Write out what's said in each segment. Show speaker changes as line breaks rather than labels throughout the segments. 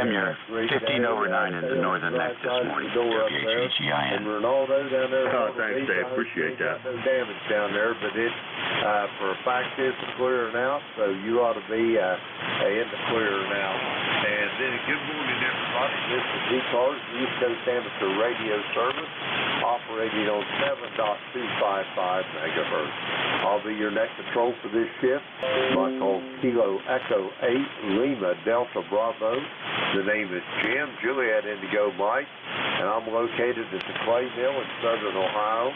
Jim, you're 15 over 9 in the northern neck this morning. WHEGIN.
And Ronaldo down there.
Oh, thanks, Dave. Appreciate that.
No damage down there, but it, for a fact, it's clearing out, so you ought to be in the clear now. And then good morning, everybody. This is ECARS, East Coast Amateur Radio Service, operating on 7.255 megahertz. I'll be your net control for this shift. I call Kilo Echo 8 Lima Delta Bravo. The name is Jim, Juliet Indigo Mike, and I'm located at the Clay Mill in southern Ohio,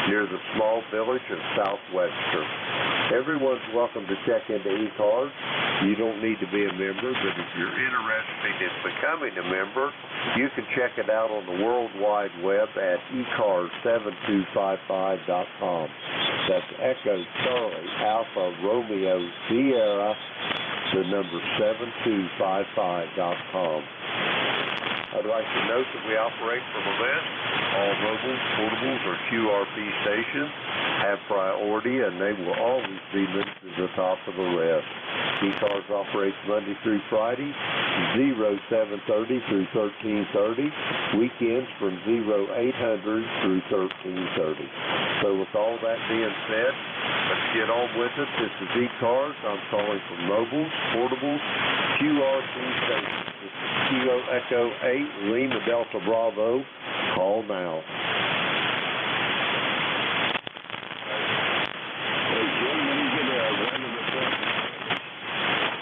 near the small village of Southwester. Everyone's welcome to check into ECARS. You don't need to be a member, but if you're interested in becoming a member, you can check it out on the World Wide Web at ECARS7255.com. That's Echo Charlie Alpha Romeo Sierra, the number 7255.com. I'd like to note that we operate from a list. All mobiles, portables, or QRP stations have priority, and they will always be moved to the top of the list. ECARS operates Monday through Friday, 0730 through 1330, weekends from 0800 through 1330. So with all that being said, let's get on with it. This is ECARS. I'm calling from mobiles, portables, QRP stations. This is Kilo Echo 8 Lima Delta Bravo. Call now.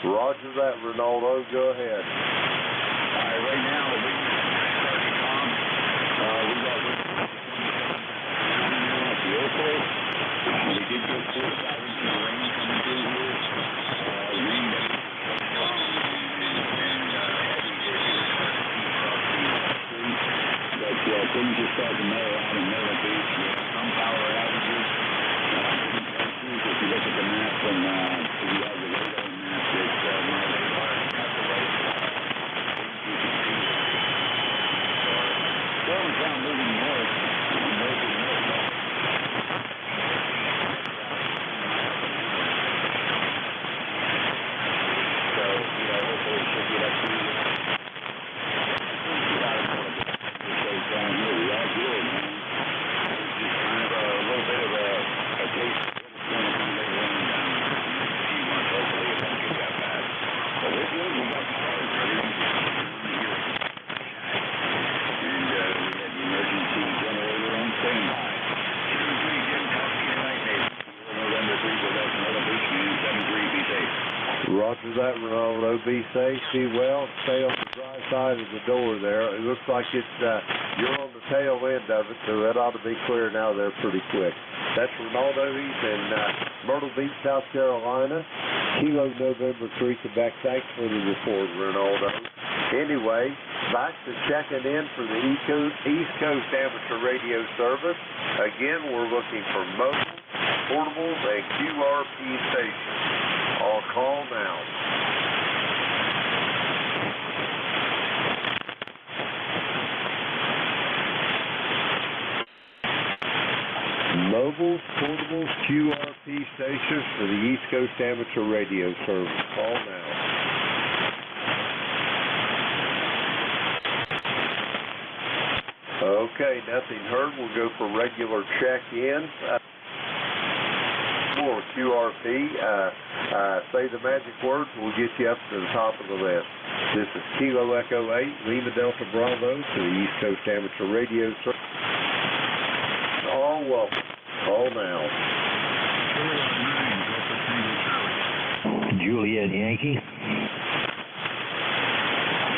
Roger that, Ronaldo. Go ahead.
All right, right now, we got the airport. We did get 4,000 rain coming through here. Rain that things are starting to mellow out in Myrtle Beach. We have some power outages. If you look at the map from the radar map, it's storm's now moving north. So, hopefully it should get up to down here. We all do it, man. It's just kind of a little bit of a taste of what's going to come later on down in a few months. Hopefully it won't get that bad. But we're good. We got the cars ready. And we had the emergency generator on standby. November 3 for that Myrtle Beach, man. 7-3, be safe.
Roger that, Ronaldo. Be safe, be well, stay on the dry side of the door there. It looks like it's you're on the tail end of it, so it ought to be clear now there pretty quick. That's Ronaldo. He's in Myrtle Beach, South Carolina. Kilo November 3, Quebec. Thanks for the report, Ronaldo. Anyway, back to checking in for the East Coast Amateur Radio Service. Again, we're looking for mobiles, portables, and QRP stations. I'll call now. Mobiles, portables, QRP stations for the East Coast Amateur Radio Service. Call now. Okay, nothing heard. We'll go for regular check-ins. For QRP, say the magic words, we'll get you up to the top of the list. This is Kilo Echo 8, Lima Delta Bravo, to the East Coast Amateur Radio Service. All welcome. Call now.
Juliet Yankee.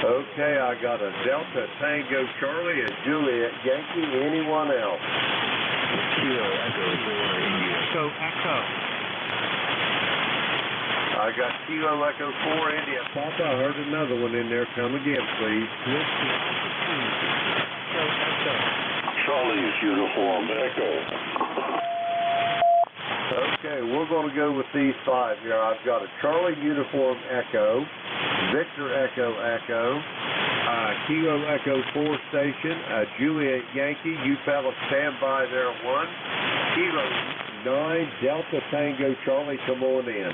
Okay, I got a Delta Tango Charlie, a Juliet Yankee. Anyone else?
Kilo Echo 4 India. Echo.
I got Kilo Echo 4 India. Papa, I heard another one in there. Come again, please.
Charlie's uniform Echo.
Okay, we're going to go with these 5 here. I've got a Charlie Uniform Echo, Victor Echo Echo, Kilo Echo 4 station, Juliet Yankee. You fellas stand by there. 1, Kilo 9, Delta Tango Charlie. Come on in.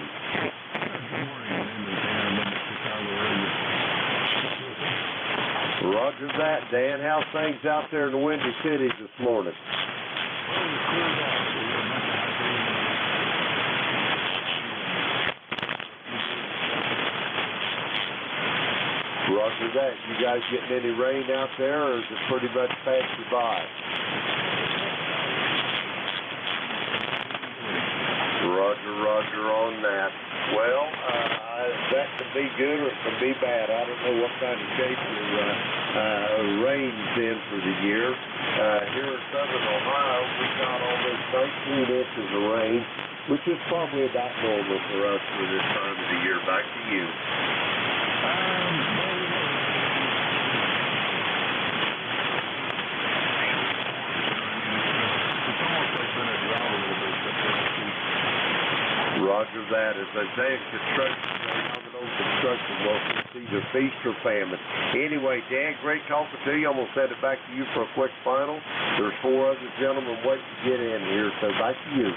Roger that, Dan. How's things out there in the Windy Cities this morning? Roger that. You guys getting any rain out there, or is it pretty much passed you by? Roger on that. Well, that can be good or it can be bad. I don't know what kind of shape your rain's in for the year. Here in southern Ohio, we got almost 19 inches of rain, which is probably about normal for us for this time of the year. Back to you. Roger that. As I say, construction workers, it's either feast or famine. Anyway, Dan, great talking to you. I'm going to send it back to you for a quick final. There's 4 other gentlemen waiting to get in here, so back to you.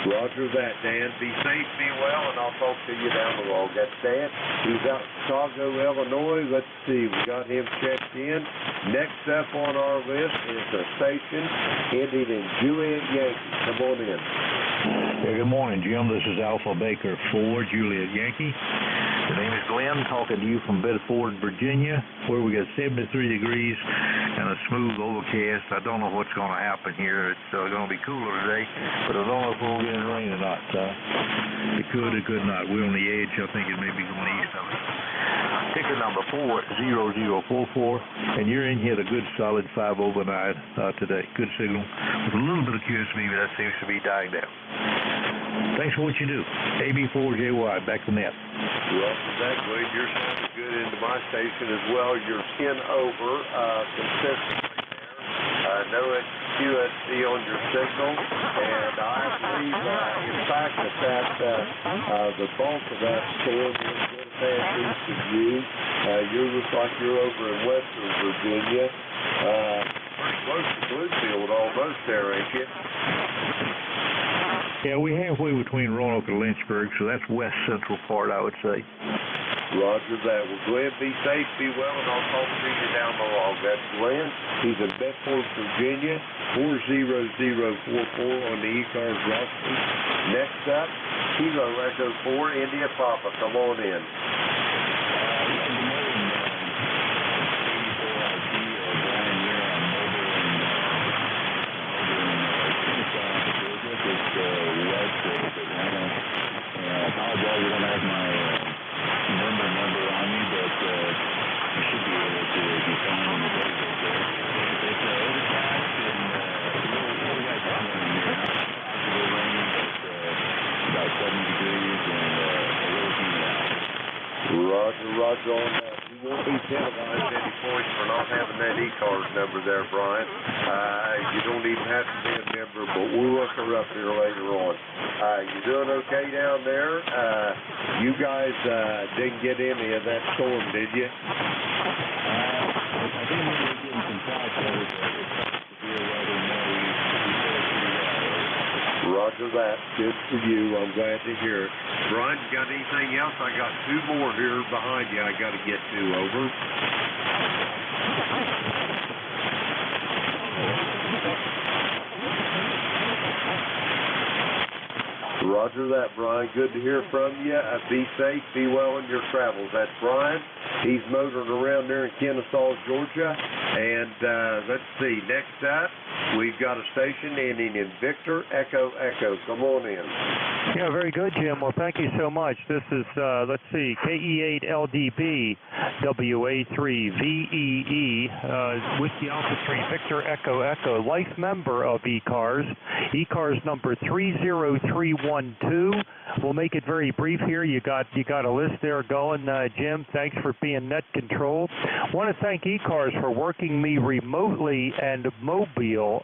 Roger that, Dan. Be safe, be well, and I'll talk to you down the road. That's Dan. He's out in Chicago, Illinois. Let's see. We got him checked in. Next up on our list is a station ending in Juliet Yankee. Come on in.
Yeah, good morning, Jim. This is Alpha Baker 4, Juliet Yankee. The name is Glenn, talking to you from Bedford, Virginia, where we got 73 degrees and a smooth overcast. I don't know what's going to happen here. It's going to be cooler today, but I don't know if we'll get any rain or not. It could not. We're on the edge. I think it may be going east of us. Ticket number 40044, and you're in here at a good solid 5 overnight today. Good signal. With a little bit of QSB, but that seems to be dying down. Thanks for what you do. AB4JY, back to net.
Well, that way you're sounding good into my station as well. You're 10 over consistently there. No QSC on your signal, and I believe, in fact, that the bulk of that storm is going to pass east of you. You look like you're over in western Virginia, pretty close to Bluefield almost there, ain't you?
Yeah, we're halfway between Roanoke and Lynchburg, so that's west central part, I would say.
Roger that. Well, Glenn, be safe, be well, and I'll talk to you down the road. That's Glenn. He's in Bedford, Virginia, 40044 on the ECARS roster. Next up, Kilo Echo 4, India Papa. Come on in. Roger on that. You won't be penalized any points for not having that ECARS number there, Brian. You don't even have to be a member, but we'll look her up here later on. You doing okay down there? You guys didn't get any of that storm, did you?
I think we were getting some clouds over there.
Roger that. Good for you. I'm glad to hear it. Brian, you got anything else? I got 2 more here behind you I got to get to. Over. Roger that, Brian. Good to hear from you. Be safe, be well in your travels. That's Brian. He's motoring around there in Kennesaw, Georgia. And let's see, next up, we've got a station ending in Victor Echo Echo. Come on in.
Yeah, very good, Jim. Well, thank you so much. This is, let's see, KE8LDB WA3VEE, Whiskey Alpha 3 Victor Echo Echo, life member of ECARS. ECARS number 30312. We'll make it very brief here. You got a list there going, Jim. Thanks for being net control. Want to thank ECARS for working me remotely and mobile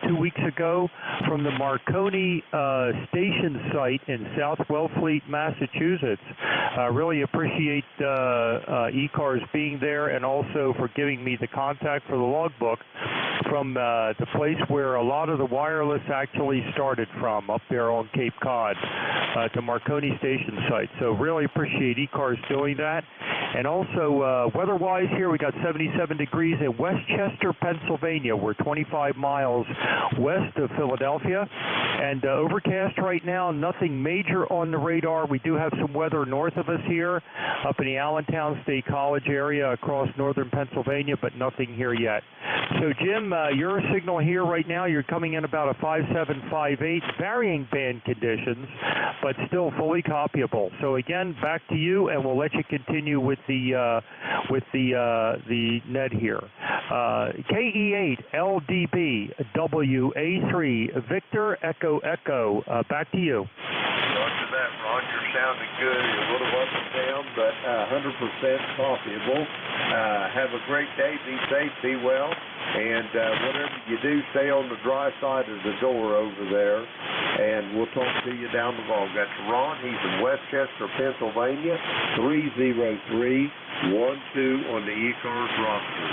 2 weeks ago from the Marconi station site in South Wellfleet, Massachusetts. Really appreciate ECARS being there and also for giving me the contact for the logbook from the place where a lot of the wireless actually started from, up there on Cape Cod, to Marconi Station site. So really appreciate ECARS doing that. And also, weather-wise here, we got 77 degrees in Westchester, Pennsylvania. We're 25 miles west of Philadelphia. And overcast right now, nothing major on the radar. We do have some weather north of us here, up in the Allentown State College area across northern Pennsylvania, but nothing here yet. So, Jim, your signal here right now, you're coming in about a 5.758, varying band conditions, but still fully copyable. So, again, back to you, and we'll let you continue with the net here. KE8 LDB WA3 Victor Echo Echo. Back to you.
Roger that, Ron. You're sounding good. A little up and down, but 100% copyable. Have a great day. Be safe. Be well. And whatever you do, stay on the dry side of the door over there, and we'll talk to you down the road. That's Ron. He's in Westchester, Pennsylvania, 30312 on the ECARS roster.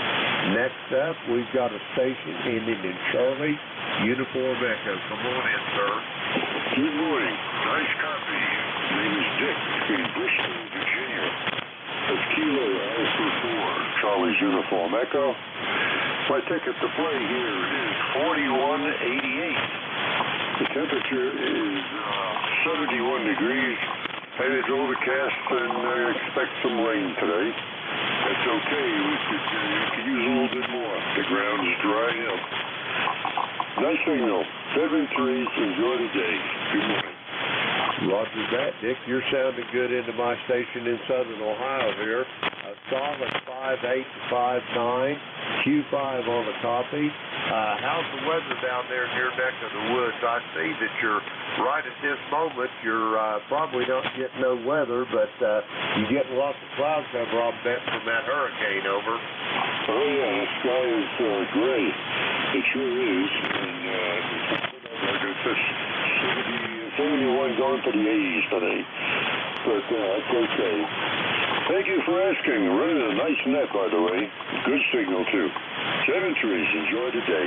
Next up, we've got a station ending in Charlie, Uniform Echo. Come on in, sir.
Good morning. Nice copy. My name is Dick in Bristol, Virginia. That's Kilo Alpha 4, Charlie's Uniform Echo. My ticket to play here is 4188. The temperature is 71 degrees, and it's overcast, and I expect some rain today. That's okay. We could use a little bit more. The ground is drying up. Nice signal. 7-3. Enjoy the day. Good morning.
Roger that, Dick. You're sounding good into my station in Southern Ohio here. A solid 5.8 to 5.9. Q5 on the copy. How's the weather down there in your neck of the woods? I see that you're right at this moment. You're probably not getting no weather, but you're getting lots of cloud cover, I'll bet, from that hurricane over.
Oh, yeah. The sky is gray. It sure is. And like I said, 71 going to the 80s today. But that's okay. Thank you for asking. Running a nice net, by the way. Good signal, too. 7-3. Enjoy the day.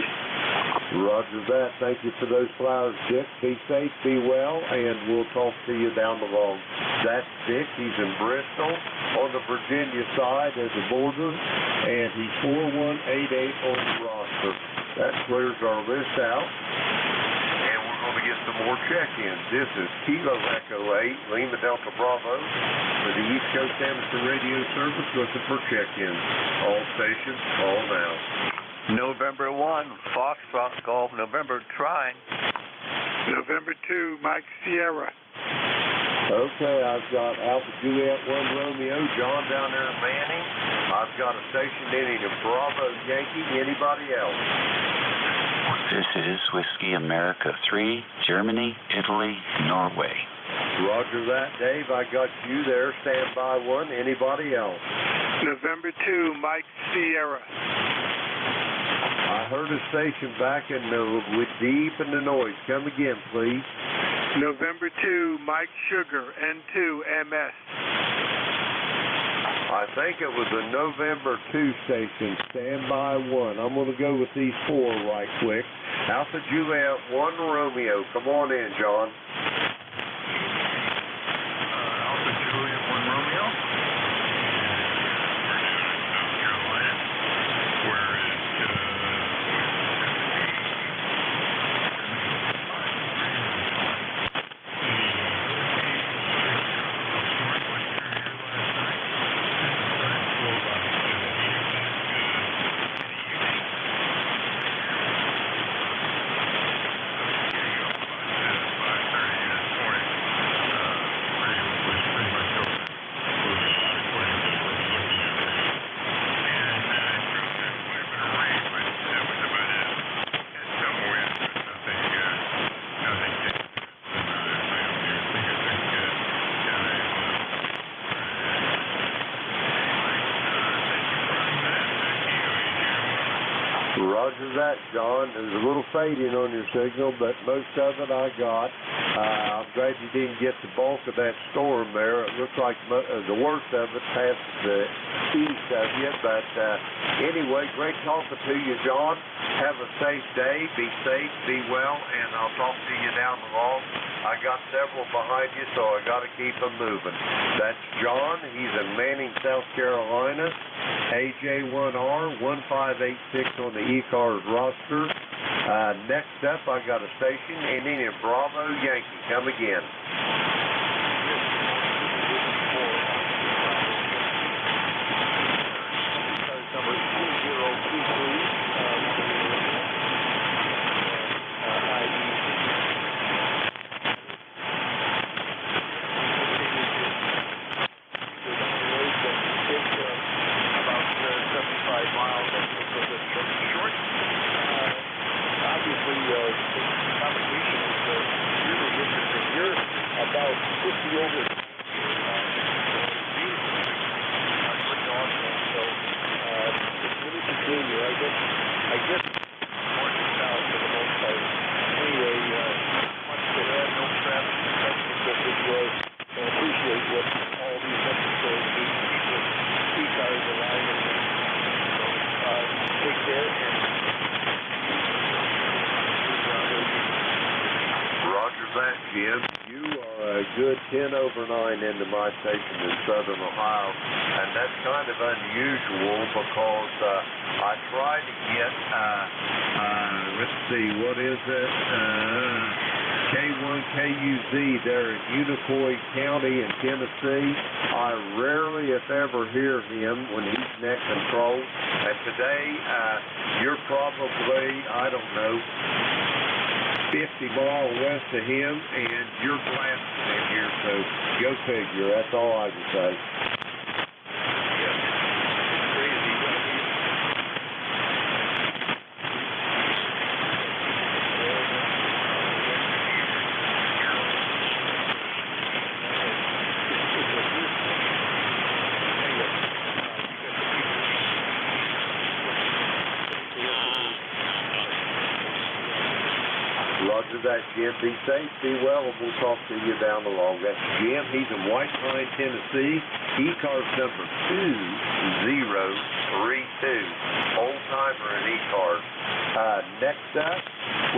Roger that. Thank you for those flowers, Dick. Be safe, be well, and we'll talk to you down the road. That's Dick. He's in Bristol on the Virginia side as a border, and he's 4188 on the roster. That clears our list out. And we're going to get some more check-ins. This is Kilo Echo 8, Lima Delta Bravo, for the East Coast Amateur Radio Service looking for check-ins. All stations, call now.
November 1, Foxtrot Golf, November trying.
November 2, Mike Sierra.
Okay, I've got Alpha Juliet 1 Romeo, John down there in Manning. I've got a station ending in Bravo Yankee. Anybody else?
This is Whiskey America 3, Germany, Italy, Norway.
Roger that, Dave. I got you there. Stand by 1. Anybody else?
November 2, Mike Sierra.
I heard a station back in with deep in the noise. Come again, please.
November 2, Mike Sugar, N2MS.
I think it was a November 2 station. Stand by 1. I'm going to go with these 4 right quick. Alpha Juliet 1 Romeo. Come on in, John.
Alpha Juliet 1 Romeo.
Roger that, John. There's a little fading on your signal, but most of it I got. I'm glad you didn't get the bulk of that storm there. It looks like the worst of it passed the east of you. But anyway, great talking to you, John. Have a safe day. Be safe, be well, and I'll talk to you down the road. I got several behind you, so I got to keep them moving. That's John. He's in Manning, South Carolina. AJ1R 1586 on the ECARS roster. Next up, I got a station ending in Bravo Yankee. Come again.
Number 2023. About 50 over. That's pretty awesome. So it's really peculiar. I guess working out for the most part. Anyway, much to add, no traffic, just video, and appreciate what all these episodes do to keep the ECARS alive. So take care.
Roger that, Jim. You are a good 10 over 9 into my station in Southern Ohio, and that's kind of unusual because I try to get, let's see, what is it? K1KUZ there in Unicoi County in Tennessee. I rarely, if ever, hear him when he's net control. And today, you're probably, I don't know, 50 miles west of him, and you're blasting in here, so go figure. That's all I can say. Roger that, Jim. Be safe, be well, and we'll talk to you down the road. That's Jim. He's in White Pine, Tennessee. ECARS number 2032. Old-timer in ECARS. Next up,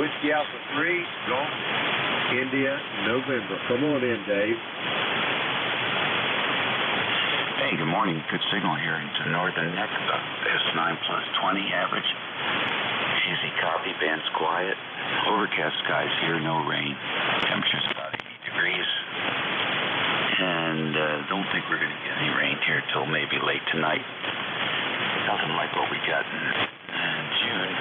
Whiskey Alpha 3, Golf, India, November. Come on in, Dave.
Hey, good morning. Good signal here into northern neck. S9 plus 20 average. Easy copy, band's quiet. Overcast skies here, no rain. Temperature's about 80 degrees. And don't think we're going to get any rain here till maybe late tonight. Nothing like what we got in June.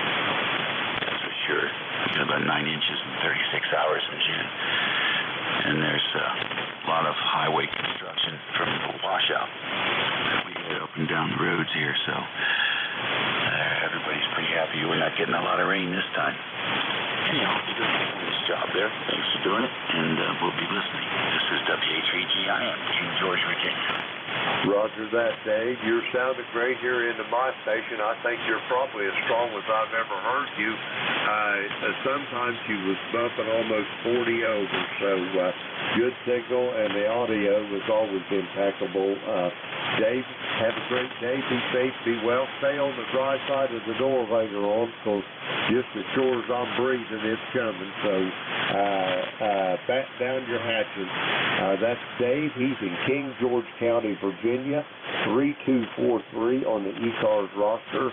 That's for sure. We got about 9 inches in 36 hours in June. And there's a lot of highway construction from the washout that we get up and down the roads here, so everybody's pretty happy we're not getting a lot of rain this time. Anyhow, you're doing this job there. Thanks for doing it, and we'll be listening. This is WA3GIM, King George, Virginia.
Roger that, Dave. You're sounding great here into my station. I think you're probably as strong as I've ever heard you. Sometimes you was bumping almost 40 over, so good signal, and the audio has always been impeccable. Dave, have a great day. Be safe, be well. Stay on the dry side of the door later on, because just as sure as I'm breathing, it's coming. So back down your hatches. That's Dave. He's in King George County, Virginia, 3243 on the ECARS roster.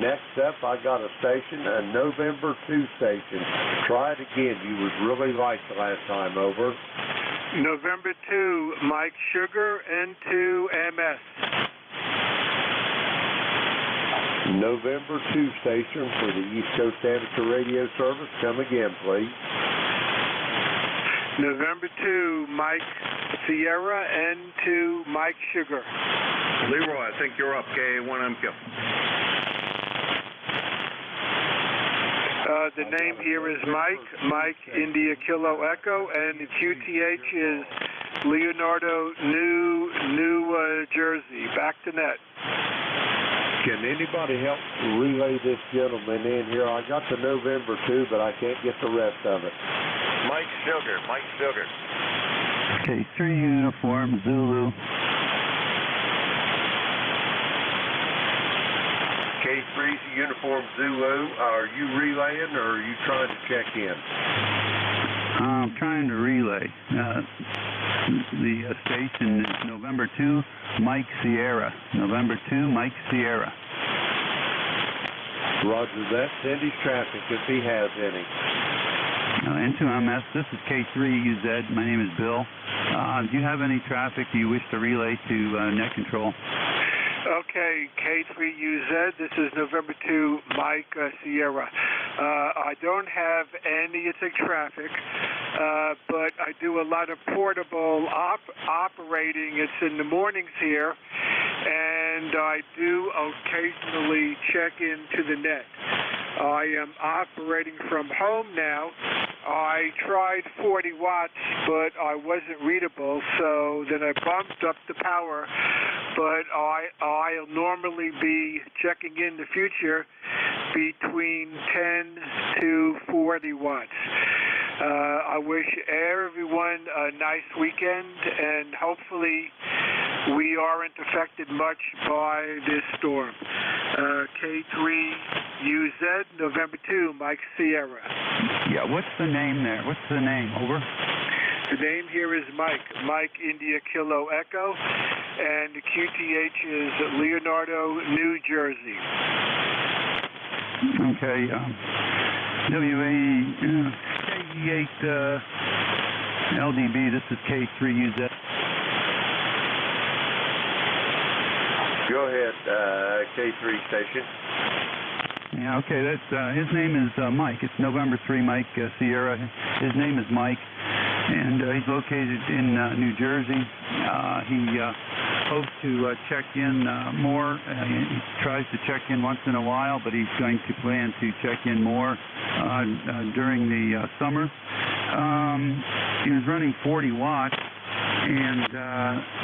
Next up, I got a station, a November 2 station. Try it again. You was really light the last time. Over.
November 2, Mike Sugar, N2MS.
November 2 station for the East Coast Amateur Radio Service. Come again, please.
November 2, Mike Sierra, N2 Mike Sugar.
Leroy, I think you're up, KA1MQ.
The name here is Mike India Kilo Echo, and the QTH is Leonardo, New Jersey. Back to net.
Can anybody help relay this gentleman in here? I got the November 2, but I can't get the rest of it.
Mike Sugar.
K3 Uniform Zulu.
K3's Uniform Zulu. Are you relaying or are you trying to check in?
I'm trying to relay. The station is November 2, Mike Sierra. November 2, Mike Sierra.
Roger that. Send his traffic if he has any.
N2MS, this is K3UZ. My name is Bill. Do you have any traffic you wish to relay to net control?
Okay, K3UZ, this is November 2, Mike Sierra. I don't have any traffic, but I do a lot of portable operating. It's in the mornings here, and I do occasionally check into the net. I am operating from home now. I tried 40 watts, but I wasn't readable, so then I bumped up the power, but I'll normally be checking in the future between 10 to 40 watts. I wish everyone a nice weekend, and hopefully we aren't affected much by this storm. K3UZ, November 2, Mike Sierra.
Yeah, what's the name there? What's the name? Over?
The name here is Mike. Mike India Kilo Echo, and the QTH is Leonardo, New Jersey.
Okay. WA8 LDB, this is K3UZ.
Go ahead, K3 station.
Yeah, okay, that's his name is Mike. It's November 3, Mike Sierra. His name is Mike, and he's located in New Jersey. He hopes to check in more. He tries to check in once in a while, but he's going to plan to check in more during the summer. He was running 40 watts and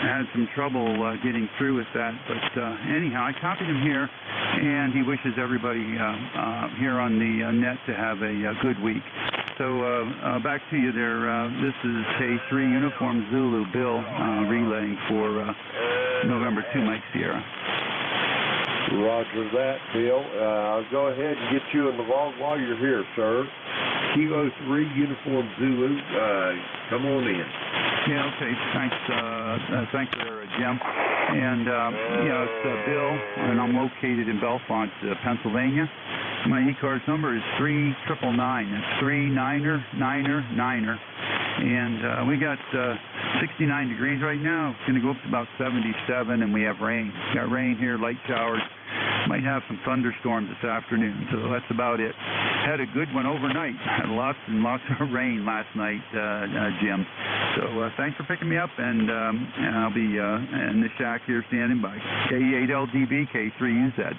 had some trouble getting through with that. But anyhow, I copied him here, and he wishes everybody here on the net to have a good week. So back to you there. This is K3 Uniform Zulu, Bill, relaying for November 2, Mike Sierra.
Roger that, Bill. I'll go ahead and get you in the log while you're here, sir. Kilo 3 Uniform Zulu, come on in.
Yeah, okay. Thanks there, Jim. And, yeah, it's Bill, and I'm located in Bellefonte, Pennsylvania. My ECARS number is 3999. It's 3999. And we got 69 degrees right now. It's going to go up to about 77, and we have rain. Got rain here, light showers. Might have some thunderstorms this afternoon, so that's about it. Had a good one overnight. Had lots and lots of rain last night, Jim. So thanks for picking me up, and I'll be in the shack here standing by. K8LDB, K3UZ.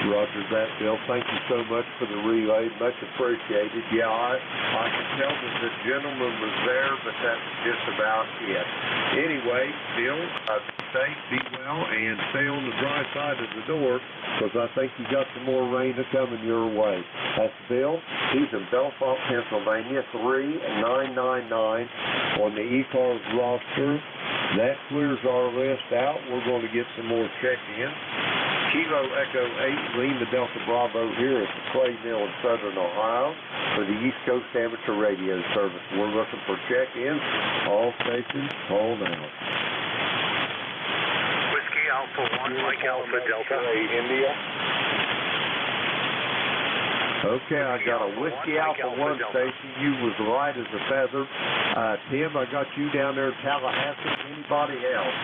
Roger that, Bill. Thank you so much for the relay. Much appreciated. Yeah, I can tell that the gentleman was there, but that's just about it. Anyway, Bill, stay, be well, and stay on the dry side of the door, because I think you got some more rain coming your way. That's Bill. He's in Bellefonte, Pennsylvania, 3999 on the ECARS roster. That clears our list out. We're going to get some more check-ins. Kilo Echo 8, Lima Delta Bravo here at the Clay Mill in Southern Ohio for the East Coast Amateur Radio Service. We're looking for check-ins. All stations, call now.
Whiskey Alpha 1, Mike Alpha Delta.
India.
Okay, I got a Whiskey Alpha 1 station. You was light as a feather. Tim, I got you down there in Tallahassee. Anybody else?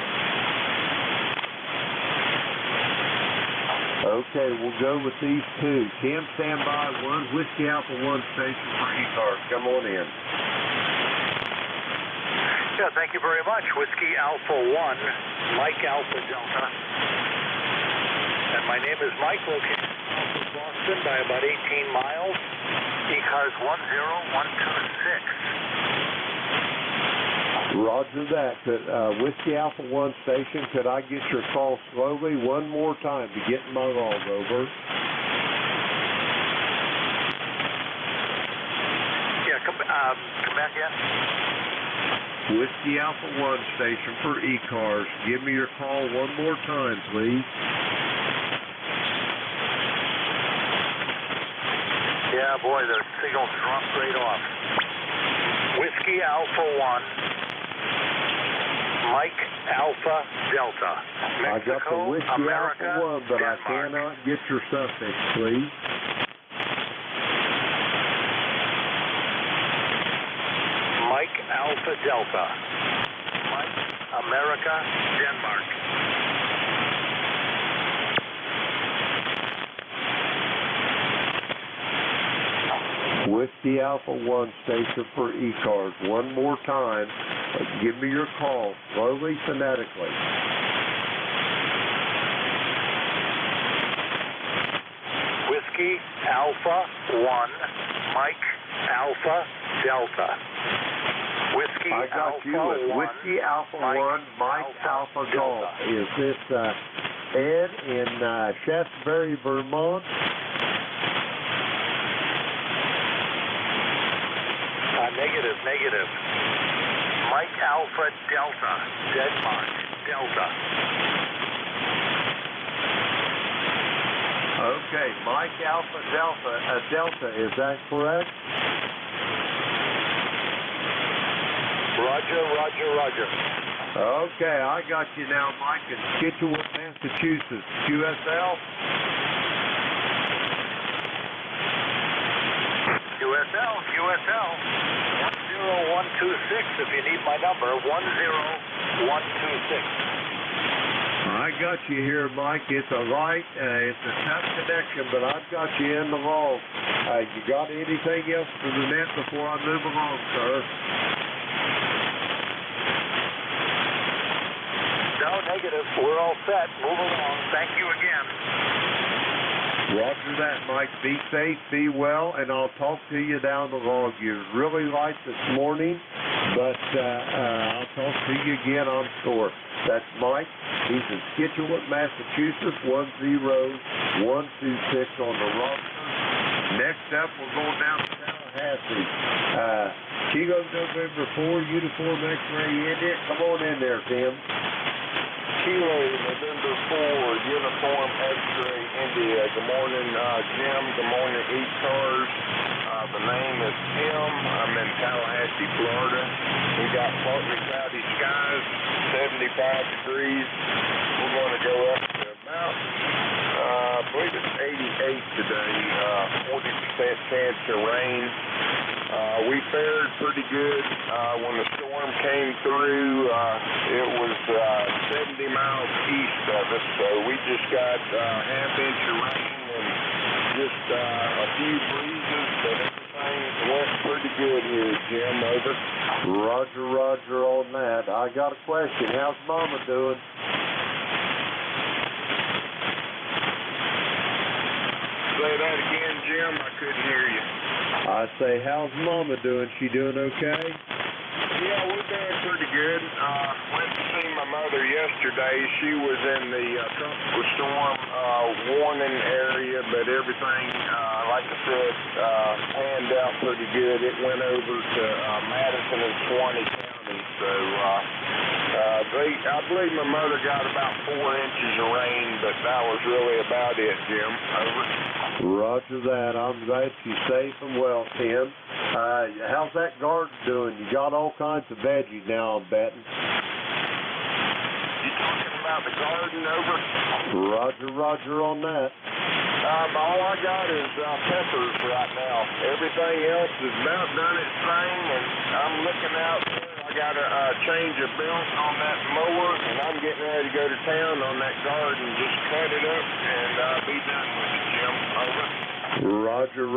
Okay, we'll go with these two. Tim, stand by. 1 Whiskey Alpha 1 station for ECARS. Come on in.
Yeah, thank you very much. Whiskey Alpha 1, Mike Alpha Delta. And my name is Mike, located south of Boston by about 18 miles. ECARS 10126.
Roger that. Whiskey Alpha 1 station, could I get your call slowly one more time to get my log over?
Yeah, come back in.
Whiskey Alpha 1 station for ECARS. Give me your call one more time, please.
Yeah, boy, the signal dropped right off. Whiskey Alpha 1, Mike Alpha Delta, Mexico,
I got the Whiskey
America,
Alpha 1, but
Denmark.
I cannot get your suffix, please.
Mike Alpha Delta, Mike America, Denmark.
Whiskey Alpha 1 station for ECARS. One more time. Give me your call, slowly, phonetically.
Whiskey Alpha 1, Mike Alpha Delta. Whiskey
I got
Alpha
you at
1,
Whiskey Alpha 1, Mike Alpha Golf.
Delta.
Is this Ed in Shaftesbury, Vermont?
Negative. Mike Alpha Delta, Denmark, Delta.
Okay, Mike Alpha Delta, is that correct?
Roger.
Okay, I got you now, Mike, in Scituate, Massachusetts. QSL?
QSL. 10126 if you need my number, 10126.
I got you here, Mike. It's a light, it's a tough connection, but I've got you in the vault. You got anything else for the net before I move along, sir?
No, negative. We're all set. Move along. Thank you again.
Roger that, Mike. Be safe, be well, and I'll talk to you down the road. You're really light this morning, but I'll talk to you again, I'm sure. That's Mike. He's in Scituate, Massachusetts, 10126 on the roster. Next up, we're going down to Tallahassee. Kilo November 4, Uniform X-Ray India. Come on in there, Tim.
Kilo November 4, Uniform X-Ray India. Good morning, Jim. Good morning, ECARS. The name is Tim. I'm in Tallahassee, Florida. We got partly cloudy skies, 75 degrees. We're going to go up to about, I believe it's 88 today, 40% chance of rain. We fared pretty good when the storm came through. It was 70 miles east of us, so we just got half inch of rain and just a few breezes, but everything went pretty good here, Jim. Over.
Roger on that. I got a question. How's Mama doing?
Say that again, Jim. I couldn't hear you.
I say, how's Mama doing? She doing okay?
Yeah, we're doing pretty good. Went to see my mother yesterday. She was in the tropical storm warning area, but everything, like I said, panned out pretty good. It went over to Madison and Suwannee County, so I believe my mother got about 4 inches of rain, but that was really about it, Jim. Over.
Roger that. I'm glad she's safe and well, Tim. How's that garden doing? You got all kinds of veggies now, I'm betting.
You talking about the garden, over?
Roger on that.
All I got is peppers right now. Everything else is about done its thing, and I'm looking out there. I got to change a belt on that mower, and I'm getting ready to go to town on that garden. Just cut it up and be done with it, Jim. Over.
Roger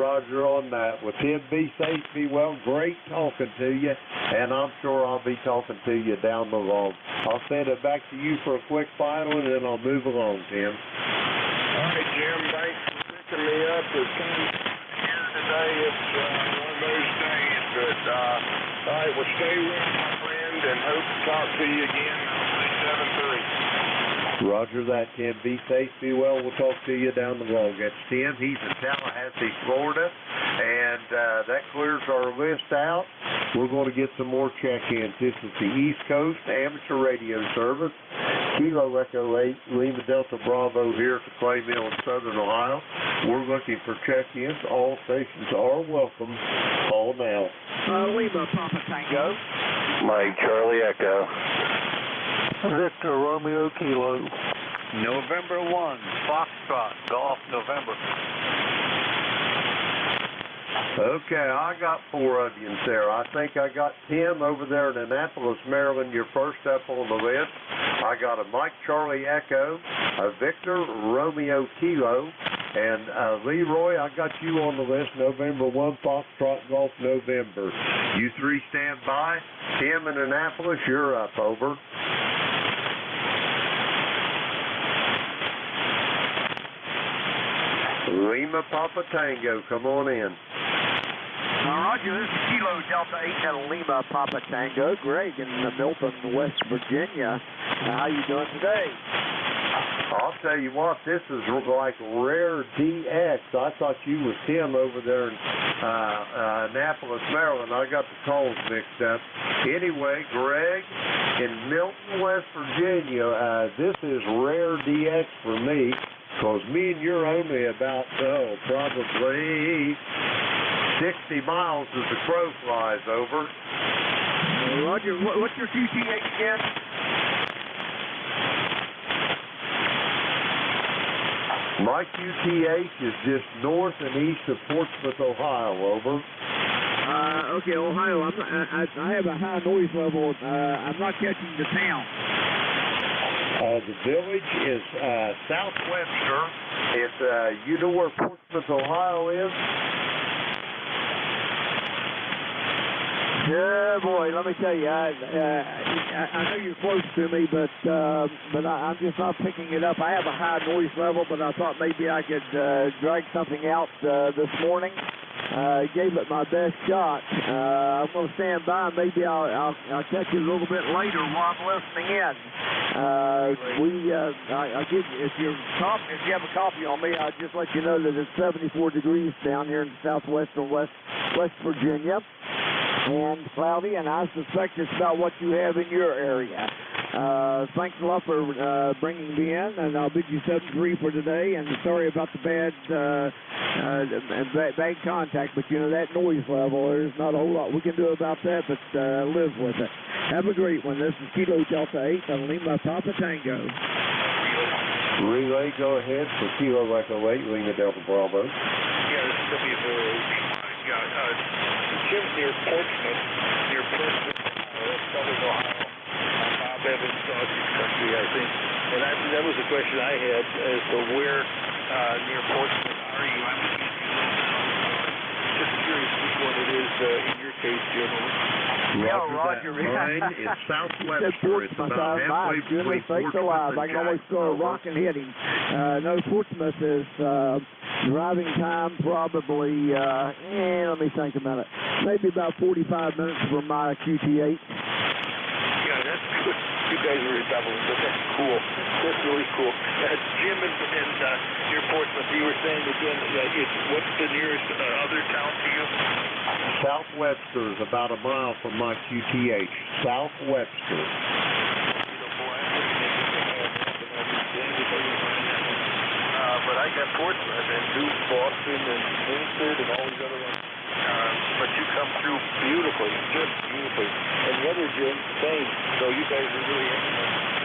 on that. Well, Tim, be safe, be well. Great talking to you, and I'm sure I'll be talking to you down the road. I'll send it back to you for a quick final, and then I'll move along, Tim.
All right, Jim, thanks for picking me up. It's kind of here today. It's one of those days, but all right, well, stay well, my friend, and hope to talk to you again. I'll say 7-3.
Roger that, Tim. Be safe, be well. We'll talk to you down the road. That's Tim. He's in Tallahassee, Florida, and and that clears our list out. We're going to get some more check-ins. This is the East Coast Amateur Radio Service, Kilo Echo 8, Lima Delta Bravo here at the Clay Mill in Southern Ohio. We're looking for check-ins. All stations are welcome. Call now.
Lima Papa Tango.
Mike Charlie Echo.
Victor Romeo Kilo.
November 1, Foxtrot, Golf, November.
Okay, I got 4 of you there. I think I got Tim over there in Annapolis, Maryland. You're first up on the list. I got a Mike Charlie Echo, a Victor Romeo Kilo, and Leroy, I got you on the list. November 1, Foxtrot Golf, November. You 3 stand by. Tim in Annapolis, you're up. Over. Lima Papa Tango, come on in.
Roger, this is Kilo Delta 8 at Lima Papa Tango. Greg in Milton, West Virginia. How you doing today?
I'll tell you what, this is like rare DX. I thought you was Tim over there in Annapolis, Maryland. I got the calls mixed up. Anyway, Greg in Milton, West Virginia, this is rare DX for me, because me and you're only about, probably 60 miles as the crow flies. Over.
Roger, what's your QTH again?
My QTH is just north and east of Portsmouth, Ohio. Over.
Okay, Ohio. I have a high noise level. I'm not catching the town.
The village is Southwestern. It's, you know where Portsmouth, Ohio is?
Yeah, boy, let me tell you, I know you're close to me, but I'm just not picking it up. I have a high noise level, but I thought maybe I could drag something out this morning. Gave it my best shot. I'm going to stand by. Maybe I'll catch you a little bit later while I'm listening in. I'll give you, if you have a copy on me, I'll just let you know that it's 74 degrees down here in southwestern West Virginia. And cloudy, and I suspect it's about what you have in your area. Thanks a lot for bringing me in, and I'll bid you 7-3 for today. And sorry about the bad contact, but you know that noise level. There's not a whole lot we can do about that, but live with it. Have a great one. This is Kilo Delta 8 and Lima Papa Tango.
Relay, go ahead for Kilo Echo 8, Lima Delta Bravo.
Yeah, this is WVOH. Jim's near Portsmouth, Southern Ohio. Bob Evans, Dodgers country, I think. And that was a question I had as to where near Portsmouth are you? I'm just curious which one it is in your case, Jim.
Roger. Mine is Southwestern. It's about halfway between Portsmouth and
I can always throw a rock and hit him. No, Portsmouth is driving time probably, let me think about it, maybe about 45 minutes from my QT8.
Yeah, that's good. You guys are in Dublin, but that's cool. That's really cool. Jim and near Portsmouth, you were saying again, what's the nearest other town to you?
Southwestern is about a mile from my QTH. Southwestern.
But I got Portsmouth and New Boston and Windsor and all these other ones. But you come through beautifully, just beautifully. And the other Jim, same. So you guys are really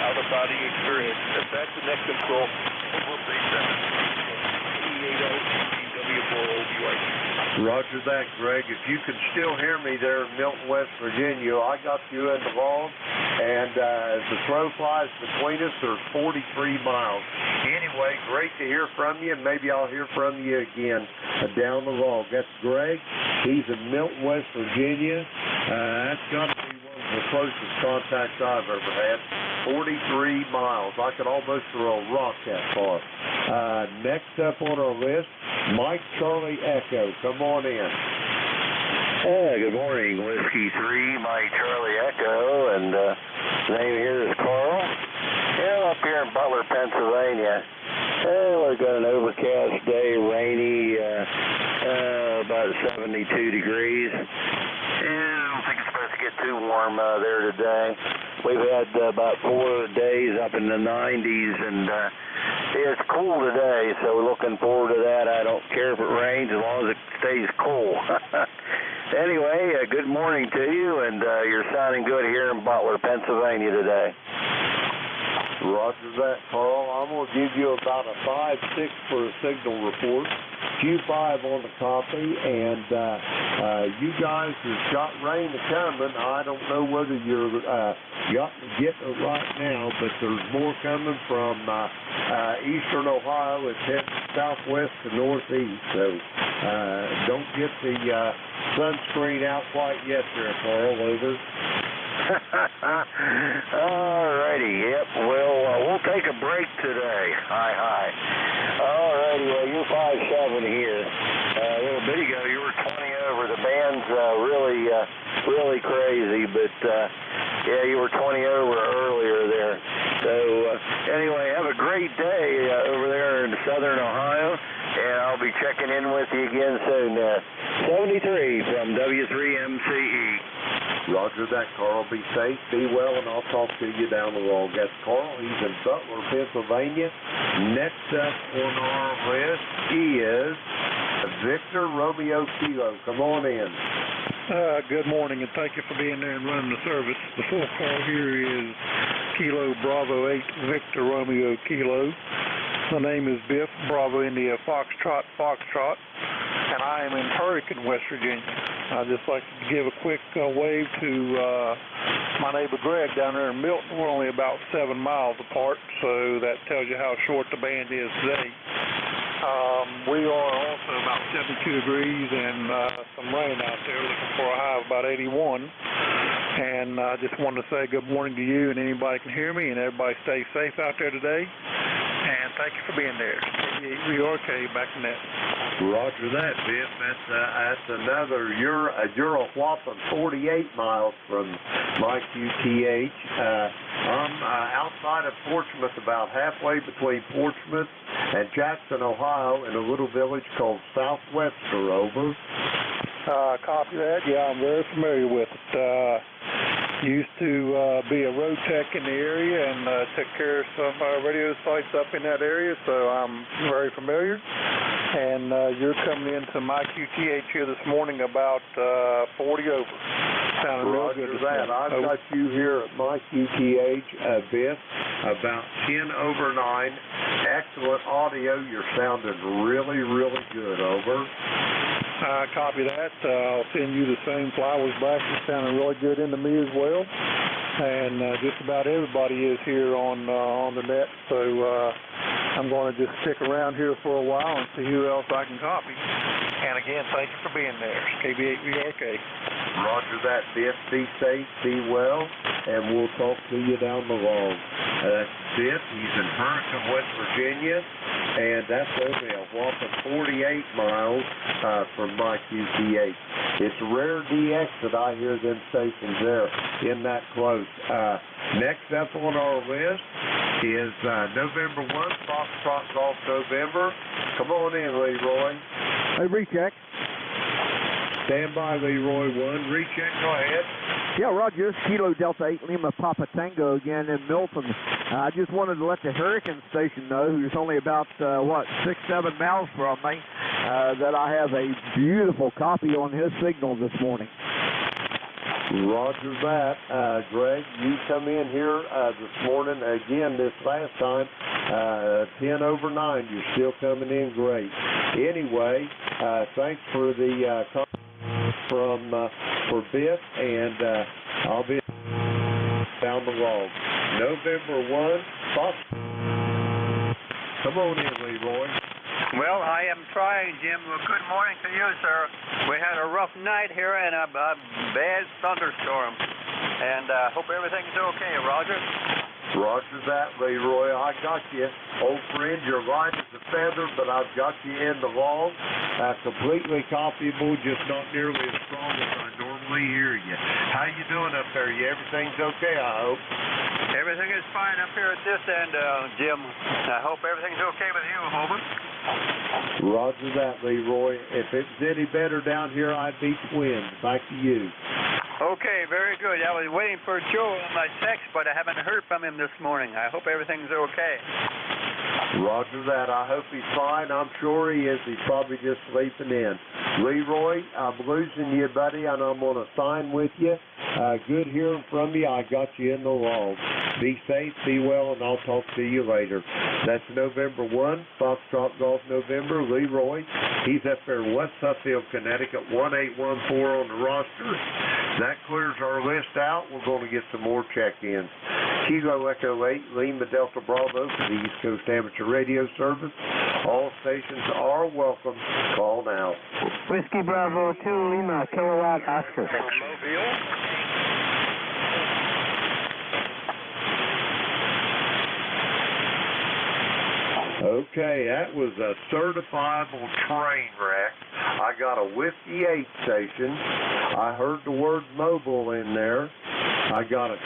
out-of-body experience. That's the next control. We'll say 7
Roger that, Greg. If you can still hear me there in Milton, West Virginia, I got you in the log, and as the crow flies between us, there's 43 miles. Anyway, great to hear from you, and maybe I'll hear from you again down the log. That's Greg. He's in Milton, West Virginia. That's got to be one of the closest contacts I've ever had. 43 miles. I could almost throw a rock that far. Next up on our list, Mike Charlie Echo. Come on in.
Good morning, Whiskey 3, Mike Charlie Echo, and name here is Carl. Up here in Butler, Pennsylvania. We've got an overcast day, rainy, about 70
72 degrees. Yeah, I don't think it's supposed to get too warm there today. We've had about 4 days up in the 90s, and it's cool today, so we're looking forward to that. I don't care if it rains as long as it stays cool. Anyway, good morning to you, and you're sounding good here in Butler, Pennsylvania today.
Roger that, Carl. I'm going to give you about a 5-6 for a signal report. Q5 on the copy, and you guys have got rain coming. I don't know whether you're getting it right now, but there's more coming from eastern Ohio. It's heading southwest to northeast, so don't get the sunscreen out quite yet there, Carl. Over.
Alrighty, yep. We'll take a break today. Hi. Alrighty, you're 5-7 here. A little bit ago, you were 20 over. The band's really crazy, but yeah, you were 20 over earlier there. So anyway, have a great day over there in southern Ohio, and I'll be checking in with you again soon. 73 from W3MCE.
Roger that, Carl. Be safe, be well, and I'll talk to you down the road. That's Carl. He's in Butler, Pennsylvania. Next up on our list is Victor Romeo Kilo. Come on in.
Good morning, and thank you for being there and running the service. The full call here is Kilo Bravo 8 Victor Romeo Kilo. My name is Biff Bravo India Foxtrot, and I am in Hurricane, West Virginia. I'd just like to give a quick wave to my neighbor Greg down there in Milton. We're only about 7 miles apart, so that tells you how short the band is today. We are also about 72 degrees and some rain out there, looking for a high of about 81. And I just wanted to say good morning to you, and anybody can hear me, and everybody stay safe out there today. And thank you for being there. You're okay, back in that.
Roger that, Biff. That's another. You're a whopping 48 miles from my QTH. I'm outside of Portsmouth, about halfway between Portsmouth and Jackson, Ohio, in a little village called Southwester. Over.
Copy that. Yeah, I'm very familiar with it. Used to be a road tech in the area and took care of some radio sites up in that area, so I'm very familiar. And you're coming into my QTH here this morning about 40 over. Sounding real good.
Roger that. I've got you here at my QTH, Biff, about 10 over 9. Excellent audio. You're sounding really good. Over.
Copy that. I'll send you the same flowers back. It's sounding really good into me as well. And just about everybody is here on the net, so I'm going to just stick around here for a while and see who else I can copy. And again, thank you for being there. KB8VRK.
Roger that, Biff. Be safe, be well, and we'll talk to you down the road. That's Biff. He's in Hurricane, West Virginia, and that's only a whopping 48 miles from my QTH. It's rare DX that I hear them stations there in that close. Next up on our list is November 1, Foxtrot Golf November. Come on in, Leroy.
Hey, recheck.
Stand by, Leroy 1. Recheck, go ahead.
Yeah, Roger, it's Kilo Delta 8 Lima Papa Tango again in Milton. I just wanted to let the Hurricane station know, who's only about, 6-7 miles from me, that I have a beautiful copy on his signal this morning.
Roger that. Greg, you come in here this morning, again, this last time, 10 over 9. You're still coming in great. Anyway, thanks for the for Biff, and I'll be down the road. November 1, Fox. Come on in, Leroy.
Well, I am trying, Jim. Well, good morning to you, sir. We had a rough night here and a bad thunderstorm. And hope everything's okay, Roger.
Roger that, Leroy. I got you. Old friend, you're light as a feather, but I've got you in the log. Completely copyable, just not nearly as strong as I normally hear you. How you doing up there? Everything's okay, I hope?
Everything is fine up here at this end, Jim. I hope everything's okay with you, Holman.
Roger that, Leroy. If it's any better down here, I'd be twins. Back to you.
Okay, very good. I was waiting for Joe on my text, but I haven't heard from him this morning. I hope everything's okay.
Roger that. I hope he's fine. I'm sure he is. He's probably just sleeping in. Leroy, I'm losing you, buddy, and I'm going to sign with you. Good hearing from you. I got you in the log. Be safe, be well, and I'll talk to you later. That's November 1, Foxtrot Golf November. Leroy, he's up there in West Suffield, Connecticut, 1814 on the roster. That clears our list out. We're going to get some more check-ins. Kilo Echo 8, Lima Delta Bravo for the East Coast Amateur Radio Service. All stations are welcome. Call now.
Whiskey Bravo 2, Lima, Kilowatt, Oscar.
Okay, that was a certifiable train wreck. I got a Whiskey 8 station. I heard the word mobile in there. I got a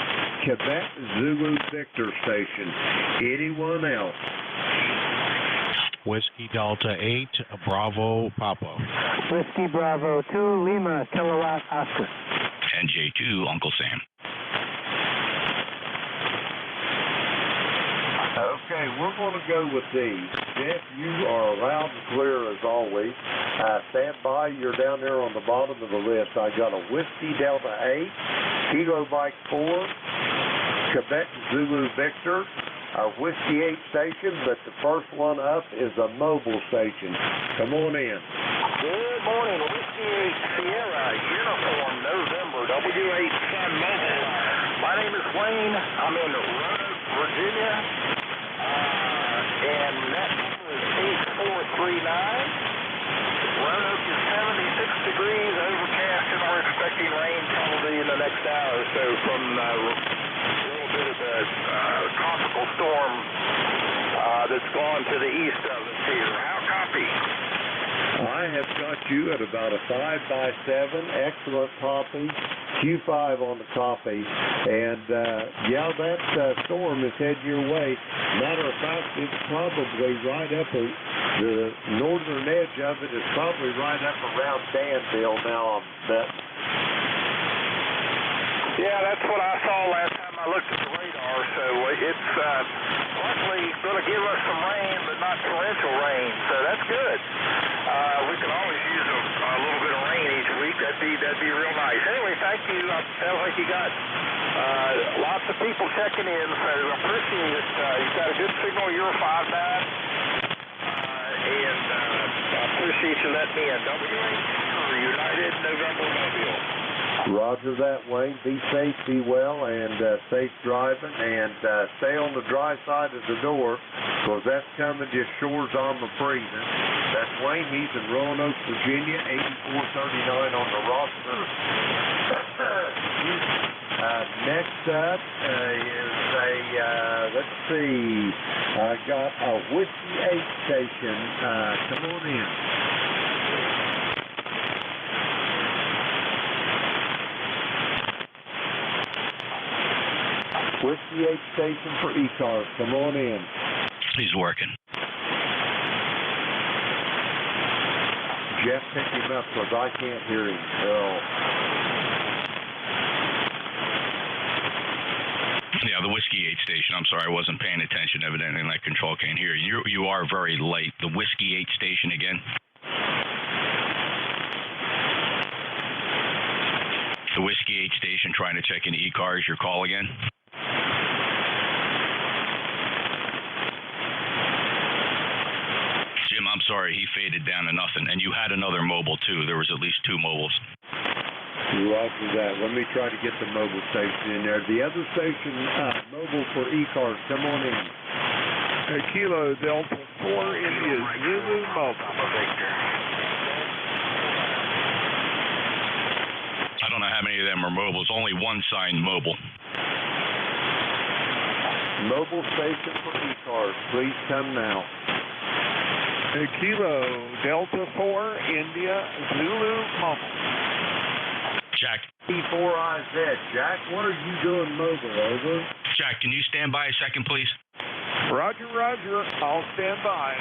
Quebec Zulu Victor station. Anyone else?
Whiskey Delta 8, Bravo Papa.
Whiskey Bravo 2, Lima, Kilowatt, Oscar.
NJ2, Uncle Sam.
Okay, we're going to go with these. Jeff, you are loud and clear as always. Stand by. You're down there on the bottom of the list. I got a Whiskey Delta 8, Kilo Mike 4, Quebec Zulu Victor, a Whiskey 8 station, but the first one up is a mobile station. Come on in.
Good morning, Whiskey 8 Sierra, Uniform, November, W8 Sun Mobile. My name is Wayne. I'm in Roanoke, Virginia. And that number is 8439. Roanoke is 76 degrees, overcast, and we're expecting rain probably in the next hour or so from a little bit of the tropical storm that's gone to the east of us here. How copy?
I have got you at about a 5x7, excellent copy, Q5 on the copy, and yeah, that storm is heading your way. Matter of fact, it's probably right up, the northern edge of it is probably right up around Danville now, I'm betting.
Yeah, that's what I saw last time I looked at the radar, so it's luckily going to give us some rain, but not torrential rain, so that's good. We can always use a little bit of rain each week. That'd be real nice. Anyway, thank you. Sounds like you got lots of people checking in, so I appreciate it. You've got a good signal. You're a 5.9, and I appreciate you letting me in. W8 United November Mobile.
Roger that, Wayne. Be safe, be well, and safe driving, and stay on the dry side of the door, because that's coming just shores on the freezing. That's Wayne. He's in Roanoke, Virginia, 8439 on the roster. Next up is let's see, I got a Whiskey 8 station. Come on in. Whiskey 8 station for ECARS. Come on in.
He's working.
Jeff, pick him up because I can't hear him. Oh.
Yeah, the Whiskey 8 station. I'm sorry, I wasn't paying attention. Evidently, my control can't hear you. You are very late. The Whiskey 8 station again. The Whiskey 8 station trying to check into ECARS. Your call again. Jim, I'm sorry, he faded down to nothing. And you had another mobile, too. There was at least 2 mobiles.
Roger that. Let me try to get the mobile station in there. The other station, mobile for ECARS. Come on in.
Kilo Delta 4 India Zulu Mobile.
I don't know how many of them are mobiles. Only one signed mobile.
Mobile station for ECARS. Please come now.
Kilo Delta 4 India Zulu Mobile.
Jack.
P4IZ. Jack, what are you doing mobile, over?
Jack, can you stand by a second, please?
Roger, roger. I'll stand by.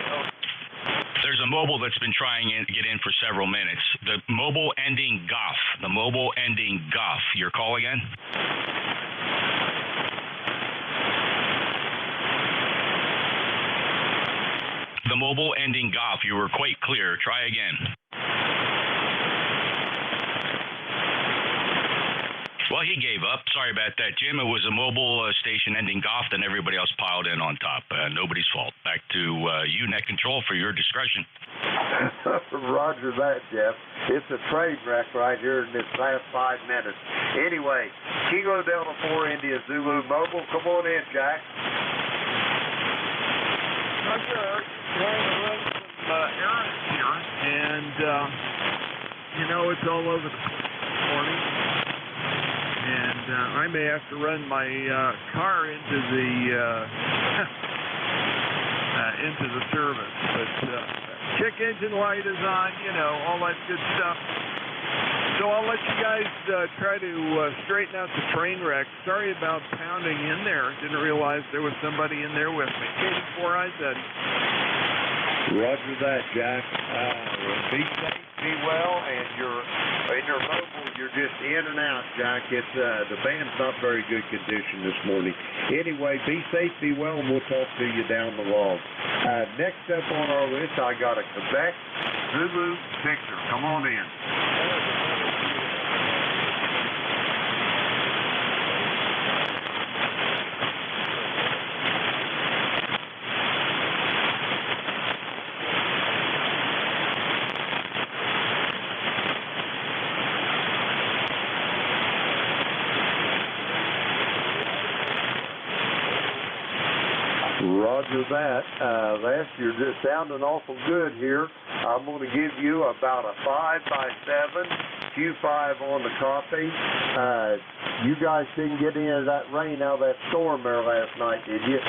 There's a mobile that's been trying to get in for several minutes. The mobile ending Goff. The mobile ending Goff. Your call again? The mobile ending Goff. You were quite clear. Try again. Well, he gave up. Sorry about that, Jim. It was a mobile station ending Goff, and everybody else piled in on top. Nobody's fault. Back to you, Net Control, for your discretion.
Roger that, Jeff. It's a train wreck right here in this last 5 minutes. Anyway, Kilo Delta 4 India Zulu Mobile. Come on in, Jack.
Roger. Trying to run some errands here, and, it's all over the place this morning. And I may have to run my car into the service, but check engine light is on, all that good stuff. So I'll let you guys try to straighten out the train wreck. Sorry about pounding in there. Didn't realize there was somebody in there with me. K4IZ.
Roger that, Jack. Be safe, be well, and in your mobile, you're just in and out, Jack. It's the band's not very good condition this morning. Anyway, be safe, be well, and we'll talk to you down the log. Next up on our list, I got a Quebec Zulu Victor. Come on in. Roger that. Les, you're just sounding awful good here. I'm going to give you about a 5x7, Q5 on the copy. You guys didn't get any of that rain out of that storm there last night, did you?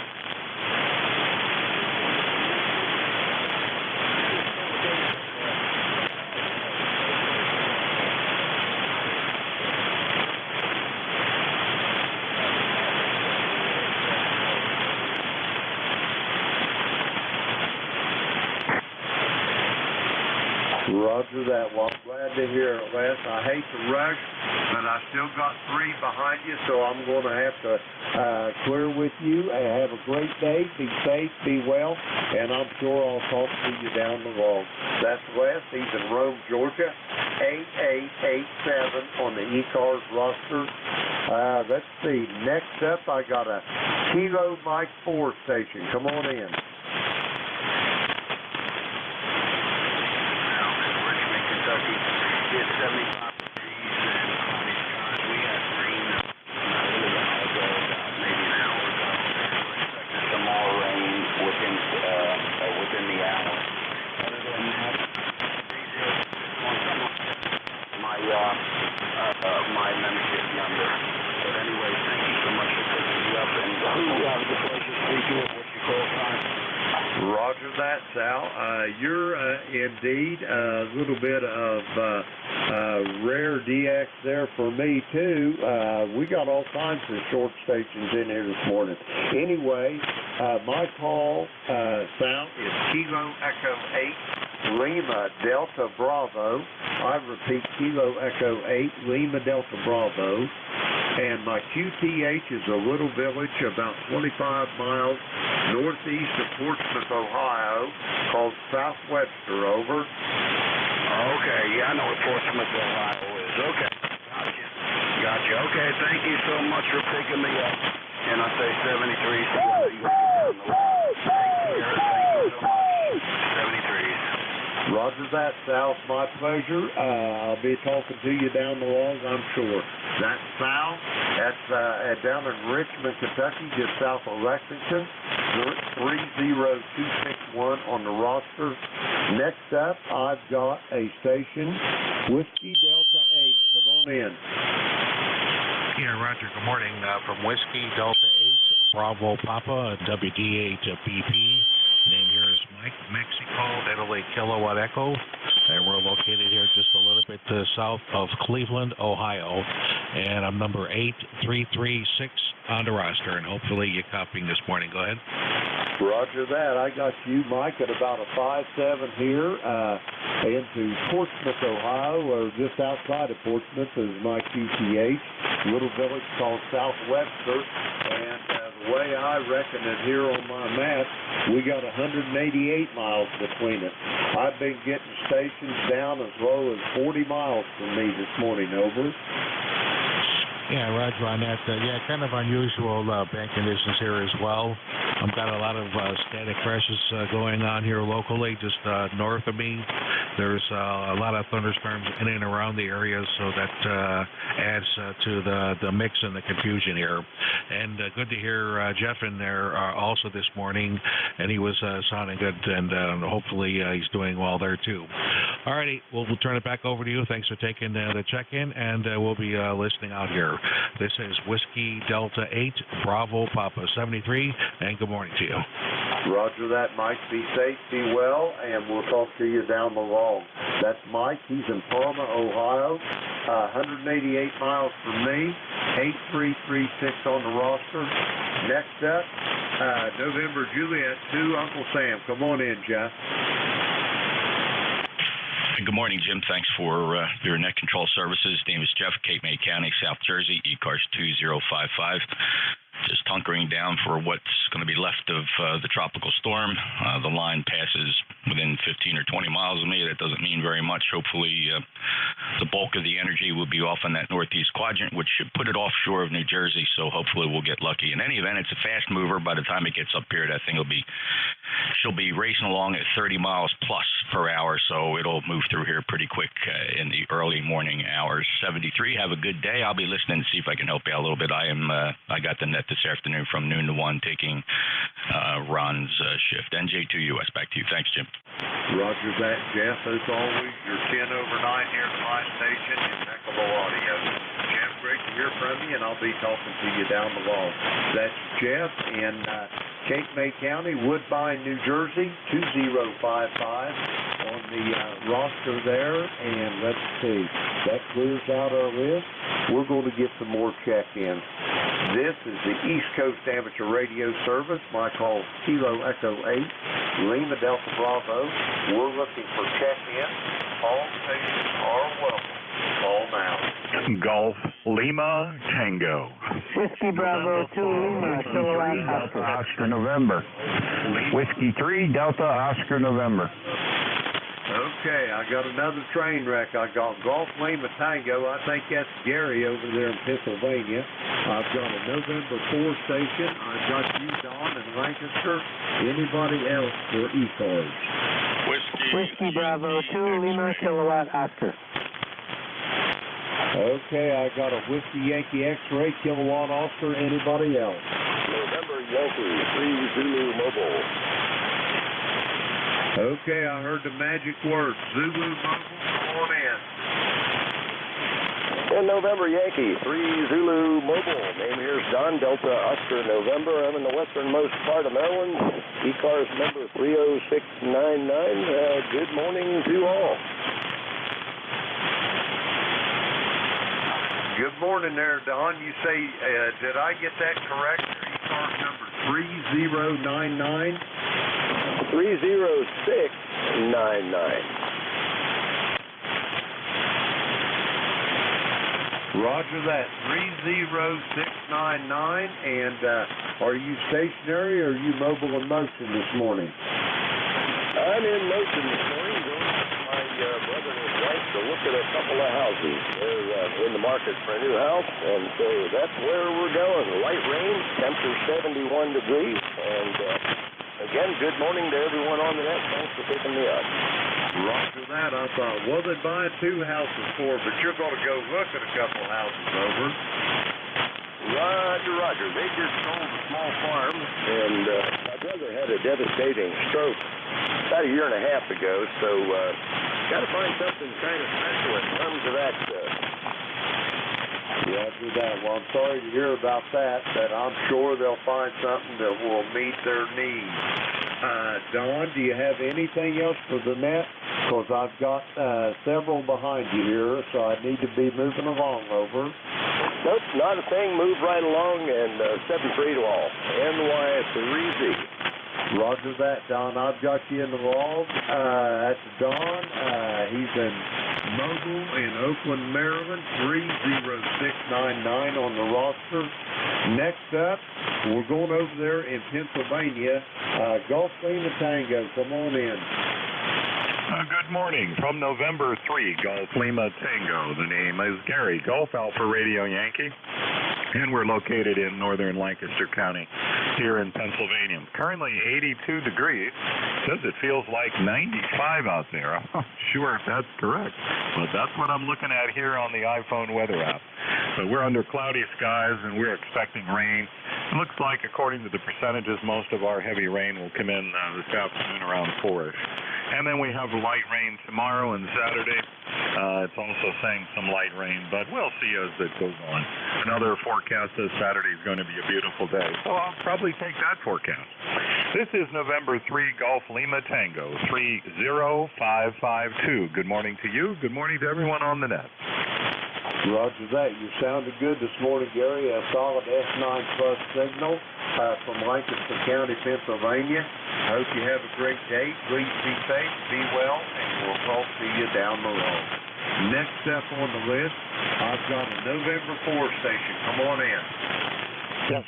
Roger that. Well, I'm glad to hear it, Les. I hate to rush, but I still got 3 behind you, so I'm going to have to clear with you. Have a great day. Be safe, be well, and I'm sure I'll talk to you down the road. That's Les. He's in Rome, Georgia. 8887 on the ECARS roster. Let's see. Next up, I got a Kilo Mike 4 station. Come on in.
It's 75 degrees and cloudy skies. We had rain a little while ago, about maybe an hour ago. We're expecting some more rain within the hour. Other than that, my membership number. But anyway, thank you so much for picking me up, and who have the pleasure speaking with what you call time.
Roger that, Sal. You're indeed a little bit of rare DX there for me, too. We got all kinds of short stations in here this morning. Anyway, my call, Sal, is Kilo Echo 8, Lima Delta Bravo. I repeat, Kilo Echo 8, Lima Delta Bravo. And my QTH is a little village about 25 miles northeast of Portsmouth, Ohio, called South Webster. Over.
Okay, yeah, I know what Portsmouth, Ohio is. Okay, gotcha. Okay, thank you so much for picking me up. And I say 73, so you got to get down the line. Thank you so much. 73s.
Roger that, Sal. It's my pleasure. I'll be talking to you down the log, I'm sure. That's Sal. That's down in Richmond, Kentucky, just south of Lexington. 30261 on the roster. Next up, I've got a station, Whiskey Delta 8. Come on in.
Yeah, Roger. Good morning. From Whiskey Delta 8, Bravo Papa, WD8 BP. Name here is Mike, Mexico, Italy, Kilowatt Echo, and we're located here just a little bit south of Cleveland, Ohio, and I'm number 8336 on the roster, and hopefully you're copying this morning. Go ahead.
Roger that. I got you, Mike, at about a 5-7 here into Portsmouth, Ohio, or just outside of Portsmouth is my QTH, little village called South Webster, and the way I reckon it here on my map, we got 188 miles between us. I've been getting stations down as low as 40 miles from me this morning, over.
Yeah, Roger on that. Yeah, kind of unusual bank conditions here as well. I've got a lot of static crashes going on here locally, just north of me. There's a lot of thunderstorms in and around the area, so that adds to the mix and the confusion here. And good to hear Jeff in there also this morning, and he was sounding good, and hopefully he's doing well there too. All righty, we'll turn it back over to you. Thanks for taking the check-in, and we'll be listening out here. This is Whiskey Delta 8, Bravo Papa 73, and good morning to you.
Roger that, Mike. Be safe, be well, and we'll talk to you down the road. That's Mike. He's in Parma, Ohio. 188 miles from me. 8336 on the roster. Next up, November Juliet 2, Uncle Sam. Come on in, Jeff.
Good morning, Jim. Thanks for your net control services. Name is Jeff, Cape May County, South Jersey, ECARS 2055. Just hunkering down for what's going to be left of the tropical storm. The line passes within 15 or 20 miles of me. That doesn't mean very much. Hopefully, the bulk of the energy will be off on that northeast quadrant, which should put it offshore of New Jersey, so hopefully we'll get lucky. In any event, it's a fast mover. By the time it gets up here, that thing she'll be racing along at 30 miles plus per hour, so it'll move through here pretty quick in the early morning hours. 73, have a good day. I'll be listening to see if I can help you out a little bit. I got the net this afternoon from noon to 1, taking Ron's shift. NJ2US, back to you. Thanks, Jim.
Roger that, Jeff. As always, you're 10 over 9 here at my station, impeccable audio. Jeff, great to hear from you, and I'll be talking to you down the road. That's Jeff in Cape May County, Woodbine, New Jersey, 2055 on the roster there, and let's see, that clears out our list. We're going to get some more check-ins. This is the East Coast Amateur Radio Service. My call is Kilo Echo 8, Lima Delta Bravo. We're looking for check-in. All stations are welcome. Call now.
Golf Lima Tango.
Whiskey Bravo 2 Lima, Kilowatt
Oscar November. Whiskey 3 Delta Oscar November.
Okay, I got another train wreck. I got Golf Lima Tango. I think that's Gary over there in Pennsylvania. I've got a November 4 station. I've got you, Don, in Lancaster. Anybody else for ECARS?
Whiskey Bravo 2 Lima, Kilowatt Oscar.
Okay, I got a Whiskey Yankee X-Ray, Kilowatt Oscar. Anybody else?
November Yankee 3 Zulu Mobile.
Okay, I heard the magic word. Zulu Mobile, come on in.
In November Yankee 3 Zulu Mobile. Name here's Don, Delta Oscar November. I'm in the westernmost part of Maryland. ECARS number 30699. Good morning to all.
Good morning there, Don. You say, did I get that correct? ECARS number 3099?
30699.
Roger that, 30699. And are you stationary or are you mobile in motion this morning?
I'm in motion this morning, going with my brother and his wife to look at a couple of houses. They're in the market for a new house, and so that's where we're going. Light rain, temperature 71 degrees, and again, good morning to everyone on the net. Thanks for picking me up.
Roger that. I thought, well, they'd buy 2 houses for, but you're going to go look at a couple houses, over.
Roger. They just sold a small farm, and my brother had a devastating stroke about a year and a half ago, so got to find something kind of special in terms of that
Roger that. Well, I'm sorry to hear about that, but I'm sure they'll find something that will meet their needs. Don, do you have anything else for the net? Because I've got several behind you here, so I need to be moving along over.
Nope, not a thing. Move right along and 7-3 to all. NY3Z.
Roger that, Don. I've got you in the log. That's Don. He's in Mobile in Oakland, Maryland, 30699 on the roster. Next up, we're going over there in Pennsylvania. Golf Lima Tango, come on in.
Good morning. From November 3, Golf Lima Tango. The name is Gary, Golf Alpha Radio Yankee, and we're located in northern Lancaster County here in Pennsylvania. Currently 82 degrees. Says it feels like 95 out there. I'm not sure if that's correct, but that's what I'm looking at here on the iPhone weather app. So we're under cloudy skies, and we're expecting rain. It looks like, according to the percentages, most of our heavy rain will come in this afternoon around 4-ish. And then we have light rain tomorrow and Saturday. It's also saying some light rain, but we'll see as it goes on. Another forecast this Saturday is going to be a beautiful day, so I'll probably take that forecast. This is November 3 Golf Lima Tango, 30552. Good morning to you. Good morning to everyone on the net.
Roger that. You sounded good this morning, Gary. A solid S9 Plus signal from Lancaster County, Pennsylvania. I hope you have a great day. Please be safe, be well, and we'll talk to you down the road. Next up on the list, I've got a November 4 station. Come on in.
Yes,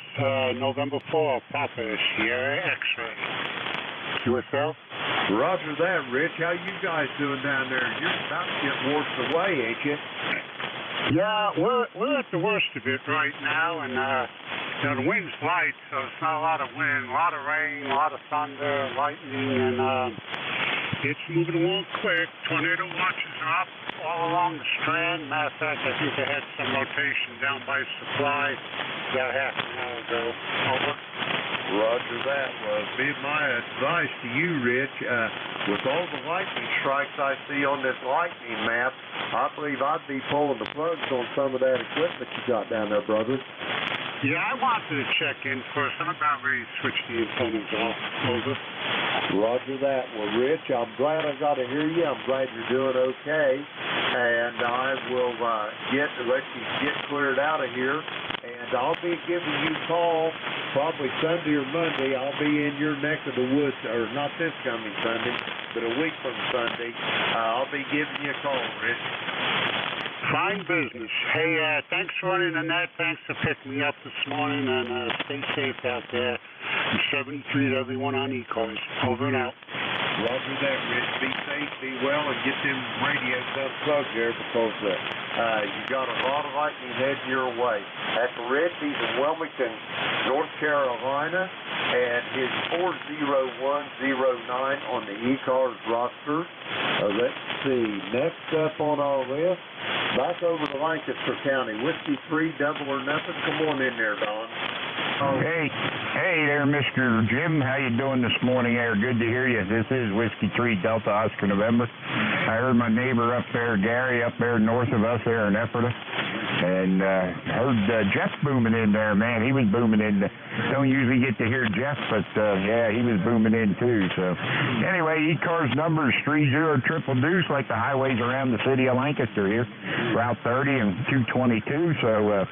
November 4, Papa Sierra X-Ray. Yourself?
Roger that, Rich. How you guys doing down there? You're about to get washed away, ain't you?
Yeah, we're at the worst of it right now, and the wind's light, so it's not a lot of wind, a lot of rain, a lot of thunder, lightning, and it's moving along quick. Tornado watches are up all along the strand. Matter of fact, I think they had some rotation down by Supply about half an hour ago. Over.
Roger that. Well, be my advice to you, Rich. With all the lightning strikes I see on this lightning map, I believe I'd be pulling the plugs on some of that equipment you got down there, brother.
Yeah, I wanted to check in first. I'm about ready to switch the antennas off. Over.
Roger that. Well, Rich, I'm glad I got to hear you. I'm glad you're doing okay. And I will let you get cleared out of here. And I'll be giving you a call probably Sunday or Monday. I'll be in your neck of the woods, or not this coming Sunday, but a week from Sunday. I'll be giving you a call, Rich.
Fine business. Hey, thanks for running the net. Thanks for picking me up this morning, and stay safe out there. I'm 73 to everyone on ECARS. Over and out.
Roger that, Rich. Be safe, be well, and get them radios unplugged there because you got a lot of lightning heading your way. That's Rich. He's in Wilmington, North Carolina, and his 40109 on the ECARS roster. Let's see. Next up on our list, back over to Lancaster County. Whiskey 3, double or nothing. Come on in there, Don.
Hey there, Mr. Jim. How you doing this morning there? Good to hear you. This is Whiskey 3 Delta Oscar November. I heard my neighbor up there, Gary, up there north of us there in Ephrata, and heard Jeff booming in there, man. He was booming in. Don't usually get to hear Jeff, but yeah, he was booming in too. So anyway, ECARS number is 30 Deuce, like the highways around the city of Lancaster here, Route 30 and 222. So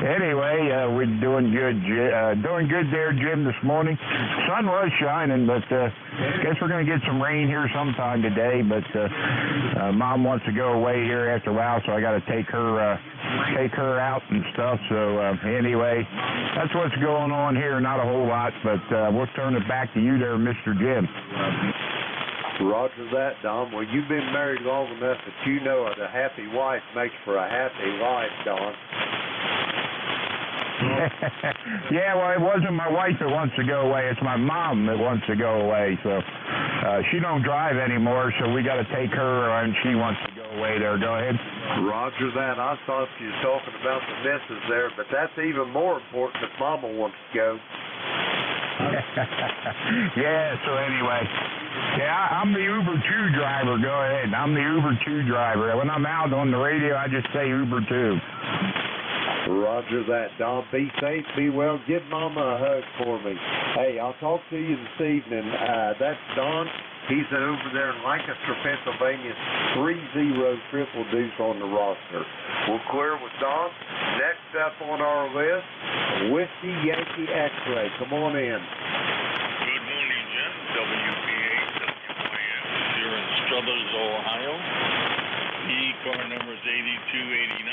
anyway, we're doing good. Doing good there, Jim, this morning. Sun was shining, but guess we're going to get some rain here sometime today. But Mom wants to go away here after a while, so I got to take her out and stuff. So anyway, that's what's going on here. Not a whole lot, but we'll turn it back to you there, Mr. Jim.
Roger that, Don. Well, you've been married long enough that you know that a happy wife makes for a happy life, Don.
Yeah, well, it wasn't my wife that wants to go away. It's my mom that wants to go away. So she don't drive anymore, so we got to take her, and she wants to go away there. Go ahead.
Roger that. I thought you were talking about the missus there, but that's even more important if Mama wants to go.
Yeah, so anyway. Yeah, I'm the Uber 2 driver. Go ahead. I'm the Uber 2 driver. When I'm out on the radio, I just say Uber 2.
Roger that, Don. Be safe, be well. Give Mama a hug for me. Hey, I'll talk to you this evening. That's Don. He's over there in Lancaster, Pennsylvania. 3-0 triple deuce on the roster. We're clear with Don. Next up on our list, Whiskey Yankee X-Ray. Come on in.
Good morning, Jim. WPA, WYS here in Struthers, Ohio. The car number is 8289.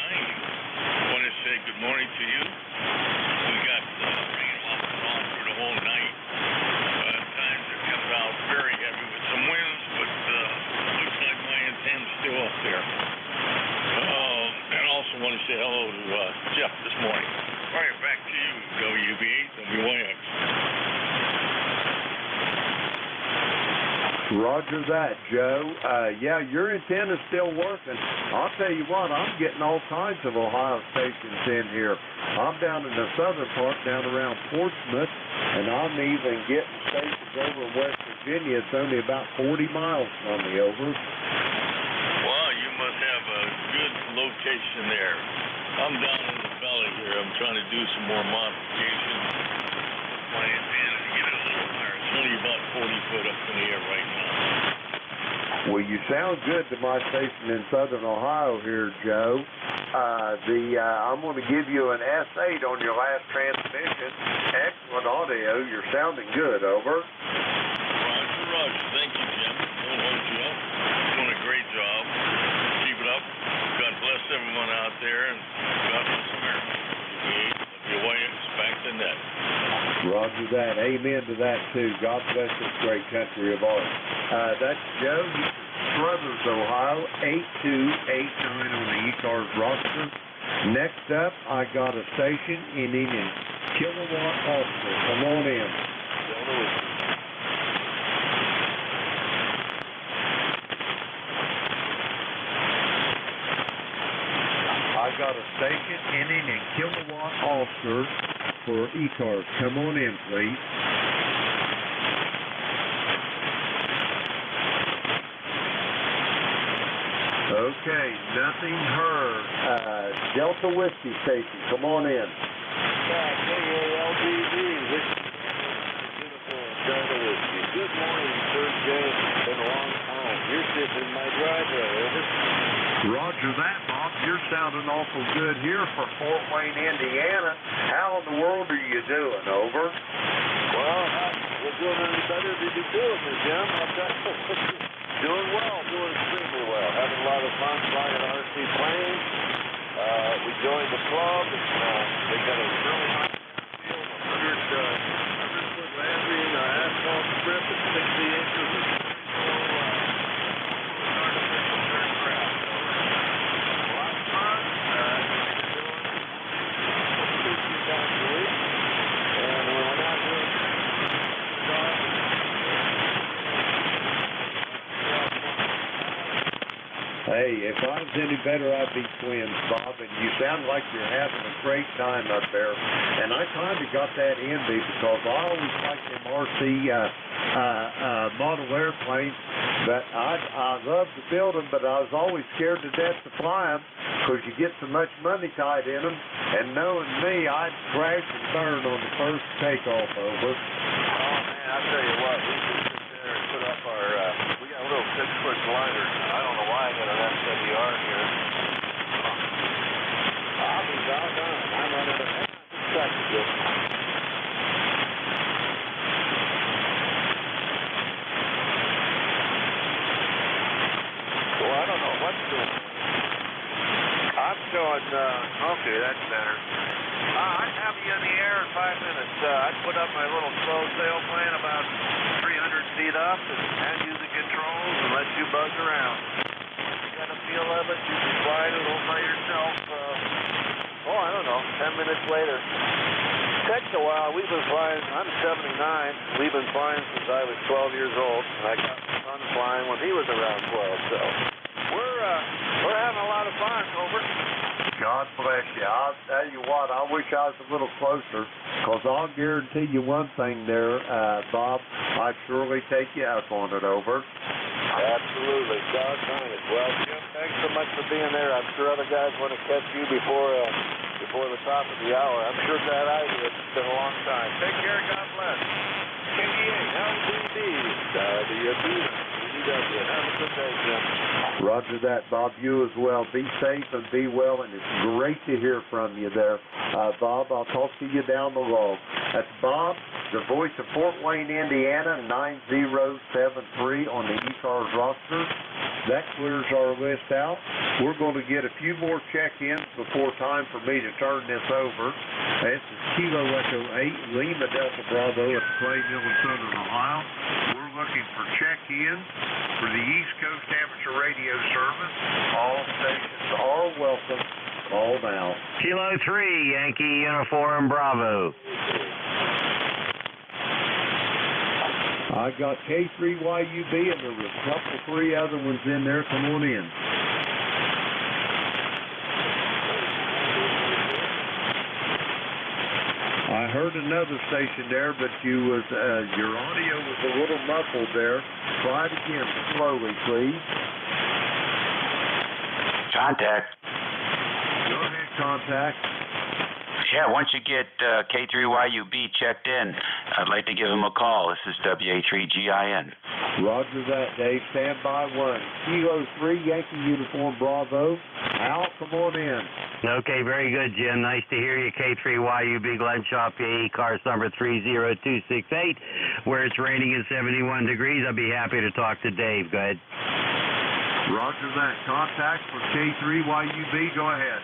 I want to say good morning to you. We got rain off and on through the whole night. Times it comes out very heavy with some winds, but looks like my antenna's still up there. And also want to say hello to Jeff this morning. All right, back to you, WB8, WYX.
Roger that, Joe. Yeah, your antenna's still working. I'll tell you what, I'm getting all kinds of Ohio stations in here. I'm down in the southern part, down around Portsmouth, and I'm even getting stations over in West Virginia. It's only about 40 miles from me, over.
Well, you must have a good location there. I'm down in the valley here. I'm trying to do some more modifications with my antenna to get it a little higher. It's only about 40 foot up in the air right now.
Well, you sound good to my station in southern Ohio here, Joe. I'm going to give you an S8 on your last transmission. Excellent audio. You're sounding good, over.
Roger, roger. Thank you, Jim. Don't hold you up. You're doing a great job. Keep it up. God bless everyone out there, and God bless America. WYX back to net.
Roger that. Amen to that, too. God bless this great country of ours. That's Joe. He's in Struthers, Ohio, 8289 on the ECARS roster. Next up, I got a station in Kilowatt Officer. Come on in. I got a station ending in Kilowatt Officer for ECARS. Come on in, please. Okay, nothing heard. Delta Whiskey Station, come on in.
KALDV, Whiskey, uniform, Delta Whiskey. Good morning, Sir James. It's been a long time. You're sitting in my driveway, over.
Roger that, Bob. You're sounding awful good here for Fort Wayne, Indiana. How in the world are you doing, over?
Well, we're doing any better than you do, Jim. I'll tell you. Doing well, doing extremely well. Having a lot of fun flying RC planes. We joined the club, and they got a really nice field, 100-foot landing, asphalt strip, and 60 acres of artificial turn craft. A lot of fun. Doing 2 times a week. And when we're not doing
Hey, if I was any better, I'd be twins, Bob, and you sound like you're having a great time up there. And I kind of got that envy because I always liked them RC model airplanes, but I loved to build them, but I was always scared to death to fly them because you get so much money tied in them. And knowing me, I'd crash and burn on the first takeoff, over.
Oh, man, I'll tell you what, we just sit there and put up our, we got a little 6-foot glider. I don't know why I got an SWR here. I'll be doggone. I'm running a second. Well, I don't know what's doing. I'm showing, okay, that's better. I'd have you in the air in 5 minutes. I'd put up my little slow sailplane about 300 feet up and use the controls and let you buzz around. You got a feel of it, you can fly it all by yourself. I don't know, 10 minutes later. It takes a while. We've been flying, I'm 79. We've been flying since I was 12 years old, and I got my son flying when he was around 12, so we're having a lot of fun, over.
God bless you. I'll tell you what, I wish I was a little closer, because I'll guarantee you one thing there, Bob, I'd surely take you up on it, over.
Absolutely. Doggone it. Well, Jim,
thanks so much for being there. I'm sure other guys want to catch you before the top of the hour. I'm sure glad I did. It's been a long time. Take care. God bless. KD8, LDD, WB, have a good day, Jim.
Roger that, Bob. You as well. Be safe and be well, and it's great to hear from you there. Bob, I'll talk to you down the road. That's Bob, the voice of Fort Wayne, Indiana, 9073 on the ECARS roster. That clears our list out. We're going to get a few more check-ins before time for me to turn this over. This is Kilo Echo 8, Lima Delta Bravo at the Clay Mill in Southern Ohio. We're looking for check-ins for the East Coast Amateur Radio Service. All stations are welcome. Call now.
Kilo 3, Yankee Uniform Bravo.
I got K3YUB, and there were a couple, 3 other ones in there. Come on in. I heard another station there, but your audio was a little muffled there. Try it again slowly, please.
Contact.
Go ahead, contact.
Yeah, once you get K3YUB checked in, I'd like to give him a call. This is WA3GIN.
Roger that, Dave. Stand by 1. Kilo 3, Yankee Uniform Bravo. Al, come on in.
Okay, very good, Jim. Nice to hear you. K3YUB Glen Shaw, PA, ECARS number 30268, where it's raining at 71 degrees. I'll be happy to talk to Dave. Go ahead.
Roger that. Contact for K3YUB. Go ahead.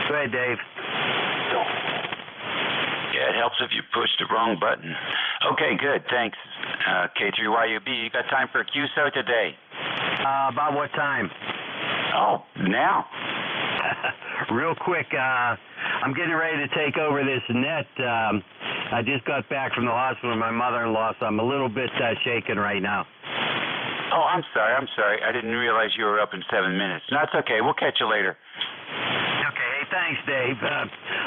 Go ahead, Dave.
Yeah, it helps if you push the wrong button. Okay, good. Thanks. K3YUB, you got time for a QSO today?
About what time?
Oh, now.
Real quick, I'm getting ready to take over this net. I just got back from the hospital with my mother-in-law, so I'm a little bit shaken right now.
Oh, I'm sorry. I didn't realize you were up in 7 minutes. No, it's okay. We'll catch you later.
Okay, hey, thanks, Dave.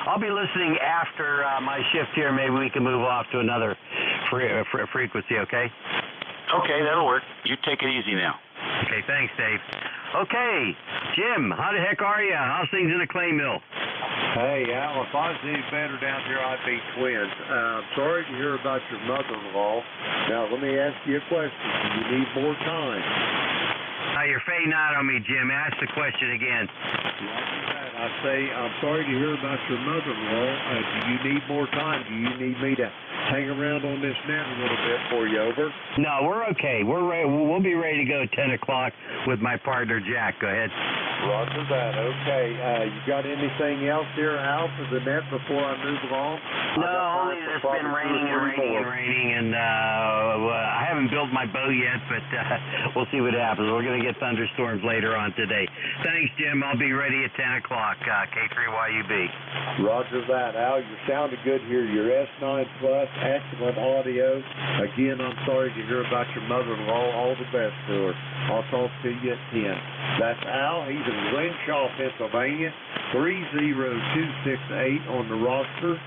I'll be listening after my shift here. Maybe we can move off to another frequency, okay?
Okay, that'll work. You take it easy now.
Okay, thanks, Dave. Okay, Jim, how the heck are you? How's things in the clay mill?
Hey, Al, if I was any better down here, I'd be twins. I'm sorry to hear about your mother-in-law. Now, let me ask you a question. Do you need more time?
You're fading out on me, Jim. Ask the question again.
I say, I'm sorry to hear about your mother-in-law. Do you need more time? Do you need me to hang around on this net a little bit for you, over?
No, we're okay. We're ready. We'll be ready to go at 10 o'clock with my partner, Jack. Go ahead.
Roger that. Okay. You got anything else here, Al, for the net before I move along?
No, only it's been raining and I haven't built my bow yet, but we'll see what happens. We're going to get thunderstorms later on today. Thanks, Jim. I'll be ready at 10 o'clock, K3YUB.
Roger that, Al. You're sounding good here. Your S9 Plus, excellent audio. Again, I'm sorry to hear about your mother-in-law. All the best to her. I'll talk to you at 10. That's Al. He's in Glenshaw, Pennsylvania, 30268 on the roster.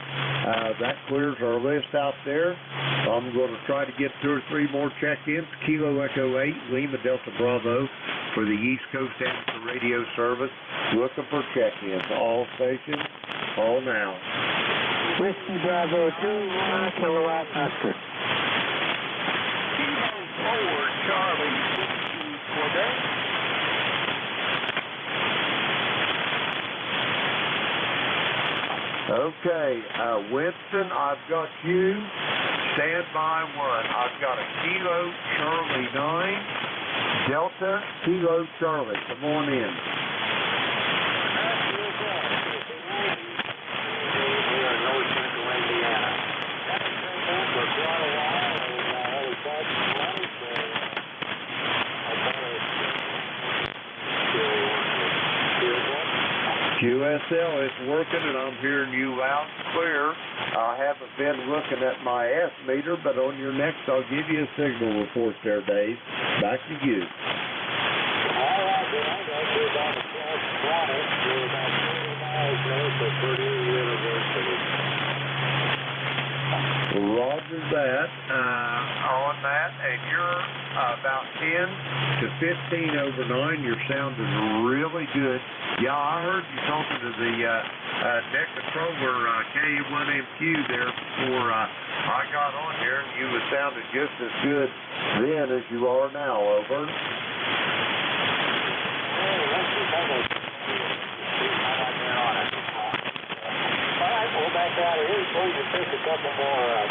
That clears our list out there. I'm going to try to get 2 or 3 more check-ins. Kilo Echo 8, Lima Delta Bravo for the East Coast Amateur Radio Service. Looking for check-ins. All stations, call now.
Whiskey Bravo 2, kilowatt Oscar.
Kilo forward, Charlie, Quebec.
Okay, Winston, I've got you. Stand by 1. I've got a Kilo Charlie 9, Delta Kilo Charlie. Come on in. QSL is working, and I'm hearing you loud and clear. I haven't been looking at my S meter, but on your next, I'll give you a signal report there, Dave. Back to you.
All right, then I got to about a 12 planet. We're about 30 miles north of Purdue University.
Roger that. On that, and you're
about 10 to 15 over 9. Your sound is really good. Yeah, I heard you talking to the deck controller, K1MQ there before I got on here, and you was sounding just as good then as you are now. Over.
We'll back out of here before you take a couple more.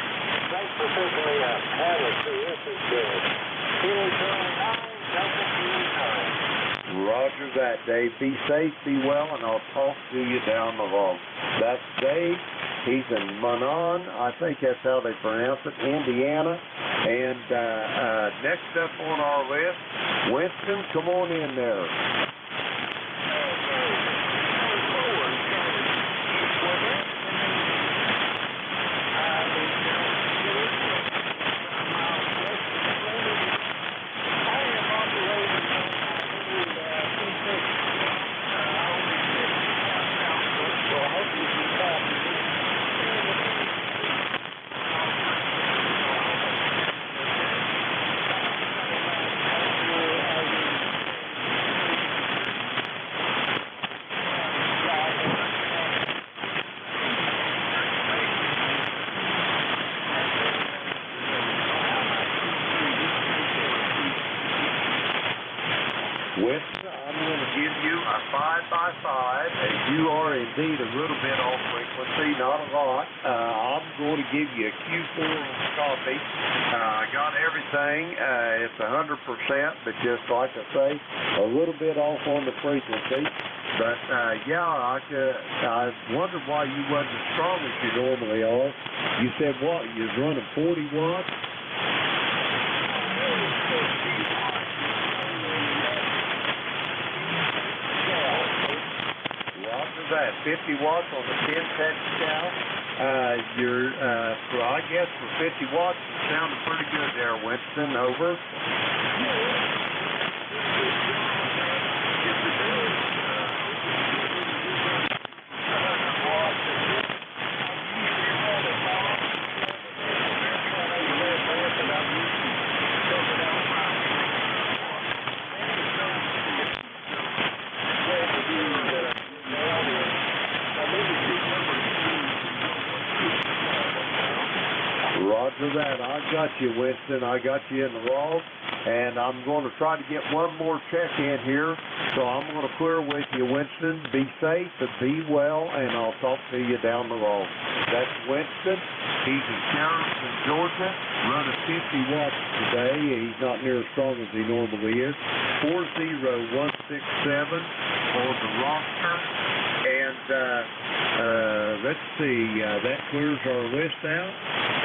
Thanks for taking me up. Have a see. This is good. Kilo Charlie 9, Delta Kilo Charlie.
Roger that, Dave. Be safe, be well, and I'll talk to you down the road. That's Dave. He's in Manon. I think that's how they pronounce it, Indiana. And next up on our list, Winston, come on in there. I'm going to give you a 5x5, and you are indeed a little bit off frequency, not a lot. I'm going to give you a Q4 on the copy. I got everything. It's 100%, but just like I say, a little bit off on the frequency. But, yeah, I wondered why you wasn't as strong as you normally are. You said what? You was running 40 watts? That 50 watts on the 10 Texas. You're, I guess for 50 watts, you sounded pretty good there, Winston. Over. Roger that. I got you, Winston. I got you in the log, and I'm going to try to get one more check in here. So I'm going to clear with you, Winston. Be safe and be well, and I'll talk to you down the road. That's Winston. He's in Sheridan, Georgia, running 50 watts today. He's not near as strong as he normally is. 40167 on the roster. And let's see, that clears our list out.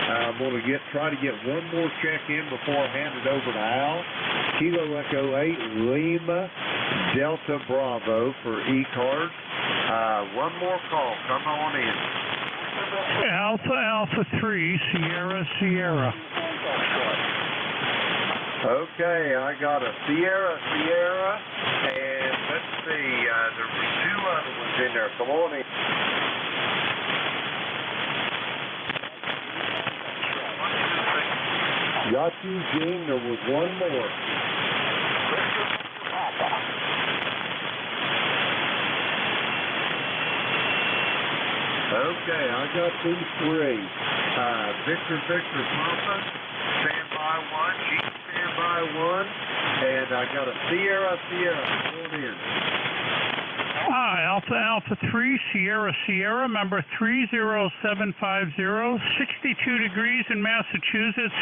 I'm going to try to get one more check in before I hand it over to Al. Kilo Echo 8 Lima Delta Bravo for ECARS. One more call. Come on in.
Alpha 3 Sierra Sierra.
Okay, I got a Sierra, and let's see, there were two other ones in there. Come on in. Got you, Gene. There was one more. Okay, I got these three. Victor Papa, standby one, Gene standby one, and I got a Sierra. Come in.
Alpha 3 Sierra, number 30750, 62 degrees in Massachusetts.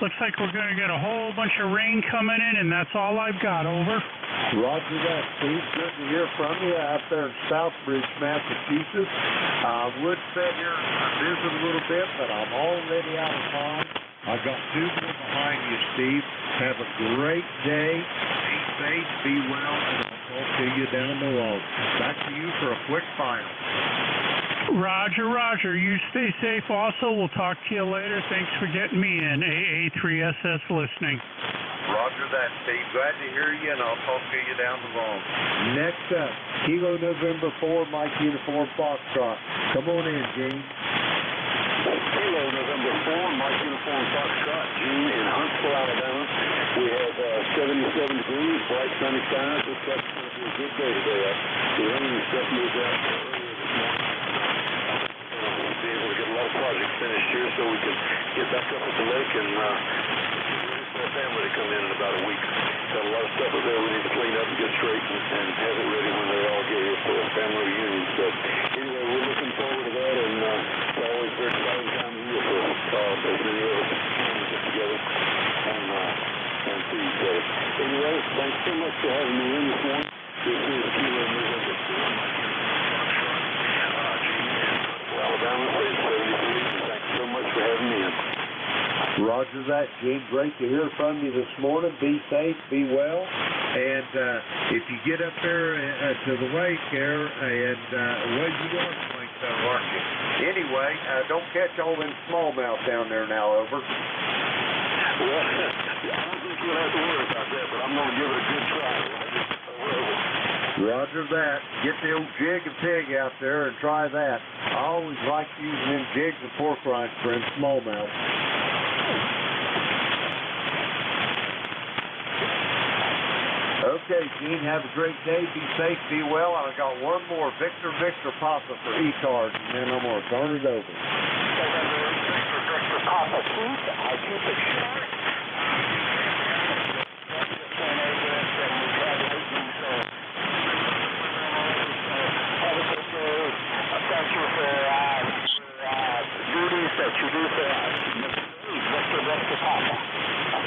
Looks like we're going to get a whole bunch of rain coming in, and that's all I've got. Over.
Roger that, Steve. Good to hear from you out there in Southbridge, Massachusetts. I would sit here and visit a little bit, but I'm already out of time. I got two more behind you, Steve. Have a great day. Be safe, be well, and I'll talk to you down the road. Back to you for a quick final.
Roger. You stay safe also. We'll talk to you later. Thanks for getting me in. AA3SS listening.
Roger that, Steve. Glad to hear you, and I'll talk to you down the road. Next up, Kilo November 4, Mike Uniform Foxtrot. Come on in, Gene.
Kilo November 4, Mike Uniform Foxtrot, Gene in Huntsville, Alabama.
We have 77 degrees, bright sunny skies. Looks like it's going to be a good day today. The rain and stuff moved out earlier this morning. We'll be able to get a lot of projects finished here so we can get back up at the lake and for our family to come in about a week. Got a lot of stuff up there we need to clean up and get straight and have it ready when they all get here for a family reunion. So anyway, we're looking forward to that, and it's always a very exciting time of year for as many of us get together and see each other. Anyway, thanks so much for having me in this morning. This is Kilo November 2. Alabama, page 73, and thanks so much for having me in.
Roger that, Gene. Great to hear from you this morning. Be safe, be well. And if you get up there to the lake there, and well, you want to think so, aren't you? Anyway, don't catch all them smallmouth down there now, over.
Well, I don't think you'll have to worry about that, but I'm going to give it a good try.
Roger that. Get the old jig and pig out there and try that. I always like using them jigs and pork rinds for them smallmouth. Okay, Gene, have a great day. Be safe, be well. I got one more, Victor Papa for ECARS, and then I'm going to turn it over.
Victor Papa, please. I keep it short. Thank you for duties that you do for Victor Papa.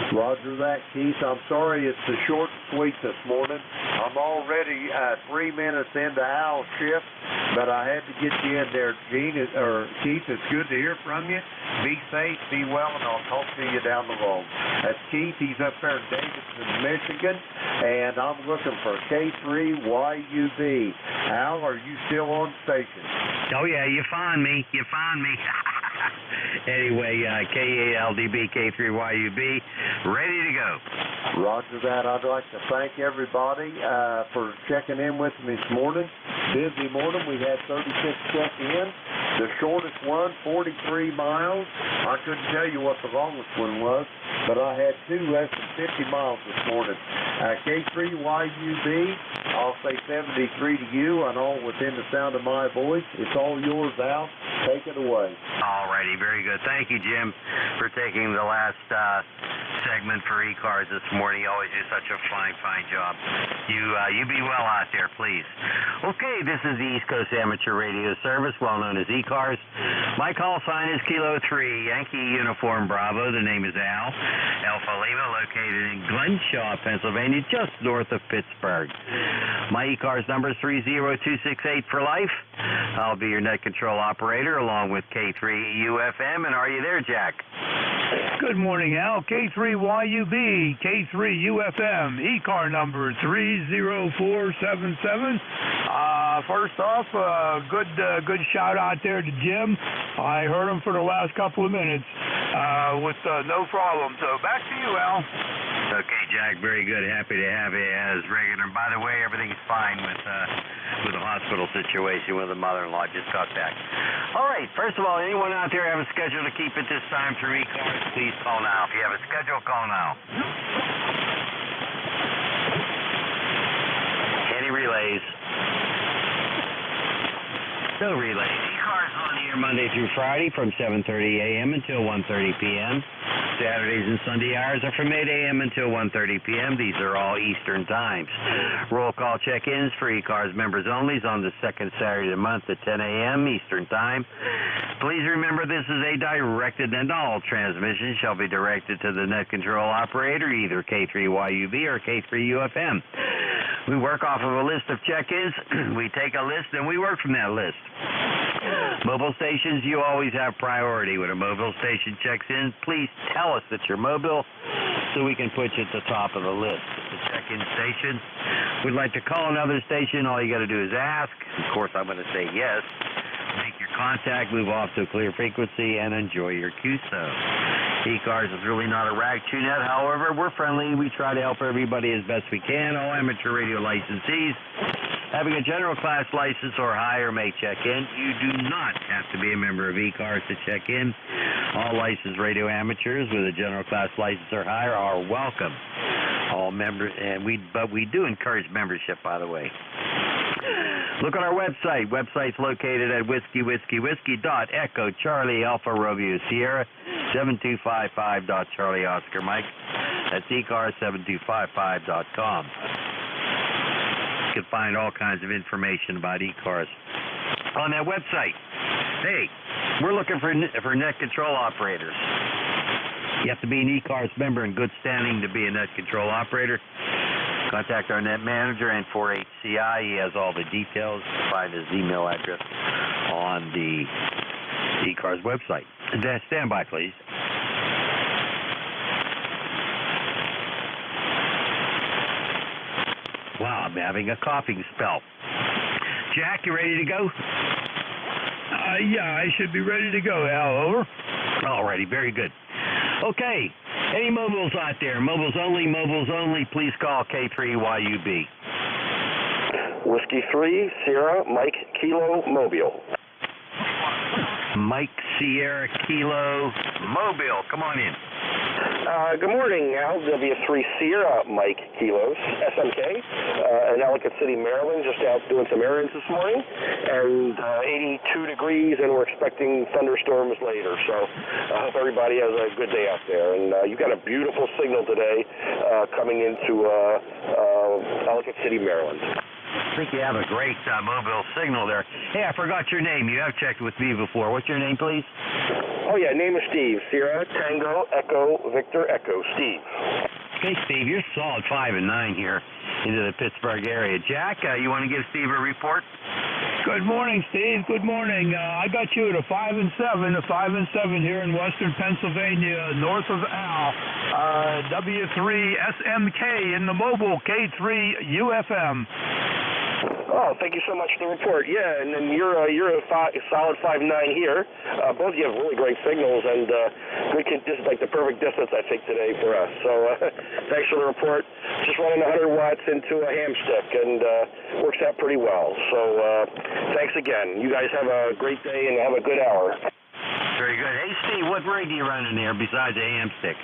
Roger that, Keith. I'm sorry it's the short and sweet this morning. I'm already 3 minutes into Al's shift, but I had to get you in there, Gene, or Keith. It's good to hear from you. Be safe, be well, and I'll talk to you down the road. That's Keith. He's up there in Davidson, Michigan, and I'm looking for K3YUB. Al, are you still on station?
Oh, yeah, you found me. Anyway, KALDB, K3YUB, ready to go.
Roger that. I'd like to thank everybody for checking in with me this morning. Busy morning. We had 36 check-in. The shortest one, 43 miles. I couldn't tell you what the longest one was, but I had two less than 50 miles this morning. K3YUB, I'll say 73 to you. I know within the sound of my voice. It's all yours, Al. Take it away.
All righty, very good. Thank you, Jim, for taking the last segment for ECARS this morning. You always do such a fine job. You be well out there, please. Okay, this is the East Coast Amateur Radio Service, well known as ECARS. My call sign is Kilo 3, Yankee Uniform Bravo. The name is Al. Alpha Lima, located in Glenshaw, Pennsylvania, just north of Pittsburgh. My ECARS number is 30268 for life. I'll be your net control operator along with K3UFM. And are you there, Jack?
Good morning, Al. K3YUB, K3UFM, ECAR number 30477. First off, good shout out there to Jim. I heard him for the last couple of minutes with no problem. So back to you, Al.
Okay, Jack, very good. Happy to have you as regular. By the way, everything's fine with the hospital situation with the mother-in-law. Just got back. All right, first of all, anyone out there have a schedule to keep at this time through ECARS, please call now. If you have a schedule, call now. Any relays? No relays. ECARS on the air Monday through Friday from 7:30 a.m. until 1:30 p.m. Saturdays and Sunday hours are from 8 a.m. until 1:30 p.m. These are all Eastern times. Roll call check-ins for ECARS members only is on the second Saturday of the month at 10 a.m. Eastern time. Please remember this is a directed and all transmissions shall be directed to the net control operator, either K3YUB or K3UFM. We work off of a list of check-ins. We take a list and we work from that list. Mobile stations, you always have priority. When a mobile station checks in, please tell us that you're mobile so we can put you at the top of the list. It's a check-in station. We'd like to call another station. All you got to do is ask. Of course, I'm going to say yes. Make your contact, move off to a clear frequency, and enjoy your QSO. ECARS is really not a rag tune-net. However, we're friendly. We try to help everybody as best we can. All amateur radio licensees having a general class license or higher may check in. You do not have to be a member of ECARS to check in. All licensed radio amateurs with a general class license or higher are welcome. all members, but we do encourage membership, by the way. Look on our website. Website's located at whiskey.echo Charlie Alpha Romeo Sierra 7255 Charlie Oscar Mike. That's ECARS7255.com. You can find all kinds of information about ECARS on that website. Hey, we're looking for net control operators. You have to be an ECARS member in good standing to be a net control operator. Contact our net manager, N4HCI. He has all the details. Find his email address on the ECARS website. Stand by, please. Wow, I'm having a coughing spell. Jack, you ready to go?
Yeah, I should be ready to go, Al. Over.
Alrighty, very good. Okay, any mobiles out there? Mobiles only, please call K3YUB.
Whiskey 3, Sierra, Mike, Kilo, Mobile.
Mike, Sierra, Kilo, Mobile. Come on in.
Good morning, Al. W3 Sierra, Mike, Kilos, SMK, in Ellicott City, Maryland, just out doing some errands this morning, and 82 degrees, and we're expecting thunderstorms later, so I hope everybody has a good day out there. And you've got a beautiful signal today coming into Ellicott City, Maryland.
I think you have a great mobile signal there. Hey, I forgot your name. You have checked with me before. What's your name, please?
Oh, yeah, name is Steve. Sierra, Tango, Echo, Victor, Echo. Steve.
Okay, Steve, you're solid 5 and 9 here into the Pittsburgh area. Jack, you want to give Steve a report?
Good morning, Steve. Good morning. I got you at a 5 and 7. A 5 and 7 here in western Pennsylvania, north of Al. W3SMK in the mobile, K3 UFM.
Oh, thank you so much for the report. Yeah, and then you're a solid 5'9" here. Both of you have really great signals, and this is like the perfect distance, I think, today for us. So thanks for the report. Just running 100 watts into a ham stick, and works out pretty well. So thanks again. You guys have a great day and have a good hour.
Very good. Hey, Steve, what rig do you run in there besides a ham stick?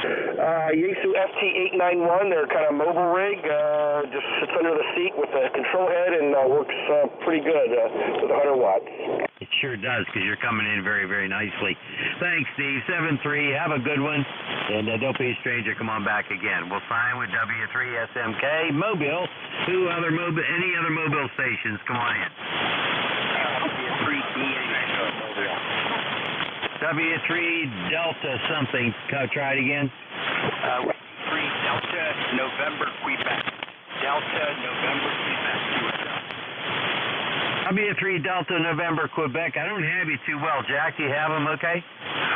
Yaesu FT891, they're kind of mobile rig, just sits under the seat with a control head and works pretty good with 100 watts.
It sure does, because you're coming in very, very nicely. Thanks, Steve. 7-3, have a good one, and don't be a stranger. Come on back again. We'll sign with W3SMK, Mobile, any other mobile stations. Come on in. W3 Delta something. Try it again.
3 Delta November Quebec. Delta November Quebec.
W3 Delta November Quebec. I don't have you too well, Jack. Do you have them okay?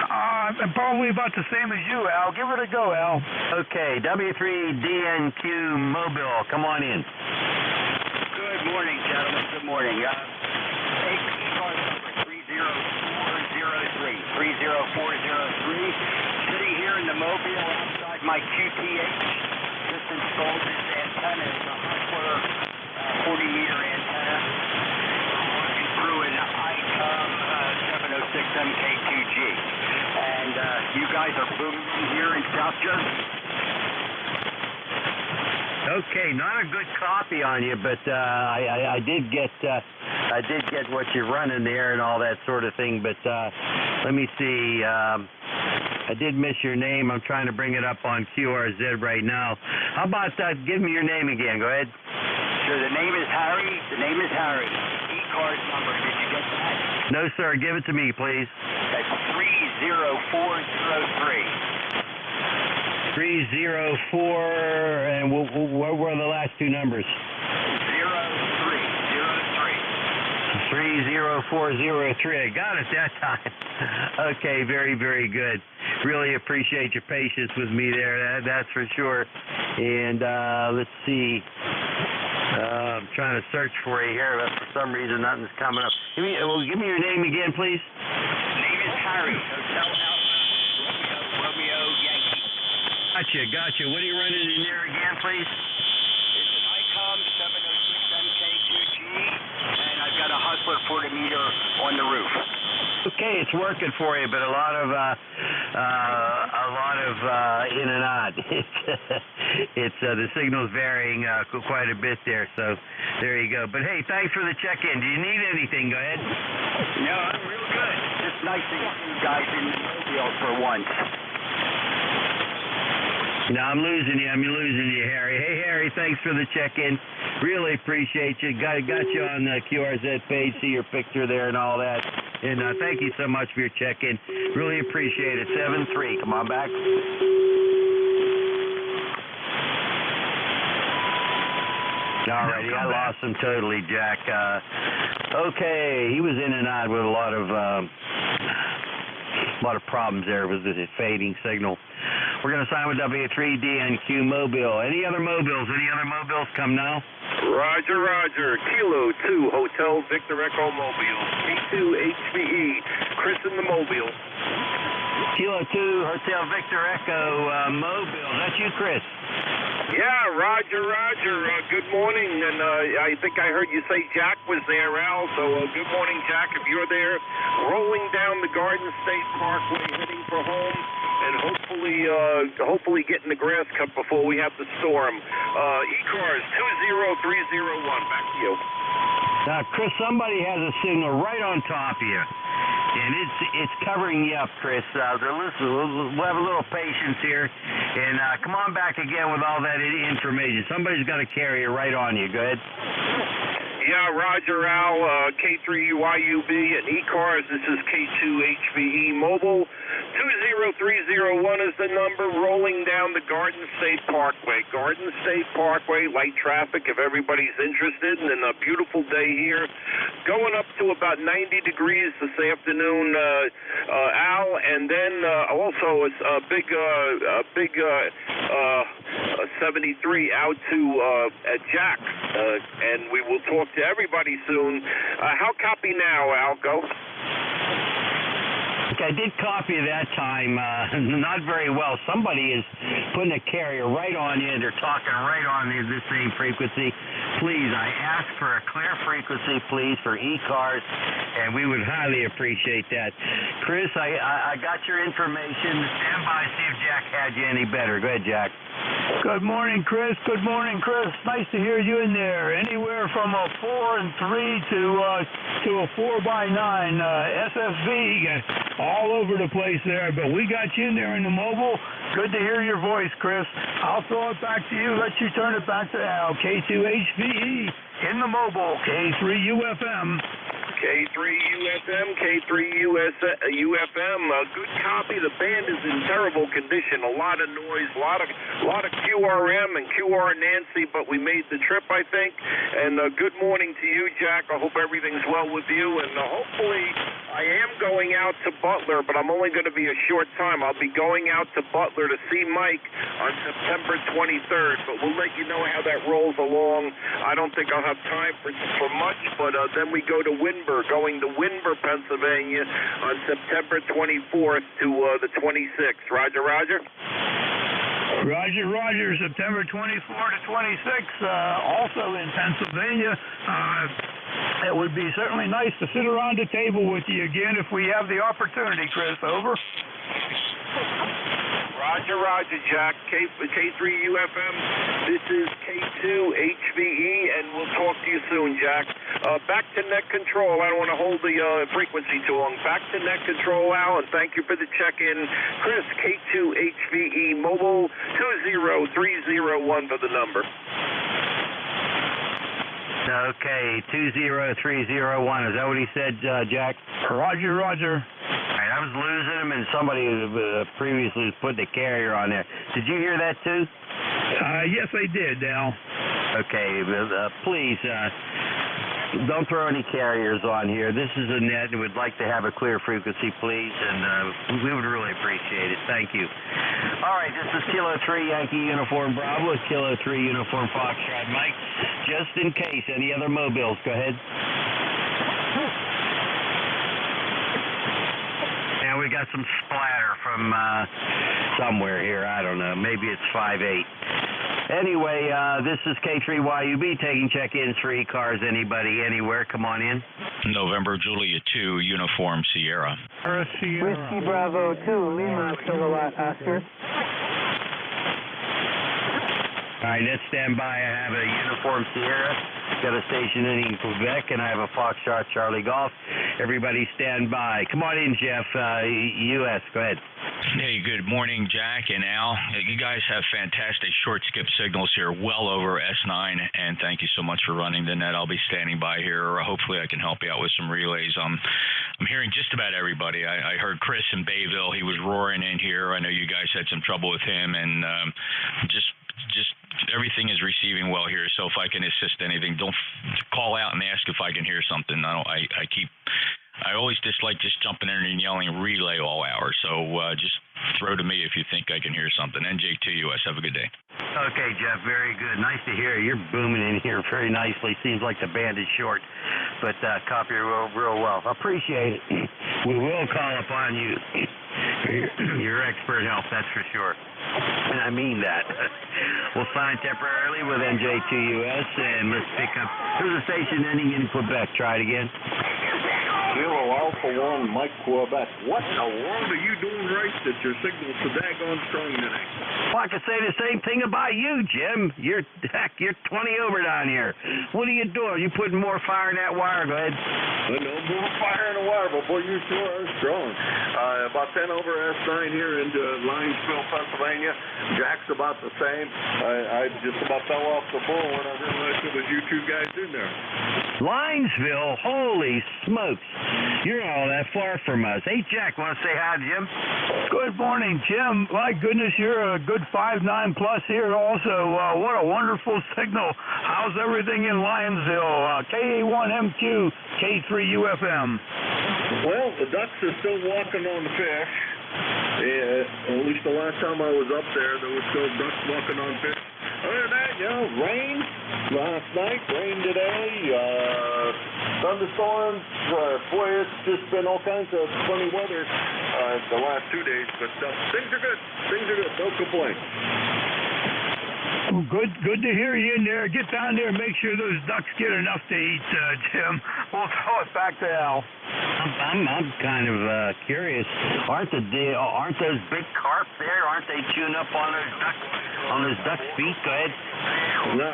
I'm probably about the same as you, Al. Give it a go, Al.
Okay, W3DNQ Mobile. Come on in.
Good morning, gentlemen. Good morning. ECARS number 30403. Sitting here in the Mobile outside my QTH. Just installed this antenna. It's a Hustler 40-meter antenna. Working through an ICOM 706MK2G. And you guys are booming here in South Jersey.
Okay, not a good copy on you, but I did get what you're running there and all that sort of thing. But let me see. I did miss your name. I'm trying to bring it up on QRZ right now. How about give me your name again? Go ahead.
Sure. The name is Harry. ECARS number. Did you get that?
No, sir. Give it to me, please.
That's 30403.
304, and what were the last two numbers? 30403. I got it that time. Okay, very, very good. Really appreciate your patience with me there. That's for sure. And let's see. I'm trying to search for you here, but for some reason nothing's coming up. Give me your name again, please.
Name is Harry. Hotel Alpha Romeo Yankee.
Gotcha. What are you running in there again, please?
It's an ICOM 706MK2G, and I've got a Hustler 40-meter on the roof.
Okay, it's working for you, but a lot of in and out. It's the signal's varying quite a bit there, so there you go. But hey, thanks for the check-in. Do you need anything? Go ahead.
No, I'm real good. It's nice to get you guys in the mobile for once.
No, I'm losing you, Harry. Hey, Harry, thanks for the check-in. Really appreciate you. Got you on the QRZ page, see your picture there and all that. And thank you so much for your check-in. Really appreciate it. 7-3, come on back. All righty, I lost him totally, Jack. Okay, he was in and out with a lot of problems there with the fading signal. We're going to sign with W3DNQ Mobile. Any other mobiles come now?
Roger, Roger. Kilo 2 Hotel Victor Echo Mobile. K2 HVE. Chris in the Mobile.
Kilo 2 Hotel Victor Echo Mobile. That's you, Chris?
Yeah, Roger. Good morning. And I think I heard you say Jack was there, Al. So good morning, Jack. If you're there, rolling down the Garden State Parkway, heading for home. And hopefully getting the grass cut before we have the storm. ECARS 20301. Back to you.
Chris, somebody has a signal right on top of you, and it's covering you up, Chris. Listen, we'll have a little patience here, and come on back again with all that information. Somebody's got a carrier right on you. Go ahead.
Yeah, Roger, Al, K3YUB and ECARS. This is K2HVE Mobile. 20301 is the number, rolling down the Garden State Parkway. Garden State Parkway, light traffic if everybody's interested, and a beautiful day here. Going up to about 90 degrees this afternoon, Al, and then also a big 73 out to Jack, and we will talk to everybody soon. How copy now, Al? Go.
I did copy that time, not very well. Somebody is putting a carrier right on you, and they're talking right on the same frequency. Please, I ask for a clear frequency, please, for ECARS, and we would highly appreciate that. Chris, I got your information. Stand by, see if Jack had you any better. Go ahead, Jack.
Good morning, Chris. Nice to hear you in there. Anywhere from a 4 and 3 to a 4x9 SFV. All over the place there, but we got you in there in the mobile. Good to hear your voice, Chris. I'll throw it back to you. Let you turn it back to Al. K2HVE in the mobile. K3UFM.
K3UFM, K3UFM. Good copy. The band is in terrible condition. A lot of noise, a lot of QRM and QR Nancy, but we made the trip, I think. And good morning to you, Jack. I hope everything's well with you. And hopefully, I am going out to Butler, but I'm only going to be a short time. I'll be going out to Butler to see Mike on September 23rd, but we'll let you know how that rolls along. I don't think I'll have time for much, but then we go to going to Windber, Pennsylvania on September 24th to the 26th. Roger, Roger.
Roger. September 24 to 26, also in Pennsylvania. It would be certainly nice to sit around the table with you again if we have the opportunity, Chris. Over.
Roger, Jack. K3UFM. This is K2HVE, and we'll talk to you soon, Jack. Back to net control. I don't want to hold the frequency too long. Back to net control, Al, and thank you for the check-in. Chris, K2HVE Mobile, 20301 for the number.
Okay, 20301. Is that what he said, Jack?
Roger.
All right, I was losing him, and somebody previously was putting a carrier on there. Did you hear that, too?
Yes, I did, Al.
Okay, please, don't throw any carriers on here. This is a net, and we'd like to have a clear frequency, please, and we would really appreciate it. Thank you. All right, this is Kilo 3 Yankee Uniform Bravo, Kilo 3 Uniform Foxtrot Mike. Just in case, any other mobiles, go ahead. And we got some splatter from somewhere here. I don't know. Maybe it's 5-8. Anyway, this is K3YUB taking check-ins for ECARS. Anybody, anywhere, come on in.
November Julia 2, Uniform Sierra.
Whiskey Bravo 2, Lima, Kilowatt Oscar.
All right, let's stand by. I have a Uniform Sierra, got a station in Quebec, and I have a Foxtrot Charlie Golf. Everybody stand by. Come on in, Jeff, U.S., go ahead.
Hey, good morning, Jack and Al. You guys have fantastic short skip signals here, well over S9, and thank you so much for running the net. I'll be standing by here. Hopefully I can help you out with some relays. I'm hearing just about everybody. I heard Chris in Bayville. He was roaring in here. I know you guys had some trouble with him, and just everything is receiving well here. So if I can assist anything, don't call out and ask if I can hear something. I always dislike just jumping in and yelling relay all hour. So just throw to me if you think I can hear something. NJ2US, have a good day.
Okay, Jeff, very good. Nice to hear you. You're booming in here very nicely. Seems like the band is short, but copy real well. Appreciate it. We will call upon you. Your expert help, that's for sure. And I mean that. We'll sign temporarily with NJ2US, and let's pick up. There's a station ending in Quebec. Try it again.
Kilo Alpha 1, Mike, Quebec. What in the world are you doing right that your signal's so daggone strong today?
Well, I could say the same thing about you, Jim. You're 20 over down here. What are you doing? You putting more fire in that wire? Go ahead.
No more fire in the wire, but boy, you sure are strong. About 10 over S9 here into Linesville, Pennsylvania. Jack's about the same. I just about fell off the phone when I realized it was you two guys in there.
Linesville? Holy smokes. You're not all that far from us. Hey, Jack, want to say hi, Jim?
Good morning, Jim. My goodness, you're a good 5.9 plus here also. What a wonderful signal. How's everything in Lionsville? KA1MQ, K3UFM.
Well, the ducks are still walking on the fish. At least the last time I was up there was still ducks walking on fish. Other than that, rain last night, rain today, thunderstorms. Boy, it's just been all kinds of funny weather the last 2 days, but things are good. Things are good. No complaints.
Good to hear you in there. Get down there and make sure those ducks get enough to eat, Jim. We'll throw it back to Al.
I'm kind of curious. Aren't those big carp there? Aren't they chewing up on those ducks' feet? Go ahead.
No.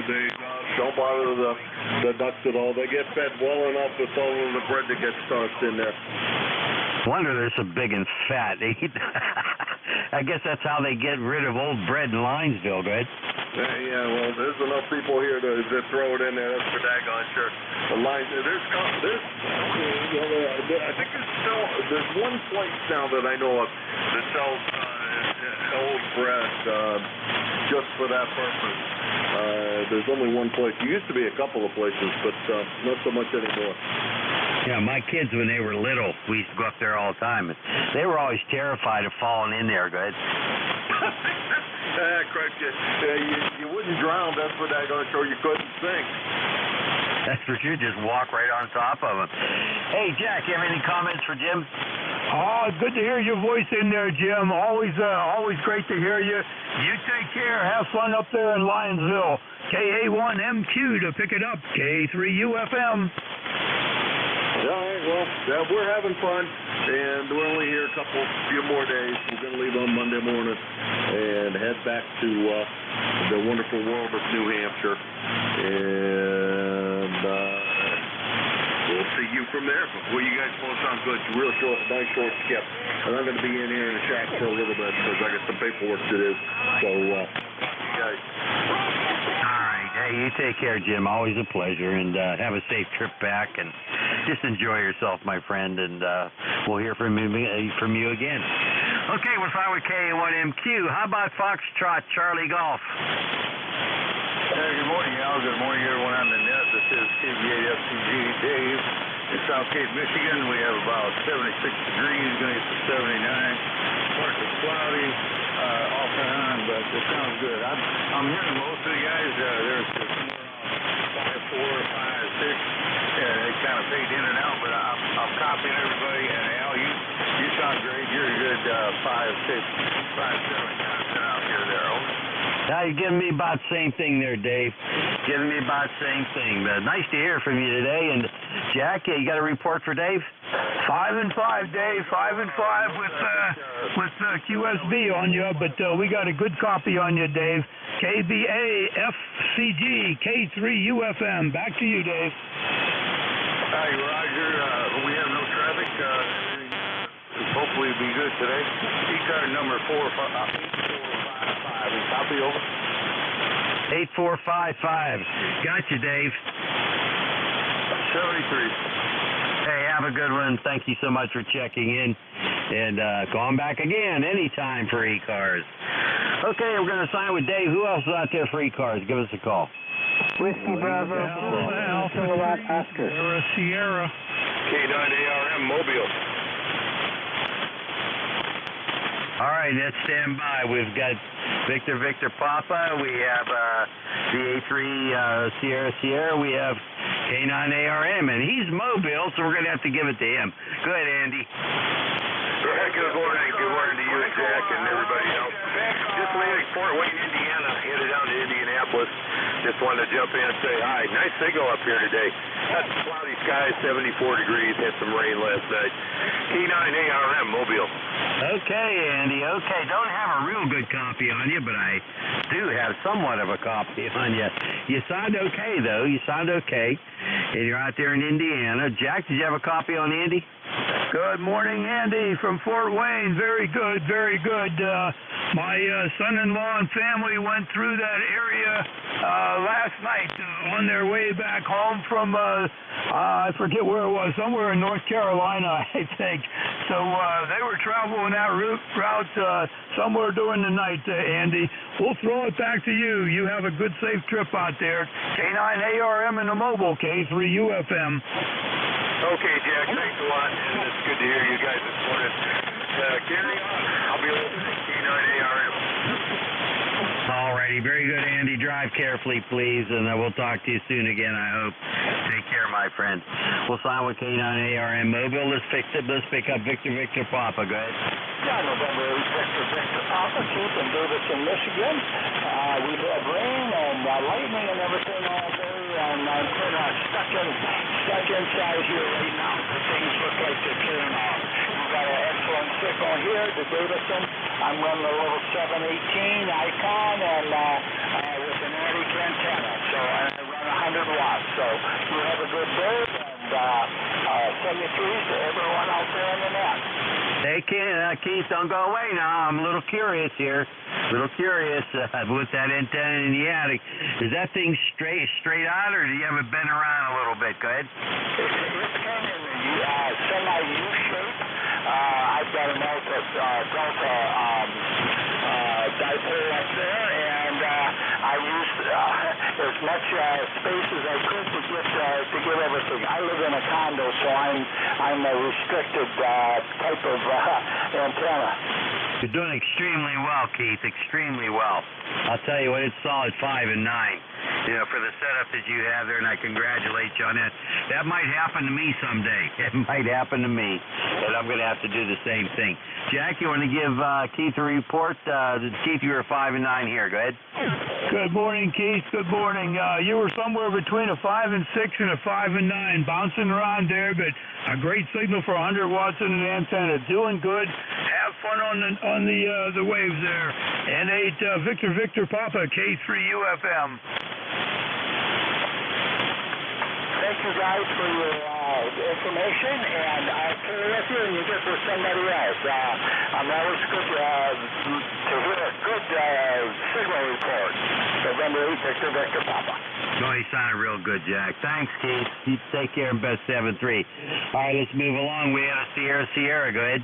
They don't bother the ducks at all. They get fed well enough with all of the bread that gets tossed in there.
Wonder they're so big and fat. I guess that's how they get rid of old bread in Linesville, right?
Yeah, well, there's enough people here to throw it in there. That's for daggone sure. The line, I think there's one place now that I know of that sells old bread just for that purpose. There's only one place. There used to be a couple of places, but not so much anymore.
Yeah, my kids, when they were little, we used to go up there all the time. And they were always terrified of falling in there. Go ahead.
Correct. You wouldn't drown. That's what I'm going to show you couldn't sink.
That's for sure. Just walk right on top of them. Hey, Jack, you have any comments for Jim?
Oh, good to hear your voice in there, Jim. Always great to hear you. You take care. Have fun up there in Lionsville. KA1MQ to pick it up. K3UFM.
All right, well, we're having fun, and we're only here a few more days. We're going to leave on Monday morning and head back to the wonderful world of New Hampshire, and we'll see you from there. Well, you guys both sound good. Real short, nice short skip. And I'm going to be in here in the shack for a little bit because I got some paperwork to do. So, you guys.
All right. Hey, you take care, Jim. Always a pleasure, and have a safe trip back, and just enjoy yourself, my friend, and we'll hear from you again. Okay, we'll start with KA1MQ. How about Foxtrot Charlie Golf?
Good morning, Al. Good morning, everyone on the net. This is KV8FCG Dave in South Cape, Michigan. We have about 76 degrees, going to get to 79. Partly cloudy off and on, but it sounds good. I'm hearing most of the guys, there's somewhere around 5, 4, 5, 6. Yeah, they kind of fade in and out, but I'm copying everybody. And Al, you sound great. You're a good 5, 6, 5, 7 content out here there. Over.
You're giving me about the same thing there, Dave. Giving me about the same thing. But nice to hear from you today. And Jack, you got a report for Dave?
5 and 5, Dave. 5 and 5 with QSB on you, but we got a good copy on you, Dave. KBA FCG K3UFM. Back to you, Dave.
Hi, Roger. We have no traffic. Hopefully it'll be good today. ECARS number 8455. Copy, over.
8455. Got you, Dave.
73.
Hey, have a good one. Thank you so much for checking in. And call back again anytime for ECARS. Okay, we're going to sign with Dave. Who else is out there for ECARS? Give us a call.
Whiskey Bravo, Kilowatt Oscar.
Sierra.
K9ARM Mobile.
All right, let's stand by. We've got Victor Papa. We have VA3 Sierra. We have K9ARM, and he's mobile, so we're going to have to give it to him. Go ahead, Andy.
Good morning. Good morning to you, Jack, and everybody else. Just leaving Fort Wayne, Indiana, headed down to Indianapolis. Just wanted to jump in and say hi. Nice signal up here today. Had cloudy skies, 74 degrees, had some rain last night. K9ARM Mobile.
Okay, Andy. Okay, don't have a real good copy on you, but I do have somewhat of a copy on you. You sound okay, though. You sound okay. And you're out there in Indiana. Jack, did you have a copy on Andy?
Good morning, Andy from Fort Wayne. Very good, very good. My son-in-law and family went through that area last night on their way back home from, I forget where it was, somewhere in North Carolina, I think. So they were traveling that route somewhere during the night, Andy. We'll throw it back to you. You have a good, safe trip out there. K9ARM and the mobile, K3UFM.
Okay, Jack, thanks a lot, and it's good to hear you guys this morning. Carry on. I'll be listening. K9ARM.
All righty, very good, Andy. Drive carefully, please, and we'll talk to you soon again, I hope. Take care, my friend. We'll sign with K9ARM Mobile. Let's pick up Victor Papa. Go ahead.
Yeah, November 8, Victor Papa, Keith in Davidson, Michigan. We've had rain and lightning and everything all day, and I'm kind of stuck inside here right now, but things look like they're clearing off. We've got an excellent signal here, the Davidson. I'm running a little 718 Icon and with an attic antenna, so I run 100 watts. So you have a good day, and salutations to everyone out there in the net.
Hey, Keith, don't go away now. I'm a little curious here. With that antenna in the attic. Is that thing straight on, or do you have it bent around a little bit? Go ahead.
It's kind of semi-U shape. I've got an Delta dipole up there, and I used as much space as I could to get everything. I live in a condo, so I'm a restricted type of antenna.
You're doing extremely well, Keith, extremely well. I'll tell you what, it's solid 5 and 9. You know, for the setup that you have there, and I congratulate you on that. That might happen to me someday. It might happen to me, and I'm going to have to do the same thing. Jack, you want to give Keith a report? Keith, you were 5 and 9 here. Go ahead.
Good morning, Keith. Good morning. You were somewhere between a 5 and 6 and a 5 and 9, bouncing around there, but a great signal for 100 watts in an antenna. Doing good. Have fun on the waves there. N8 Victor Papa, K3UFM.
Thank you guys for your information, and I'll carry with you and you get for somebody else. That was good to hear a good signal report. November 8, Victor Papa.
No, he sounded real good, Jack. Thanks, Keith. You take care and best 7-3. All right, let's move along. We have a Sierra. Go ahead.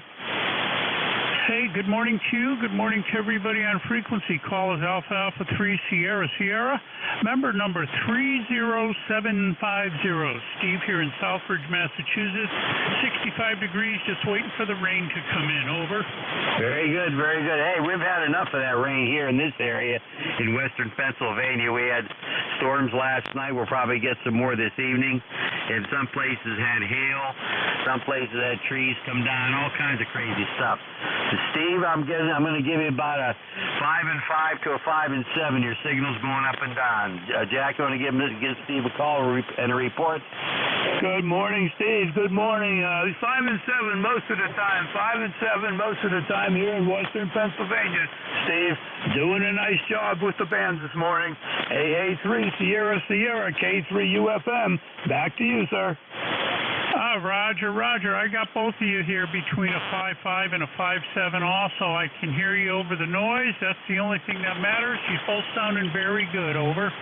Hey, good morning to you. Good morning to everybody on frequency. Call is Alpha 3 Sierra. Member number 30750. Steve here in Southbridge, Massachusetts. 65 degrees, just waiting for the rain to come in. Over.
Very good, very good. Hey, we've had enough of that rain here in this area in western Pennsylvania. We had storms last night. We'll probably get some more this evening. And some places had hail. Some places had trees come down. All kinds of crazy stuff. The Steve, I'm going to give you about a 5 and 5 to a 5 and 7. Your signal's going up and down. Jack, you want to give Steve a call and a report?
Good morning, Steve. Good morning. 5 and 7 most of the time. 5 and 7 most of the time here in Western Pennsylvania. Steve, doing a nice job with the bands this morning. AA3 Sierra Sierra K3 UFM. Back to you, sir.
Roger. I got both of you here between a 5.5 and a 5.7 also. I can hear you over the noise. That's the only thing that matters. You're both sounding very good. Over.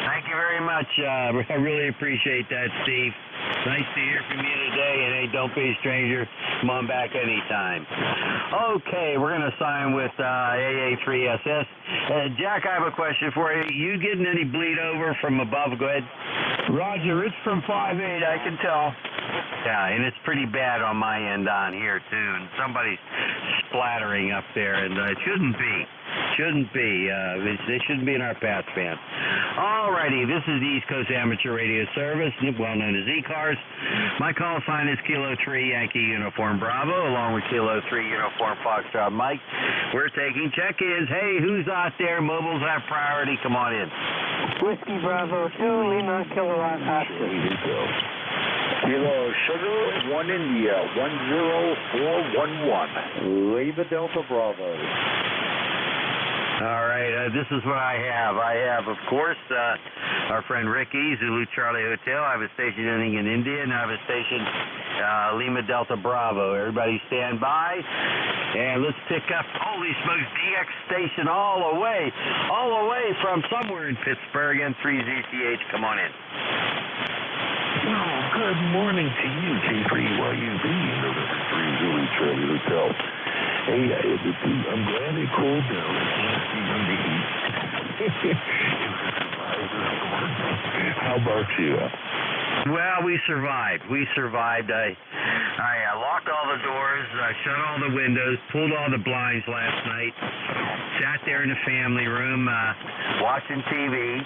Thank you very much. I really appreciate that, Steve. Nice to hear from you today, and hey, don't be a stranger. Come on back anytime. Okay, we're going to sign with AA3SS. Jack, I have a question for you. You getting any bleed over from above? Go ahead.
Roger, it's from 5.8, I can tell.
Yeah, and it's pretty bad on my end on here, too, and somebody's splattering up there, and it shouldn't be. They shouldn't be in our pass band. All righty, this is the East Coast Amateur Radio Service, well known as ECARS. My call sign is Kilo 3 Yankee Uniform Bravo, along with Kilo 3 Uniform Foxtrot Mike. We're taking check-ins. Hey, who's out there? Mobiles have priority. Come on in.
Whiskey Bravo 2, Lima, Kilo Oscar.
Kilo Sugar, 1 India, 10411.
Lima Delta Bravo.
All right, this is what I have. I have, of course, our friend Ricky, Zulu Charlie Hotel. I have a station ending in India, and I have a station Lima Delta Bravo. Everybody stand by, and let's pick up, holy smokes, DX station all the way from somewhere in Pittsburgh, N3ZCH. Come on in.
Well, good morning to you, K3YUB, November 3 Zulu Charlie Hotel. Hey, I'm glad it cooled down. I can't see underneath. How about you?
Well, we survived. I locked all the doors, shut all the windows, pulled all the blinds last night, sat there in the family room watching TV.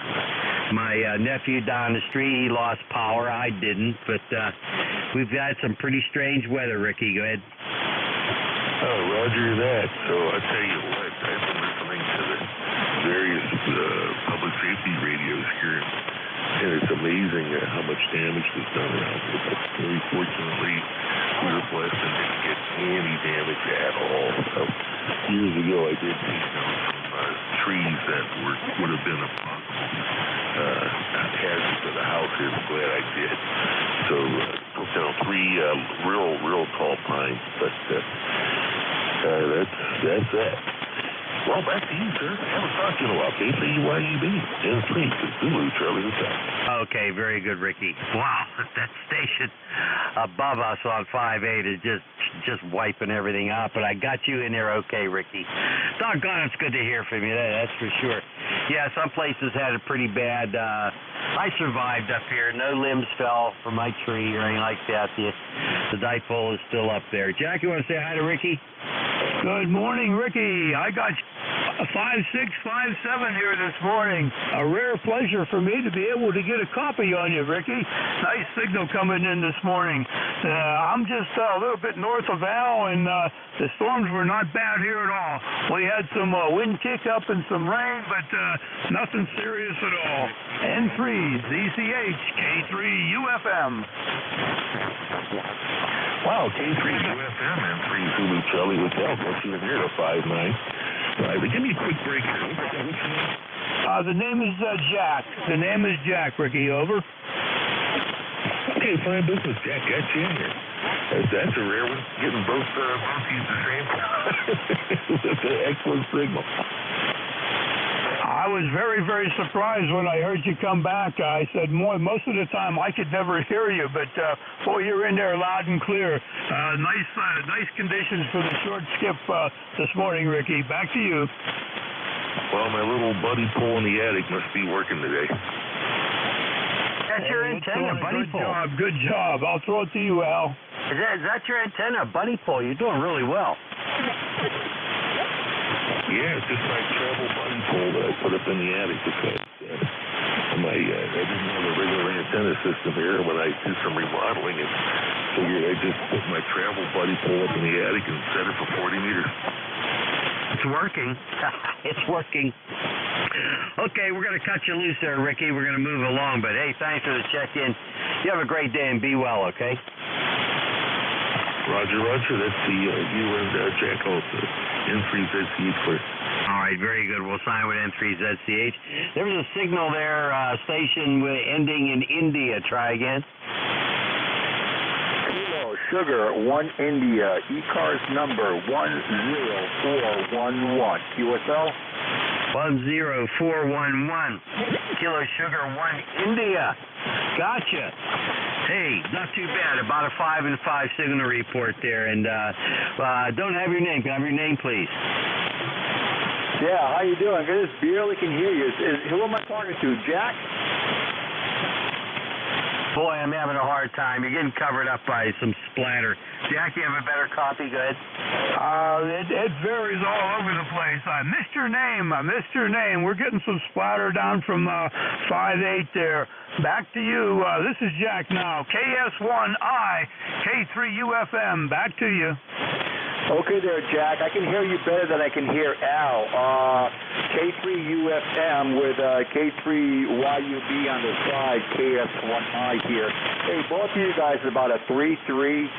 My nephew down the street, he lost power. I didn't, but we've had some pretty strange weather, Ricky. Go ahead.
Oh, roger that. So I tell you what, I've been listening to the various public safety radios here, and it's amazing how much damage was done around here. But very fortunately, we were blessed and didn't get any damage at all. So years ago, I did take down some trees that would have been a possible hazard to the house here. I'm glad I did. So took down 3 real tall pines, but that's that. Well, back to you, sir. I haven't talked to you in a while. KCYUB, N3, Zulu, Charlie Hotel.
Okay, very good, Ricky. Wow, that station above us on 5.8 is just wiping everything out, but I got you in there okay, Ricky. Doggone, it's good to hear from you, that's for sure. Yeah, some places had it pretty bad. I survived up here. No limbs fell from my tree or anything like that. The dipole is still up there. Jack, you want to say hi to Ricky?
Good morning, Ricky. I got a 5.6, 5.7 here this morning. A rare pleasure for me to be able to get a copy on you, Ricky. Nice signal coming in this morning. I'm just a little bit north of Al, and the storms were not bad here at all. We had some wind kick up and some rain, but nothing serious at all. N3, ZCH, K3, UFM.
Wow, K3 UFM and 3 Zulu Charlie Hotel. Got you in here at 5.9. Give me a quick break here. What's your name?
The name is Jack. The name is Jack, Ricky. Over.
Okay, fine business, Jack. Got you in here. That's a rare one. Getting both keys the same time. That's an excellent signal.
I was very, very surprised when I heard you come back. I said, most of the time I could never hear you, but boy, you're in there loud and clear. Nice conditions for the short skip this morning, Ricky. Back to you.
Well, my little buddy pole in the attic must be working today.
That's your antenna, buddy pole.
Good job. I'll throw it to you, Al.
Is that your antenna, buddy pole? You're doing really well.
Yeah, it's just my travel buddy pole that I put up in the attic because I didn't have a regular antenna system here when I did some remodeling, and Figured I'd just put my travel buddy pole up in the attic and set it for 40 meters.
It's working. It's working. Okay, we're going to cut you loose there, Ricky. We're going to move along, but hey, thanks for the check-in. You have a great day and be well, okay?
Roger, Roger. That's the you and Jack also. N3ZCH clear.
All right, very good. We'll sign with N3ZCH. There was a signal there, station ending in India. Try again.
Kilo Sugar 1 India, ECARS number 10411. QSL?
10411. Kilo Sugar 1 India. Gotcha. Hey, not too bad. About a 5 and 5 signal report there. And don't have your name. Can I have your name, please?
Yeah, how you doing? I just barely can hear you. Who am I talking to? Jack?
Boy, I'm having a hard time. You're getting covered up by some splatter. Jack, you have a better copy? Good.
It varies all over the place. I missed your name. We're getting some splatter down from 5-8 there. Back to you. This is Jack now. KS1I, K3UFM. Back to you.
Okay there, Jack. I can hear you better than I can hear Al. K3UFM with K3YUB on the side, KS1I here. Hey, both of you guys are about a 3-3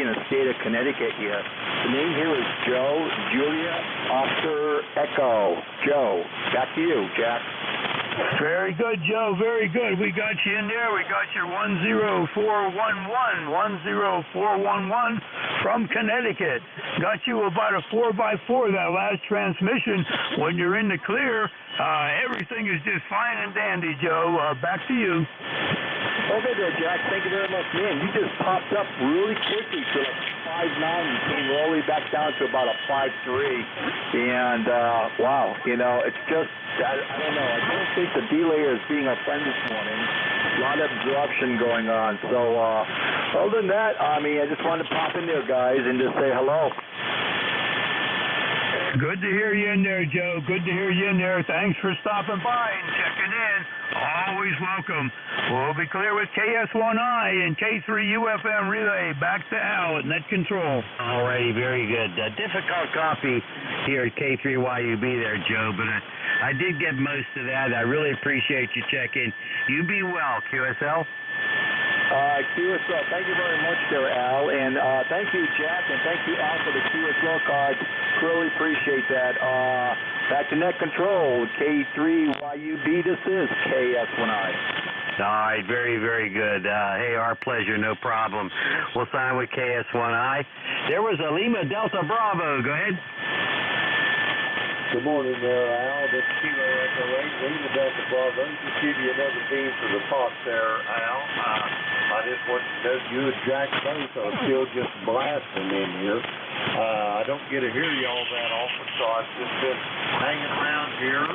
in the state of Connecticut here. The name here is Joe, Julia, Oscar, Echo. Joe, back to you, Jack.
Very good, Joe. Very good. We got you in there. We got your 10411 from Connecticut. Got you about a 4x4 that last transmission. When you're in the clear, everything is just fine and dandy, Joe. Back to you.
Okay there, Jack. Thank you very much, man. You just popped up really quickly to like 5'9". You came all the way back down to about a 5'3". And, wow, you know, it's just, I don't know. I don't think the delayer is being our friend this morning. A lot of disruption going on. So, other than that, I mean, I just wanted to pop in there, guys, and just say hello.
Good to hear you in there, Joe. Good to hear you in there. Thanks for stopping by and checking in. Always welcome. We'll be clear with KS1I and K3UFM relay. Back to Al at net control.
All righty, very good. Difficult copy here at K3YUB there, Joe, but I did get most of that. I really appreciate you checking. You be well, QSL.
QSL, thank you very much there, Al. And thank you, Jack, and thank you, Al, for the QSL cards. Really appreciate that. Back to net control, K3YUB, this is KS1I.
All right, very, very good. Hey, our pleasure, no problem. We'll sign with KS1I. There was a Lima Delta Bravo. Go ahead.
Good morning there, Al. This is Kilo Echo 8, Lima Delta Bravo. Just give you another beam for the talk there, Al. I just want to know you and Jack both are still just blasting in here. I don't get to hear y'all that often, so I've just been hanging around here,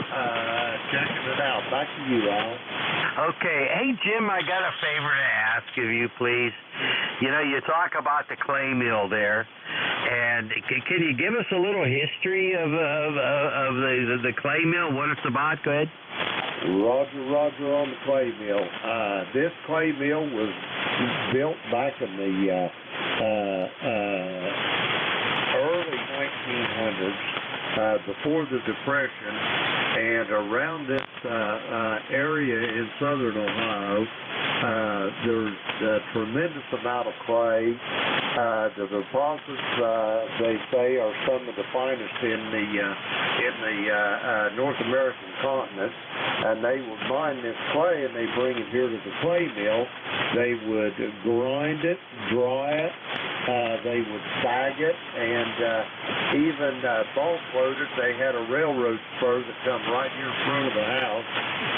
checking it out. Back to you, Al.
Okay. Hey, Jim, I got a favor to ask of you, please. You know, you talk about the clay mill there, and can you give us a little history of the clay mill, what it's about? Go ahead.
Roger on the clay mill. This clay mill was built back in the early 1900s, before the Depression, and around this area in southern Ohio, there's a tremendous amount of clay. The deposits, they say, are some of the finest in the North American continent, and they would mine this clay and they bring it here to the clay mill. They would grind it, dry it, they would bag it, and even bulk load it. They had a railroad spur that come right here in front of the house.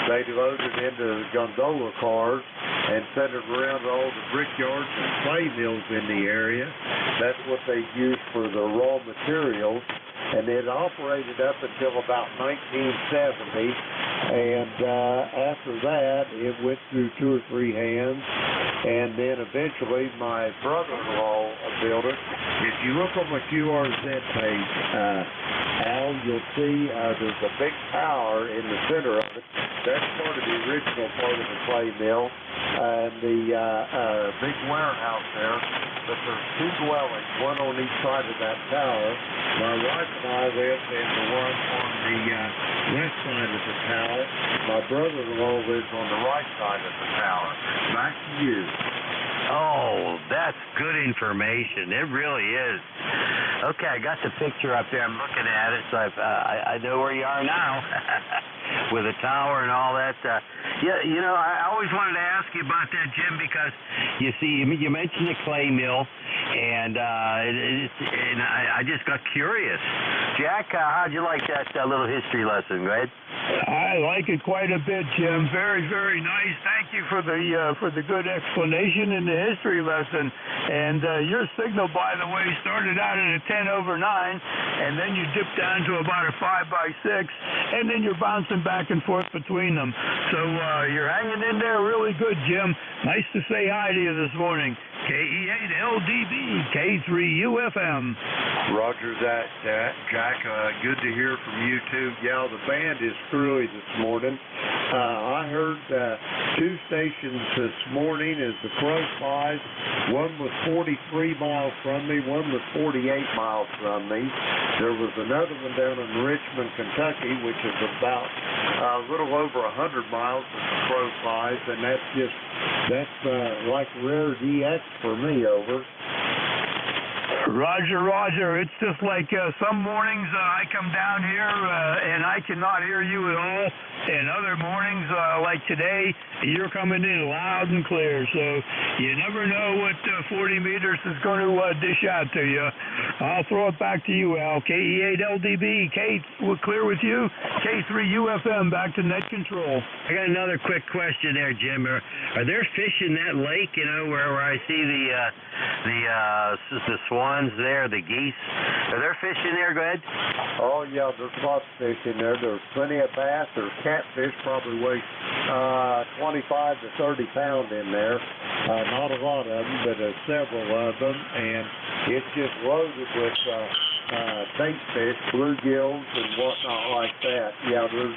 They'd load it into the gondola cars and send it around to all the brickyards and clay mills in the area. That's what they used for the raw materials. And it operated up until about 1970,
And after that, it went through 2 or 3 hands, and then eventually my brother-in-law built it. If you look on my QRZ page, Al, you'll see there's a big tower in the center of it. That's part of the original part of the clay mill, and the big warehouse there. But there's 2 dwellings, one on each side of that tower. My wife and I live in the one on the west side of the tower. My brother-in-law lives on the right side of the tower. Back to you.
Oh, that's good information. It really is. Okay, I got the picture up there. I'm looking at it, so I know where you are now with the tower and all that. Yeah, you know, I always wanted to ask you about that, Jim, because you see, you mentioned the clay mill, and I just got curious. Jack, how'd you like that little history lesson? Go ahead.
I like it quite a bit, Jim. Very, very nice. Thank you for the good explanation in the history lesson. And your signal, by the way, started out at a 10/9, and then you dipped down to about a 5/6, and then you're bouncing back and forth between them. So you're hanging in there really good, Jim. Nice to say hi to you this morning. KE8LDB, K3UFM.
Roger that, Jack. Good to hear from you, too. Yeah, the band is screwy this morning. I heard 2 stations this morning as the crow flies. One was 43 miles from me, one was 48 miles from me. There was another one down in Richmond, Kentucky, which is about a little over 100 miles as the crow flies, and that's like rare DX for me, over.
Roger. It's just like some mornings I come down here and I cannot hear you at all, and other mornings like today, you're coming in loud and clear. So you never know what 40 meters is going to dish out to you. I'll throw it back to you, Al. KE8LDB, we're clear with you. K3UFM, back to net control.
I got another quick question there, Jim. Are there fish in that lake? You know, where I see the swans there, the geese. Are there fish in there? Go ahead.
Oh, yeah, there's lots of fish in there. There's plenty of bass. There's catfish, probably weigh 25 to 30 pounds in there. Not a lot of them, but several of them. And it's just loaded with bait fish, bluegills, and whatnot like that. Yeah, there's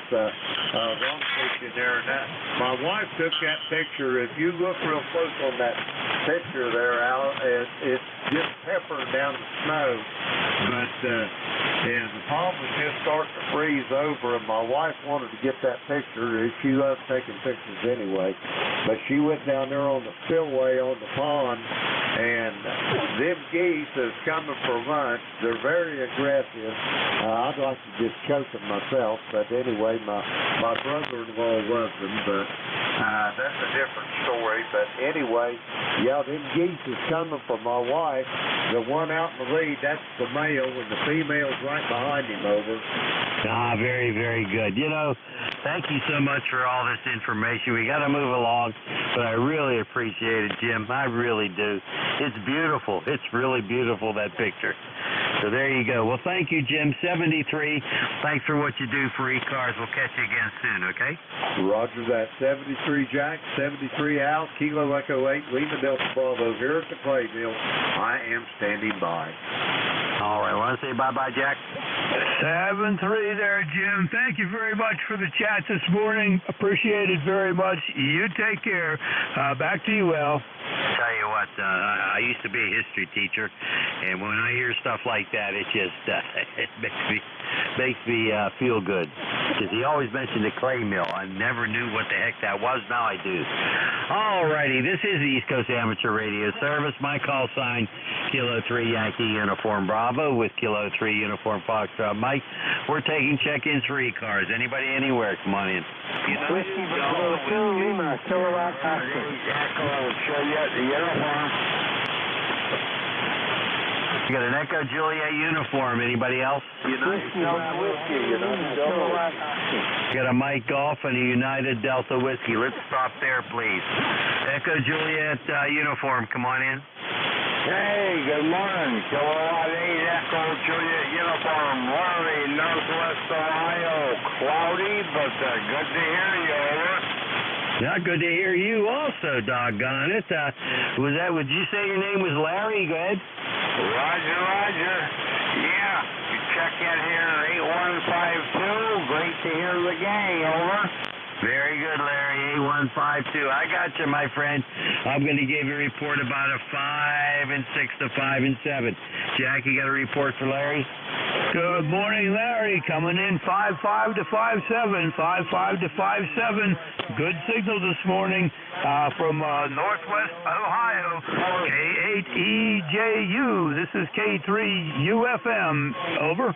lungfish in there. And my wife took that picture. If you look real close on that picture there, Al, it's just peppering down the snow. But yeah, the pond was just starting to freeze over, and my wife wanted to get that picture. She loves taking pictures anyway. But she went down there on the spillway on the pond, and them geese is coming for lunch. They're very aggressive. I'd like to just choke them myself, but anyway, my brother-in-law loves them, but that's a different story. But anyway, yeah, them geese is coming for my wife. The one out in the lead, that's the male, and the female's right behind him, over.
Very, very good. You know, thank you so much for all this information. We got to move along, but I really appreciate it, Jim. I really do. It's beautiful. It's really beautiful, that picture. So there you go. Well, thank you, Jim. 73. Thanks for what you do for ECARS. We'll catch you again soon, okay?
Roger that. 73 Jack, 73 Al, Kilo Echo 8, Lima Delta Bravo here at the clay mill. I am standing by.
All right. Want to say bye-bye, Jack?
7-3 there, Jim. Thank you very much for the chat this morning. Appreciate it very much. You take care. Back to you, Al.
Tell you what, I used to be a history teacher, and when I hear stuff like that, it just it makes me feel good. Because he always mentioned the clay mill. I never knew what the heck that was. Now I do. All righty, this is the East Coast Amateur Radio Service. My call sign, Kilo 3 Yankee Uniform Bravo with Kilo 3 Uniform Foxtrot Mike. We're taking check-ins for ECARS. Anybody, anywhere, come on in.
Whiskey Bravo 2 Lima, Kilowatt Oscar.
Show you the uniform. You got an Echo Juliet uniform. Anybody else?
Whiskey Bravo Whiskey, Kilowatt Oscar.
Got a Mike Golf and a United Delta Whiskey. Let's stop there, please. Echo Juliet uniform, come on in.
Hey, good morning. Kilowatt 8 Echo Juliet Uniform, Larry, Northwest Ohio. Cloudy, but good to hear you, over.
Yeah, good to hear you also, doggone it. Would you say your name was Larry? Go ahead.
Roger, roger. Yeah, you check in here, 8152. Great to hear the gang, over.
Very good, Larry, 8152. I got you, my friend. I'm going to give you a report about a 5 and 6 to 5 and 7. Jack, you got a report for Larry?
Good morning, Larry. Coming in 5-5 to 5-7, 5-5 to 5-7. Good signal this morning from Northwest Ohio. K8EJU. This is K3UFM. Over.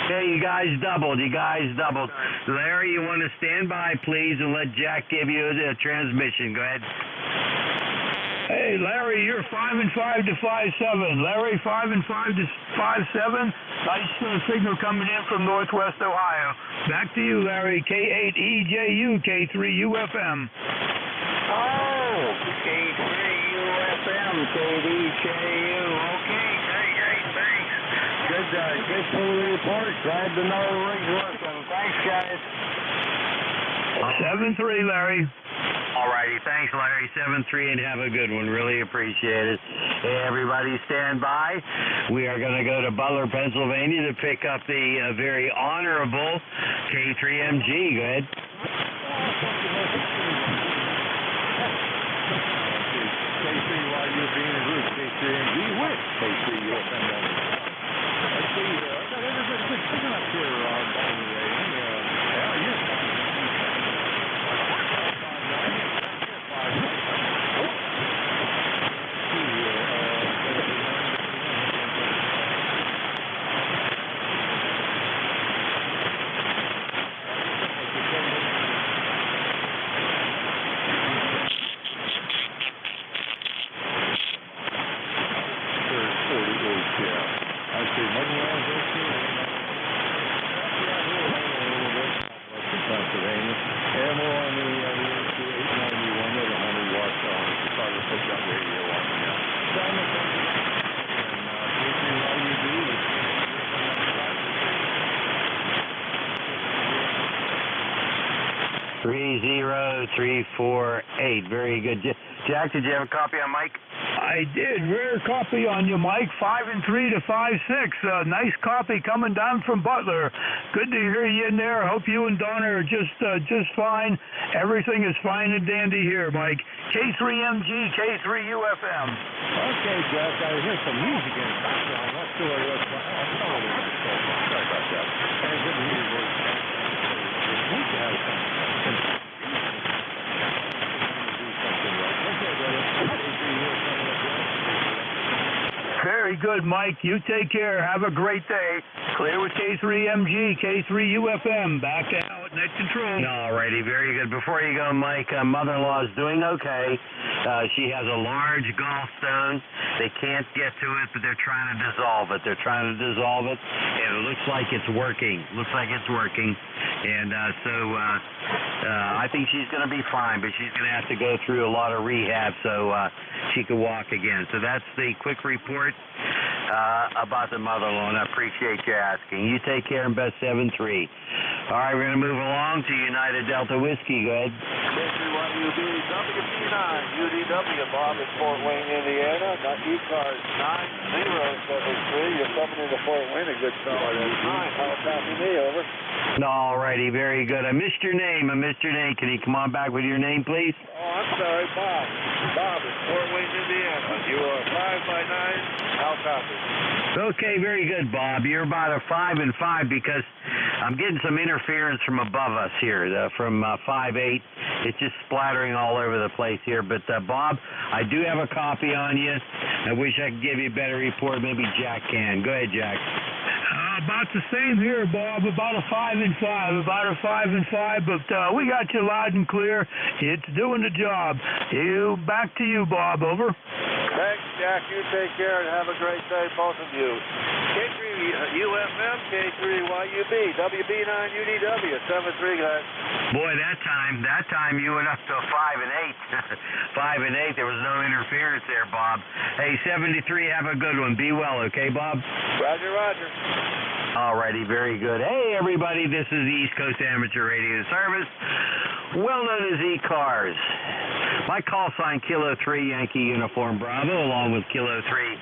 Okay, you guys doubled. Larry, you want to stand by, please, and let Jack give you the transmission. Go ahead.
Hey, Larry, you're 5 and 5 to 5-7. Larry, 5 and 5 to 5-7. Nice signal coming in from Northwest Ohio. Back to you, Larry. K8EJU, K3UFM.
Oh, K3UFM, KDJU. Okay, great, thanks. Good to report. Glad to know the rig's working. Thanks, guys.
7-3, Larry.
All righty. Thanks, Larry. 7-3, and have a good one. Really appreciate it. Hey, everybody, stand by. We are going to go to Butler, Pennsylvania to pick up the very honorable K3MG. Go ahead.
K3YU being a group, K3MG with K3UFM. Let's see, I got everybody good signal up here on the rating. You're fine.
30348. Very good. Jack, did you have a copy on Mike?
I did. Rare copy on you, Mike. 5 and 3 to 5-6. Nice copy coming down from Butler. Good to hear you in there. Hope you and Donna are just fine. Everything is fine and dandy here, Mike. K3MG, K3UFM.
Okay, Jack. I hear some music in the background. Not sure what it was. Sorry about that. And good to hear your voice. We can have some.
Very good, Mike. You take care. Have a great day. Clear with K3MG, K3UFM. Back out. Net control.
All righty. Very good. Before you go, Mike, mother-in-law is doing okay. She has a large gallstone. They can't get to it, but they're trying to dissolve it. And it looks like it's working. And I think she's going to be fine, but she's going to have to go through a lot of rehab so she can walk again. So that's the quick report about the mother-in-law, and I appreciate you asking. You take care and best 7-3. All right, we're going to move along to United Delta Whiskey. Go ahead.
K3YUB WP9 UDW, Bob in Fort Wayne, Indiana. Got ECARS 9073. You're coming into Fort Wayne, a good solid 9. How copy me, over.
All righty, very good. I missed your name. Can you come on back with your name, please?
Oh, I'm sorry, Bob. Bob in Fort Wayne, Indiana. You are 5 by 9. How copy?
Okay, very good, Bob. You're about a 5 and 5 because I'm getting some interference from above us here, from 5-8. It's just splattering all over the place here. But, Bob, I do have a copy on you. I wish I could give you a better report. Maybe Jack can. Go ahead, Jack.
About the same here, Bob. About a 5 and 5. But we got you loud and clear. It's doing the job. Back to you, Bob. Over.
Thanks, Jack. You take care and have a great day, both of you. K3UFM, K3YUB, WB9UDW, 7-3, guys.
Boy, that time you went up to 5 and 8. 5 and 8. There was no interference there, Bob. Hey, 73. Have a good one. Be well, okay, Bob?
Roger, roger.
All righty, very good. Hey, everybody, this is the East Coast Amateur Radio Service, well known as ECARS. My call sign, Kilo 3 Yankee Uniform Bravo, along with Kilo 3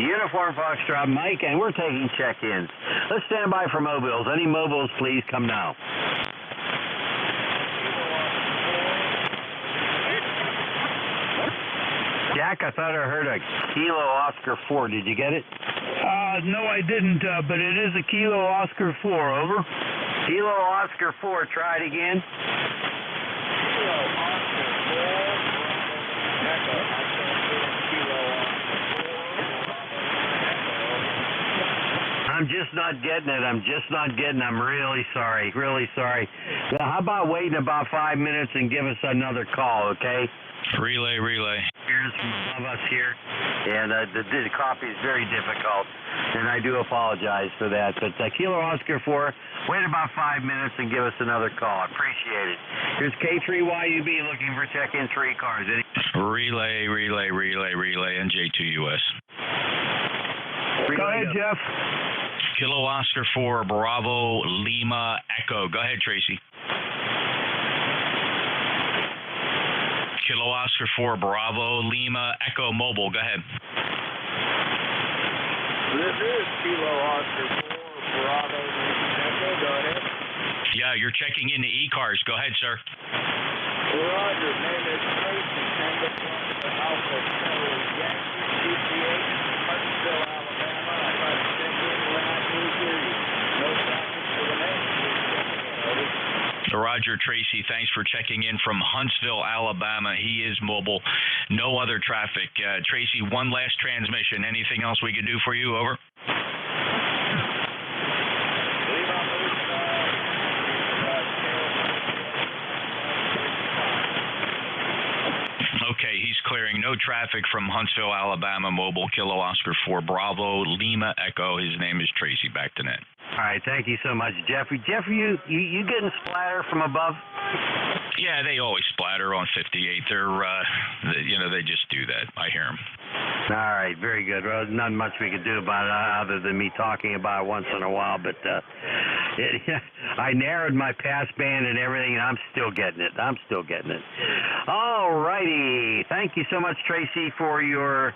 Uniform Foxtrot Mike, and we're taking check-ins. Let's stand by for mobiles. Any mobiles, please come now. Jack, I thought I heard a Kilo Oscar 4. Did you get it?
No, I didn't, but it is a Kilo Oscar 4, over.
Kilo Oscar 4, try it again.
Kilo Oscar 4, Echo. Kilo Oscar 4,
I'm just not getting it. I'm really sorry. Now, how about waiting about 5 minutes and give us another call, okay?
Relay.
Here's from above us here, and the copy is very difficult, and I do apologize for that. But Kilo Oscar 4, wait about 5 minutes and give us another call. I appreciate it. Here's K3YUB looking for check-in 3 cars.
Relay, NJ2US.
Go ahead, Jeff.
Kilo Oscar 4, Bravo, Lima, Echo. Go ahead, Tracy. Kilo Oscar 4, Bravo, Lima, Echo, Mobile. Go ahead.
This is Kilo Oscar 4, Bravo, Lima, Echo. Go ahead.
Yeah, you're checking into ECARS. Go ahead, sir.
Roger. Name is Tracy. Tango from Alpha Kilo Yankee, GTH, Huntsville, Alabama. I'd like to check in when I do hear you. No traffic for the next week.
Roger, Tracy, thanks for checking in from Huntsville, Alabama. He is mobile. No other traffic. Tracy, one last transmission. Anything else we can do for you? Over. Okay, he's clearing. No traffic from Huntsville, Alabama. Mobile, Kilo Oscar 4, Bravo, Lima, Echo. His name is Tracy. Back to net.
All right, thank you so much, Jeffrey. Jeffrey, you getting splatter from above?
Yeah, they always splatter on 58. They're, they just do that. I hear them.
All right, very good. Well, not much we could do about it other than me talking about it once in a while, but I narrowed my passband and everything, and I'm still getting it. All righty. Thank you so much, Tracy, for your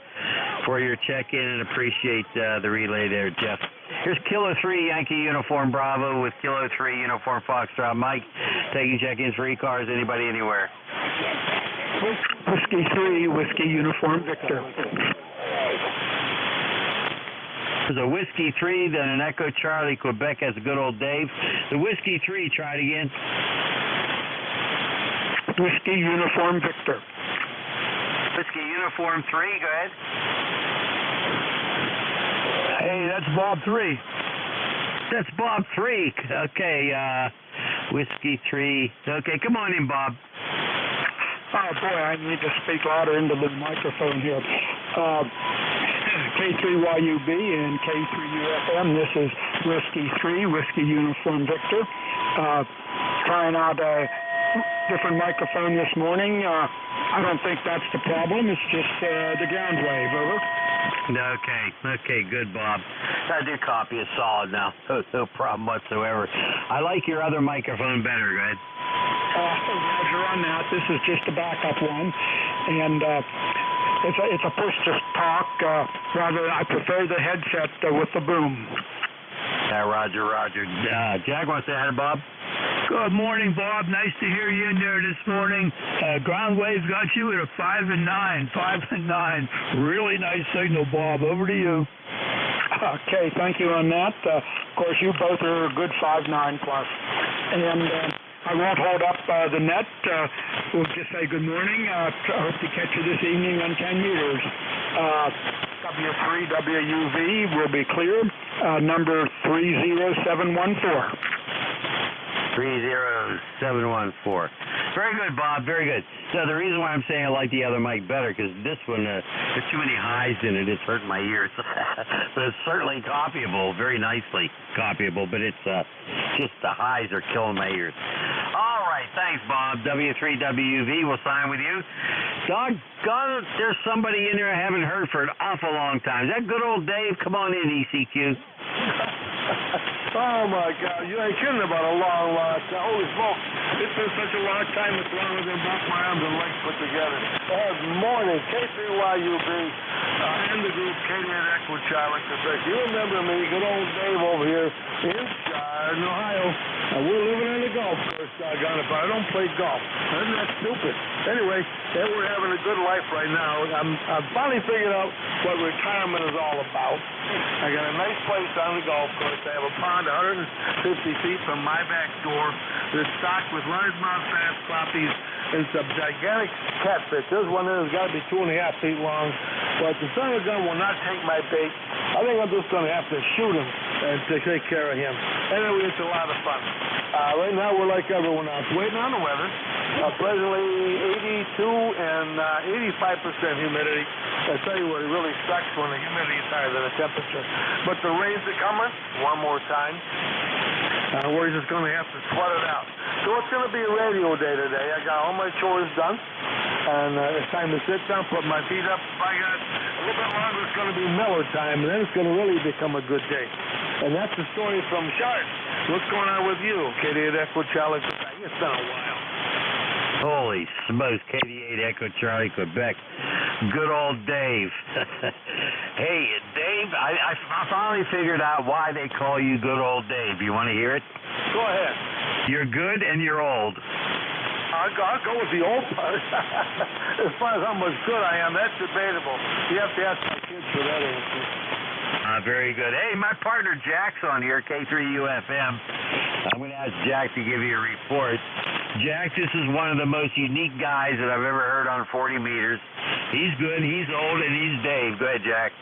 check-in, and appreciate the relay there, Jeff. Here's Kilo 3 Yankee Uniform Bravo with Kilo 3 Uniform Foxtrot Mike, taking check-ins for ECARS. Anybody, anywhere?
Whiskey 3, Whiskey Uniform Victor.
There's a Whiskey 3, then an Echo Charlie, Quebec has a good old Dave. The Whiskey 3, try it again.
Whiskey Uniform Victor.
Whiskey Uniform 3, go ahead.
Hey, that's Bob 3.
That's Bob 3. Okay, Whiskey 3. Okay, come on in, Bob.
Oh, boy, I need to speak louder into the microphone here. K3YUB and K3UFM. This is Whiskey 3, Whiskey Uniform Victor. Trying out a different microphone this morning. I don't think that's the problem. It's just the ground wave. Over.
Okay, good, Bob. I do copy is solid now. No problem whatsoever. I like your other microphone better. Go ahead.
Roger on that. This is just a backup one, and it's a push-to-talk. Rather, I prefer the headset with the boom.
Roger. Jack wants to say hi to Bob.
Good morning, Bob. Nice to hear you in there this morning. Ground wave's got you at a 5 and 9. Really nice signal, Bob. Over to you. Okay, thank you on that. Of course, you both are a good 5-9 plus. And I won't hold up the net. We'll just say good morning. I hope to catch you this evening on 10 meters. W3WUV will be clear. Number 30714.
30714. Very good, Bob. Very good. So the reason why I'm saying I like the other mic better, because this one, there's too many highs in it. It's hurting my ears. But it's certainly copyable, very nicely copyable, but it's just the highs are killing my ears. All right. Thanks, Bob. W3WV will sign with you. Doggone it, there's somebody in there I haven't heard for an awful long time. Is that good old Dave? Come on in, ECQ.
Oh, my God. You ain't kidding about a long time. Holy smokes. It's been such a long time, it's longer than both my arms and legs put together. Good morning. K3YUB and the group K8 Echo Charlie Quebec. You remember me, good old Dave over here in Chardon, Ohio. We're living on the golf course, doggone it, but I don't play golf. Isn't that stupid? Anyway, we're having a good life right now. I've finally figured out what retirement is all about. I got a nice place on the golf course. I have a pond 150 feet from my back door that's stocked with largemouth bass, crappies, and some gigantic catfish. This one has got to be 2.5 feet long, but the son of a gun will not take my bait. I think I'm just going to have to shoot him and to take care of him. Anyway, it's a lot of fun. Right now, we're like everyone else, waiting on the weather. Presently 82 and 85% humidity. I tell you what, it really sucks when the humidity is higher than the temperature. But the rains are coming one more time. We're just going to have to sweat it out. So it's going to be a radio day today. I got all my chores done, and it's time to sit down, put my feet up. If I got a little bit longer, it's going to be Miller time, and then it's going to really become a good day. And that's the story from Chart. What's going on with you, K8 Echo Charlie Quebec? It's been a while.
Holy smokes, K8 Echo Charlie Quebec. Good old Dave. Hey, Dave, I finally figured out why they call you good old Dave. You want to hear it?
Go ahead.
You're good and you're old.
I'll go with the old part. As far as how much good I am, that's debatable. You have to ask my kids for that answer.
Very good. Hey, my partner Jack's on here, K3UFM. I'm going to ask Jack to give you a report. Jack, this is one of the most unique guys that I've ever heard on 40 meters. He's good, he's old, and he's Dave. Go ahead, Jack.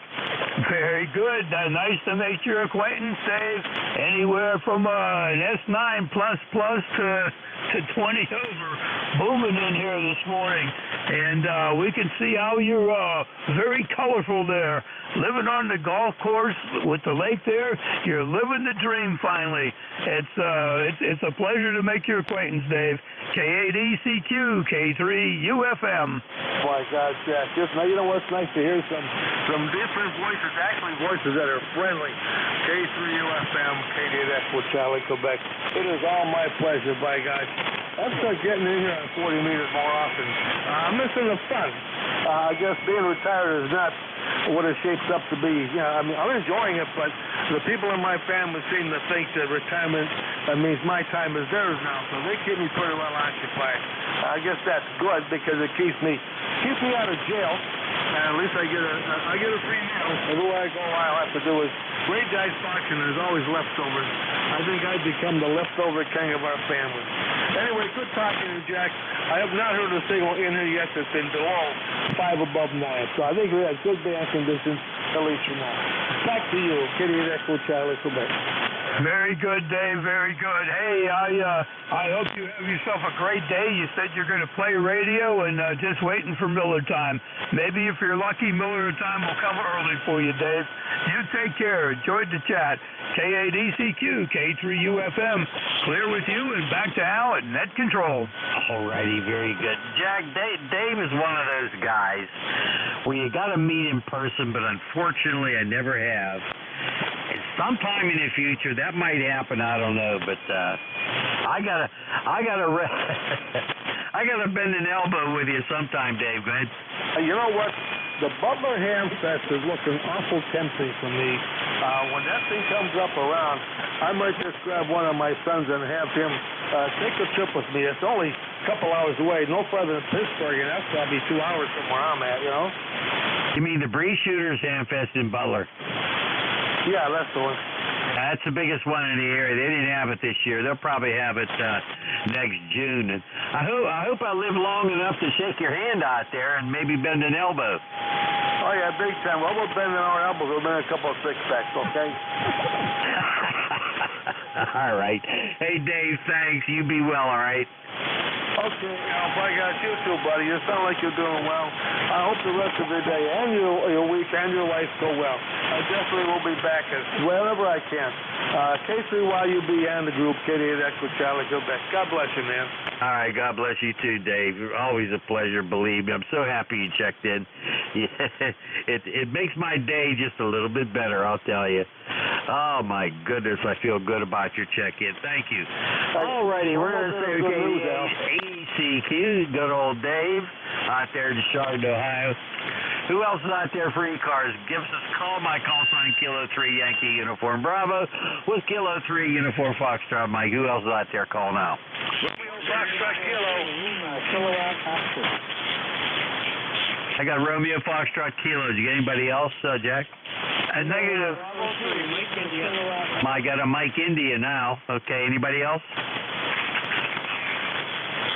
Very good. Nice to make your acquaintance, Dave. Anywhere from an S9 to 20 over. Booming in here this morning. And we can see how you're very colorful there. Living on the golf course with the lake there, you're living the dream finally. It's a pleasure to make your acquaintance, Dave. K8ECQ, K3UFM.
My God, Jack. Now, you know what's nice to hear some different voices, actually voices that are friendly. K3UFM, K8 Echo Charlie Quebec. It is all my pleasure, by God. I'll start getting in here on 40 meters more often. I'm missing the fun. I guess being retired is not what it shapes up to be. I mean, I'm enjoying it, but the people in my family seem to think that retirement means my time is theirs now, so they keep me pretty well occupied. I guess that's good because it keeps me out of jail, and at least I get a free meal. Everywhere I go, all I'll have to do is great dice boxing, and there's always leftovers. I think I've become the leftover king of our family. Anyway, good talking to you, Jack. I have not heard a signal in here yet that's been below 5 above 9, so I think we have good band conditions, at least for now. Back to you, K8 Echo Charlie Quebec.
Very good, Dave. Very good. Hey, I hope you have yourself a great day. You said you're going to play radio and just waiting for Miller time. Maybe if you're lucky, Miller time will come early for you, Dave. You take care. Enjoyed the chat. K8ECQ, K3UFM. Clear with you and back to Al at Net Control.
All righty. Very good. Jack, Dave is one of those guys where you got to meet in person, but unfortunately I never have. And sometime in the future that might happen. I don't know, but I gotta bend an elbow with you sometime, Dave. Go ahead.
You know what? The Butler Ham Fest is looking awful tempting for me. When that thing comes up around, I might just grab one of my sons and have him take a trip with me. It's only a couple hours away, no further than Pittsburgh, and that's probably 2 hours from where I'm at, you know?
You mean the Bree Shooters Ham Fest in Butler?
Yeah, that's the one.
That's the biggest one in the area. They didn't have it this year. They'll probably have it next June. And I hope I live long enough to shake your hand out there and maybe bend an elbow.
Oh, yeah, big time. Well, we're bending our elbows. We'll bend a couple of six-packs, okay?
All right. Hey, Dave, thanks. You be well, all right?
Okay, if I got you too, buddy. You sound like you're doing well. I hope the rest of your day and your week and your life go well. I definitely will be back wherever I can. K3YUB and the group, K8 Echo Charlie Quebec. God bless you, man.
All right, God bless you too, Dave. Always a pleasure, believe me. I'm so happy you checked in. It makes my day just a little bit better, I'll tell you. Oh, my goodness, I feel good about your check-in. Thank you. All righty, we're going to say ACQ, good old Dave, out there in Charlotte, Ohio. Who else is out there for ECARS? Give us a call. My call sign, Kilo 3 Yankee Uniform Bravo with Kilo 3 Uniform Foxtrot Mike. Who else is out there? Call now.
Foxtrot Kilo.
I got Romeo Foxtrot Kilo. Did you get anybody else, Jack? Negative. I got a Mike India now. Okay, anybody else?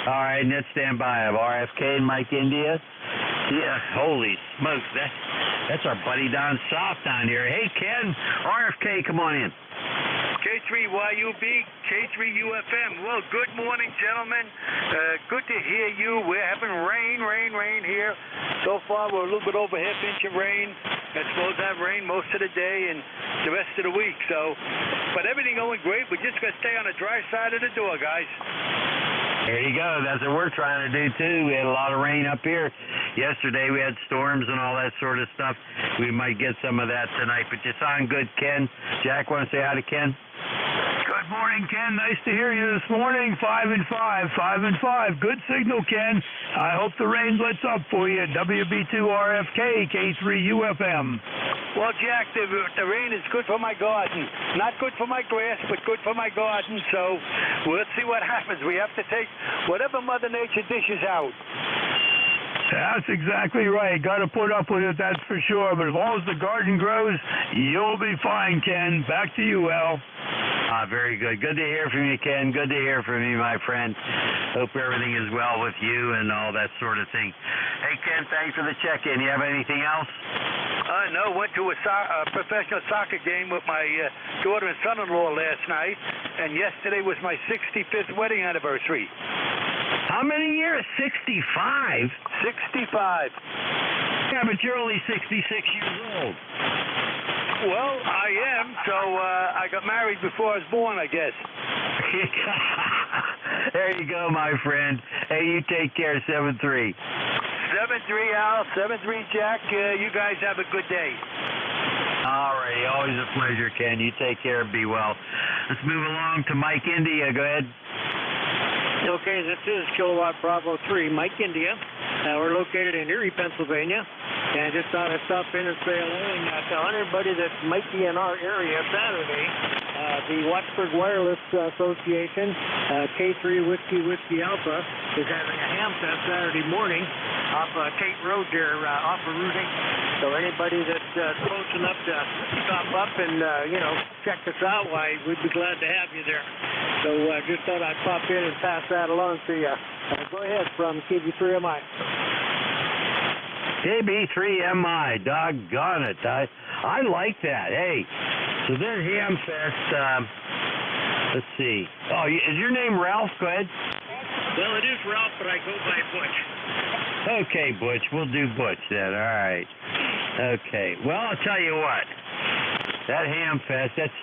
All right, net standby. I have RFK and Mike India. Yeah, holy smokes, that's our buddy down south down here. Hey, Ken, RFK, come on in.
K3YUB, K3UFM. Well, good morning, gentlemen. Good to hear you. We're having rain here. So far, we're a little bit over half-inch of rain. It's supposed to have rain most of the day and the rest of the week. So, but everything going great. We just got to stay on the dry side of the door, guys.
There you go. That's what we're trying to do, too. We had a lot of rain up here. Yesterday we had storms and all that sort of stuff. We might get some of that tonight, but you sound good, Ken. Jack, want to say hi to Ken?
Good morning, Ken. Nice to hear you this morning. 5 and 5. 5 and 5. Good signal, Ken. I hope the rain lets up for you. WB2RFK, K3UFM.
Well, Jack, the rain is good for my garden. Not good for my grass, but good for my garden. So we'll see what happens. We have to take whatever Mother Nature dishes out.
That's exactly right. Got to put up with it, that's for sure. But as long as the garden grows, you'll be fine, Ken. Back to you, Al.
Very good. Good to hear from you, Ken. Good to hear from you, my friend. Hope everything is well with you and all that sort of thing. Hey, Ken, thanks for the check-in. You have anything else?
No, went to a professional soccer game with my daughter and son-in-law last night, and yesterday was my 65th wedding anniversary.
How many years? 65?
65.
Yeah, but you're only 66 years old.
Well, I am, so I got married before I was born, I guess.
There you go, my friend. Hey, you take care, 7-3.
7-3, Al. 7-3, Jack. You guys have a good day.
All righty. Always a pleasure, Ken. You take care and be well. Let's move along to Mike India. Go ahead.
Okay, this is Kilowatt Bravo 3, Mike India. We're located in Erie, Pennsylvania, and I just thought I'd stop in and say hello to everybody that might be in our area Saturday. The Wattsburg Wireless Association, K3 Whiskey Alpha, is having a ham fest Saturday morning off Tate Road there, off of Route 8. So anybody that's close enough to stop up and, check us out, why, we'd be glad to have you there. So just thought I'd pop in and pass that along to you. Go ahead from KB3MI.
KB3MI, doggone it. I like that. Hey, so there's Ham Fest. Let's see. Oh, is your name Ralph? Go ahead.
Well, it is Ralph, but I go by Butch.
Okay, Butch. We'll do Butch then. All right. Okay. Well, I'll tell you what. That Ham Fest, that's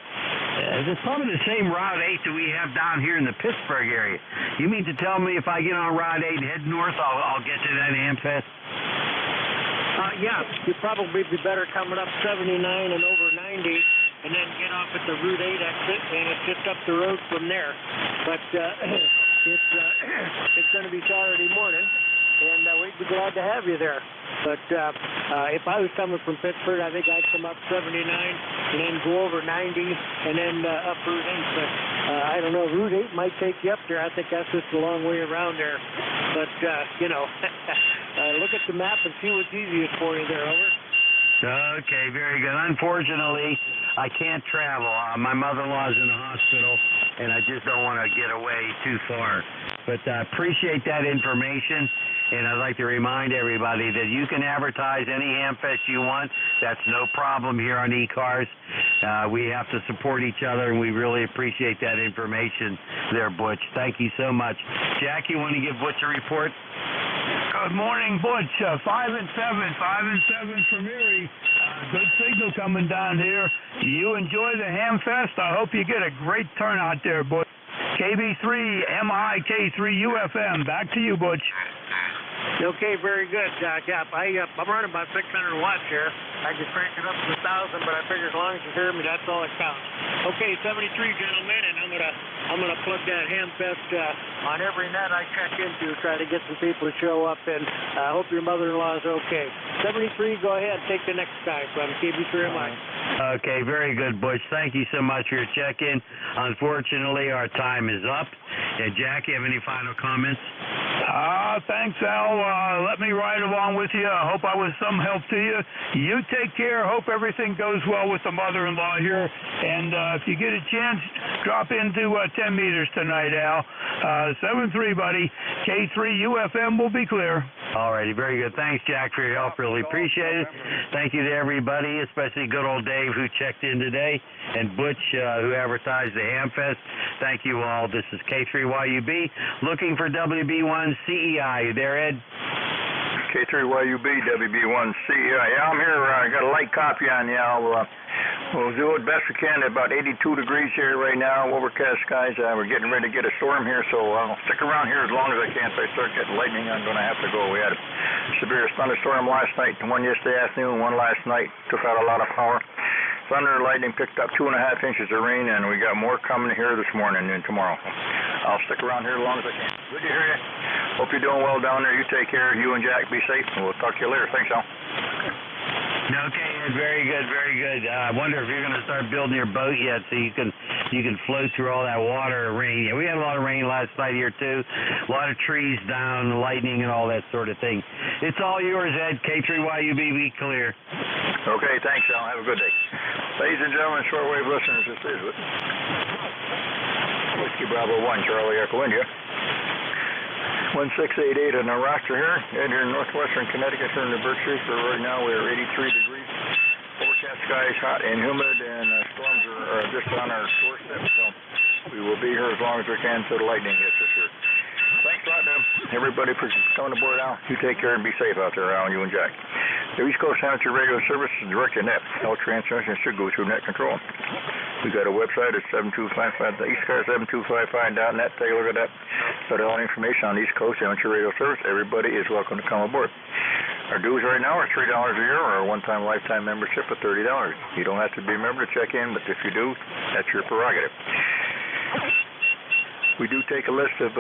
probably the same Route 8 that we have down here in the Pittsburgh area. You mean to tell me if I get on Route 8 and head north, I'll get to that Ham Fest?
Yeah, you'd probably be better coming up 79 and over 90 and then get off at the Route 8 exit, and it's just up the road from there. But it's going to be Saturday morning, and we'd be glad to have you there. But if I was coming from Pittsburgh, I think I'd come up 79 and then go over 90 and then up Route 8. But I don't know, Route 8 might take you up there. I think that's just a long way around there. But, look at the map and see what's easiest for you there, over.
Okay, very good. Unfortunately, I can't travel. My mother-in-law's in the hospital, and I just don't want to get away too far. But I appreciate that information. And I'd like to remind everybody that you can advertise any Hamfest you want. That's no problem here on ECARS. We have to support each other, and we really appreciate that information there, Butch. Thank you so much. Jack, you want to give Butch a report?
Good morning, Butch. 5 and 7 from Erie. Good signal coming down here. You enjoy the Hamfest. I hope you get a great turnout there, Butch. KB3 MIK3 UFM. Back to you, Butch.
Okay, very good, Jack. Yeah, I'm running about 600 watts here. I just cranked it up to 1,000, but I figure as long as you hear me, that's all that counts. Okay, 73, gentlemen, and I'm gonna plug that Hamfest on every net I check into, try to get some people to show up, and I hope your mother-in-law is okay. 73, go ahead, take the next guy from KB3MI.
Okay, very good, Butch. Thank you so much for your check-in. Unfortunately, our time is up. Jack, you have any final comments?
Thanks, Al. Let me ride along with you. I hope I was some help to you. You take care. Hope everything goes well with the mother-in-law here. And if you get a chance, drop into 10 meters tonight, Al. 7-3, buddy. K3 UFM will be clear.
All righty, very good. Thanks, Jack, for your help. Really appreciate it. Thank you to everybody, especially good old Dave who checked in today, and Butch who advertised the Hamfest. Thank you all. This is K3YUB looking for WB1CEI. You there, Ed?
K3YUB, WB1CEI. Yeah, I'm here. I got a light copy on you. We'll do it best we can. About 82 degrees here right now, overcast skies. We're getting ready to get a storm here, so I'll stick around here as long as I can. If I start getting lightning, I'm going to have to go. We had a severe thunderstorm last night, one yesterday afternoon, one last night. Took out a lot of power. Thunder and lightning picked up 2.5 inches of rain, and we got more coming here this morning and tomorrow. I'll stick around here as long as I can. Good to hear you. Hope you're doing well down there. You take care. You and Jack be safe, and we'll talk to you later. Thanks, Al.
Okay, Ed, very good, very good. I wonder if you're going to start building your boat yet so you can float through all that water or rain. Yeah, we had a lot of rain last night here, too. A lot of trees down, lightning, and all that sort of thing. It's all yours, Ed. K3YUB, be clear.
Okay, thanks, Al. Have a good day. Ladies and gentlemen, shortwave listeners, this is Whiskey Bravo 1, Charlie Echo India. 1688 on the roster here. Ed here in northwestern Connecticut, here in the Berkshires. For right now, we are 83 degrees. Overcast skies, hot and humid, and storms are just on our doorstep. So we will be here as long as we can until the lightning hits us here. Thanks a lot, everybody, for coming aboard, Al. You take care and be safe out there, Al, you and Jack. The East Coast Amateur Radio Service is direct to net. All transmissions should go through net control. We got a website at 7255, the ECARS7255.net. Take a look at that. Got all information on East Coast Amateur Radio Service. Everybody is welcome to come aboard. Our dues right now are $3 a year, or a one-time lifetime membership of $30. You don't have to be a member to check in, but if you do, that's your prerogative. We do take a list of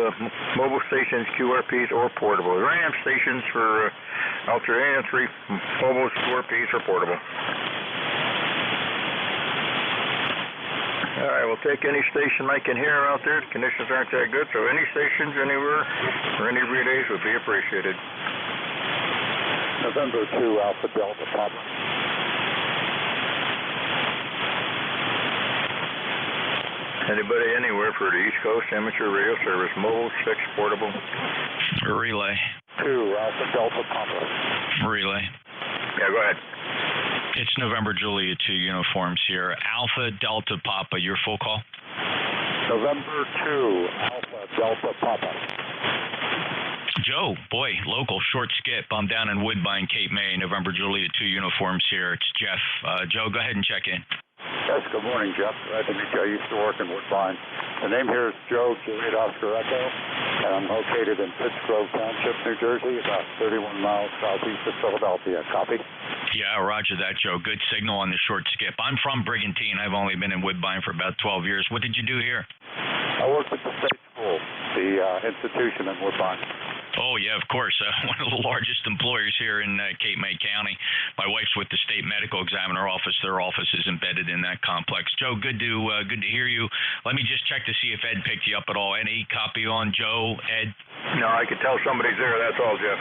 mobile stations, QRPs, or portable. RAM stations for Ultra AM 3 mobiles, QRPs, or portable. All right, we'll take any station I can hear out there. The conditions aren't that good, so any stations anywhere or any relays would be appreciated.
November 2, Alpha Delta Papa.
Anybody anywhere for the East Coast Amateur Radio Service, mobile, 6, portable.
Relay.
2, Alpha Delta Papa.
Relay.
Yeah, go ahead.
It's November Juliet 2 uniforms here. Alpha Delta Papa, your full call?
November 2, Alpha Delta Papa.
Joe, boy, local, short skip. I'm down in Woodbine, Cape May, November Juliet 2 uniforms here. It's Jeff. Joe, go ahead and check in.
Yes, good morning, Jeff. Glad to meet you. I used to work in Woodbine. The name here is Joe Juliet Oscar Echo, and I'm located in Pittsgrove Township, New Jersey, about 31 miles southeast of Philadelphia. Copy?
Yeah, roger that, Joe. Good signal on the short skip. I'm from Brigantine. I've only been in Woodbine for about 12 years. What did you do here?
I worked at the state school, the institution in Woodbine.
Oh, yeah, of course. One of the largest employers here in Cape May County. My wife's with the state medical examiner office. Their office is embedded in that complex. Joe, good to hear you. Let me just check to see if Ed picked you up at all. Any copy on Joe, Ed?
No, I could tell somebody's there. That's all, Jeff.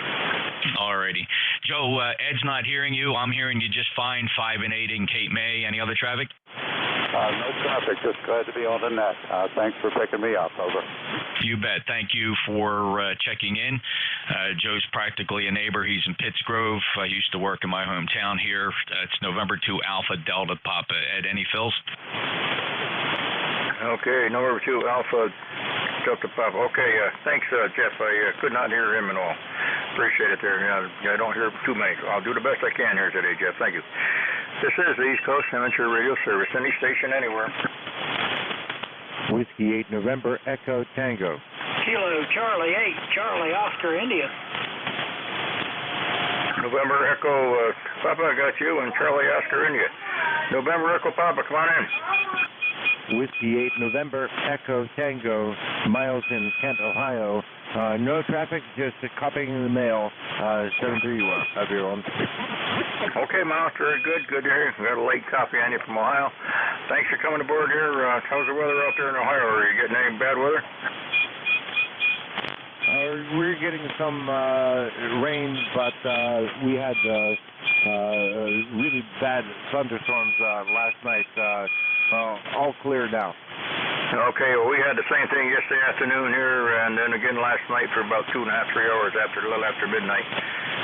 All righty. Joe, Ed's not hearing you. I'm hearing you just fine, 5 and 8 in Cape May. Any other traffic?
No traffic, just glad to be on the net. Thanks for picking me up, over.
You bet. Thank you for checking in. Joe's practically a neighbor. He's in Pittsgrove. I used to work in my hometown here. It's November 2 Alpha Delta Papa. Ed, any fills?
Okay, November 2 Alpha Delta Papa. Okay, thanks, Jeff. I could not hear him at all. Appreciate it there. I don't hear too many. I'll do the best I can here today, Jeff. Thank you. This is the East Coast Amateur Radio Service. Any station, anywhere.
Whiskey 8 November, Echo Tango.
Kilo Charlie 8, Charlie Oscar India.
November Echo Papa, I got you, and Charlie Oscar India. November Echo Papa, come on in.
Whiskey 8 November, Echo Tango, Miles in Kent, Ohio. No traffic, just copying in the mail. 731, everyone.
Okay, Miles, very good. Good to hear. We got a late copy on you from Ohio. Thanks for coming aboard here. How's the weather out there in Ohio? Are you getting any bad weather?
We're getting some rain, but we had really bad thunderstorms last night. All clear now.
Okay, well, we had the same thing yesterday afternoon here, and then again last night for about 2.5, 3 hours a little after midnight.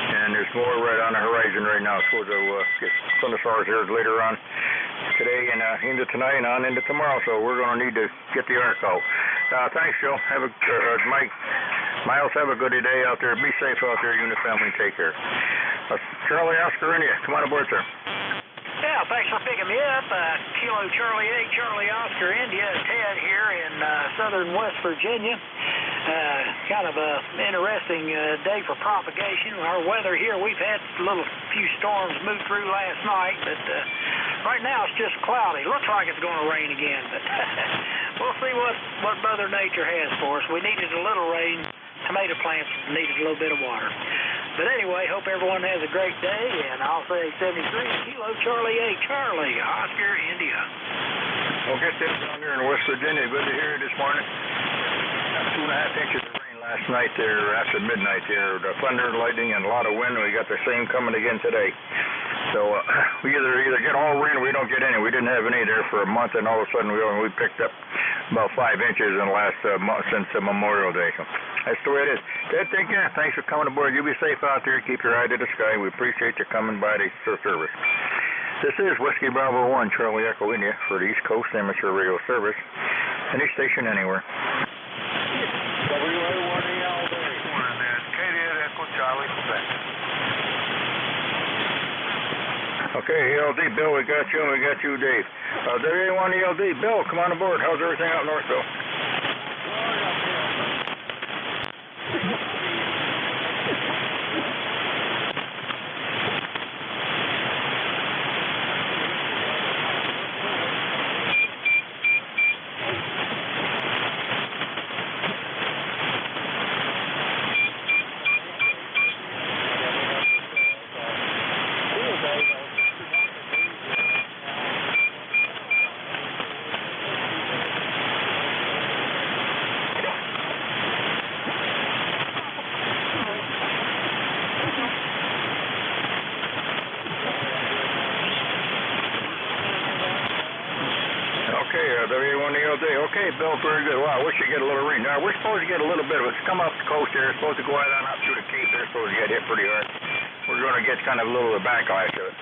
And there's more right on the horizon right now. So we'll get thunderstorms here later on today and into tonight and on into tomorrow. So we're going to need to get the arc out. Thanks, Joe. Have a Mike. Miles, have a good day out there. Be safe out there, you and the family. Take care. Charlie Oscar India, come on aboard, sir.
Yeah, thanks for picking me up. Kilo Charlie 8, Charlie Oscar India, Ted here in southern West Virginia. Kind of an interesting day for propagation. Our weather here, we've had a few storms move through last night, but right now it's just cloudy. Looks like it's going to rain again, but we'll see what Mother Nature has for us. We needed a little rain. Tomato plants needed a little bit of water. But anyway, hope everyone has a great day, and I'll say 73 Kilo Charlie 8, Charlie, Oscar, India.
Well, get this down there in West Virginia. Good to hear you this morning. 2.5 inches of rain last night there after midnight there. The thunder and lightning and a lot of wind. We got the same coming again today. So we either get all rain or we don't get any. We didn't have any there for a month, and all of a sudden we picked up about 5 inches in the last month since Memorial Day. So that's the way it is. Ted, take care. Thanks for coming aboard. You be safe out there. Keep your eye to the sky. We appreciate you coming by the service. This is Whiskey Bravo 1, Charlie Echo India for the East Coast Amateur Radio Service. Any station, anywhere.
WA1ELD. Morning, man. Katie Echo Charlie, Quebec.
Okay, ELD, Bill, we got you, and we got you, Dave. WA1 ELD, Bill, come on aboard. How's everything out north, Bill? Okay, Bill, very good. Wow, I wish you get a little rain. Now, we're supposed to get a little bit of it. It's come up the coast here. It's supposed to go right on up through the Cape. They're supposed to get hit pretty hard. We're going to get kind of a little of the backlash of it.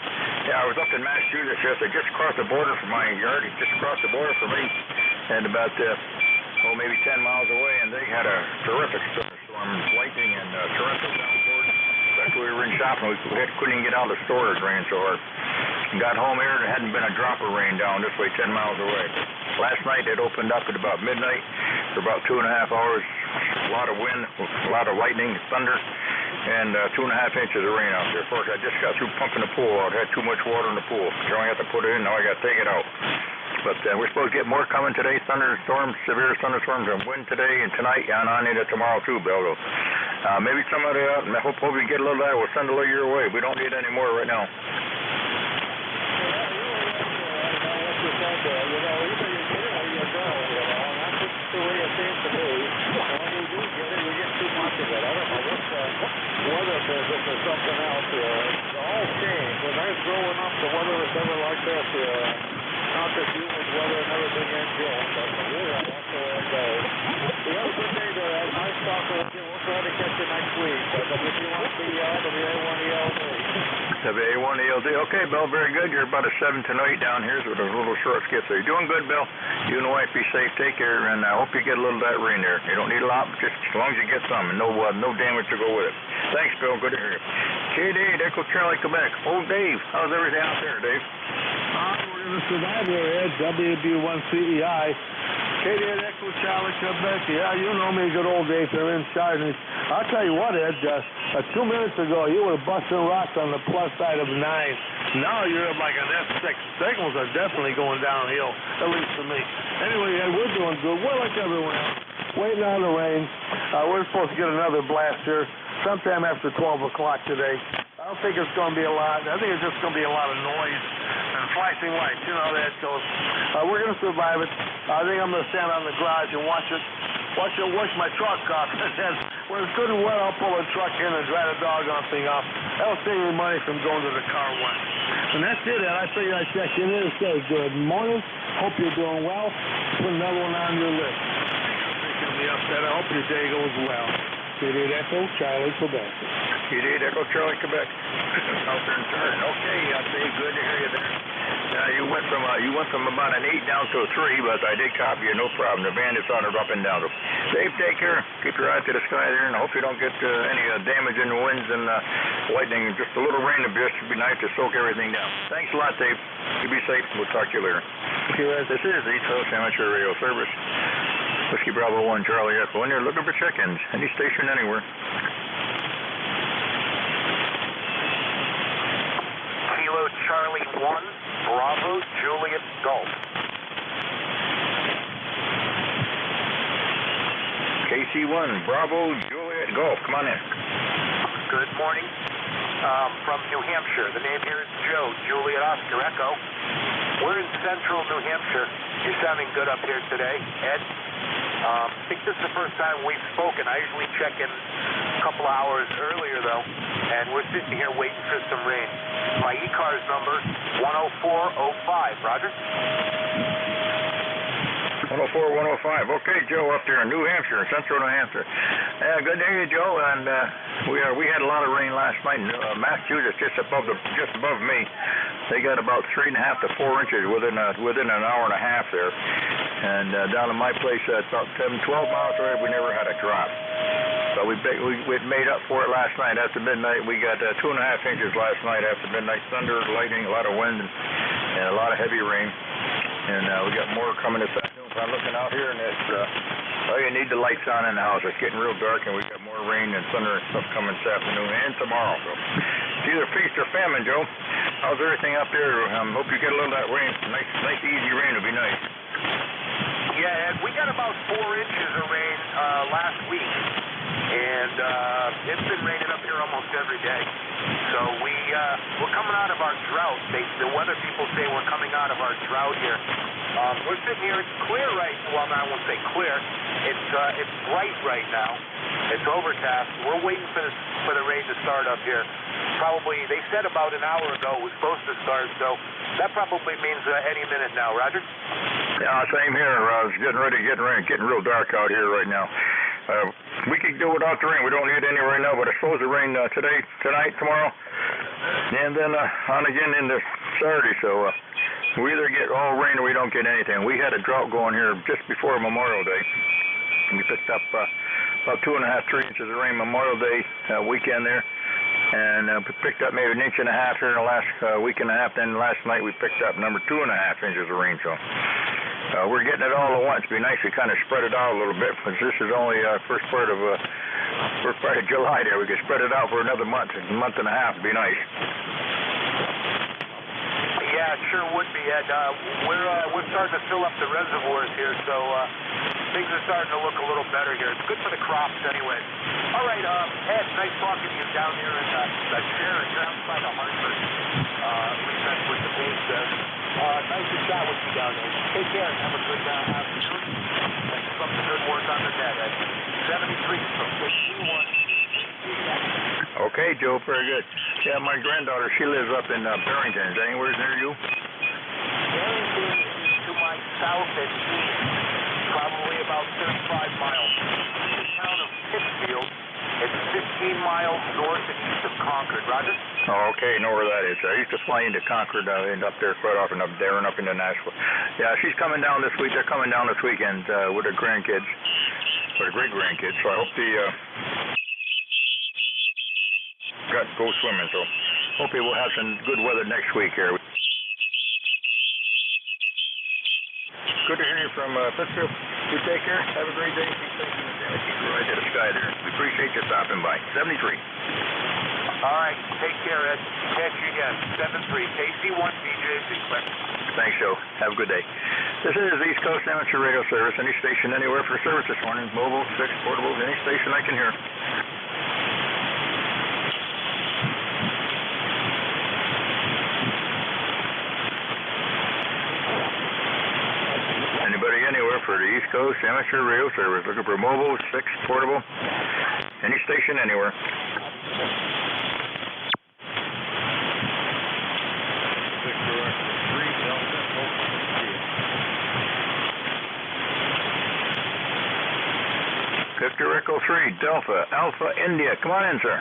Yeah, I was up in Massachusetts yesterday, just across the border from my yard. Just across the border from me, and about, maybe 10 miles away, and they had a terrific storm, lightning and torrential downpours. Especially we were in shopping. We couldn't even get out of the store. It rained so hard. Got home here, and there hadn't been a drop of rain down this way 10 miles away. Last night, it opened up at about midnight for about 2.5 hours. A lot of wind, a lot of lightning, thunder, and 2.5 inches of rain out there. Of course, I just got through pumping the pool out. Had too much water in the pool. So I had to put it in. Now I got to take it out. But we're supposed to get more coming today. Thunderstorms, severe thunderstorms, and wind today and tonight, and on into tomorrow too, Bill. Maybe somebody out, and I hope we get a little of that. We'll send a little your way. We don't need any more right now.
The way it seems to be, when we do get it, we get too much of it. I don't know what weather business or something else here. It's all changed. When I was growing up, the weather was never like this here. humid weather and everything in June, but that's the way it goes. You have a good day there, Ed. Nice talking with you. We'll try to catch you next week. WP1CL, WA1ELD.
WA1ELD. Okay, Bill, very good. You're about a 7 to 8 down here, so there's a little short skip there. You're doing good, Bill. You and the wife be safe. Take care, and I hope you get a little of that rain there. You don't need a lot, but just as long as you get some, and no damage to go with it. Thanks, Bill. Good to hear you. K-Dave, Echo Charlie, Quebec. Oh, Dave, how's everything out there, Dave?
We're going to survive here, Ed. WB1CEI. K-Dave, Echo Charlie, Quebec. Yeah, you know me, good old Dave. They're in charge. I'll tell you what, Ed, 2 minutes ago, you were busting rocks on the plus side of 9. Now you're like an F6. Signals are definitely going downhill, at least for me. Anyway, Ed, we're doing good. We're like everyone else, waiting on the rain. We're supposed to get another blast here sometime after 12 o'clock today. I don't think it's going to be a lot. I think it's just going to be a lot of noise and flashing lights. You know how that goes. We're going to survive it. I think I'm going to stand on the garage and wash my truck off. And then when it's good and wet, I'll pull the truck in and dry the doggone thing off. That'll save me money from going to the car wash. And that's it, Ed. I figured I'd check in here to say good morning. Hope you're doing well. Put another one on your list. Picking me up, Ed. I hope your day goes well. K-Dave Echo, Charlie, Quebec.
K-Dave Echo, Charlie, Quebec. Southern turn. Okay, Dave, good to hear you there. You went from about an 8 down to a 3, but I did copy you, no problem. The band is on it up and down. So, Dave, take care. Keep your eye to the sky there, and I hope you don't get any damage in the winds and lightning. Just a little rain would just be nice to soak everything down. Thanks a lot, Dave. You be safe. We'll talk to you later. This is East Coast Amateur Radio Service. Whiskey Bravo 1, Charlie Echo. When you're looking for check-ins, any station anywhere.
Kilo Charlie 1, Bravo Juliet Golf.
KC1, Bravo Juliet Golf. Come on in.
Good morning. From New Hampshire. The name here is Joe, Juliet Oscar Echo. We're in central New Hampshire. You're sounding good up here today, Ed. I think this is the first time we've spoken. I usually check in a couple hours earlier, though, and we're sitting here waiting for some rain. My ECARS number, 10405. Roger?
104-105. Okay, Joe, up there in New Hampshire, central New Hampshire. Good to hear you, Joe. And we had a lot of rain last night. Massachusetts, just above me, they got about 3.5 to 4 inches within an hour and a half there. And down in my place, about 12 miles away, we never had a drop. So we made up for it last night after midnight. We got 2.5 inches last night after midnight. Thunder, lightning, a lot of wind, and a lot of heavy rain. And we got more coming this afternoon. I'm looking out here, and it's you need the lights on in the house. It's getting real dark, and we got more rain and thunder and stuff coming this afternoon and tomorrow. So it's either feast or famine, Joe. How's everything up there? Hope you get a little of that rain. Nice, easy rain would be nice.
Yeah, Ed, we got about 4 inches of rain last week, and it's been raining up here almost every day. So we're coming out of our drought. The weather people say we're coming out of our drought here. We're sitting here. It's clear right. Well, I won't say clear. It's bright right now. It's overcast. We're waiting for the rain to start up here. Probably they said about an hour ago it was supposed to start. So that probably means any minute now. Roger.
Yeah, same here. It's getting real dark out here right now. We could do without the rain. We don't need any right now, but it's supposed to rain today, tonight, tomorrow, and then on again into Saturday. So we either get all rain or we don't get anything. We had a drought going here just before Memorial Day. We picked up about 2.5, 3 inches of rain Memorial Day weekend there, and we picked up maybe 1.5 inches here in the last week and a half. Then last night we picked up number 2.5 inches of rain. So we're getting it all at once. It'd be nice to kind of spread it out a little bit, because this is only first part of July there. We could spread it out for another month and a half. It'd be nice.
Yeah, it sure would be, Ed. We're starting to fill up the reservoirs here, so things are starting to look a little better here. It's good for the crops anyway. All right, Ed, nice talking to you down here in the chair outside of Hartford. With the base there. Nice to chat with you down there. Take care and have a good afternoon. And keep up the good work on the net, Ed. 73 from 61.
Okay, Joe, very good. Yeah, my granddaughter, she lives up in Barrington. Is anywhere near you?
Barrington
Roger.
Oh, okay, know where that is. I used to fly into Concord and up there quite often, up there and up into Nashville. Yeah, she's coming down this week. They're coming down this weekend with her grandkids, or great-grandkids, so I hope they go swimming, so hopefully we'll have some good weather next week here. Good to hear you from Pittsfield. You take care. Have a great day. Keep safe in the channel. Keep right to the sky there. We appreciate you stopping by. 73.
All right, take care, Ed. Catch you again. 73, KC1BJ Sinclair.
Thanks, Joe. Have a good day. This is East Coast Amateur Radio Service. Any station, anywhere for service this morning. Mobile, fixed, portables, any station I can hear. Anybody anywhere for the East Coast Amateur Radio Service. Looking for mobile, fixed, portable, any station, anywhere. Victor Echo 3, Delta, Alpha, India. Come on in, sir.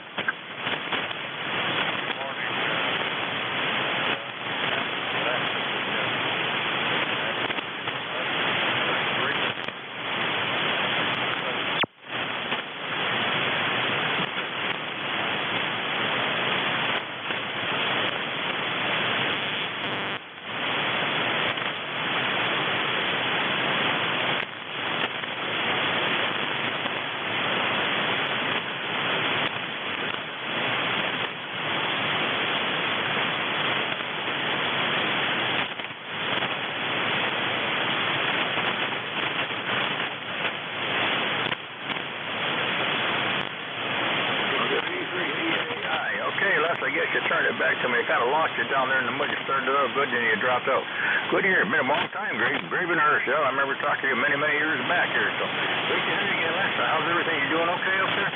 Down there in the mud, you started out good, then you dropped out. Good here, been a long time, Graven Earth. Yeah, I remember talking to you many, many years back here. So, great to hear you again, Les. How's everything? You doing okay up there?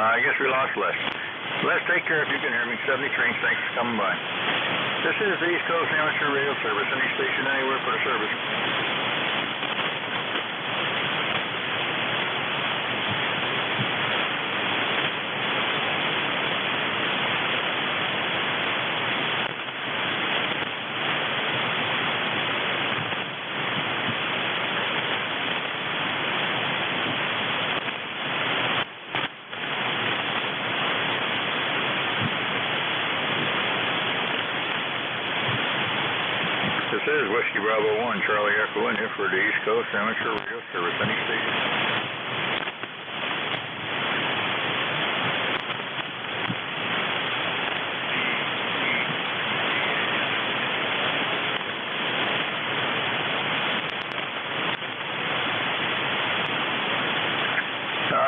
I guess we lost Les. Les, take care if you can hear me. 73, thanks for coming by. This is the East Coast Amateur Radio Service. Any station anywhere for the service. This is Whiskey Bravo 1, Charlie Echo in here for the East Coast Amateur Radio Service. Any station?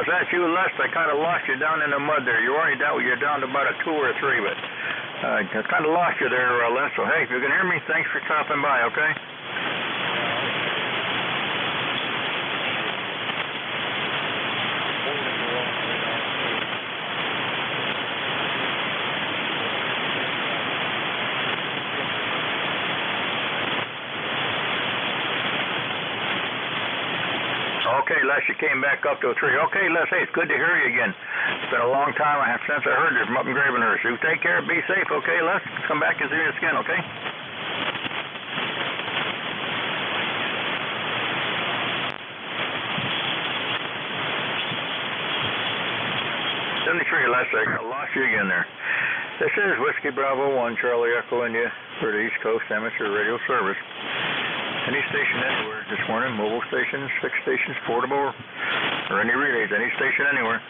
Is that you, Les? I kind of lost you down in the mud there. You're down to about a 2 or a 3, but I kind of lost you there, Les. So, hey, if you can hear me, thanks for stopping by, okay? Okay, Les, you came back up to a 3. Okay, Les, hey, it's good to hear you again. It's been a long time since I heard you from up in Gravenhurst. You take care, be safe, okay, Les? Come back and see us again, okay? Les, I lost you again there. This is Whiskey Bravo 1, Charlie Echo India for the East Coast Amateur Radio Service. Any station anywhere this morning, mobile stations, fixed stations, portable, or any relays, any station anywhere.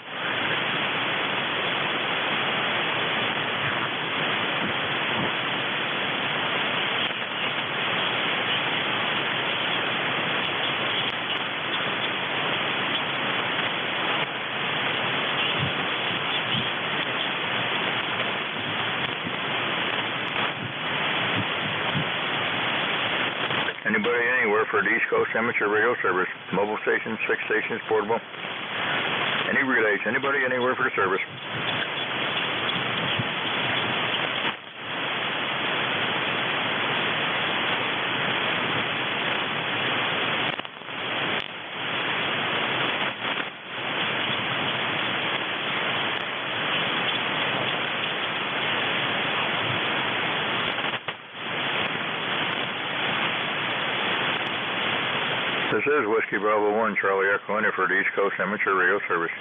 Anybody anywhere for the East Coast Amateur Radio Service. Mobile stations, fixed stations, portable. Any relays, anybody anywhere for the service. This is Whiskey Bravo 1, Charlie Echo, in for the East Coast Amateur Radio Service.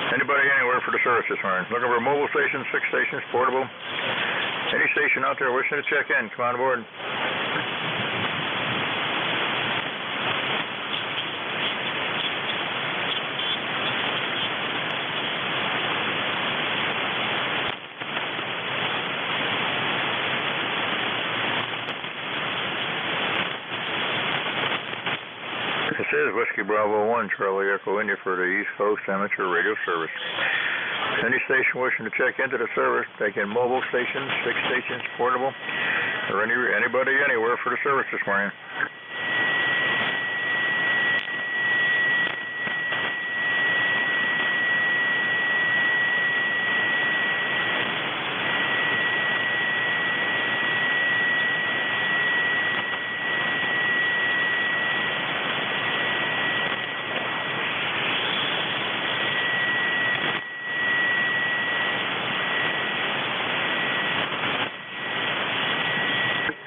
Anybody anywhere for the service this morning? Looking for mobile stations, fixed stations, portable. Any station out there wishing to check in, come on board. This is Whiskey Bravo 1, Charlie Echo, India for the East Coast Amateur Radio Service. Any station wishing to check into the service, take in mobile stations, fixed stations, portable, or anybody anywhere for the service this morning.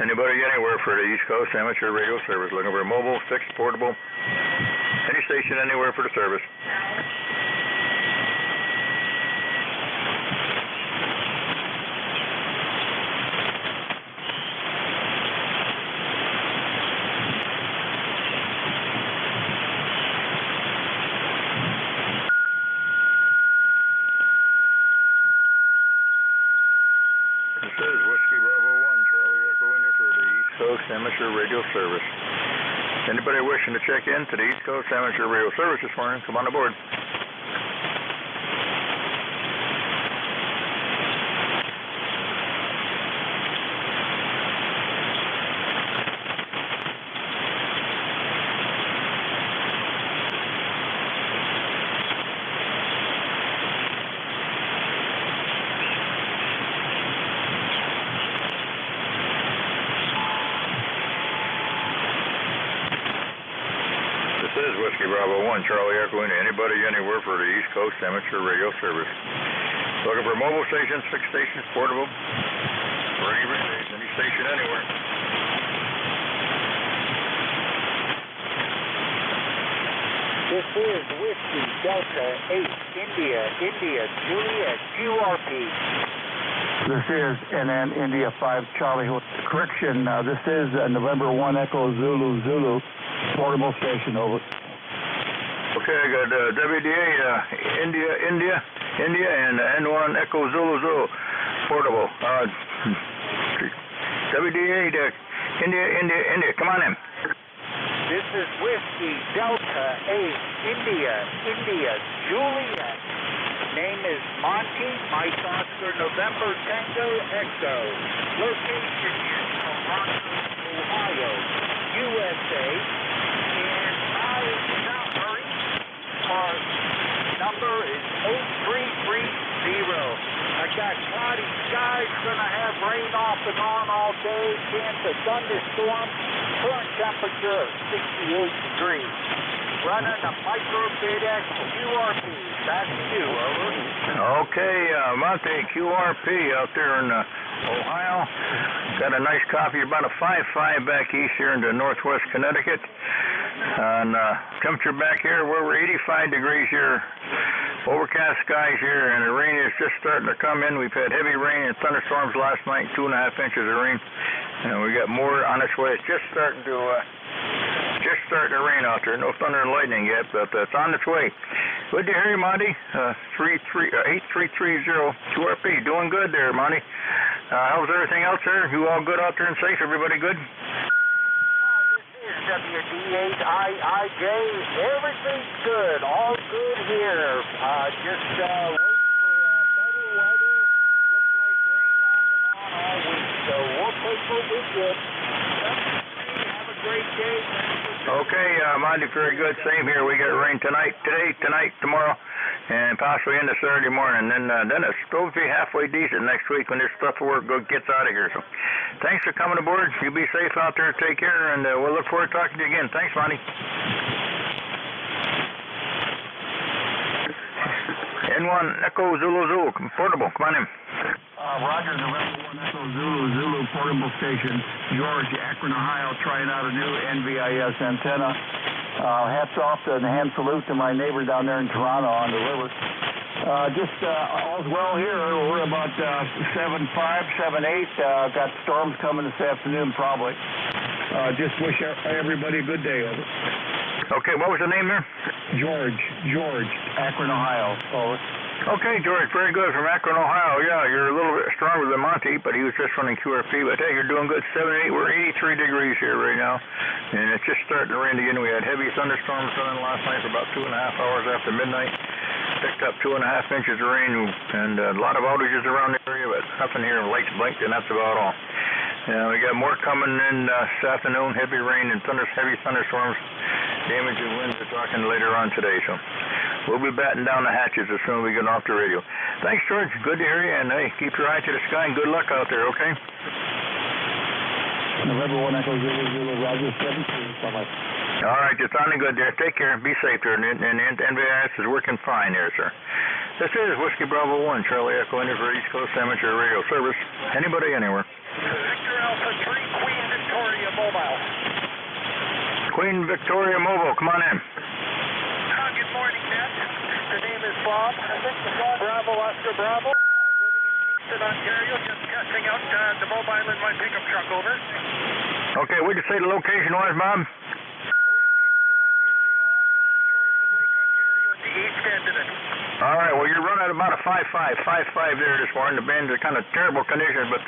Anybody anywhere for the East Coast Amateur Radio Service, looking for a mobile, fixed, portable, any station anywhere for the service. This is Whiskey Bravo 1, Charlie Echo, India for the East Coast Amateur Radio Service. Anybody wishing to check in to the East Coast Amateur Radio Service this morning, come on aboard. This is Whiskey Bravo 1, Charlie Echo, anybody anywhere for the East Coast Amateur Radio Service. Looking for mobile stations, fixed stations, portable, or any station anywhere.
This is Whiskey Delta 8 India Juliet QRP.
This is NN India 5 Charlie. Correction, this is November 1 Echo Zulu, portable station, over.
Okay, I got WDA India, and N1 Echo Zulu, portable. WDA India, come on in.
This is Whiskey Delta 8 India Juliet. Name is Monty, Mike Oscar, November Tango Echo. Location is Toronto, Ohio, USA. And my number is 8330. I got cloudy skies, gonna have rain off and on all day, chance of thunderstorm, current temperature of 68 degrees. Running a micro-FedEx QRP. Back to you, over.
Okay, Monte QRP out there in Ohio. Got a nice copy, about a 5.5 back east here into northwest Connecticut. And temperature back here, we're over 85 degrees here. Overcast skies here, and the rain is just starting to come in. We've had heavy rain and thunderstorms last night, 2.5 inches of rain. And we got more on its way. It's just starting to rain out there. No thunder and lightning yet, but it's on its way. Good to hear you, Monty. 8330 QRP. Doing good there, Monty. How's everything else there? You all good out there and safe? Everybody good?
This is WD8IIJ. Everything's good. All good here. Just wait for better weather. Looks like rain off and on all week. So we'll take what we get. Have a great day.
Okay, Monty, very good. Same here. We got rain tonight, tomorrow, and possibly into Saturday morning. Then it's supposed to be halfway decent next week when this stuff of work gets out of here. So thanks for coming aboard. You be safe out there. Take care, and we'll look forward to talking to you again. Thanks, Monty. N1 Echo Zulu, portable. Come on in.
Roger, November 1 Echo Zulu, portable station, George, Akron, Ohio, trying out a new NVIS antenna. Hats off and a hand salute to my neighbor down there in Toronto on the river. All's well here. We're about 7.5, 7.8. Got storms coming this afternoon probably. Just wish everybody a good day. Over.
Okay, what was the name there?
George, Akron, Ohio. Over.
Okay, George, very good from Akron, Ohio. Yeah, you're a little bit stronger than Monty, but he was just running QRP. But hey, you're doing good. 7-8. We're 83 degrees here right now, and it's just starting to rain again. We had heavy thunderstorms running last night for about 2.5 hours after midnight. Picked up 2.5 inches of rain, and a lot of outages around the area, but nothing here. Lights blinked, and that's about all. And we got more coming in this afternoon. Heavy rain and heavy thunderstorms, damaging winds. We're talking later on today, so we'll be batting down the hatches as soon as we get off the radio. Thanks, George. Good to hear you, and hey, keep your eye to the sky and good luck out there, okay?
November 1 Echo 00 Roger 17. Bye-bye.
All right, you're sounding good there. Take care. Be safe there, and NVIS is working fine there, sir. This is Whiskey Bravo 1, Charlie Echo India for East Coast Amateur Radio Service. Anybody, anywhere.
Victor Alpha 3, Queen Victoria Mobile.
Queen Victoria Mobile, come on in.
Good morning, Ned. The name is Bob. Bravo Oscar Bravo. I'm living in Kingston, Ontario, just testing out the mobile in my pickup truck, over.
Okay, what'd you say the location was, Bob? All right, well, you're running about a 5.5 there this morning. The band's in kind of terrible condition, but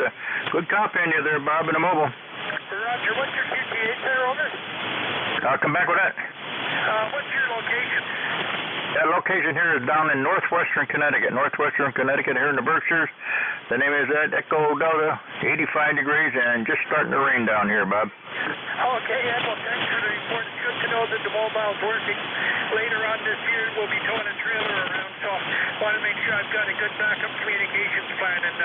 good copy in you there, Bob, in the mobile.
Roger, what's your QTH there, over?
I'll come back with that.
What's your location?
That location here is down in northwestern Connecticut here in the Berkshires. The name is Echo Delta, 85 degrees, and just starting to rain down here, Bob.
Okay, Ed, well, thanks for the report. It's good to know that the mobile's working. Later on this year, we'll be towing a trailer around, so I want to make sure I've got a good backup communications plan, and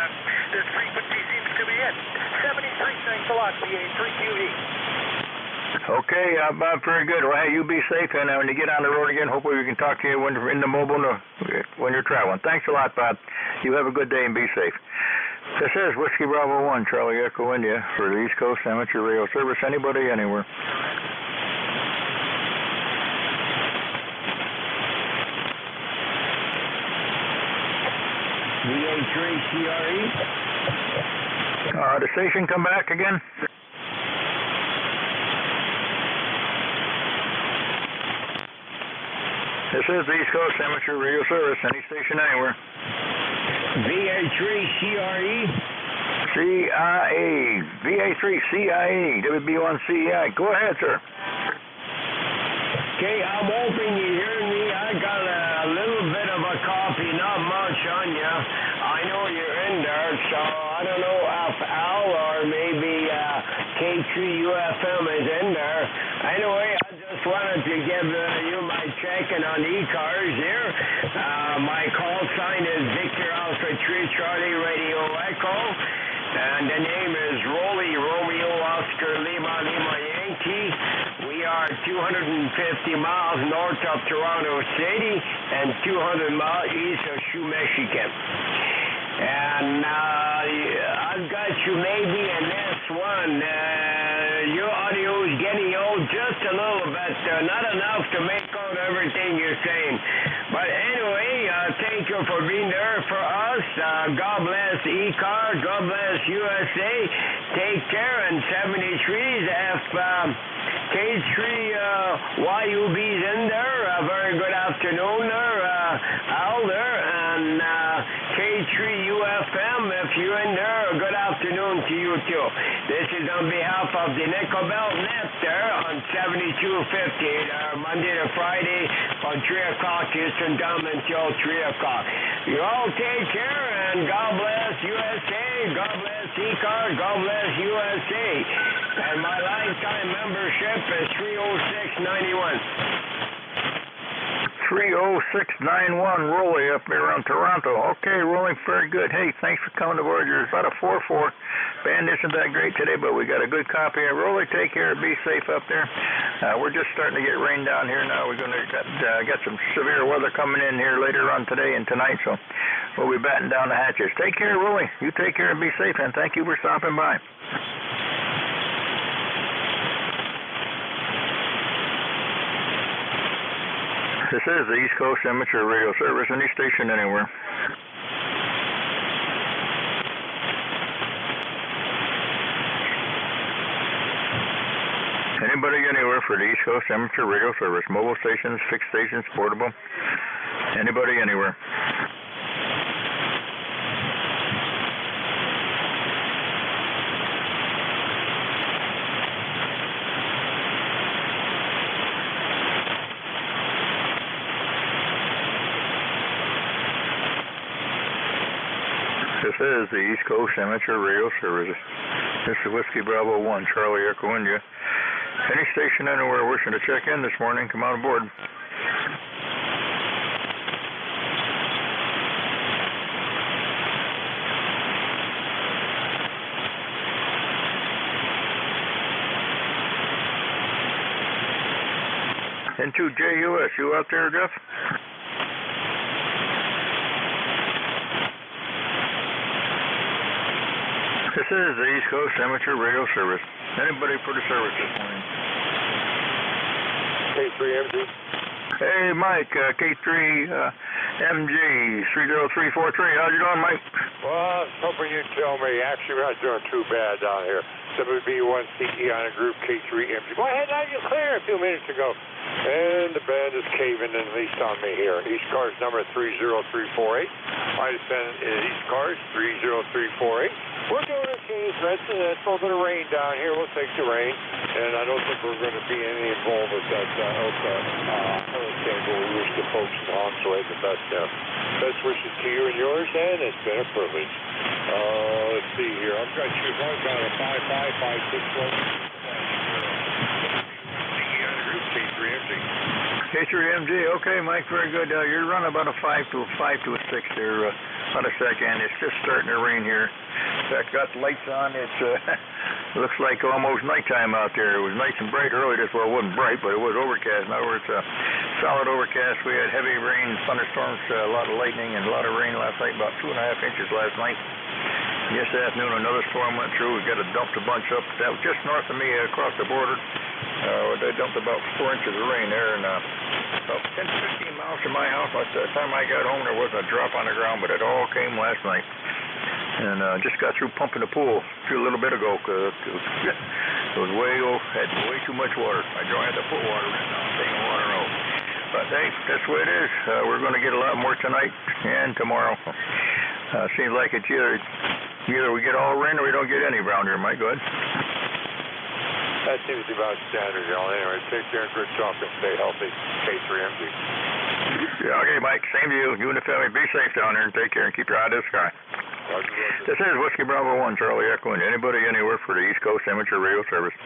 this frequency seems to be it. 73, thanks a lot, BA3QE.
Okay, Bob, very good. Well, hey, you be safe, and when you get on the road again, hopefully we can talk to you when you're in the mobile when you're traveling. Thanks a lot, Bob. You have a good day and be safe. This is Whiskey Bravo 1, Charlie Echo India for the East Coast Amateur Radio Service. Anybody, anywhere.
VA3CRE.
The station come back again? This is the East Coast Amateur Radio Service, any station anywhere.
VA3CRE?
CIA. VA3CIA, WB1CEI. Go ahead, sir.
Okay, I'm hoping you hear me. I got a little bit of a copy, not much on you. I know you're in there, so I don't know if Al or maybe K3UFM is in there. Anyway, I just wanted to give you my check-in on ECARS here. My call sign is Victor Alpha 3 Charlie Radio Echo, and the name is Rolly Romeo Oscar Lima Lima Yankee. We are 250 miles north of Toronto City and 200 miles east of Shoe, Michigan. And I've got you maybe in S1. Your audio is getting old just a little bit, not enough to make out everything you're saying. But anyway, thank you for being there for us. God bless ECARS, God bless USA. Take care, and 73s if K3YUB's in there. A very good afternoon there, Al there, and K3UFM, if you're in there, good afternoon to you too. This is on behalf of the Nickel Belt Net there on 7250, Monday to Friday from 3 o'clock Eastern down until 3 o'clock. You all take care, and God bless USA, God bless ECARS, God bless USA. And my lifetime membership is 30691.
30691, Rolly up there around Toronto. Okay, Rolly, very good. Hey, thanks for coming aboard. You're about a 4-4. Band isn't that great today, but we got a good copy. Rolly, take care. Be safe up there. We're just starting to get rain down here now. We're going to get some severe weather coming in here later on today and tonight, so we'll be batting down the hatches. Take care, Rolly. You take care and be safe, and thank you for stopping by. This is the East Coast Amateur Radio Service. Any station anywhere. Anybody anywhere for the East Coast Amateur Radio Service. Mobile stations, fixed stations, portable. Anybody anywhere. This is the East Coast Amateur Radio Service. This is Whiskey Bravo 1, Charlie Echo India. Any station anywhere wishing to check in this morning, come on aboard. N2JUS, you out there, Jeff? This is the East Coast Amateur Radio Service. Anybody for the service this morning?
K3MG.
Hey, Mike, K3MG 30343. How's you doing, Mike?
Well, I was hoping you'd tell me. Actually, we're not doing too bad down here. WB1CE on a group K3MG. Well, I had you clear a few minutes ago. And the band is caving in, at least on me here. ECARS number 30348. I send ECARS 30348. We're doing okay. That's a little bit of rain down here. We'll take the rain. And I don't think we're going to be any involved with that hurricane, but we wish the folks in harm's way the best wishes to you and yours, and it's been a privilege. Let's see here. I've got you going down to 55561.
K3MG, okay, Mike, very good. You're running about a 5 to a 6 there, about a second. It's just starting to rain here. In fact, got the lights on. It looks like almost nighttime out there. It was nice and bright earlier. Well, it wasn't bright, but it was overcast. In other words, solid overcast. We had heavy rain, thunderstorms, a lot of lightning, and a lot of rain last night, about 2.5 inches last night. Yesterday afternoon, another storm went through. We got to dump a bunch up. That was just north of me across the border. They dumped about 4 inches of rain there, and about 10 to 15 miles from my house. By the time I got home, there wasn't a drop on the ground, but it all came last night. And just got through pumping the pool a little bit ago because it was had way too much water. I had to put water in now, taking water out. But hey, that's the way it is. We're going to get a lot more tonight and tomorrow. Seems like it's either we get all rain or we don't get any around here, Mike. Go ahead.
That seems about standard, y'all. Anyway, take care and good talk and stay healthy. K3MG.
Yeah, okay, Mike. Same to you. You and the family. Be safe down there and take care and keep your eye to the sky. This is Whiskey Bravo 1, Charlie Echo, and anybody anywhere for the East Coast Amateur Radio Service.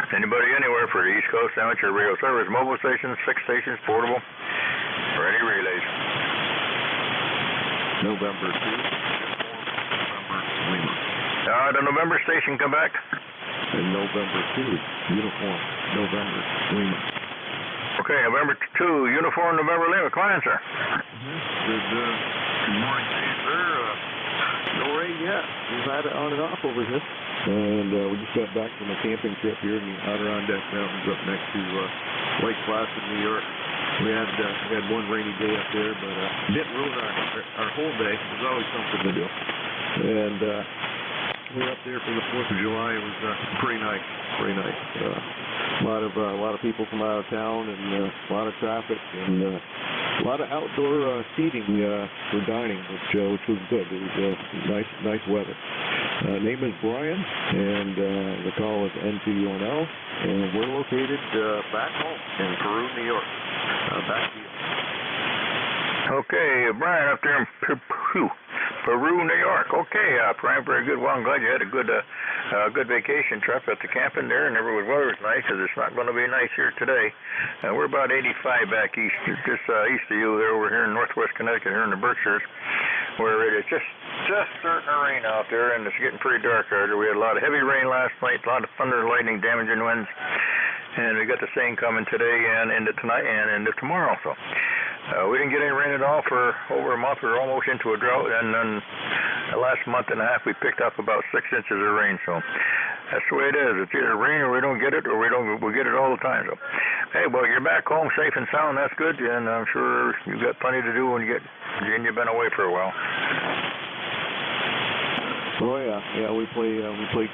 Anybody anywhere for the East Coast Amateur Radio Service, mobile stations, fixed stations, portable, or any relays.
November 2.
The November station come back.
And November 2, uniform, November, Lima.
Okay, November 2, uniform, November, Lima. Come on, sir.
Good morning, sir. No rain yet. We've had it on and off over here. And we just got back from a camping trip here in the Adirondack Mountains up next to Lake Placid, New York. We had one rainy day up there, but didn't ruin our whole day. There's always something to do. And we were up there for the 4th of July. It was pretty nice. A lot of people from out of town, and a lot of traffic, and a lot of outdoor seating for dining, which was good. It was nice weather. Name is Brian, and the call is N2UNL, and we're located back home in Peru, New York. Back to you.
Okay, Brian up there in Peru, New York. Okay, Brian, very good. Well, I'm glad you had a good vacation trip at the camping there, and the weather was nice, because it's not going to be nice here today. We're about 85 back east, just east of you there, over here in northwest Connecticut, here in the Berkshires, where it is just starting to rain out there, and it's getting pretty dark out there. We had a lot of heavy rain last night, a lot of thunder, lightning, damaging winds, and we got the same coming today and into tonight and into tomorrow. So we didn't get any rain at all for over a month. We were almost into a drought, and then the last month and a half, we picked up about 6 inches of rain. So that's the way it is. It's either rain or we don't get it, or we get it all the time. So, hey, well, you're back home safe and sound. That's good, and I'm sure you've got plenty to do when you've been away for a while.
Oh yeah, we played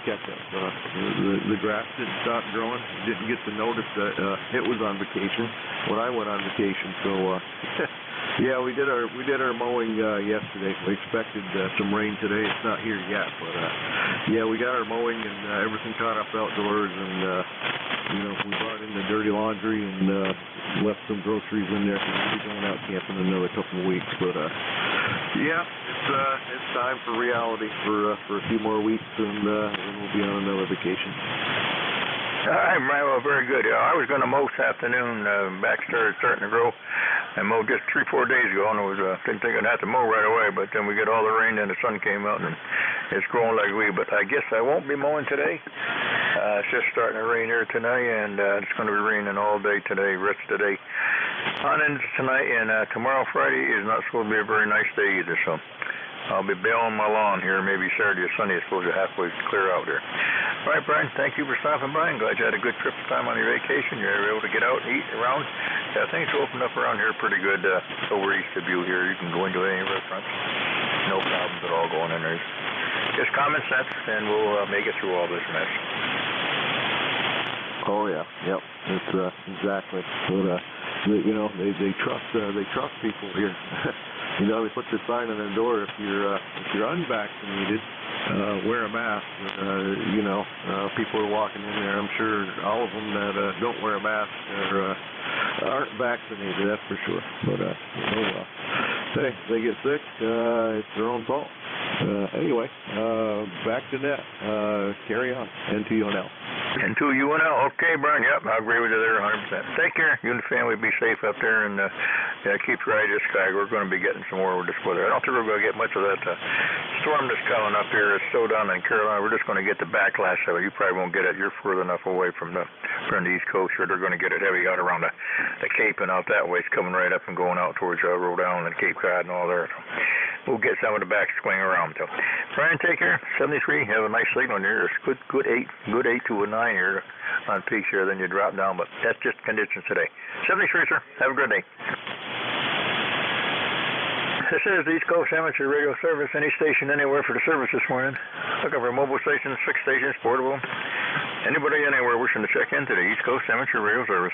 catch up. The grass didn't stop growing. Didn't get to notice that it was on vacation when I went on vacation. So yeah, we did our mowing yesterday. We expected some rain today. It's not here yet, but yeah, we got our mowing and everything caught up outdoors, and we brought in the dirty laundry and left some groceries in there because we'll be going out camping in another couple of weeks. But yeah, it's time for reality for a few more weeks, and we'll be on another vacation.
All right, Brian, well, very good. I was going to mow this afternoon. Back starting to grow. I mowed just 3-4 days ago, and didn't think I'd have to mow right away, but then we get all the rain, and the sun came out, and it's growing like we. But I guess I won't be mowing today. It's just starting to rain here tonight, and it's going to be raining all day today, rest of the day. On into tonight, and tomorrow, Friday, is not supposed to be a very nice day either, so I'll be baling my lawn here. Maybe Saturday or Sunday is supposed to halfway clear out there. All right, Brian, thank you for stopping by. I'm glad you had a good trip time on your vacation. You were able to get out and eat around. Yeah, things opened up around here pretty good over east of you here. You can go into any restaurants. No problems at all going in there. Just common sense, and we'll make it through all this mess.
Oh yeah, yep, it's exactly. But they trust people here. They put the sign on their door, if you're unvaccinated, wear a mask. People are walking in there. I'm sure all of them that don't wear a mask aren't vaccinated. That's for sure. But hey, if they get sick, it's their own fault. Anyway, back to net. Carry on. N2UNL.
N2UNL. Okay, Brian. Yep, I agree with you there 100%. Take care. You and the family be safe up there, and keep your eye to the sky. We're going to be getting some more with this weather. I don't think we're going to get much of that storm that's coming up here. It's still down in Carolina. We're just going to get the backlash of it. You probably won't get it. You're further enough away from the East Coast. Sure, they're going to get it heavy out around the Cape and out that way. It's coming right up and going out towards Rhode Island and Cape Cod and all there. So we'll get some of the back swing around. So, Brian, take care. 73. Have a nice signal there. It's good 8 to a 9 here on peaks here. Then you drop down, but that's just conditions today. 73, sir. Have a good day. This is the East Coast Amateur Radio Service. Any station, anywhere for the service this morning. Looking for mobile stations, fixed stations, portable. Anybody, anywhere wishing to check into the East Coast Amateur Radio Service.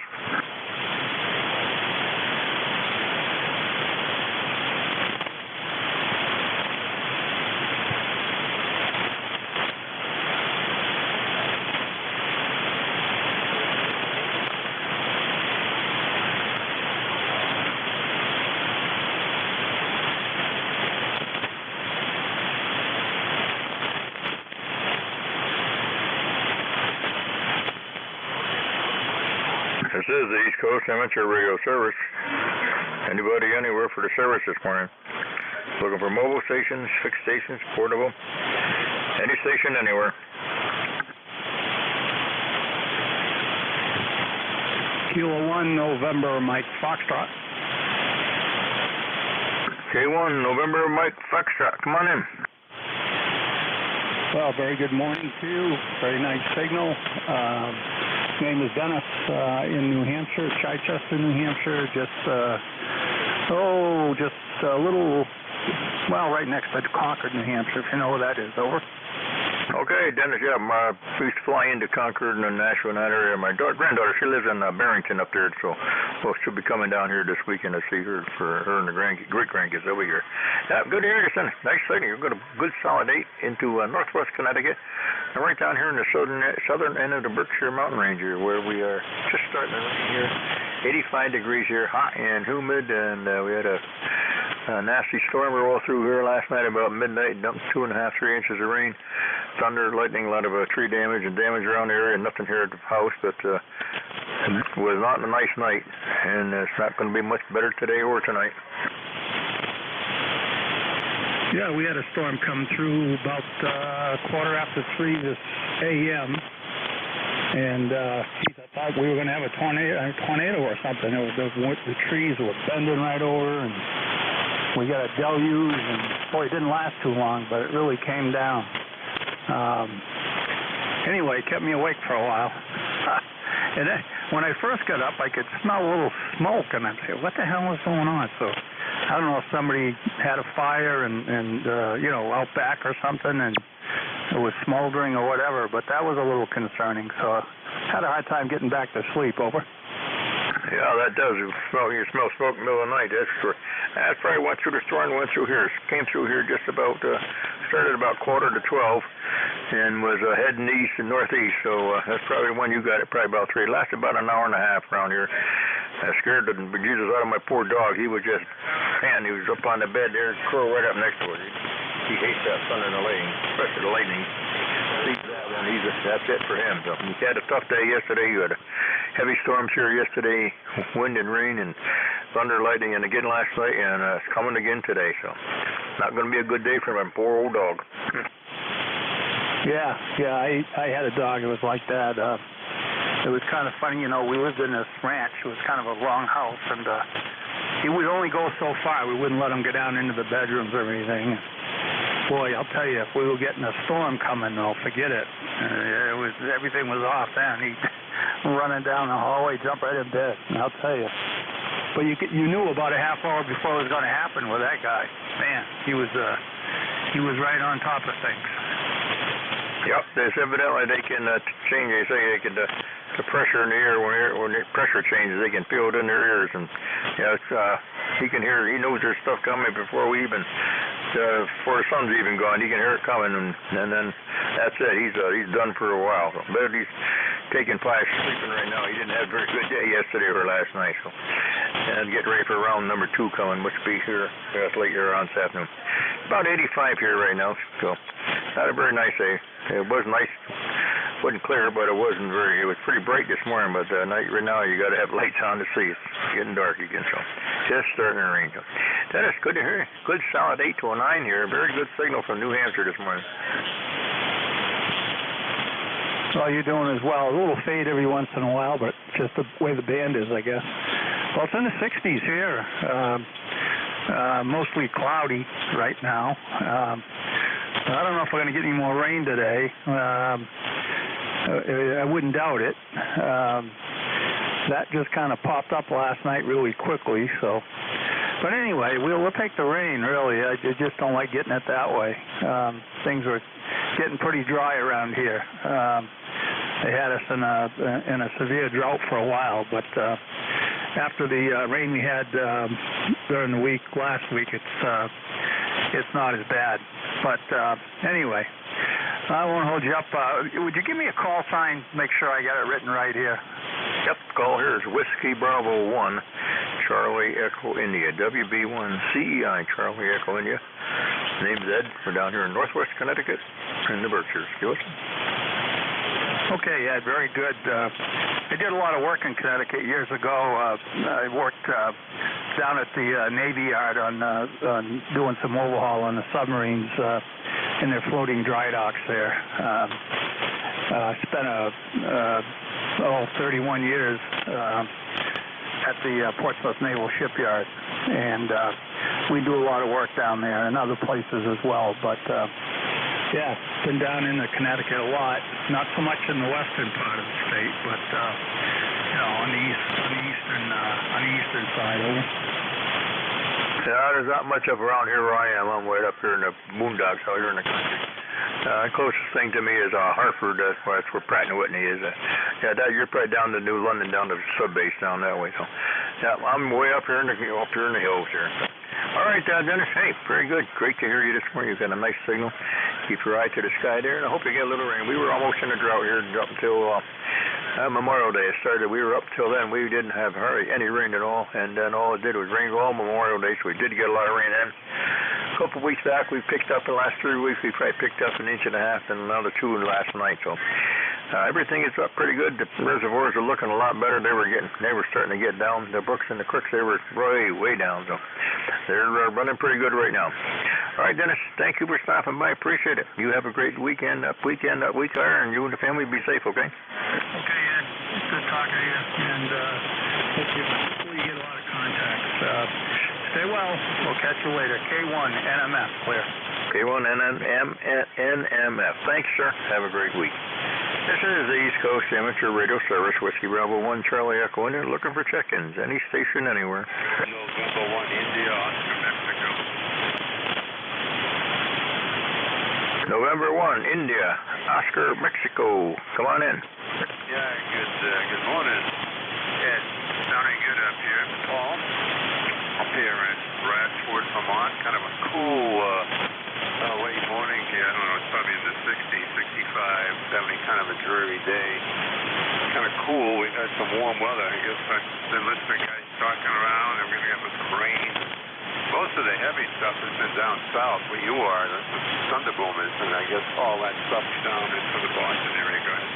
This is the East Coast Amateur Radio Service. Anybody, anywhere for the service this morning. Looking for mobile stations, fixed stations, portable. Any station, anywhere.
Kilo 1, November, Mike Foxtrot.
K1, November, Mike Foxtrot. Come on in.
Well, very good morning to you. Very nice signal. His name is Dennis in New Hampshire, Chichester, New Hampshire. Just a little, right next to Concord, New Hampshire, if you know where that is. Over.
Okay, Dennis, yeah, we used to fly into Concord and Nashville in that area. My granddaughter, she lives in Barrington up there, so she'll be coming down here this weekend to see her for her and the great-grandkids over here. Good to hear you, son. Nice sighting. You've got a good solid 8 into northwest Connecticut, and right down here in the southern end of the Berkshire Mountain Range here, where we are just starting to rain here. 85 degrees here, hot and humid, and we had a nasty storm roll through here last night about midnight, dumped 2.5, 3 inches of rain. Thunder, lightning, a lot of tree damage and damage around the area. Nothing here at the house, but it was not a nice night, and it's not going to be much better today or tonight.
Yeah, we had a storm come through about 3:15 this a.m., and I thought we were going to have a tornado or something. The trees were bending right over, and we got a deluge, and boy, it didn't last too long, but it really came down. Anyway, it kept me awake for a while. And then, when I first got up, I could smell a little smoke, and I'd say, what the hell is going on? So I don't know if somebody had a fire and you know, out back or something, and it was smoldering or whatever, but that was a little concerning. So I had a hard time getting back to sleep. Over.
Yeah, that does. You smell smoke in the middle of the night, that's for sure. That's probably went through the storm, went through here. Came through here just about, started about 11:45 and was heading east and northeast. So that's probably when you got it, probably about 3. It lasted about an hour and a half around here. I scared the bejesus out of my poor dog. He was just, man, he was up on the bed there, crow right up next to it. He hates that thunder and the lightning, especially the lightning. That's it for him. So he had a tough day yesterday. You had heavy storms here yesterday, wind and rain and thunder, lightning, and again last night, and it's coming again today. So not going to be a good day for my poor old dog.
Yeah, I had a dog that was like that. It was kind of funny, you know, we lived in this ranch. It was kind of a long house, and he would only go so far. We wouldn't let him get down into the bedrooms or anything. Boy, I'll tell you, if we were getting a storm coming, though, forget it. Everything was off then. He'd running down the hallway, jump right in bed, and I'll tell you. But you knew about a half hour before it was going to happen with that guy. Man, he was right on top of things.
Yep, there's evidently they can change. They say they can the pressure in the air when the pressure changes, they can feel it in their ears, and he can hear. He knows there's stuff coming before we even before the sun's even gone. He can hear it coming, and then that's it. He's done for a while. So, but he's taking 5, sleeping right now. He didn't have a very good day yesterday or last night. So, and getting ready for round number 2 coming, which will be here late here on this afternoon. About 85 here right now. So, not a very nice day. It was nice. Wasn't clear, but it wasn't very. It was pretty bright this morning, but night right now you got to have lights on to see. It's getting dark again, so just starting to rain. So, Dennis, good to hear you. Good solid 8 to a 9 here. Very good signal from New Hampshire this morning.
Well, you're doing as well. A little fade every once in a while, but just the way the band is, I guess. Well, it's in the 60s here. Mostly cloudy right now. I don't know if we're going to get any more rain today. I wouldn't doubt it. That just kind of popped up last night really quickly. So, but anyway, we'll take the rain. Really, I just don't like getting it that way. Things are getting pretty dry around here. They had us in a severe drought for a while, but after the rain we had during the week last week, it's not as bad. But anyway, I won't hold you up. Would you give me a call sign? Make sure I got it written right here.
Yep, call here is Whiskey Bravo 1, Charlie Echo India, WB1 CEI, Charlie Echo India. Name's Ed. We're down here in Northwest Connecticut in the Berkshires. You listen?
Okay, yeah, very good. I did a lot of work in Connecticut years ago. I worked down at the Navy Yard on doing some overhaul on the submarines in their floating dry docks there. I spent 31 years at the Portsmouth Naval Shipyard, and we do a lot of work down there and other places as well. But yeah, been down in the Connecticut a lot. Not so much in the western part of the state, but you know, on the eastern side. Over.
Yeah, there's not much up around here where I am. I'm way up here in the boondocks out here in the country. The closest thing to me is Hartford. That's where Pratt & Whitney is. You're probably down to New London, down to the sub base down that way. So, yeah, I'm way up here in the hills here. All right, Dennis. Hey, very good. Great to hear you this morning. You've got a nice signal. Keep your eye to the sky there, and I hope you get a little rain. We were almost in a drought here up until Memorial Day started. We were up till then. We didn't have hardly any rain at all, and then all it did was rain all Memorial Day, so we did get a lot of rain in. A couple of weeks back, we picked up, the last 3 weeks, we probably picked up 1.5 inches and another 2 last night. So everything is up pretty good. The reservoirs are looking a lot better. They were starting to get down. The brooks and the creeks, they were way down. So they're running pretty good right now. All right, Dennis, thank you for stopping by. Appreciate it. You have a great weekend, that week there, and you and the family be safe, okay?
Okay, Ed. It's good talking to you, and hopefully you get a lot of contacts. Stay well. We'll catch you later. K1 NMF, clear.
K1 NMF. Thanks, sir. Have a great week. This is the East Coast Amateur Radio Service, Whiskey Bravo 1 Charlie Echo India, looking for check-ins. Any station anywhere.
November 1 India, Oscar, Mexico.
November 1 India, Oscar, Mexico. Come on in.
Yeah, good morning. Yeah, sounding good up here, Paul. Up here in Bradford, Vermont. Kind of a cool late morning here. I don't know, it's probably in the 60s, 65, 70, kind of a dreary day. Kind of cool. We had some warm weather. I guess I've been listening to guys talking around, and we're going to get some rain. Most of the heavy stuff has been down south where you are. That's the thunderboom is, and I guess all that stuff's down into the Boston area. Go ahead.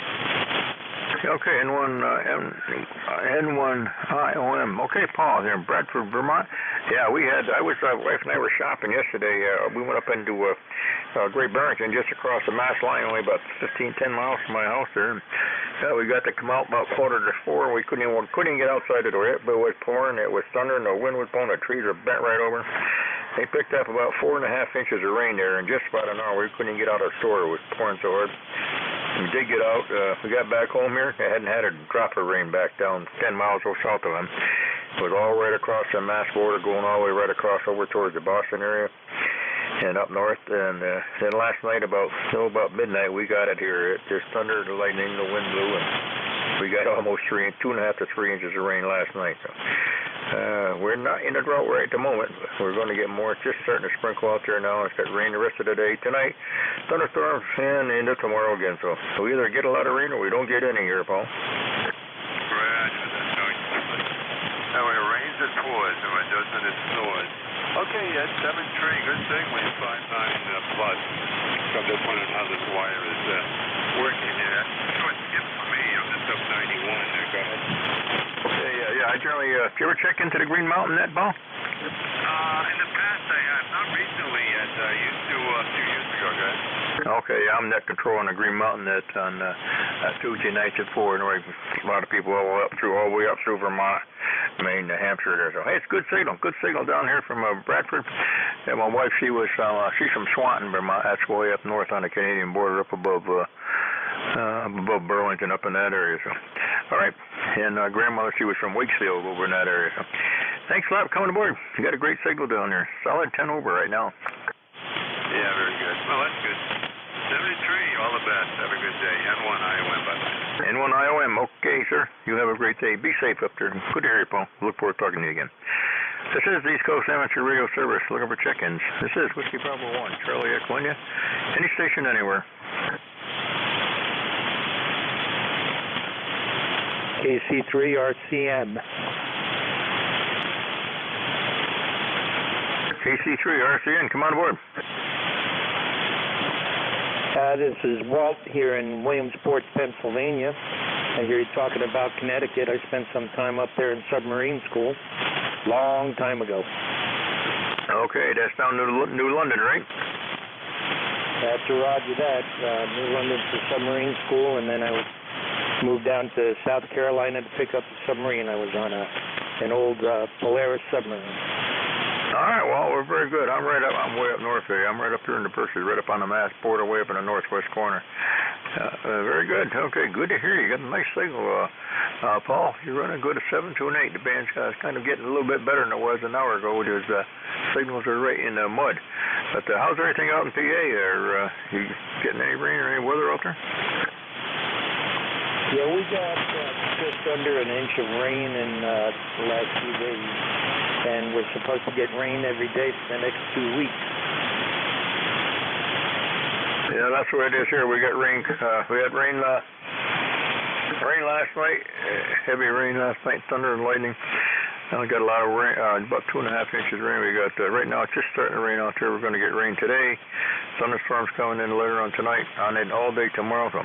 Okay, N1 IOM. Okay, Paul here in Bradford, Vermont. Yeah, my wife and I were shopping yesterday. We went up into Great Barrington, just across the Mass line, only about 10 miles from my house there. We got to come out about 3:45. We couldn't even get outside the door yet, but it was pouring, it was thundering, the wind was blowing, the trees were bent right over. They picked up about 4.5 inches of rain there in just about an hour. We couldn't even get out of the store. It was pouring so hard. We did get out. We got back home here. I hadn't had a drop of rain back down 10 miles south of them. It was all right across the Mass border, going all the way right across over towards the Boston area and up north. And then last night, about midnight, we got it here. It just thundered, the lightning, the wind blew, and we got almost 2.5 to 3 inches of rain last night. So, we're not in a drought right at the moment. We're going to get more. It's just starting to sprinkle out there now. It's got rain the rest of the day. Tonight, thunderstorms, and into tomorrow again. So we either get a lot of rain or we don't get any here, Paul.
Now it rains, it pours. If it doesn't, it snows. Okay, yeah, 7-3, good thing. We're 5-9 plus. So I'm just wondering how this wire is working here. Short skip for me. I'm just up 91 there. Go ahead.
Okay, yeah. Charlie, did you ever check into the Green Mountain net, Paul?
In the past, I have. Not recently yet. I used to a few years ago, guys.
Okay, I'm net control on the Green Mountain net on Tuesday nights at 4. And a lot of people all the way up through Vermont, Maine, New Hampshire there. So hey, it's good signal down here from Bradford. Yeah, my wife, she's from Swanton, Vermont. That's way up north on the Canadian border, up above Burlington, up in that area. So, all right. And grandmother, she was from Wakefield over in that area. So, thanks a lot for coming aboard. You got a great signal down there. Solid 10 over right now.
Yeah, very good. Well, that's good. 73, all the best. Have a good day. N1 IOM, by the way.
N1 IOM. Okay, sir. You have a great day. Be safe up there. Good to hear you, Paul. Look forward to talking to you again. This is the East Coast Amateur Radio Service, looking for check-ins. This is Whiskey Bravo 1, Charlie Echo India. Any station anywhere.
KC3 RCM.
KC3 RCN, come on aboard.
This is Walt here in Williamsport, Pennsylvania. I hear you talking about Connecticut. I spent some time up there in submarine school, long time ago.
Okay, that's down to New London, right?
That's a roger that. New London for submarine school, and then I moved down to South Carolina to pick up the submarine. I was on an old Polaris submarine.
All right, well, we're very good. I'm way up north here. I'm right up here in the Percy, right up on the Mass border, way up in the northwest corner. Very good. Okay, good to hear you. You got a nice signal, Paul. You're running good at 7 to an 8. The band's kind of getting a little bit better than it was an hour ago. There's signals are right in the mud. But how's everything out in PA? Are you getting any rain or any weather out there?
Yeah, we got just under an inch of rain in the last few days. And we're supposed to get rain every day for the next 2 weeks.
Yeah, that's what it is here. We got rain. We had rain last night. Heavy rain last night, thunder and lightning. We got a lot of rain, about 2.5 inches of rain. We got right now. It's just starting to rain out there. We're going to get rain today. Thunderstorms coming in later on tonight. On it all day tomorrow. So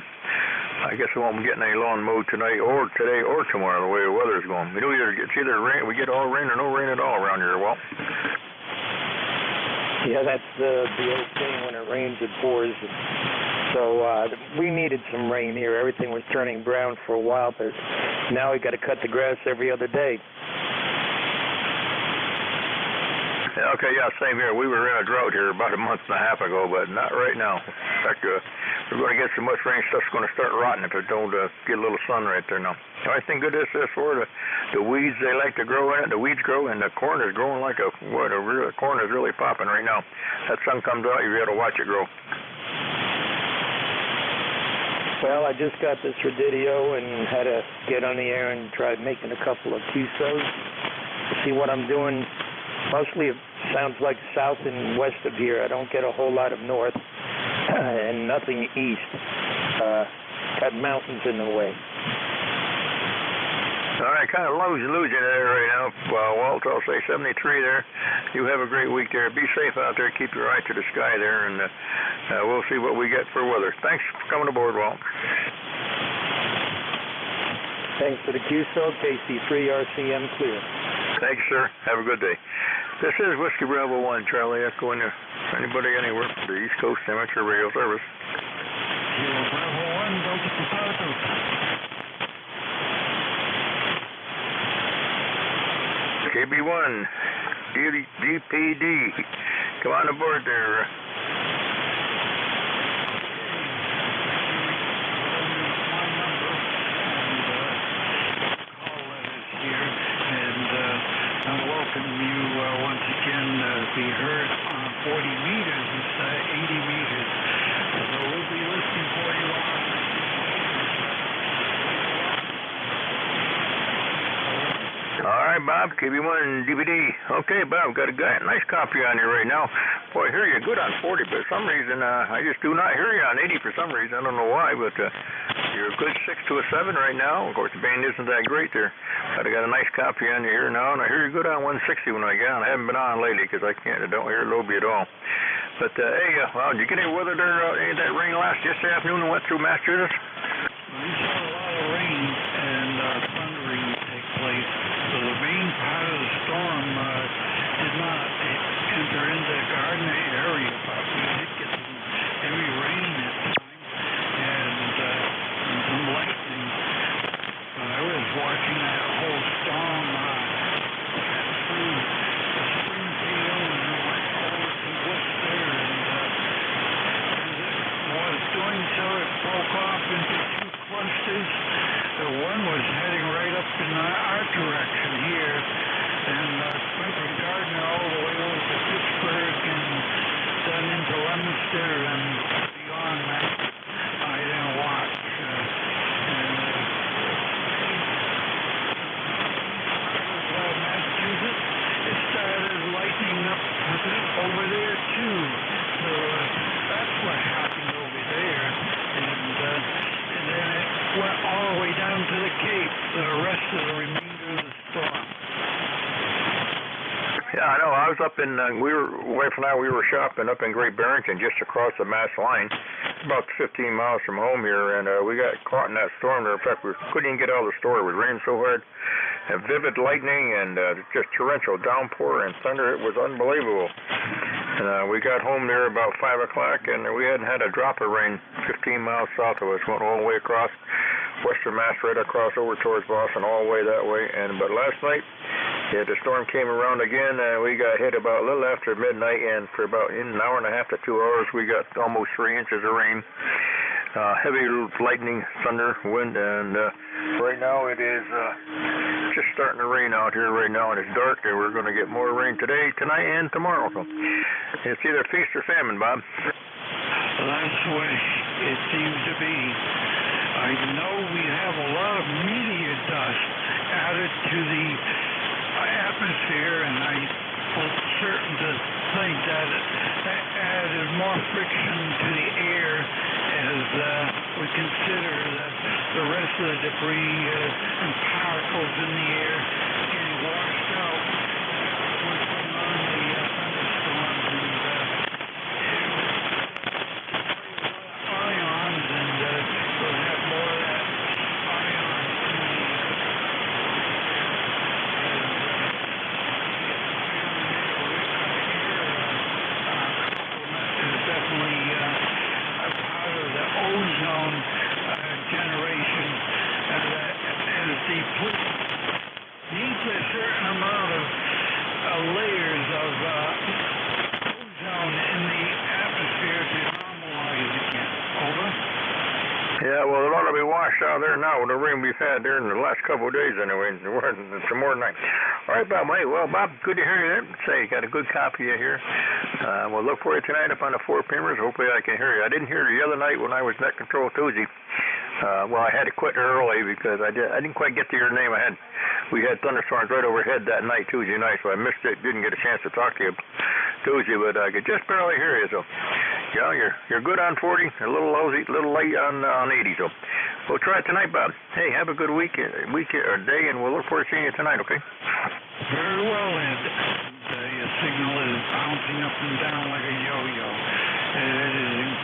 I guess we won't be getting any lawn mowed tonight or today or tomorrow, the way the weather's going. We it's either rain, we get all rain or no rain at all around here, Walt.
Yeah, that's the old thing. When it rains, it pours. So we needed some rain here. Everything was turning brown for a while, but now we got to cut the grass every other day.
Okay, yeah, same here. We were in a drought here about a month and a half ago, but not right now. In fact, we're going to get so much rain, stuff's going to start rotting if it don't get a little sun right there now. The only thing good is this for the weeds, they like to grow in it. The weeds grow, and the corn is growing like corn is really popping right now. That sun comes out, you got to watch it grow.
Well, I just got this radio and had to get on the air and try making a couple of QSOs to see what I'm doing. Mostly it sounds like south and west of here. I don't get a whole lot of north and nothing east. Got mountains in the way.
All right, kind of losing there right now. Walt, I'll say 73 there. You have a great week there. Be safe out there. Keep your eye to the sky there, and we'll see what we get for weather. Thanks for coming aboard, Walt.
Thanks for the QSO, KC3 RCM clear.
Thanks, sir. Have a good day. This is Whiskey Bravo 1, Charlie Echo, and anybody anywhere from the East Coast Amateur Radio Service.
Bravo 1, Delta Papa.
KB1, DPD, come on aboard there.
I welcome you once again to be heard on 40 meters instead of 80 meters. So we'll be listening for you on.
All right, Bob, KB1 DVD. Okay, Bob, got a nice copy on you right now. Boy, I hear you good on 40, but for some reason, I just do not hear you on 80 for some reason. I don't know why, but you're a good 6 to a 7 right now. Of course, the band isn't that great there. But I got a nice copy on you here now, and I hear you good on 160 when I get on. I haven't been on lately because I don't hear Lobie at all. But, hey, well, did you get any weather there, any of that rain yesterday afternoon and went through Massachusetts?
We saw a lot of rain and thundering take place. So the main part of the storm did not enter into the Gardner area, but we did get some heavy rain at times and some lightning. I was watching that whole storm through Springfield and went over to Worcester, and as it was doing so, it broke off into two clusters. One was heading right up in our direction here, and went from Gardner all the way over to Pittsburgh and then into Leominster and beyond that. I didn't watch. Massachusetts, it started lightening up over there too. So that's what happened over there, and then it went all the way down to the Cape, the rest of the remainder of the storm.
Yeah, I know. I was up in, wife and I, we were shopping up in Great Barrington just across the Mass line, about 15 miles from home here, and we got caught in that storm there. In fact, we couldn't even get out of the store. It was raining so hard, and vivid lightning and just torrential downpour and thunder. It was unbelievable. And we got home there about 5 o'clock, and we hadn't had a drop of rain 15 miles south of us. Went all the way across Western Mass, right across over towards Boston, all the way that way. But last night, yeah, the storm came around again, and we got hit about a little after midnight, and for about an hour and a half to 2 hours, we got almost 3 inches of rain. Heavy lightning, thunder, wind, and right now it is just starting to rain out here right now, and it's dark, and we're going to get more rain today, tonight, and tomorrow. So it's either feast or famine, Bob.
That's the way it seems to be. I know we have a lot of meteor dust added to the atmosphere, and I was certain to think that that added more friction to the air as we consider the rest of the debris and particles in the air getting washed out. What's going on in the thunderstorms and ions, and we'll have more of that ion in the is definitely a part of the ozone generation as the needs a certain
out there now with the rain we've had there in the last couple of days anyway. Some more tonight. All right, Bob. Hey, well, Bob, good to hear you there. Say, you got a good copy of here. We'll look for you tonight up on the 4-pimmers. Hopefully I can hear you. I didn't hear you the other night when I was net control Tuesday. Well, I had to quit early because I didn't quite get to your name. We had thunderstorms right overhead that night, Tuesday night, so I missed it. Didn't get a chance to talk to you Tuesday, but I could just barely hear you. So, yeah, you're good on 40, a little lousy, a little late on 80. So, we'll try it tonight, Bob. Hey, have a good week or day, and we'll look forward to seeing you tonight. Okay?
Very well, Ed. Your signal is bouncing up and down like a yo-yo. It is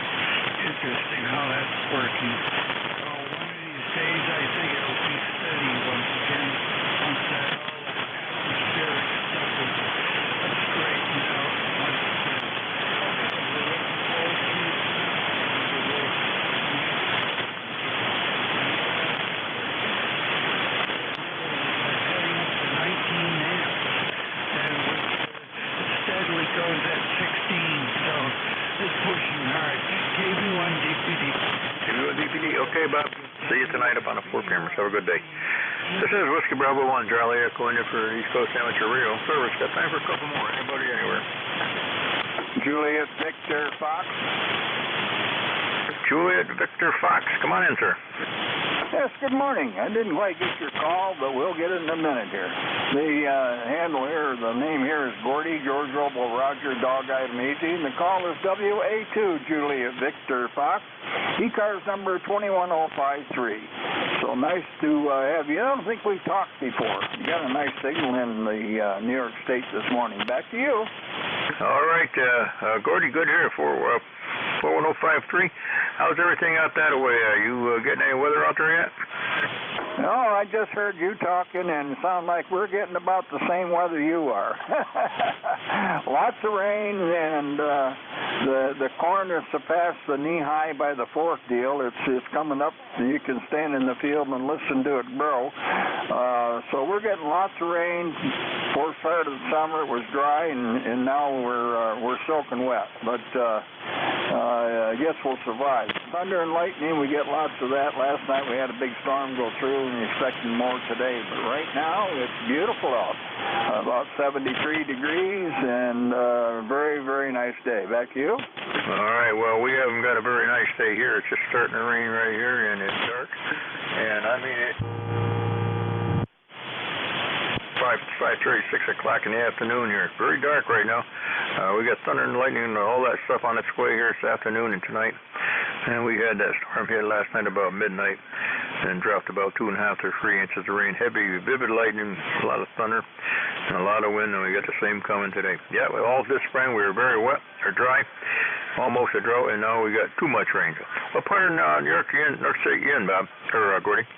interesting how that's working. So one of these days, I think it'll be steady once again. Once that atmospheric stuff is straightened out once again. We're looking forward to it. Heading up to 19 amps, and steadily goes at 16, so it's pushing hard. KB1 DPD.
KB1 DPD. Okay, Bob. See you tonight up on the 4-pimmers. Have a good day. This is Whiskey Bravo 1, Charlie, Echo India for East Coast Amateur Radio Service. Got time for a couple more. Anybody anywhere?
Juliet Victor Fox.
Juliet Victor Fox. Come on in, sir.
Yes, good morning. I didn't quite get your call, but we'll get it in a minute here. The handle here, the name here is Gordy, George Roble, Roger, Dog Item Easy, and the call is WA2 Juliet Victor Fox, ECARS number 21053. So nice to have you. I don't think we've talked before. You got a nice signal in the New York State this morning. Back to you.
All right, Gordy, good here for 41053. How's everything out that way? Are you getting any weather out there yet?
No, I just heard you talking, and it sounds like we're getting about the same weather you are. Lots of rain, and the corn has surpassed the knee-high by the fourth deal. It's coming up. You can stand in the field and listen to it grow. So we're getting lots of rain. First part of the summer it was dry, and now we're soaking wet. But I guess we'll survive. Thunder and lightning, we get lots of that. Last night we had a big storm go through, and we're expecting more today. But right now it's beautiful out. About 73 degrees, and very, very nice day. Back to you.
All right. Well, we haven't got a very nice day here. It's just starting to rain right here, and it's dark. And I mean it. 5:30, 6 o'clock in the afternoon here. Very dark right now. We got thunder and lightning and all that stuff on its way here this afternoon and tonight. And we had that storm hit last night about midnight and dropped about 2.5 to 3 inches of rain. Heavy, vivid lightning, a lot of thunder, and a lot of wind, and we got the same coming today. Yeah, all this spring we were very wet or dry, almost a drought, and now we got too much rain. What part of New York State you in, Bob? Or Gordy?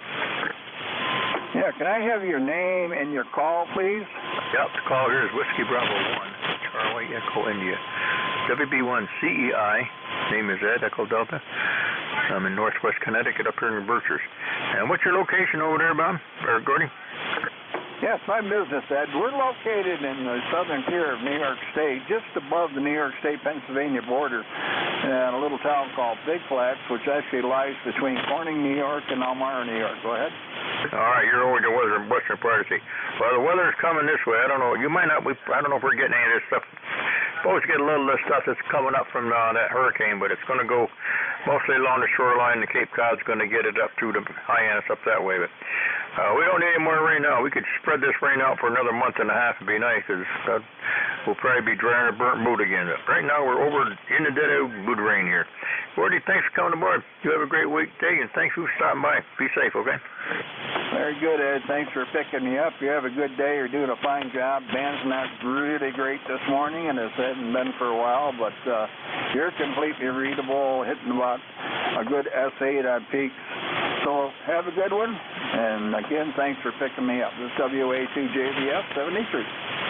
Yeah, can I have your name and your call, please?
Yep, the call here is Whiskey Bravo 1, Charlie Echo India. WB1 CEI, name is Ed, Echo Delta. I'm in northwest Connecticut up here in the Berkshires. And what's your location over there, Bob? Or Gordy?
Yes, my business, Ed. We're located in the southern tier of New York State, just above the New York State-Pennsylvania border, in a little town called Big Flats, which actually lies between Corning, New York, and Elmira, New York. Go ahead.
All right, you're over the western part of the state. Well, the weather's coming this way. I don't know. You might not. I don't know if we're getting any of this stuff. Supposed to get a little of this stuff that's coming up from that hurricane, but it's going to go mostly along the shoreline. The Cape Cod's going to get it up through the Hyannis up that way. But we don't need any more rain now. We could spread this rain out for another month and a half. It'd be nice because we'll probably be dry and burnt mood again. But right now we're over in the dead of good rain here. Gordy, thanks for coming aboard. You have a great weekday, and thanks for stopping by. Be safe, okay?
Very good, Ed. Thanks for picking me up. You have a good day. You're doing a fine job. Ben's not really great this morning, and it hasn't been for a while, but you're completely readable, hitting about a good S8 on peaks. So have a good one. And again, thanks for picking me up. This is WA2JBF 73.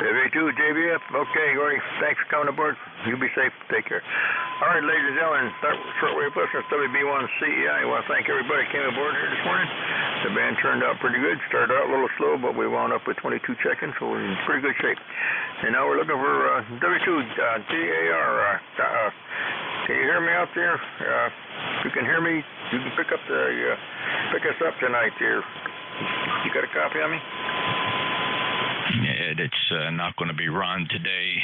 WA2JBF. Okay, Gordy. Thanks for coming aboard. You be safe. Take care. All right, ladies and gentlemen, shortwave listeners, WB1CEI. I want to thank everybody who came aboard here this morning. The band turned out pretty good. Started out a little slow, but we wound up with 22 check-ins, so we're in pretty good shape. And now we're looking for W2DAR. Can you hear me out there? If you can hear me, you can pick us up tonight here. You got a copy of me?
Ed, it's not going to be Ron today.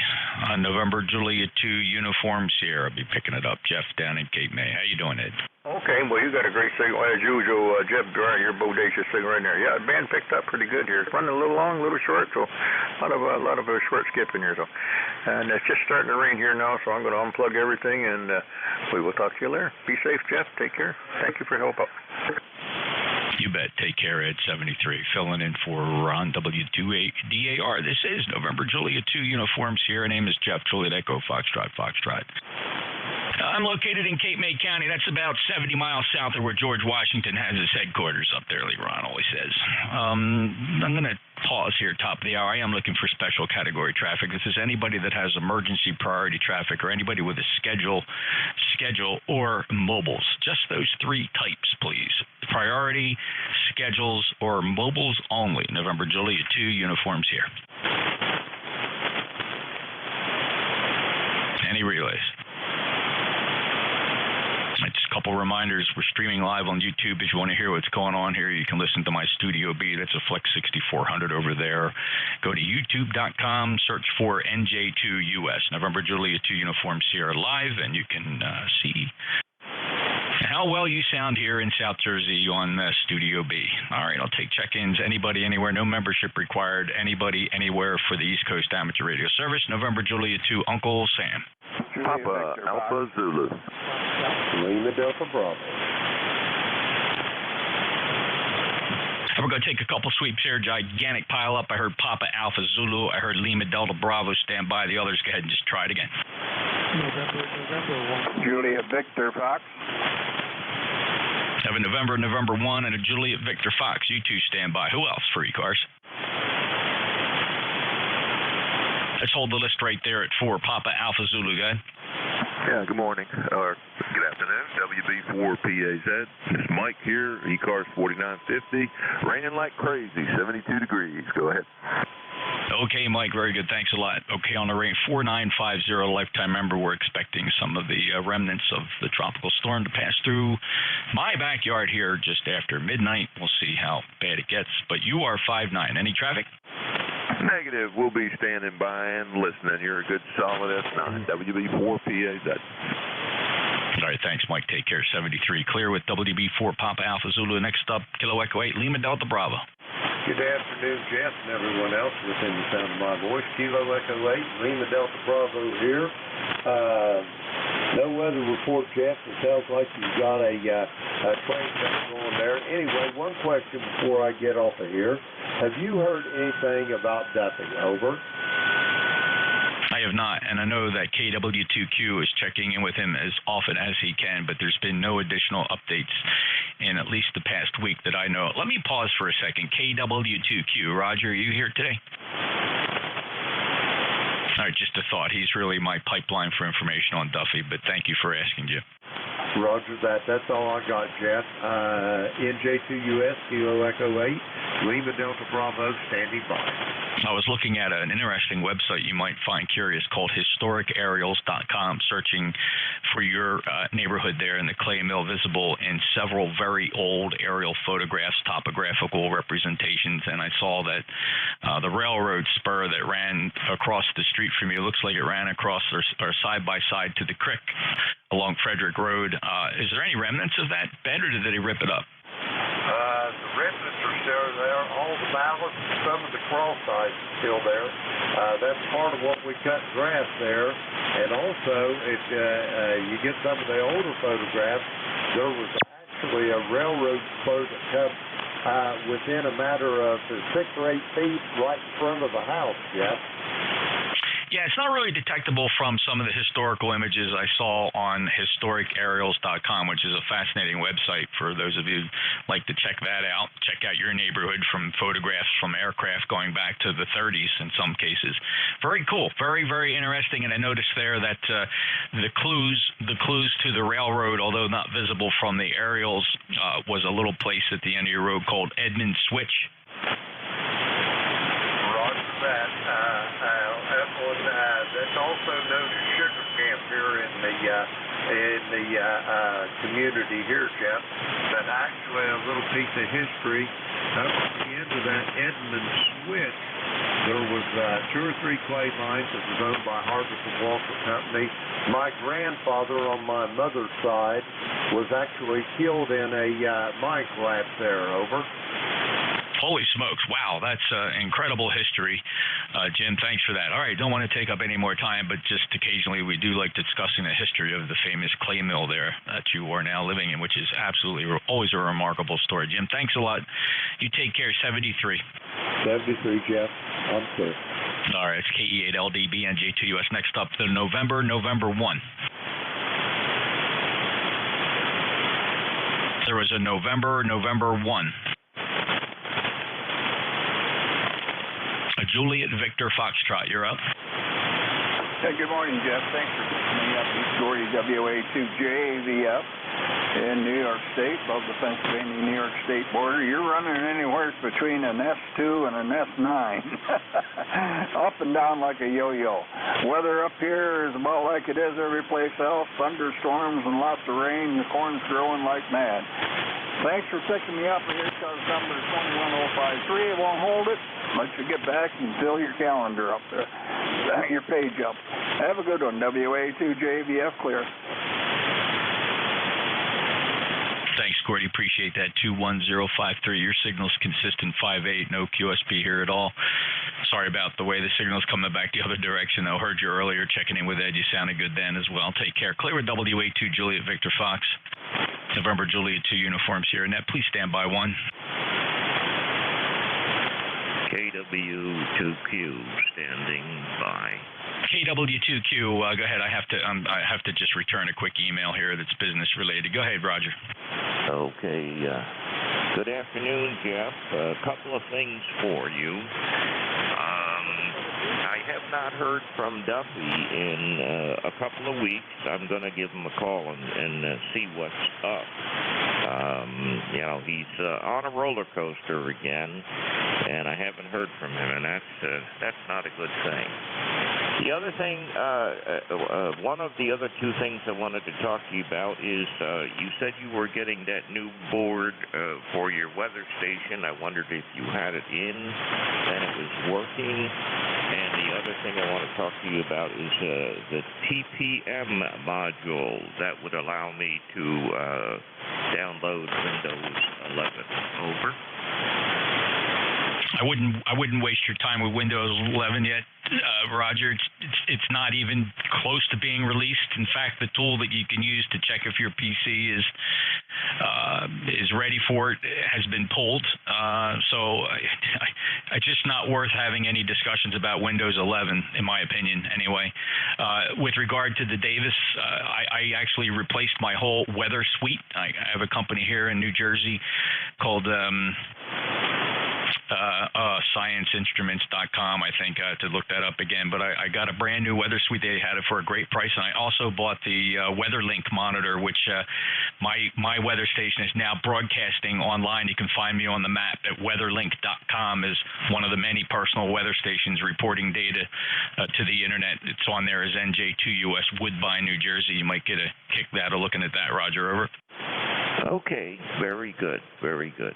November Juliet 2 Uniform Sierra. I'll be picking it up. Jeff down in Cape May. How you doing, Ed?
Okay, well, you got a great signal as usual, Jeff. Your bodacious signal right there. Yeah, the band picked up pretty good here. It's running a little long, a little short, so a lot of short skipping here. So, and it's just starting to rain here now, so I'm going to unplug everything, and we will talk to you later. Be safe, Jeff. Take care. Thank you for your help out.
You bet. Take care, Ed 73. Filling in for Ron W2DAR. This is November Juliet 2 Uniform Sierra. Name is Jeff. Juliet Echo Foxtrot. I'm located in Cape May County. That's about 70 miles south of where George Washington has his headquarters up there, like Ron always says. I'm going to pause here, top of the hour. I am looking for special category traffic. This is anybody that has emergency priority traffic or anybody with a schedule, or mobiles. Just those three types, please. Priority, schedules, or mobiles only. November Juliet 2 uniforms here. Any relays? Just a couple reminders. We're streaming live on YouTube. If you want to hear what's going on here, you can listen to my Studio B. That's a Flex 6400 over there. Go to youtube.com, search for NJ2US, November Juliet 2 Uniform Sierra Live, and you can see how well you sound here in South Jersey on Studio B. All right, I'll take check-ins. Anybody, anywhere, no membership required. Anybody, anywhere for the East Coast Amateur Radio Service. November Juliet 2, Uncle Sam.
Papa Alpha Zulu. Lima Delta Bravo.
We're going to take a couple sweeps here. Gigantic pile up. I heard Papa Alpha Zulu. I heard Lima Delta Bravo. Stand by. The others, go ahead and just try it again.
November 1. Juliet Victor Fox.
Have a November 1 and a Juliet Victor Fox. You two stand by. Who else for ECARS? Let's hold the list right there at 4. Papa Alpha Zulu, go ahead.
Yeah, good morning, or good afternoon, WB4PAZ. It's Mike here, ECARS 4950, raining like crazy, 72 degrees. Go ahead.
Okay, Mike, very good. Thanks a lot. Okay, on the rain, 4950, lifetime member. We're expecting some of the remnants of the tropical storm to pass through my backyard here just after midnight. We'll see how bad it gets, but you are 5'9". Any traffic?
Negative. We'll be standing by and listening. You're a good solid S9. WB4PAZ.
All right, thanks, Mike. Take care. 73 clear with WB4 Papa Alpha Zulu. Next up, Kilo Echo 8, Lima Delta Bravo.
Good afternoon, Jeff, and everyone else within the sound of my voice. Kilo Echo 8, Lima Delta Bravo here. No weather report, Jeff. It sounds like you've got a train going there. Anyway, one question before I get off of here. Have you heard anything about Duffy? Over.
I have not, and I know that KW2Q is checking in with him as often as he can, but there's been no additional updates in at least the past week that I know. Let me pause for a second. KW2Q, Roger, are you here today? All right, just a thought. He's really my pipeline for information on Duffy, but thank you for asking, Jim.
Roger that. That's all I got, Jeff. NJ2US, Kilo Echo 8, Lima Delta Bravo, standing by.
I was looking at an interesting website you might find curious called historicaerials.com, searching for your neighborhood there in the clay mill, visible in several very old aerial photographs, topographical representations, and I saw that the railroad spur that ran across the street from you looks like it ran across or side by side to the creek along Frederick Road. Is there any remnants of that bed, or did they rip it up?
The remnants are still there. All the ballots, some of the cross ties are still there. That's part of what we cut grass there. And also, if you get some of the older photographs, there was actually a railroad spur that come within a matter of 6 or 8 feet right in front of the house, Jeff.
Yeah, it's not really detectable from some of the historical images I saw on historicaerials.com, which is a fascinating website for those of you who like to check that out. Check out your neighborhood from photographs from aircraft going back to the 30s in some cases. Very cool. Very, very interesting. And I noticed there that the clues to the railroad, although not visible from the aerials, was a little place at the end of your road called Edmund Switch.
Roger that. That's also known as Sugar Camp here in the community here, Jeff. But actually, a little piece of history. Up at the end of that Edmund Switch, there was 2 or 3 clay mines that was owned by Harvest and Walker Company. My grandfather on my mother's side was actually killed in a mine collapse there. Over.
Holy smokes. Wow, that's incredible history. Jim, thanks for that. All right, don't want to take up any more time, but just occasionally we do like discussing the history of the famous clay mill there that you are now living in, which is absolutely always a remarkable story. Jim, thanks a lot. You take care. 73.
73, Jeff. I'm clear.
All right, it's KE8LDB NJ2US. Next up, the November 1. There was a November 1. Juliet Victor Foxtrot, you're up.
Hey, good morning, Jeff. Thanks for picking me up. East Gordy WA2JVF in New York State, above the Pennsylvania-New York State border. You're running anywhere between an S2 and an S9. Up and down like a yo-yo. Weather up here is about like it is every place else. Thunderstorms and lots of rain. The corn's growing like mad. Thanks for picking me up. Here's number 21053. It won't hold it. Let you get back and fill your calendar up there, your page up. Have a good one. WA2JVF clear.
Thanks, Gordy. Appreciate that. 21053. Your signal's consistent. 58. No QSP here at all. Sorry about the way the signal's coming back the other direction, though. Heard you earlier checking in with Ed. You sounded good then as well. Take care. Clear with WA2 Juliet Victor Fox. November Juliet 2 uniforms here. Annette, please stand by 1.
KW2Q standing by.
KW2Q, go ahead. I have to just return a quick email here that's business related. Go ahead, Roger.
Okay. Good afternoon, Jeff. A couple of things for you. I have not heard from Duffy in a couple of weeks. I'm going to give him a call and see what's up. He's on a roller coaster again, and I haven't heard from him, and that's not a good thing. The other thing, one of the other 2 things I wanted to talk to you about is you said you were getting that new board for your weather station. I wondered if you had it in and it was working. And the other thing I want to talk to you about is the TPM module that would allow me to download Windows 11. Over.
I wouldn't waste your time with Windows 11 yet, Roger. It's not even close to being released. In fact, the tool that you can use to check if your PC is ready for it has been pulled. So it's just not worth having any discussions about Windows 11, in my opinion, anyway. With regard to the Davis, I actually replaced my whole weather suite. I have a company here in New Jersey called scienceinstruments.com, I think, to look that up again. But I got a brand new weather suite. They had it for a great price. And I also bought the WeatherLink monitor, which my weather station is now broadcasting online. You can find me on the map at weatherlink.com as one of the many personal weather stations reporting data to the internet. It's on there as NJ2US Woodbine, New Jersey. You might get a kick out of looking at that, Roger. Over.
Okay, very good, very good.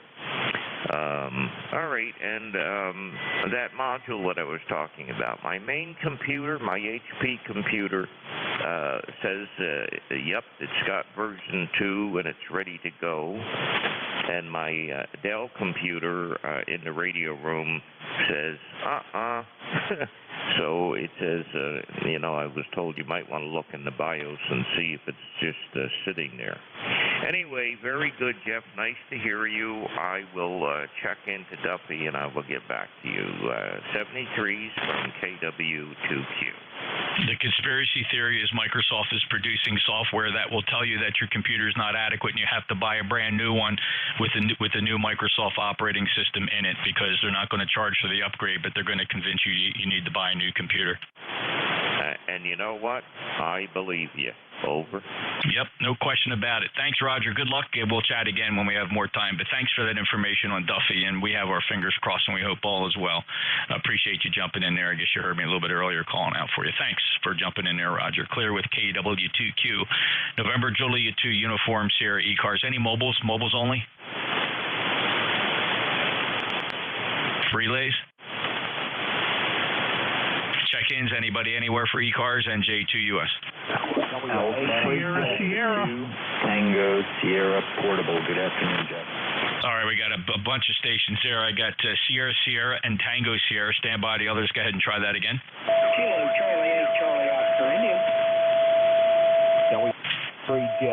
All right, and that module what I was talking about, my main computer, my HP computer, says, yep, it's got version 2 and it's ready to go. And my Dell computer in the radio room says, So it says, I was told you might want to look in the BIOS and see if it's just sitting there. Anyway, very good, Jeff. Nice to hear you. I will check into Duffy and I will get back to you. 73s from KW2Q.
The conspiracy theory is Microsoft is producing software that will tell you that your computer is not adequate and you have to buy a brand new one with a new Microsoft operating system in it, because they're not going to charge for the upgrade, but they're going to convince you you need to buy a new computer.
And you know what? I believe you. Over.
Yep, no question about it. Thanks, Roger. Good luck. We'll chat again when we have more time. But thanks for that information on Duffy, and we have our fingers crossed, and we hope all is well. Appreciate you jumping in there. I guess you heard me a little bit earlier calling out for you. Thanks for jumping in there, Roger. Clear with KW2Q. November Julia 2 Uniform Sierra ECARS. Any mobiles? Mobiles only? Relays? Check-ins? Anybody anywhere for ECARS? NJ2US.
Sierra. Tango Sierra Portable. Good afternoon, Jeff.
All right, we got a bunch of stations here. I got Sierra and Tango Sierra. Stand by. The others, go ahead and try that again.
Kilo Charlie 8 Charlie Oscar India.
3J.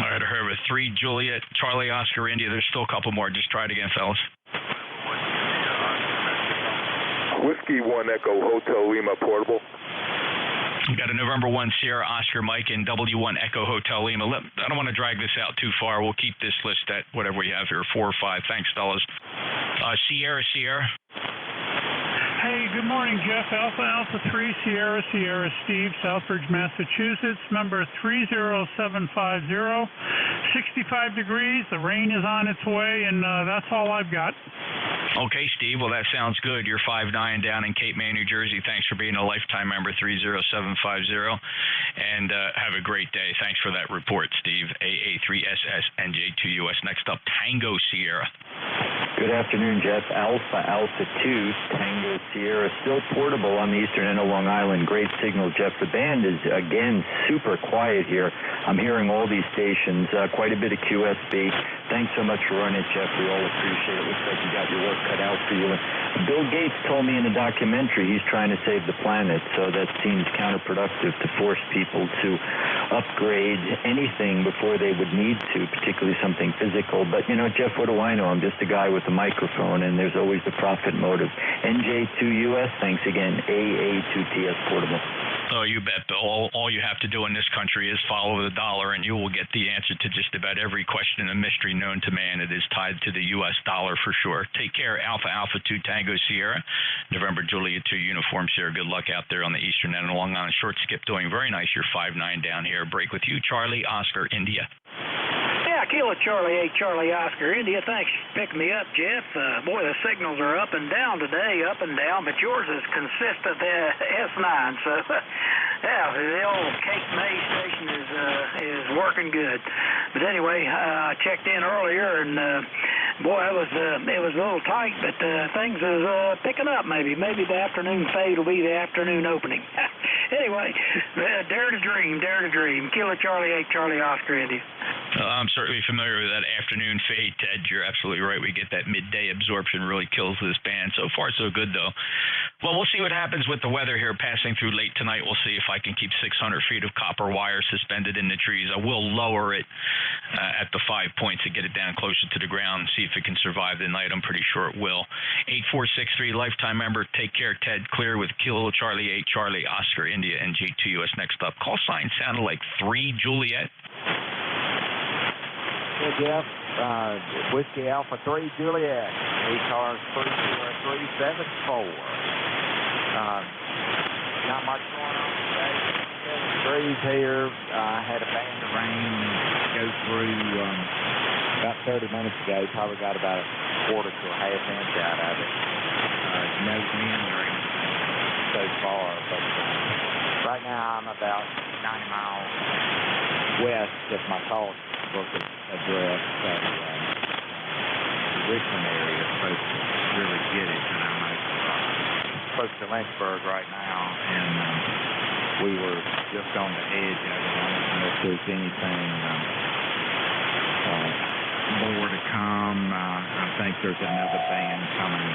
All right, I heard with 3 Juliet Charlie Oscar India. There's still a couple more. Just try it again, fellas.
Whiskey 1 Echo Hotel Lima Portable.
We got a November 1 Sierra Oscar Mike and W1 Echo Hotel Lima. I don't want to drag this out too far. We'll keep this list at whatever we have here, 4 or 5. Thanks, fellas. Sierra.
Hey, good morning, Jeff. Alpha 3 Sierra Steve, Southbridge, Massachusetts. Number 30750. 65 degrees. The rain is on its way, and that's all I've got.
Okay, Steve. Well, that sounds good. You're 5'9" down in Cape May, New Jersey. Thanks for being a lifetime member, 30750. And have a great day. Thanks for that report, Steve. AA3SS NJ2US. Next up, Tango Sierra.
Good afternoon, Jeff. Alpha 2 Tango Sierra. Still portable on the eastern end of Long Island. Great signal, Jeff. The band is, again, super quiet here. I'm hearing all these stations, quite a bit of QSB. Thanks so much for running it, Jeff. We all appreciate it. Looks like you got your work cut out for you. Bill Gates told me in the documentary he's trying to save the planet, so that seems counterproductive to force people to upgrade anything before they would need to, particularly something physical. But, you know, Jeff, what do I know? I'm just a guy with a microphone, and there's always the profit motive. NJ2US, thanks again. AA2TS Portable.
Oh, you bet, Bill. All you have to do in this country is follow the dollar, and you will get the answer to just about every question and mystery known to man. It is tied to the U.S. dollar for sure. Take care, Alpha 2 Tango Sierra, November Julia 2 Uniform Sierra. Good luck out there on the eastern end of Long Island. Short skip doing very nice. You're 5'9" down here. Break with you, Charlie Oscar India.
Yeah, Kilo Charlie 8 Charlie Oscar India. Thanks for picking me up, Jeff. Boy, the signals are up and down today, up and down, but yours is consistent S9. So, yeah, the old Cape May station is working good. But anyway, I checked in earlier, and boy, it was a little tight, but things is picking up. Maybe the afternoon fade will be the afternoon opening. Anyway, dare to dream. Kilo Charlie 8 Charlie Oscar India.
I'm certainly familiar with that afternoon fade, Ted. You're absolutely right. We get that midday absorption, really kills this band. So far, so good, though. Well, we'll see what happens with the weather here passing through late tonight. We'll see if I can keep 600 feet of copper wire suspended in the trees. I will lower it at the 5 points to get it down closer to the ground and see if it can survive the night. I'm pretty sure it will. 8463, lifetime member. Take care, Ted. Clear with Kilo Charlie 8 Charlie Oscar India NJ2US. Next up, call sign sounded like 3 Juliet.
Hey, Jeff. Whiskey Alpha 3 Juliet. ECARS 30374. Not much going on today. 7 degrees here. I had a band of rain go through about 30 minutes ago. Probably got about a quarter to a half inch out of it. No wind or anything so far, but right now I'm about 90 miles west of my call book address. So the Richmond area is supposed to really get it, and I'm close to Lynchburg right now, and we were just on the edge of it. I don't know if there's anything more to come. I think there's another band coming.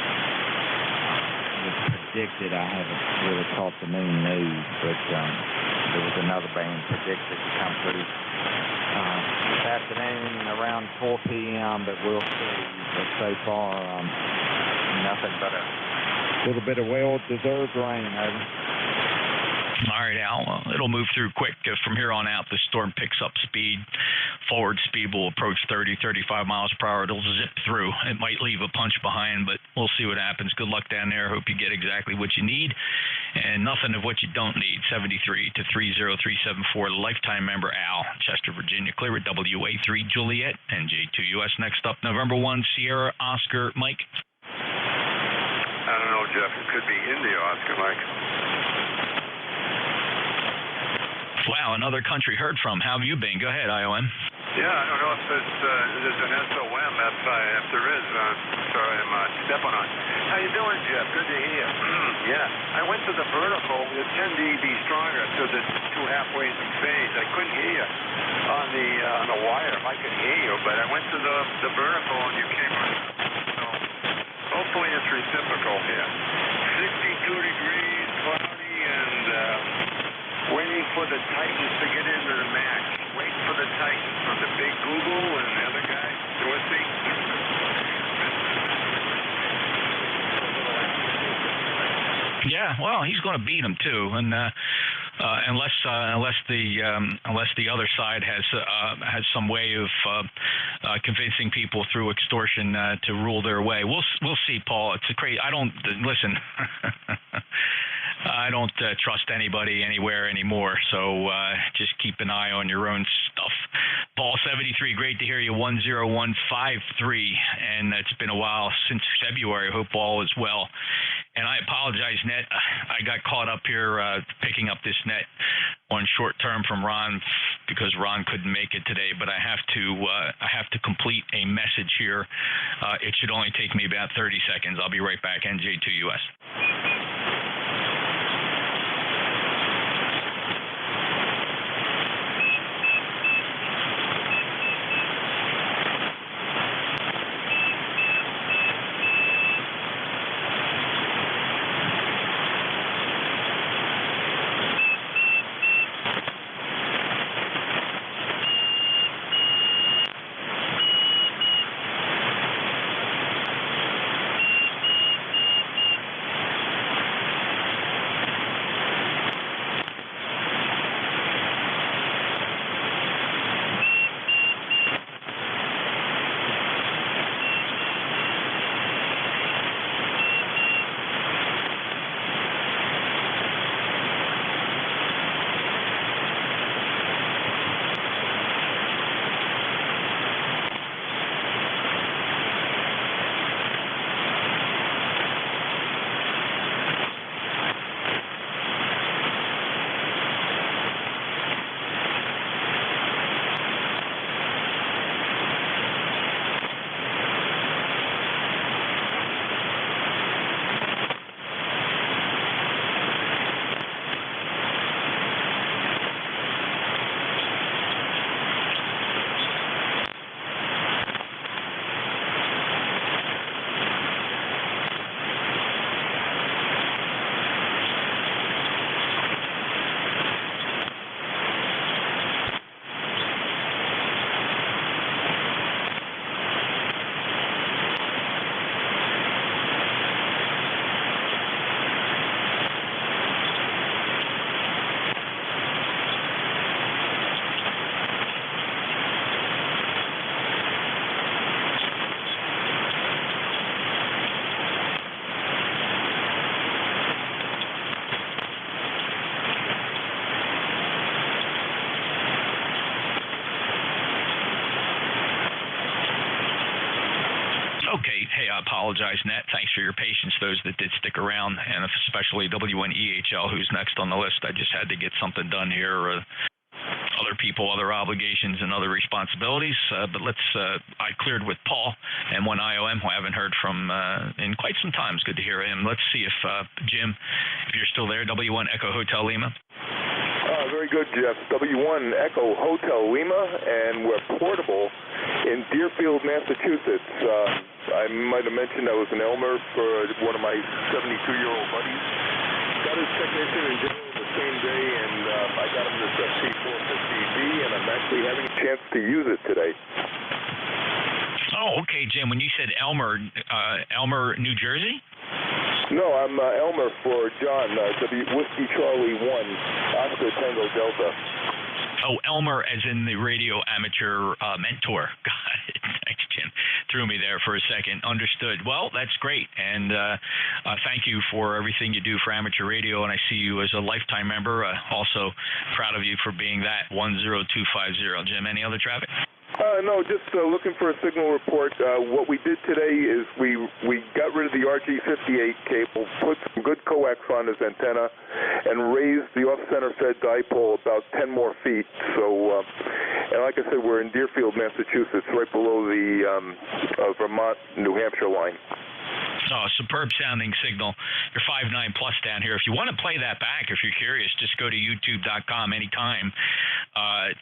It was predicted. I haven't really caught the noon news, but there was another band predicted to come through this afternoon around 4 p.m., but we'll see. But so far, nothing but a
little bit of well-deserved rain, Ivan.
All right, Al. Well, it'll move through quick. From here on out, the storm picks up speed. Forward speed will approach 30, 35 miles per hour. It'll zip through. It might leave a punch behind, but we'll see what happens. Good luck down there. Hope you get exactly what you need and nothing of what you don't need. 73 to 30374. Lifetime member Al, Chester, Virginia. Clear at WA3 Juliet. NJ2US next up. November 1 Sierra Oscar Mike.
I don't know, Jeff. It could be India Oscar Mike.
Wow, another country heard from. How have you been? Go ahead, IOM.
Yeah, I don't know if there's an SOM if there is. Sorry, I'm stepping on. How you doing, Jeff? Good to hear you. Yeah, I went to the vertical with 10 dB stronger to the two halfways in phase. I couldn't hear you on the wire. I could hear you, but I went to the vertical and you came on. So hopefully it's reciprocal here. 62 degrees, cloudy, and waiting for the Titans to get into the match. Waiting for the Titans from the big Google and the other guy, Dorsey.
Yeah, well, he's going to beat him too, and unless the other side has some way of convincing people through extortion to rule their way. We'll see, Paul. It's a crazy. I don't listen. I don't trust anybody anywhere anymore, so just keep an eye on your own stuff. Paul 73, great to hear you. 10153, and it's been a while since February. I hope all is well. And I apologize, Net. I got caught up here picking up this net on short term from Ron because Ron couldn't make it today. But I have to complete a message here. It should only take me about 30 seconds. I'll be right back. NJ2US. Okay. Hey, I apologize, Net. Thanks for your patience, those that did stick around, and especially WNEHL, who's next on the list. I just had to get something done here. Other people, other obligations, and other responsibilities. But I cleared with Paul and one IOM who I haven't heard from in quite some time. It's good to hear him. Let's see if Jim, if you're still there, W1 Echo Hotel Lima.
Very good, Jeff. W1 Echo Hotel Lima, and we're portable in Deerfield, Massachusetts. I might have mentioned I was in Elmer for one of my 72-year-old buddies. Got his technician in general the same day, and I got him this SC450D, and I'm actually having a chance to use it today.
Oh, okay, Jim. When you said Elmer, New Jersey?
No, I'm Elmer for John, Whiskey Charlie 1, Oscar Tango Delta.
Oh, Elmer, as in the radio amateur mentor. Got it. Thanks, Jim. Threw me there for a second. Understood. Well, that's great. And thank you for everything you do for amateur radio. And I see you as a lifetime member. Also proud of you for being that. 10250. Jim, any other traffic?
No, just looking for a signal report. What we did today is we got rid of the RG58 cable, put some good coax on his antenna, and raised the off-center fed dipole about 10 more feet. So, and like I said, we're in Deerfield, Massachusetts, right below the Vermont-New Hampshire line.
Oh, superb sounding signal. You're 5.9 plus down here. If you want to play that back, if you're curious, just go to youtube.com anytime.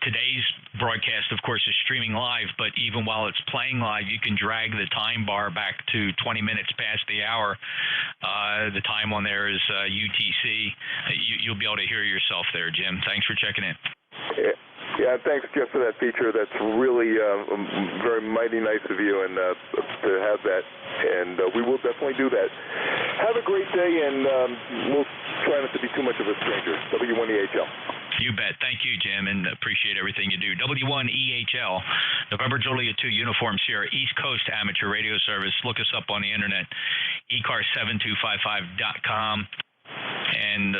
Today's broadcast, of course, is streaming live, but even while it's playing live, you can drag the time bar back to 20 minutes past the hour. The time on there is UTC. You'll be able to hear yourself there, Jim. Thanks for checking in.
Yeah, thanks, Jeff, for that feature. That's really very mighty nice of you, and to have that. And we will definitely do that. Have a great day, and we'll try not to be too much of a stranger. W1EHL.
You bet. Thank you, Jim, and appreciate everything you do. W1EHL, November Juliet 2 Uniform Sierra, East Coast Amateur Radio Service. Look us up on the internet, ECARS7255.com. And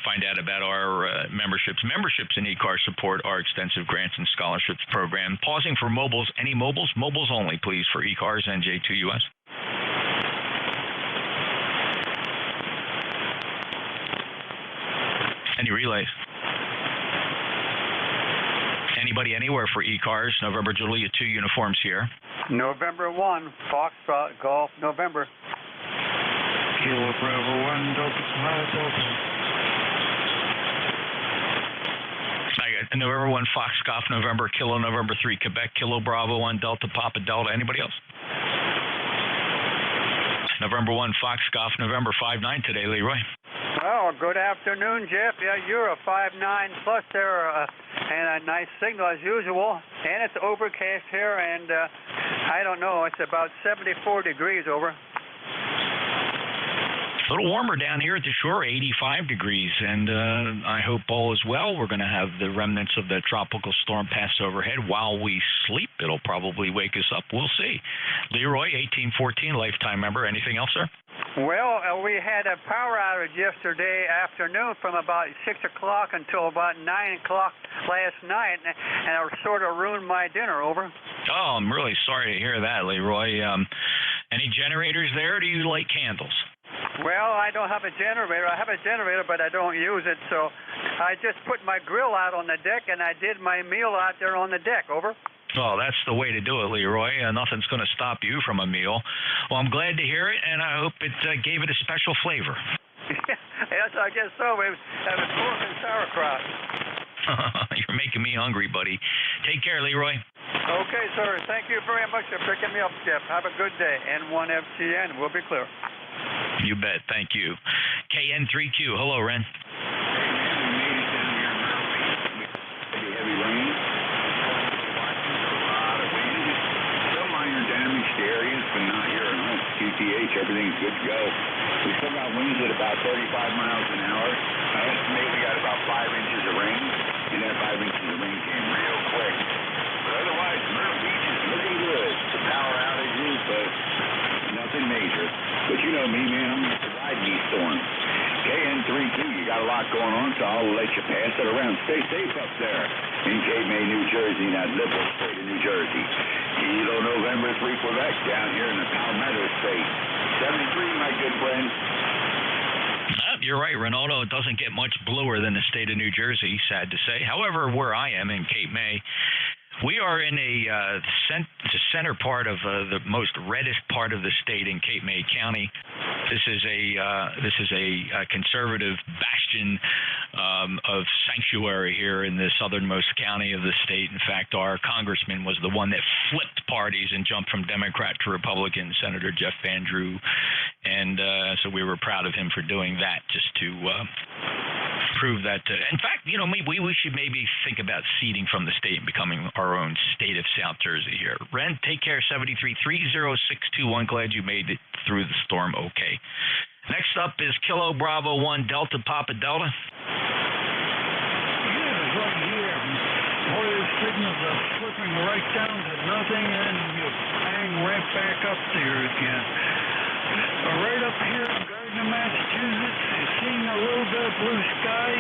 find out about our memberships. Memberships in ECARS support our extensive grants and scholarships program. Pausing for mobiles. Any mobiles? Mobiles only, please, for ECARS, NJ2US. Any relays? Anybody anywhere for ECARS, November Juliet 2 Uniform Sierra?
November 1, Foxtrot, Golf, November.
Kilo Bravo 1, Delta 5, Delta.
I got November 1, Foxtrot, November, Kilo, November 3, Quebec, Kilo Bravo 1, Delta, Papa, Delta. Anybody else? November 1, Foxtrot, November 5-9 today, Leroy.
Well, good afternoon, Jeff. Yeah, you're a 5.9 plus there, and a nice signal as usual. And it's overcast here, and I don't know, it's about 74 degrees over.
A little warmer down here at the shore, 85 degrees, and I hope all is well. We're going to have the remnants of the tropical storm pass overhead while we sleep. It'll probably wake us up. We'll see. Leroy, 1814, lifetime member. Anything else, sir?
Well, we had a power outage yesterday afternoon from about 6 o'clock until about 9 o'clock last night, and it sort of ruined my dinner, over.
Oh, I'm really sorry to hear that, Leroy. Any generators there, or do you light candles?
Well, I don't have a generator. I have a generator, but I don't use it, so I just put my grill out on the deck, and I did my meal out there on the deck, over.
Well, that's the way to do it, Leroy. Nothing's going to stop you from a meal. Well, I'm glad to hear it, and I hope it gave it a special flavor.
Yes, I guess so. It was pork and sauerkraut.
You're making me hungry, buddy. Take care, Leroy.
Okay, sir. Thank you very much for picking me up, Jeff. Have a good day. N1FTN. We'll be clear.
You bet. Thank you. KN3Q. Hello, Ren.
Heavy rain. Damaged areas, but not here at home. QTH, everything's good to go. We still got winds at about 35 miles an hour. I estimate we got about 5 inches of rain, and that 5 inches of rain came real quick. But otherwise, Myrtle Beach is looking good. The power outages, but nothing major. But you know me, man, I'm used to riding these storms. KN3Q, you got a lot going on, so I'll let you pass it around. Stay safe up there in Cape May, New Jersey, in that liberal state of New Jersey. Kilo November 3 Quebec down here in the Palmetto State. 73, my good friend.
You're right, Ronaldo. It doesn't get much bluer than the state of New Jersey, sad to say. However, where I am in Cape May, we are in the center part of the most reddest part of the state in Cape May County. This is a conservative bastion of sanctuary here in the southernmost county of the state. In fact, our congressman was the one that flipped parties and jumped from Democrat to Republican, Senator Jeff Van Drew, and so we were proud of him for doing that, just to prove that. In fact, you know, we should maybe think about ceding from the state and becoming our own state of South Jersey here. Ren, take care. 73-30621. Glad you made it through the storm okay. Next up is Kilo Bravo 1 Delta Papa Delta.
Yeah, right here. Boy, the signals are flipping right down to nothing, and you bang right back up there again. Right up here in Gardner, Massachusetts, you're seeing a little bit of blue sky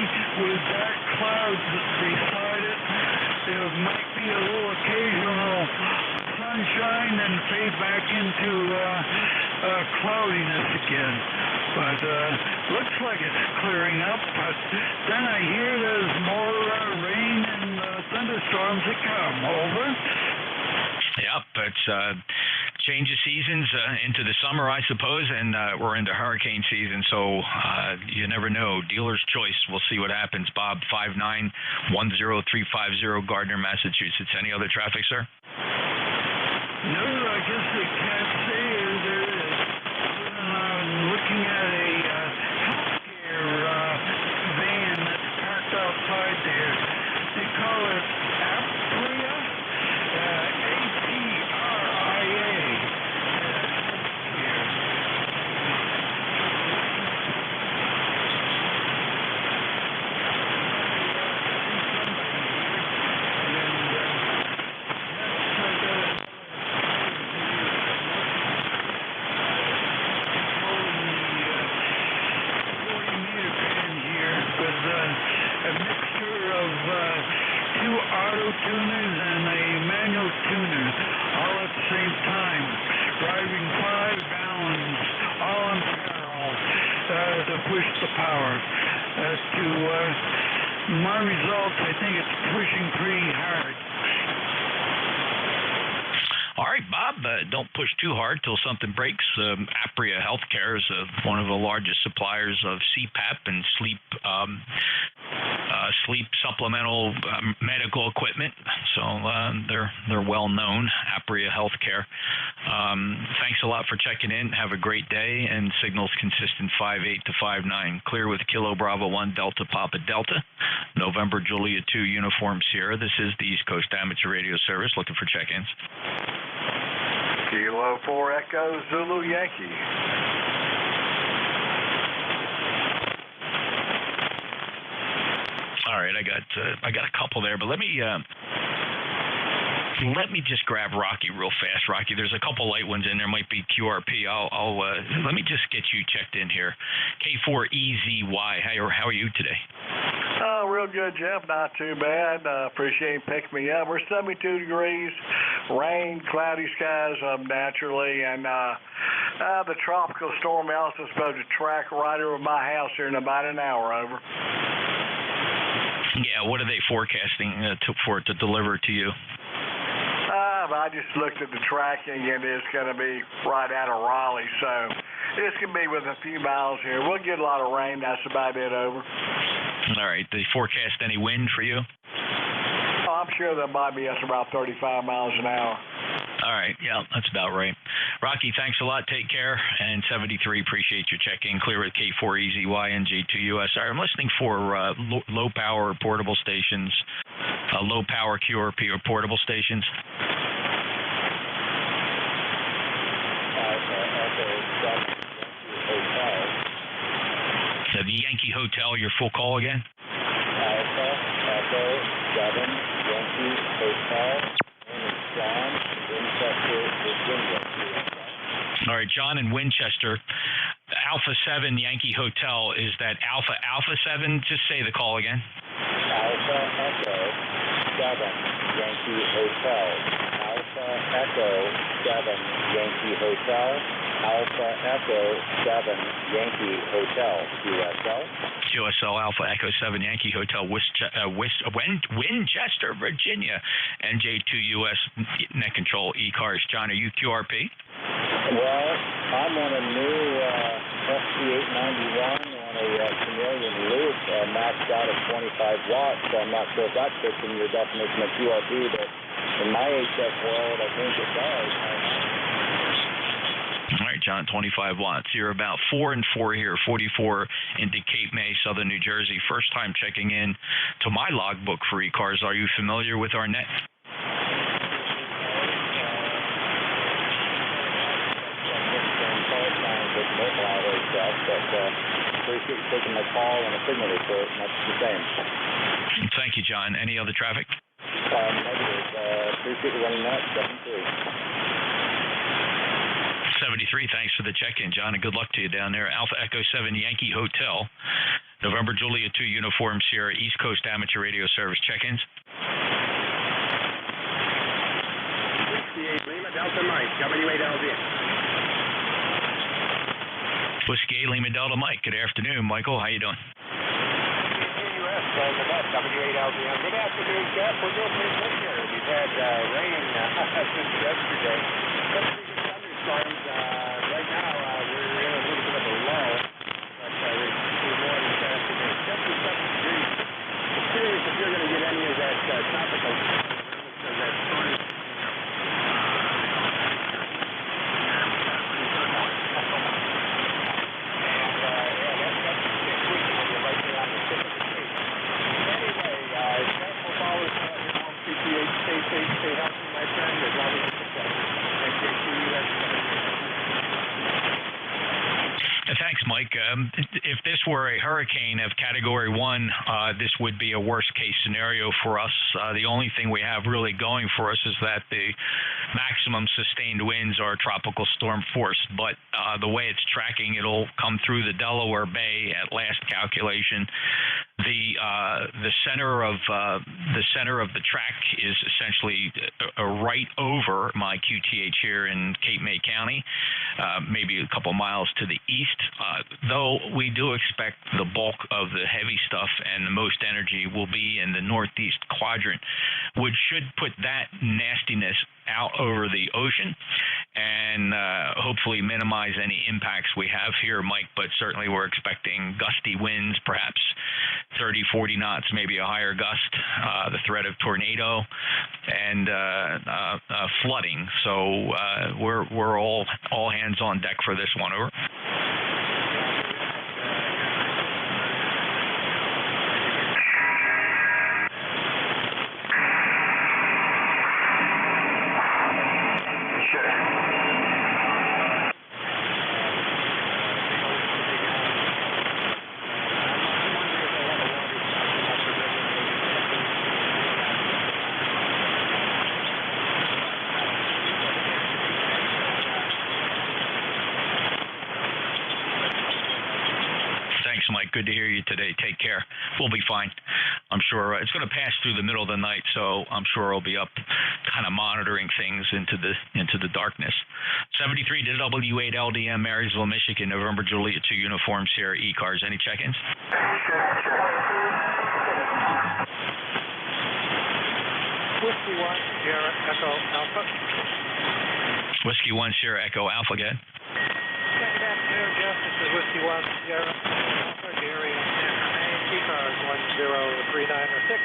with dark clouds beside it. There might be a little occasional sunshine and fade back into cloudiness again. But looks like it's clearing up. But then I hear there's more rain and thunderstorms that come. Over.
Yep, it's change of seasons into the summer, I suppose, and we're into hurricane season, so you never know. Dealer's choice. We'll see what happens. Bob, 5910350, Gardner, Massachusetts. Any other traffic, sir?
No, I guess they can't say there is. I'm looking at a healthcare van that's parked outside there. They call it Apria. Tuners and a manual tuner all at the same time, driving 5 gallons all in parallel to push the power. To my results, I think it's pushing pretty hard.
All right, Bob, don't push too hard till something breaks. Apria Healthcare is one of the largest suppliers of CPAP and sleep supplemental medical equipment, so they're well known. Apria Healthcare. Thanks a lot for checking in. Have a great day, and signals consistent 58 to 59. Clear with Kilo Bravo 1 Delta Papa Delta, November Juliet 2 Uniform Sierra. This is the East Coast Amateur Radio Service. Looking for check-ins.
Kilo 4 Echo Zulu Yankee.
All right, I got a couple there, but let me just grab Rocky real fast. Rocky, there's a couple light ones in there. Might be QRP. I'll let me just get you checked in here. K4EZY. How are you today?
Oh, real good, Jeff. Not too bad. Appreciate you picking me up. We're 72 degrees, rain, cloudy skies naturally, and the tropical storm also supposed to track right over my house here in about an hour. Over.
Yeah, what are they forecasting for it to deliver to you?
I just looked at the tracking, and it's going to be right out of Raleigh, so it's going to be within a few miles here. We'll get a lot of rain. That's about it. Over.
All right. They forecast any wind for you?
Oh, I'm sure there might be us about 35 miles an hour.
All right. Yeah, that's about right. Rocky, thanks a lot. Take care. And 73, appreciate your check-in. Clear at K4EZY, NJ2US. I'm listening for low-power portable stations, low-power QRP or portable stations. The Yankee Hotel, your full call again?
Alpha Echo 7 Yankee Hotel. John, Winchester, Virginia.
All right, John in Winchester. Alpha 7 Yankee Hotel. Is that Alpha 7? Just say the call again.
Alpha Echo 7 Yankee Hotel. Alpha Echo 7 Yankee Hotel. Alpha Echo 7 Yankee Hotel. QSL.
QSL Alpha Echo 7 Yankee Hotel, Winchester, Virginia. NJ2US Net Control ECARS. John, are you QRP?
Well, I'm on a new SC891 on a chameleon loop, maxed out at 25 watts, so I'm not sure if that fits in your definition of QRP, but in my HF world, I think it does.
All right, John, 25 watts. You're about 4 and 4 here, 44 into Cape May, Southern New Jersey. First time checking in to my logbook for ECARS. Are you familiar with our net?
But appreciate you taking my call on a signal report, and that's the same.
Thank you, John. Any other traffic?
Negative. Appreciate you running that.
73, thanks for the check-in, John, and good luck to you down there. Alpha Echo 7 Yankee Hotel, November Juliet 2 Uniform Sierra, East Coast Amateur Radio Service check-ins.
68 Lima Delta Mike, W8LD.
Whiskey 8 Lima Delta Mike, good afternoon, Michael. How you doing?
NJ2US W8LDM. Good afternoon, Jeff. We're doing pretty good here. We've had rain since yesterday. Thunderstorms. Right now, we're in a little bit of a lull, but we're more this afternoon. 77 degrees. I'm curious if you're going to get any of that tropical that storm. Stay healthy, my friend, as long as you're successful. NJ2US Studio.
Thanks, Mike. If this were a hurricane of Category 1, this would be a worst-case scenario for us. The only thing we have really going for us is that the maximum sustained winds are tropical storm force. But the way it's tracking, it'll come through the Delaware Bay at last calculation. The center of the track is essentially right over my QTH here in Cape May County, maybe a couple miles to the east. Though we do expect the bulk of the heavy stuff and the most energy will be in the northeast quadrant, which should put that nastiness out over the ocean and hopefully minimize any impacts we have here, Mike. But certainly we're expecting gusty winds, perhaps 30, 40 knots, maybe a higher gust, the threat of tornado, and flooding. So we're all hands on deck for this one. Over. Mike, good to hear you today. Take care. We'll be fine. I'm sure it's going to pass through the middle of the night, so I'm sure I'll be up kind of monitoring things into the darkness. 73 to W8LDM, Marysville, Michigan, November Juliet 2 Uniform Sierra ECARS. Any check-ins?
Whiskey 1 Sierra Echo Alpha.
Whiskey 1 Sierra Echo Alpha, again.
Good afternoon, Jeff. This is Whiskey 1 Sierra Alpha, Gary, and ECARS 103906.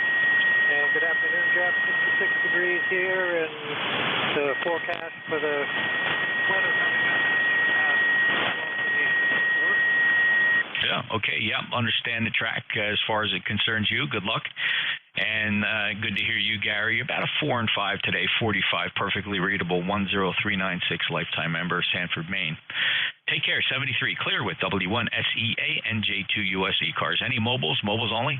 And good afternoon, Jeff. 66 degrees here, and the forecast for the weather coming up.
Yeah, okay, yeah, understand the track as far as it concerns you. Good luck. And good to hear you, Gary. About a 4 and 5 today, 45, perfectly readable, 10396, lifetime member, Sanford, Maine. Take care, 73, clear with W1SEA, NJ2US ECARS. Any mobiles? Mobiles only?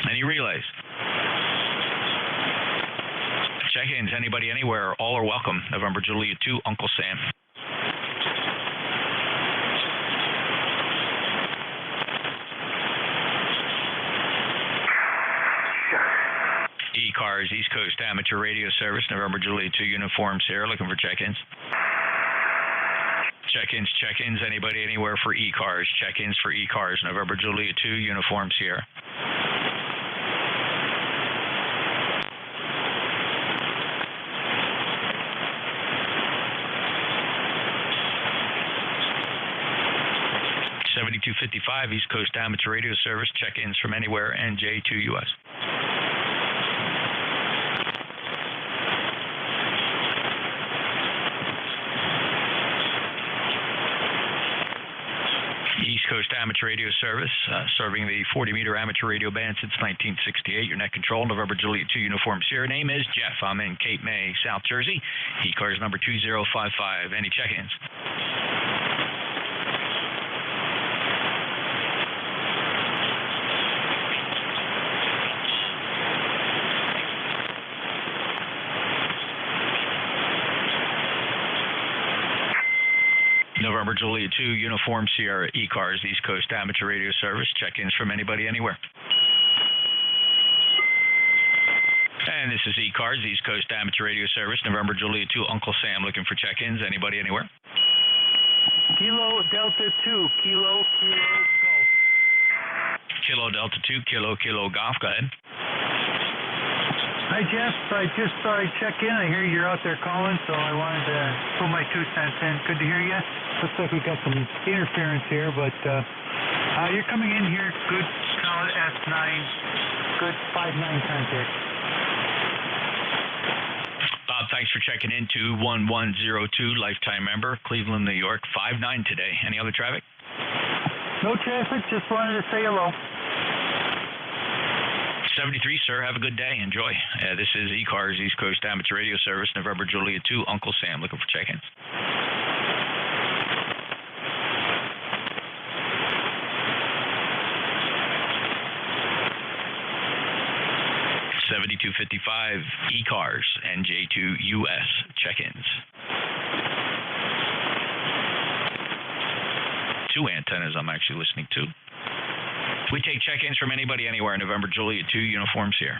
Any relays? Check-ins, anybody, anywhere, all are welcome. November Juliet 2, Uncle Sam. ECARS, East Coast Amateur Radio Service, November Juliet 2 Uniform Sierra, looking for check-ins. Check-ins, anybody, anywhere for ECARS. Check-ins for ECARS, November Juliet 2 Uniform Sierra. .7255 East Coast Amateur Radio Service, check-ins from anywhere, NJ2US. East Coast Amateur Radio Service, serving the 40-meter amateur radio band since 1968. Your net control, November Juliet 2 Uniform Sierra. Name is Jeff. I'm in Cape May, South Jersey. ECARS number 2055. Any check-ins? November Juliet 2, Uniform Sierra ECARS, East Coast Amateur Radio Service. Check-ins from anybody anywhere. And this is ECARS, East Coast Amateur Radio Service, November Juliet 2, Uncle Sam looking for check-ins. Anybody anywhere?
Kilo Delta 2, Kilo Golf.
Kilo Delta 2, Kilo Golf. Go ahead.
Hi, Jeff. I just thought I'd check in. I hear you're out there calling, so I wanted to put my 2 cents in. Good to hear you. Looks like we got some interference here, but you're coming in here. Good, solid S9. Good 5.9 contact.
Bob, thanks for checking in. 21102, lifetime member, Cleveland, New York. 5.9 today. Any other traffic?
No traffic. Just wanted to say hello.
73, sir. Have a good day. Enjoy. This is ECARS, East Coast Amateur Radio Service, November Juliet 2, Uncle Sam looking for check-ins. (7255) ECARS, NJ2US check-ins. 2 antennas I'm actually listening to. We take check-ins from anybody anywhere. November Juliet 2, uniforms here.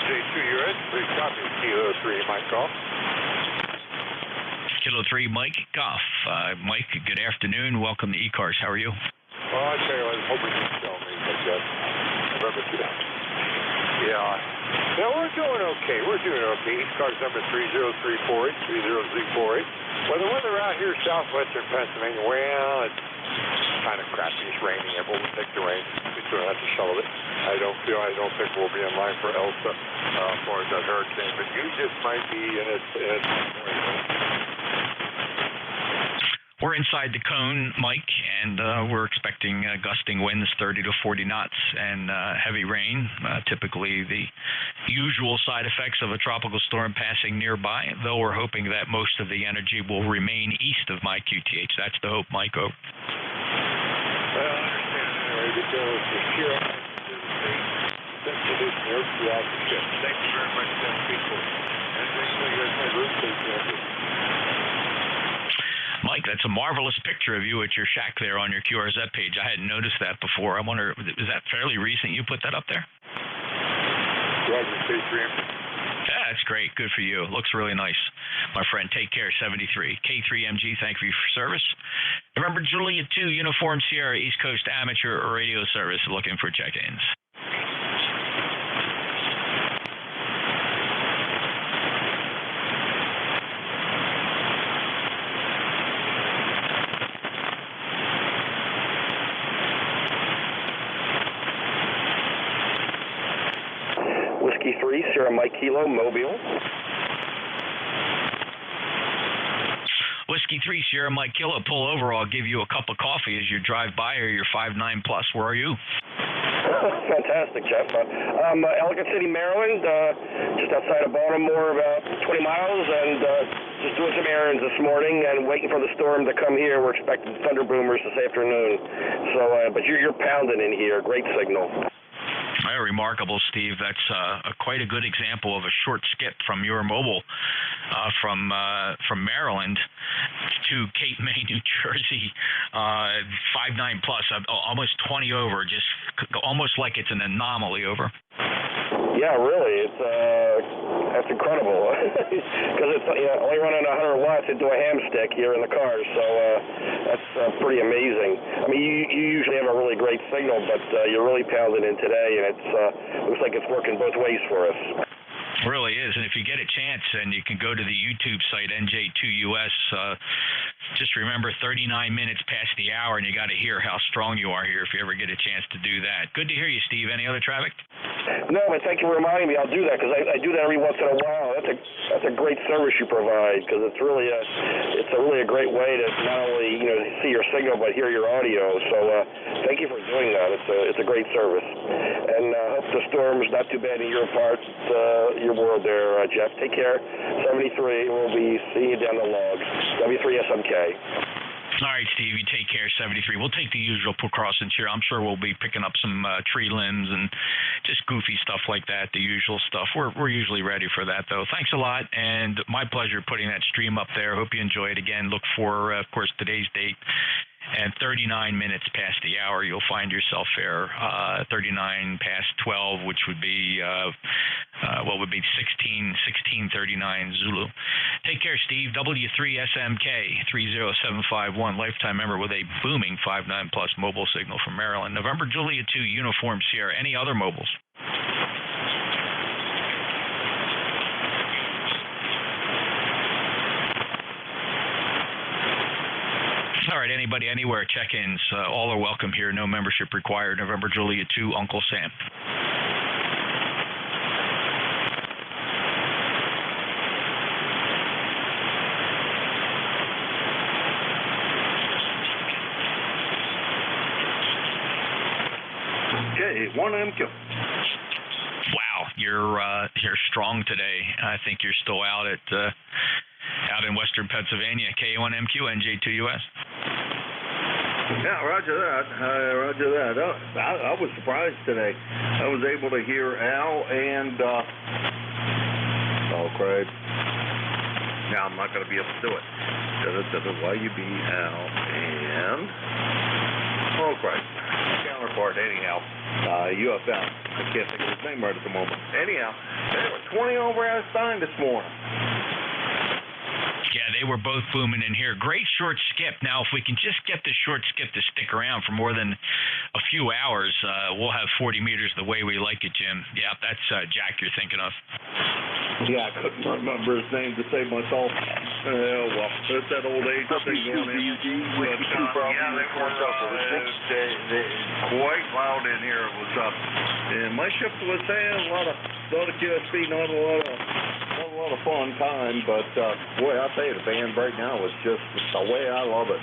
NJ2US, please copy. Kilo 3, Mike Golf.
Kilo 3, Mike Goff. Mike, good afternoon. Welcome to ECARS. How are you?
Well, I tell you, I was hoping you'd tell me, but November 2. Yeah, we're doing okay. ECARS number 30348, 30348. Well, the weather out here southwestern Pennsylvania, well, it's kind of crappy. It's raining. Everyone will take the rain. We still have to shovel it. I don't think we'll be in line for Elsa as far as that hurricane, but you just might be in it.
We're inside the cone, Mike, and we're expecting gusting winds 30 to 40 knots and heavy rain, typically the usual side effects of a tropical storm passing nearby, though we're hoping that most of the energy will remain east of my QTH. That's the hope, Mike. Over.
Well, I understand anyway, because the sheer sensitivity here throughout the ship. Thank you very much, people. And thanks for your route safety.
Mike, that's a marvelous picture of you at your shack there on your QRZ page. I hadn't noticed that before. I wonder, is that fairly recent you put that up there?
Roger, K3.
Yeah, that's great. Good for you. Looks really nice. My friend, take care, 73. K3MG, thank you for service. Remember, Juliet 2, Uniform Sierra, East Coast Amateur Radio Service, looking for check-ins.
Whiskey 3, Sierra Mike Kilo, Mobile.
Whiskey 3, Sierra Mike Kilo, pull over. I'll give you a cup of coffee as you drive by, or you're 5'9 plus. Where are you?
Fantastic, Jeff. Ellicott City, Maryland, just outside of Baltimore, about 20 miles, and just doing some errands this morning and waiting for the storm to come here. We're expecting thunder boomers this afternoon. So, but you're pounding in here. Great signal.
Remarkable, Steve. That's quite a good example of a short skip from your mobile from Maryland to Cape May, New Jersey, 5'9 plus, almost 20 over, just almost like it's an anomaly over.
Yeah, really, that's incredible because it's only running 100 watts into a ham stick here in the car, so that's pretty amazing. I mean, you usually have a really great signal, but you're really pounding in today, and it looks like it's working both ways for us.
It really is, and if you get a chance, and you can go to the YouTube site NJ2US Just remember, 39 minutes past the hour, and you got to hear how strong you are here if you ever get a chance to do that. Good to hear you, Steve. Any other traffic?
No, but thank you for reminding me. I'll do that because I do that every once in a while. That's a great service you provide because it's really a great way to not only see your signal but hear your audio. So thank you for doing that. It's a great service, and hope the storm is not too bad in your part, your world there, Jeff. Take care. 73. We'll be seeing you down the logs. W3SMK.
All right, Steve, you take care, 73. We'll take the usual precautions here. I'm sure we'll be picking up some tree limbs and just goofy stuff like that, the usual stuff. We're usually ready for that, though. Thanks a lot, and my pleasure putting that stream up there. Hope you enjoy it again. Look for, of course, today's date. And 39 minutes past the hour, you'll find yourself there. 39 past 12, which would be, 16:39 Zulu. Take care, Steve. W3SMK 30751, lifetime member with a booming 59 plus mobile signal from Maryland. November Juliet 2, Uniform Sierra. Any other mobiles? All right, anybody, anywhere, check-ins, all are welcome here. No membership required. November Juliet 2, Uncle Sam.
Okay, 1MQ.
Wow, you're strong today. I think you're still out in western Pennsylvania. K1MQ, NJ2US.
Yeah, roger that. I was surprised today. I was able to hear Al and Craig. Now I'm not going to be able to do it. YUB, Al, and Craig. Counterpart, anyhow. UFM. I can't think of his name right at the moment. Anyhow, they were 20 over Einstein this morning.
Yeah, they were both booming in here. Great short skip. Now, if we can just get the short skip to stick around for more than a few hours, we'll have 40 meters the way we like it, Jim. Yeah, that's Jack you're thinking of.
Yeah, I couldn't remember his name to save myself. Well, it's that old age thing down there. Yeah, they were quite loud in here. It was and my shift was saying a lot of QSB, not a lot of fun time, but boy, I'll tell you, the band right now is just the way I love it.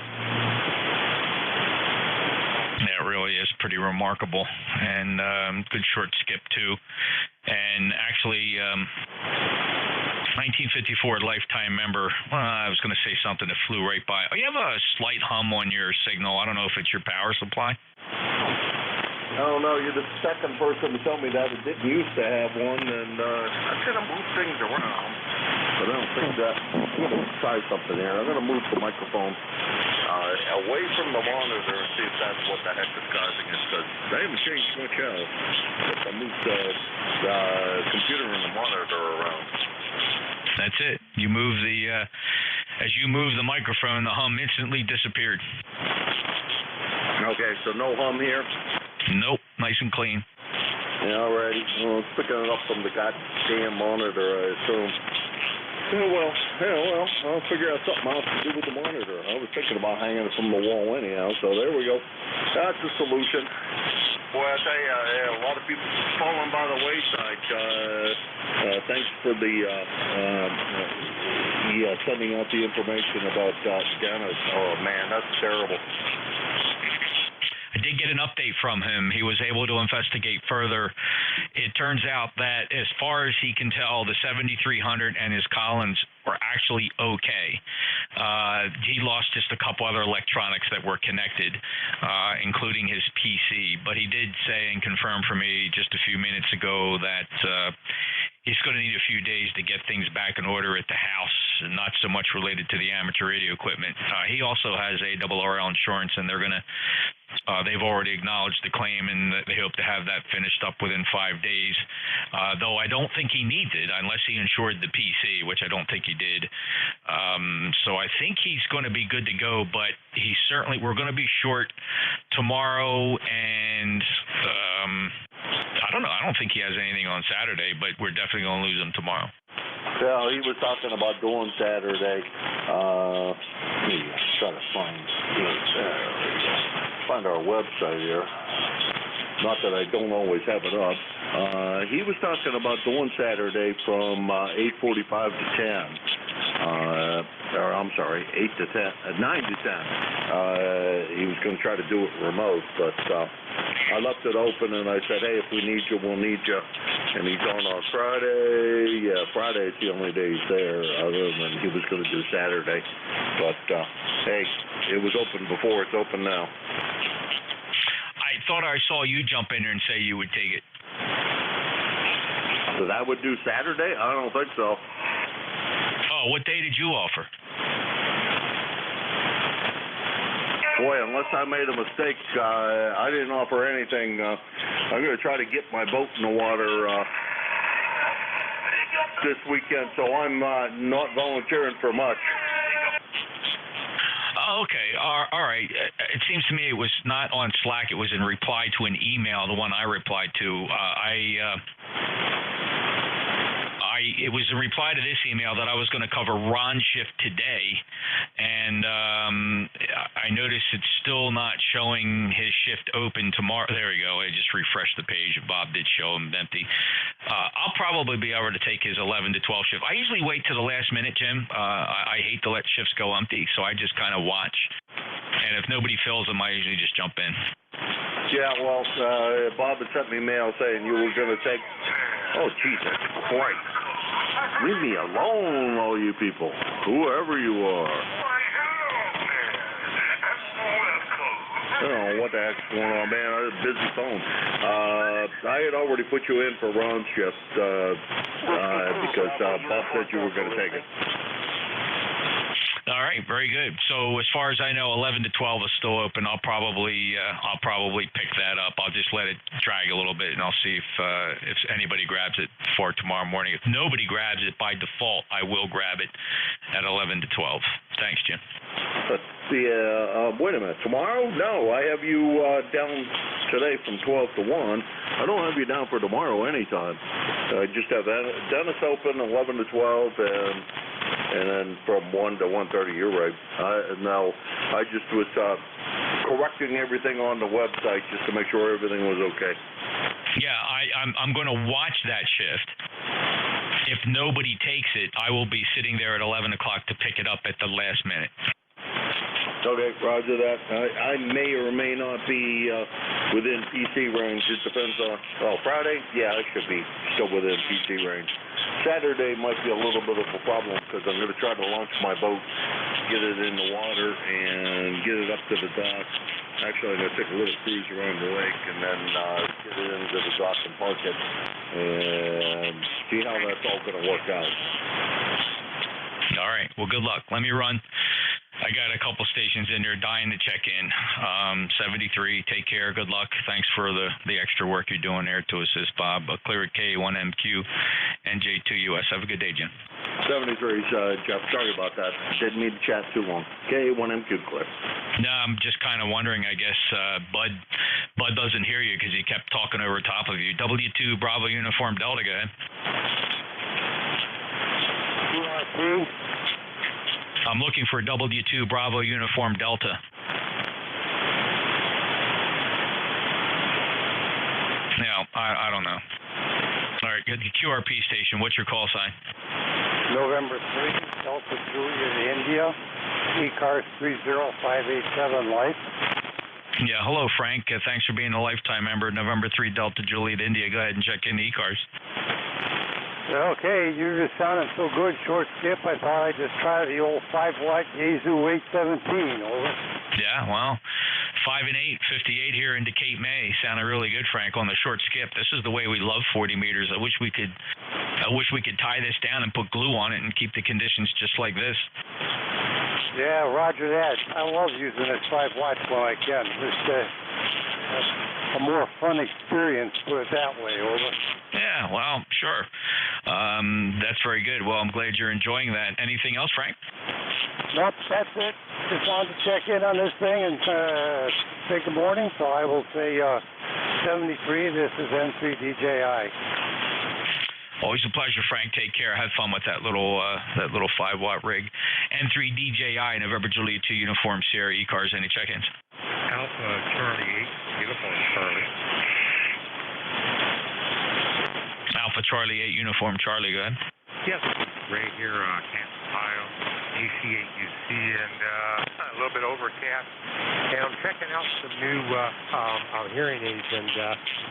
Yeah, it really is pretty remarkable, and good short skip too. And actually, 1954 lifetime member. I was going to say something that flew right by. Oh, you have a slight hum on your signal. I don't know if it's your power supply.
I don't know. You're the second person to tell me that. It didn't used to have one, and I kind of move things around. But I don't think that. I'm going to try something here. I'm going to move the microphone away from the monitor and see if that's what the heck is causing it. Because they haven't changed much else. But I moved the computer and the monitor around.
That's it. You move as you move the microphone, the hum instantly disappeared.
Okay, so no hum here?
Nope, nice and clean.
Yeah, alrighty. Well, it's picking it up from the goddamn monitor, I assume. Yeah, well, I'll figure out something else to do with the monitor. I was thinking about hanging it from the wall anyhow, so there we go. That's the solution. Boy, I tell you, a lot of people falling by the wayside. Thanks for the sending out the information about Dennis. Oh, man, that's terrible.
I did get an update from him. He was able to investigate further. It turns out that as far as he can tell, the 7300 and his Collins were actually okay. He lost just a couple other electronics that were connected, including his PC. But he did say and confirm for me just a few minutes ago that he's going to need a few days to get things back in order at the house, and not so much related to the amateur radio equipment. He also has a RRL insurance, and they're going to they've already acknowledged the claim, and they hope to have that finished up within 5 days. Though I don't think he needs it unless he insured the PC, which I don't think he did. So I think he's going to be good to go, but we're going to be short tomorrow, and I don't know. I don't think he has anything on Saturday, but we're definitely going to lose him tomorrow.
Yeah, he was talking about doing Saturday. try to find our website here. Not that I don't always have it up. He was talking about going Saturday from 8:45 to 10. Or I'm sorry, 8 to 10, 9 to 10. He was going to try to do it remote, but I left it open and I said, hey, if we need you, we'll need you. And he's on Friday. Yeah, Friday's the only day he's there, other than he was going to do Saturday. But hey, it was open before, it's open now.
I thought I saw you jump in there and say you would take it.
So that would do Saturday? I don't think so.
Oh, what day did you offer?
Boy, unless I made a mistake, I didn't offer anything. I'm going to try to get my boat in the water this weekend, so I'm not volunteering for much.
Okay, all right. It seems to me it was not on Slack. It was in reply to an email, the one I replied to. It was in reply to this email that I was going to cover Ron's shift today, and I noticed it's still not showing his shift open tomorrow. There we go. I just refreshed the page. Bob did show him empty. I'll probably be able to take his 11 to 12 shift. I usually wait to the last minute, Jim. I hate to let shifts go empty, so I just kind of watch. And if nobody fills them, I usually just jump in.
Yeah, well, Bob had sent me mail saying you were going to take... Oh, Jesus Christ. Leave me alone, all you people, whoever you are. I don't know what the heck's going on, man. I had a busy phone. I had already put you in for Ron's shift because Bob said you were going to take it.
All right, very good. So as far as I know, 11 to 12 is still open. I'll probably pick that up. I'll just let it drag a little bit, and I'll see if anybody grabs it for tomorrow morning. If nobody grabs it by default, I will grab it at 11 to 12. Thanks, Jim.
Wait a minute. Tomorrow? No, I have you down today from 12 to 1. I don't have you down for tomorrow anytime. I just have Dennis open 11 to 12 and then from 1 to 1:30, you're right. Now, I just was correcting everything on the website just to make sure everything was okay.
Yeah, I'm going to watch that shift. If nobody takes it, I will be sitting there at 11 o'clock to pick it up at the last minute.
Okay, roger that. I may or may not be within PC range. It depends on... Oh, Friday? Yeah, I should be still within PC range. Saturday might be a little bit of a problem because I'm going to try to launch my boat, get it in the water, and get it up to the dock. Actually, I'm going to take a little cruise around the lake and then get it into the dock and park it and see how that's all going to work out.
All right. Well, good luck. Let me run. I got a couple stations in there dying to check in. 73, take care. Good luck. Thanks for the extra work you're doing there to assist Bob. Clear at K1MQ, NJ2US. Have a good day, Jim.
73, Jeff. Sorry about that. Didn't mean to chat too long. K1MQ, clear.
No, I'm just kind of wondering. I guess Bud doesn't hear you because he kept talking over top of you. W2 Bravo Uniform Delta, go ahead. I'm looking for W2 Bravo Uniform Delta. No, I don't know. All right, the QRP station. What's your call sign?
November 3, Delta Juliet, India. ECARS 30587 Life.
Yeah, hello, Frank. Thanks for being a lifetime member. November 3, Delta Juliet, India. Go ahead and check in the ECARS.
Okay, you just sounded so good, short skip. I thought I'd just try the old 5-watt Yaesu 817. Over.
Yeah, well, 5 and 8, 58 here into Cape May. Sounded really good, Frank, on the short skip. This is the way we love 40 meters. I wish we could tie this down and put glue on it and keep the conditions just like this.
Yeah, roger that. I love using this 5 watts when I can. Just a more fun experience, put it that way. Over.
Yeah, well, sure. That's very good. Well, I'm glad you're enjoying that. Anything else, Frank?
Nope, that's it. Just wanted to check in on this thing and say good morning. So I will say 73, this is N3DJI.
Always a pleasure, Frank. Take care. Have fun with that little 5-watt rig. N3 DJI, November Juliet 2 Uniform Sierra ECARS. Any check-ins?
Alpha Charlie 8, Uniform Charlie.
Alpha Charlie 8, Uniform Charlie. Go ahead.
Yes. Ray here, Canton, Ohio, AC8UC, and a little bit overcast. And I'm checking out some new hearing aids, and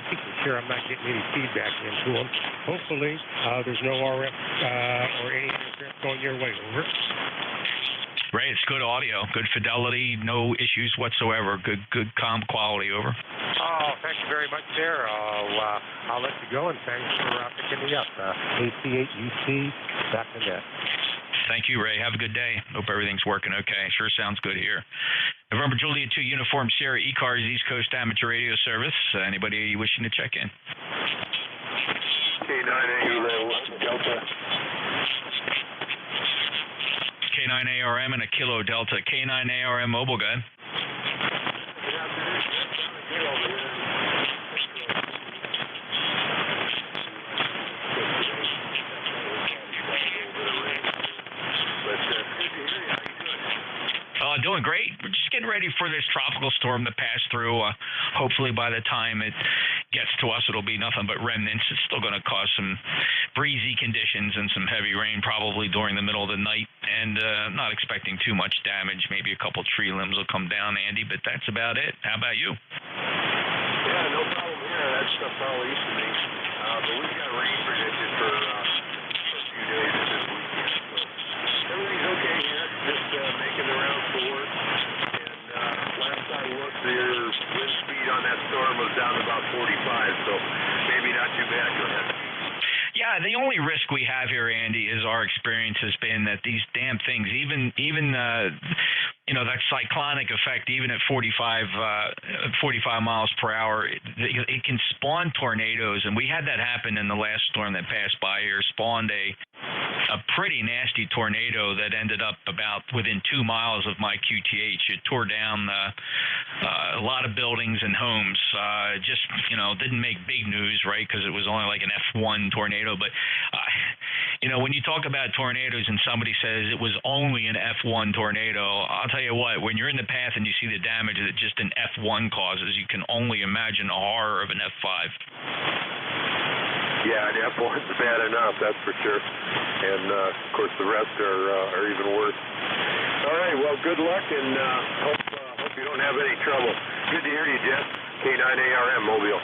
making sure I'm not getting any feedback into them. Hopefully, there's no RF or any interference going your way. Over.
Ray, it's good audio, good fidelity, no issues whatsoever. Good calm quality. Over.
Oh, thank you very much, there. I'll let you go, and thanks for picking me up. AC8UC, back in there.
Thank you, Ray. Have a good day. Hope everything's working okay. Sure sounds good here. November Juliet 2 Uniform Sierra ECARS East Coast Amateur Radio Service. Anybody wishing to check in?
K9A Delta.
K9ARM and a Kilo Delta. K9ARM mobile gun. Doing great. We're just getting ready for this tropical storm to pass through. Hopefully by the time it gets to us, it'll be nothing but remnants. It's still going to cause some breezy conditions and some heavy rain probably during the middle of the night. And I'm not expecting too much damage. Maybe a couple tree limbs will come down, Andy, but that's about it. How about you?
Yeah, no problem here. That stuff's all east of me. But we've got rain predicted for a few days this weekend. So everything's okay here. Just making the rounds for work. And last I looked, their wind speed on that storm was down to about 45, so maybe not too bad for that.
Yeah, the only risk we have here, Andy, is our experience has been that these damn things, even that cyclonic effect, even at 45 miles per hour, it can spawn tornadoes. And we had that happen in the last storm that passed by here, spawned a pretty nasty tornado that ended up about within 2 miles of my QTH. It tore down a lot of buildings and homes. Just, didn't make big news, right, because it was only like an F1 tornado. But, when you talk about tornadoes and somebody says it was only an F1 tornado, I'll tell you what, when you're in the path and you see the damage that just an F1 causes, you can only imagine the horror of an F5.
Yeah, an F1's bad enough, that's for sure. And, of course, the rest are even worse. All right, well, good luck, and hope you don't have any trouble. Good to hear you, Jeff. K9ARM Mobile.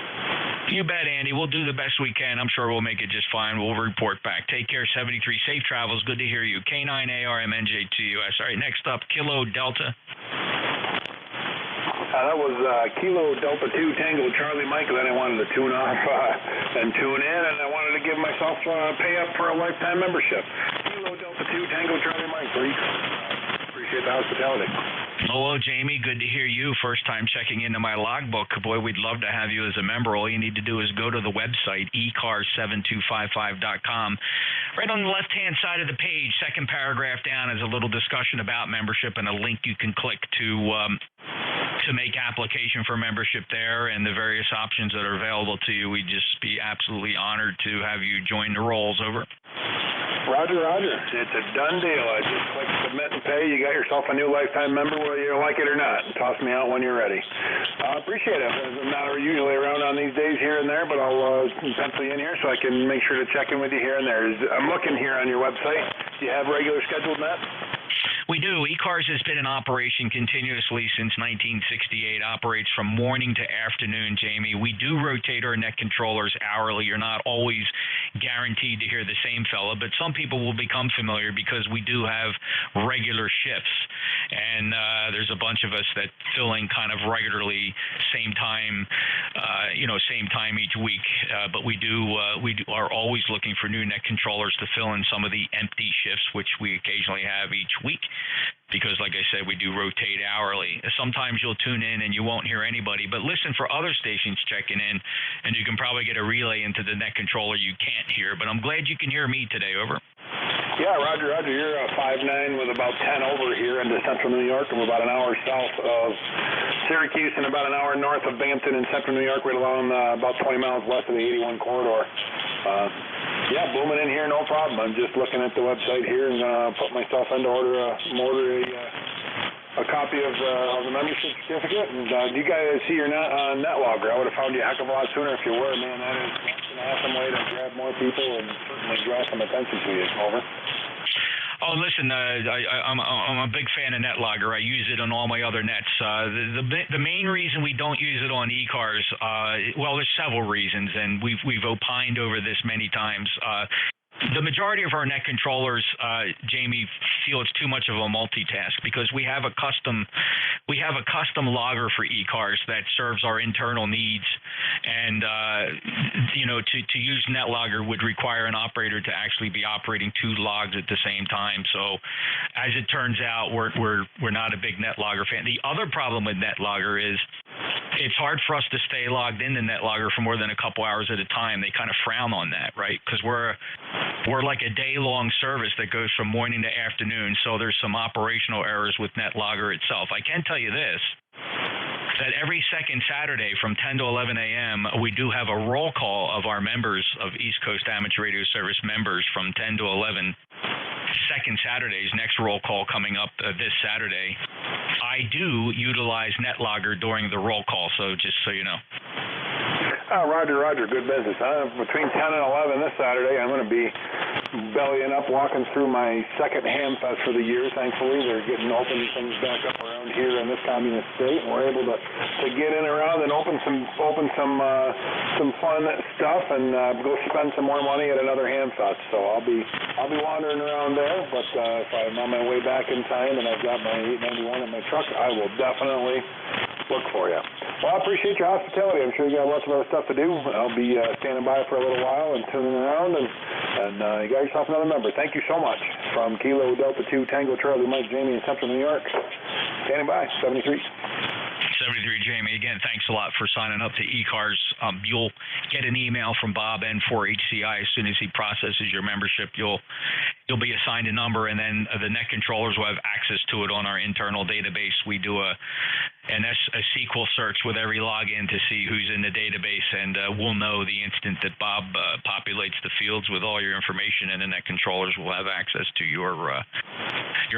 You bet, Andy. We'll do the best we can. I'm sure we'll make it just fine. We'll report back. Take care, 73. Safe travels. Good to hear you. K9ARM NJ2US. All right, next up, Kilo Delta.
That was Kilo Delta 2 Tango Charlie Mike. Then I wanted to tune off and tune in, and I wanted to give myself pay up for a lifetime membership. Kilo Delta 2 Tango Charlie Mike. Appreciate the hospitality.
Hello, Jamie. Good to hear you. First time checking into my logbook. Boy, we'd love to have you as a member. All you need to do is go to the website, ECARS7255.com. Right on the left-hand side of the page, second paragraph down, is a little discussion about membership and a link you can click to make application for membership there and the various options that are available to you. We'd just be absolutely honored to have you join the rolls. Over.
Roger. It's a done deal. I just click submit and pay. You got yourself a new lifetime member, whether you like it or not. Toss me out when you're ready. I appreciate it. I'm not usually around on these days here and there, but I'll pencil you in here so I can make sure to check in with you here and there. I'm looking here on your website. Do you have regular scheduled net?
We do. ECARS has been in operation continuously since 1968. Operates from morning to afternoon, Jamie. We do rotate our net controllers hourly. You're not always guaranteed to hear the same fella, but some people will become familiar because we do have regular shifts. And there's a bunch of us that fill in kind of regularly, same time each week. But we are always looking for new net controllers to fill in some of the empty shifts, which we occasionally have each week. Because, like I said, we do rotate hourly. Sometimes you'll tune in and you won't hear anybody, but listen for other stations checking in, and you can probably get a relay into the net controller you can't hear. But I'm glad you can hear me today. Over.
Yeah, Roger. You're 5'9" with about 10 over here into central New York. I'm about an hour south of Syracuse and about an hour north of Binghamton in central New York, right along about 20 miles west of the 81 corridor. Yeah, booming in here, no problem. I'm just looking at the website here and put myself in to order a copy of the membership certificate. And do you guys see your net logger? I would have found you a heck of a lot sooner if you were, man. That's an awesome way to grab more people and certainly draw some attention to you. Over.
Oh, listen, I'm a big fan of NetLogger. I use it on all my other nets. The main reason we don't use it on ECARS, well, there's several reasons, and we've opined over this many times. The majority of our net controllers, Jamie, feel it's too much of a multitask because we have a custom logger for ECARS that serves our internal needs, and to use NetLogger would require an operator to actually be operating two logs at the same time. So, as it turns out, we're not a big NetLogger fan. The other problem with NetLogger is it's hard for us to stay logged into NetLogger for more than a couple hours at a time. They kind of frown on that, right? Because we're like a day-long service that goes from morning to afternoon, so there's some operational errors with NetLogger itself. I can tell you this, that every second Saturday from 10 to 11 a.m., we do have a roll call of our members, of East Coast Amateur Radio Service members from 10 to 11. Second Saturday's next roll call coming up this Saturday. I do utilize NetLogger during the roll call, so just so you know.
Oh, Roger, good business. Between 10 and 11 this Saturday, I'm going to be bellying up, walking through my second ham fest for the year. Thankfully, they're opening things back up around here in this communist state, and we're able to get in around and open some fun stuff and go spend some more money at another ham fest. So I'll be wandering around there, but if I'm on my way back in time and I've got my 891 in my truck, I will definitely look for you. Well, I appreciate your hospitality. I'm sure you got lots of other stuff to do. I'll be standing by for a little while and tuning around, and you got yourself another member. Thank you so much. From Kilo Delta 2 Tango Charlie Mike Jamie in Central New York. Standing by, 73.
73, Jamie. Again, thanks a lot for signing up to ECARS. You'll get an email from Bob N4HCI as soon as he processes your membership. You'll be assigned a number, and then the net controllers will have access to it on our internal database. We do a SQL search with every login to see who's in the database, and we'll know the instant that Bob populates the fields with all your information, and the net controllers will have access to your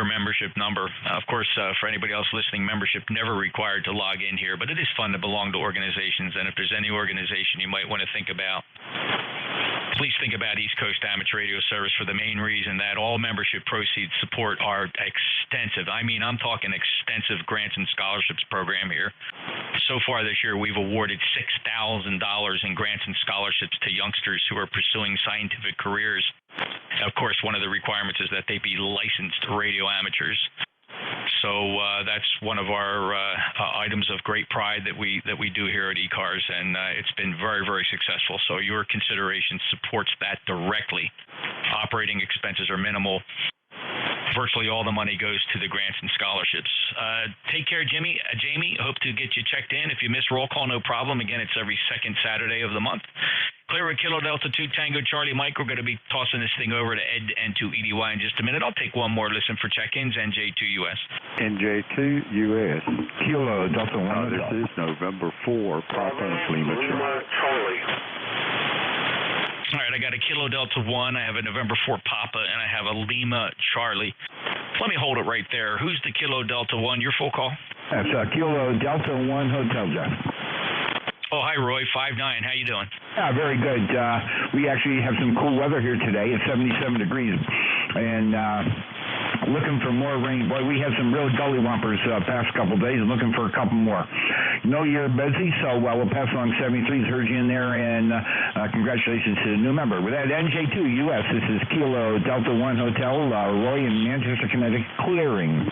membership number. Of course, for anybody else listening, membership never required to log in here, but it is fun to belong to organizations, and if there's any organization you might want to think about, please think about East Coast Amateur Radio Service for the main reason that all membership proceeds support our extensive, I'm talking extensive grants and scholarships program here. So far this year, we've awarded $6,000 in grants and scholarships to youngsters who are pursuing scientific careers. Of course, one of the requirements is that they be licensed radio amateurs. So that's one of our items of great pride that we do here at ECARS, and it's been very, very successful. So your consideration supports that directly. Operating expenses are minimal. Virtually all the money goes to the grants and scholarships. Take care, Jamie. Hope to get you checked in. If you miss roll call, no problem. Again, it's every second Saturday of the month. Clear with Kilo Delta 2 Tango Charlie Mike. We're going to be tossing this thing over to Ed N2EDY in just a minute. I'll take one more listen for check-ins. NJ2US.
NJ2US.
Kilo Delta 1.
This is November 4, Papa Lima Charlie.
All right, I got a Kilo Delta 1, I have a November 4 Papa, and I have a Lima Charlie. Let me hold it right there. Who's the Kilo Delta 1? Your full call?
That's Kilo Delta 1 Hotel, Jeff.
Oh, hi, Roy. 5'9". How you doing?
Very good. We actually have some cool weather here today. It's 77 degrees, and looking for more rain. Boy, we had some real gully wumpers past couple days, and looking for a couple more. Know you're busy, so we'll pass along 73's heard you in there, and congratulations to the new member. With that, NJ2US, this is Kilo Delta 1 Hotel, Roy in Manchester, Connecticut, clearing.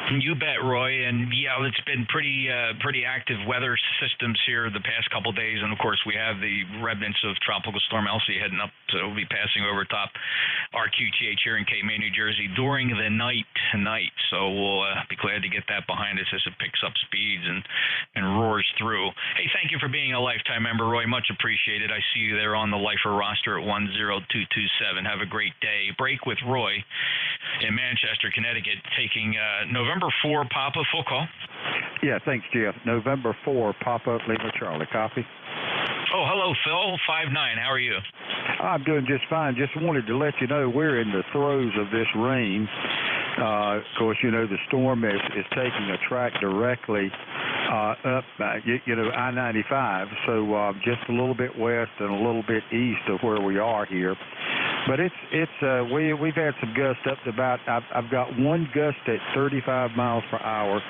You bet, Roy. And yeah, it's been pretty active weather systems here the past couple of days, and of course we have the remnants of Tropical Storm Elsie heading up, so it'll be passing over top RQTH here in Cape May, New Jersey during the night tonight. So we'll be glad to get that behind us as it picks up speeds and roars through. Hey, thank you for being a lifetime member, Roy. Much appreciated. I see you there on the Lifer roster at 10227. Have a great day. Break with Roy in Manchester, Connecticut, taking November 4 Papa, full call.
Yeah, thanks, Jeff. November 4 Papa Lima Charlie. Copy.
Oh, hello, Phil. 5'9". How are you?
I'm doing just fine. Just wanted to let you know we're in the throes of this rain. Of course, you know, the storm is taking a track directly up, I-95, so just a little bit west and a little bit east of where we are here. But we've had some gusts up to about, I've got one gust at 35 miles per hour,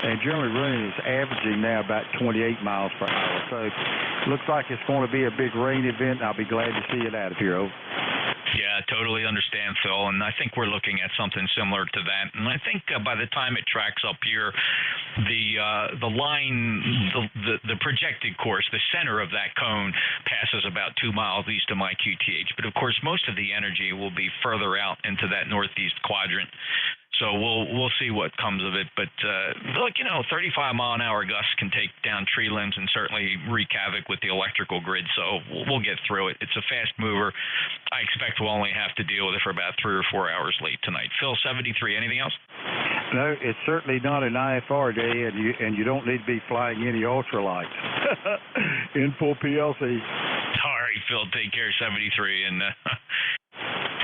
and generally rain is averaging now about 28 miles per hour. So looks like it's going to be a big rain event. I'll be glad to see it out of here.
Yeah, totally understand, Phil, and I think we're looking at something similar to that. And I think by the time it tracks up here, the line, the projected course, the center of that cone passes about 2 miles east of my QTH. But of course, most of the energy will be further out into that northeast quadrant. So we'll see what comes of it. But look, 35-mile-an-hour gusts can take down tree limbs and certainly wreak havoc with the electrical grid. So we'll get through it. It's a fast mover. I expect we'll only have to deal with it for about 3 or 4 hours late tonight. Phil, 73. Anything else?
No, it's certainly not an IFR day, and you don't need to be flying any ultralights. Info PLC.
All right, Phil. Take care. 73 and.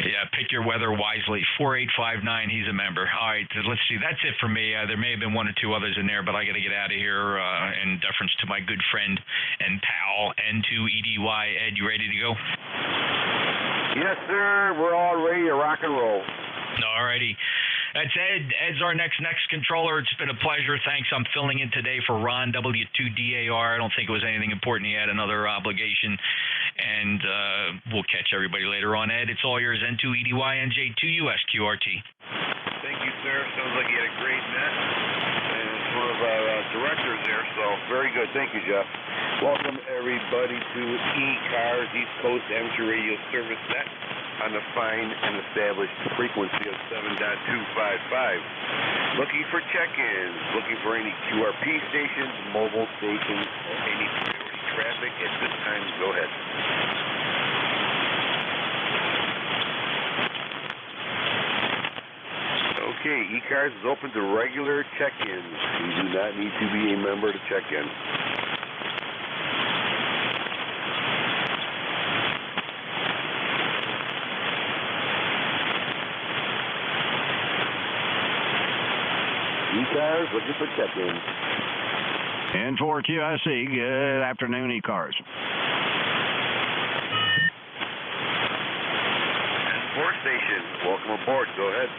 Yeah, pick your weather wisely. 4859, he's a member. All right, let's see. That's it for me. There may have been 1 or 2 others in there, but I got to get out of here in deference to my good friend and pal, N2EDY. Ed, you ready to go?
Yes, sir. We're all ready to rock and roll.
All righty. That's Ed. Ed's our next controller. It's been a pleasure. Thanks. I'm filling in today for Ron, W2DAR. I don't think it was anything important. He had another obligation. And we'll catch everybody later on. Ed, it's all yours. N2EDY, NJ2US QRT.
Thank you, sir. Sounds like you had a great net. And it's one of our directors there, so very good. Thank you, Jeff. Welcome, everybody, to ECARS, East Coast Amateur Radio Service Net, on the fine and established frequency of 7.255. Looking for check-ins, looking for any QRP stations, mobile stations, or any priority traffic at this time. Go ahead. Okay, ECARS is open to regular check-ins. You do not need to be a member to check in. ECARS looking for check-in.
N4QSC, good afternoon, ECARS.
N4 station, welcome aboard. Go ahead.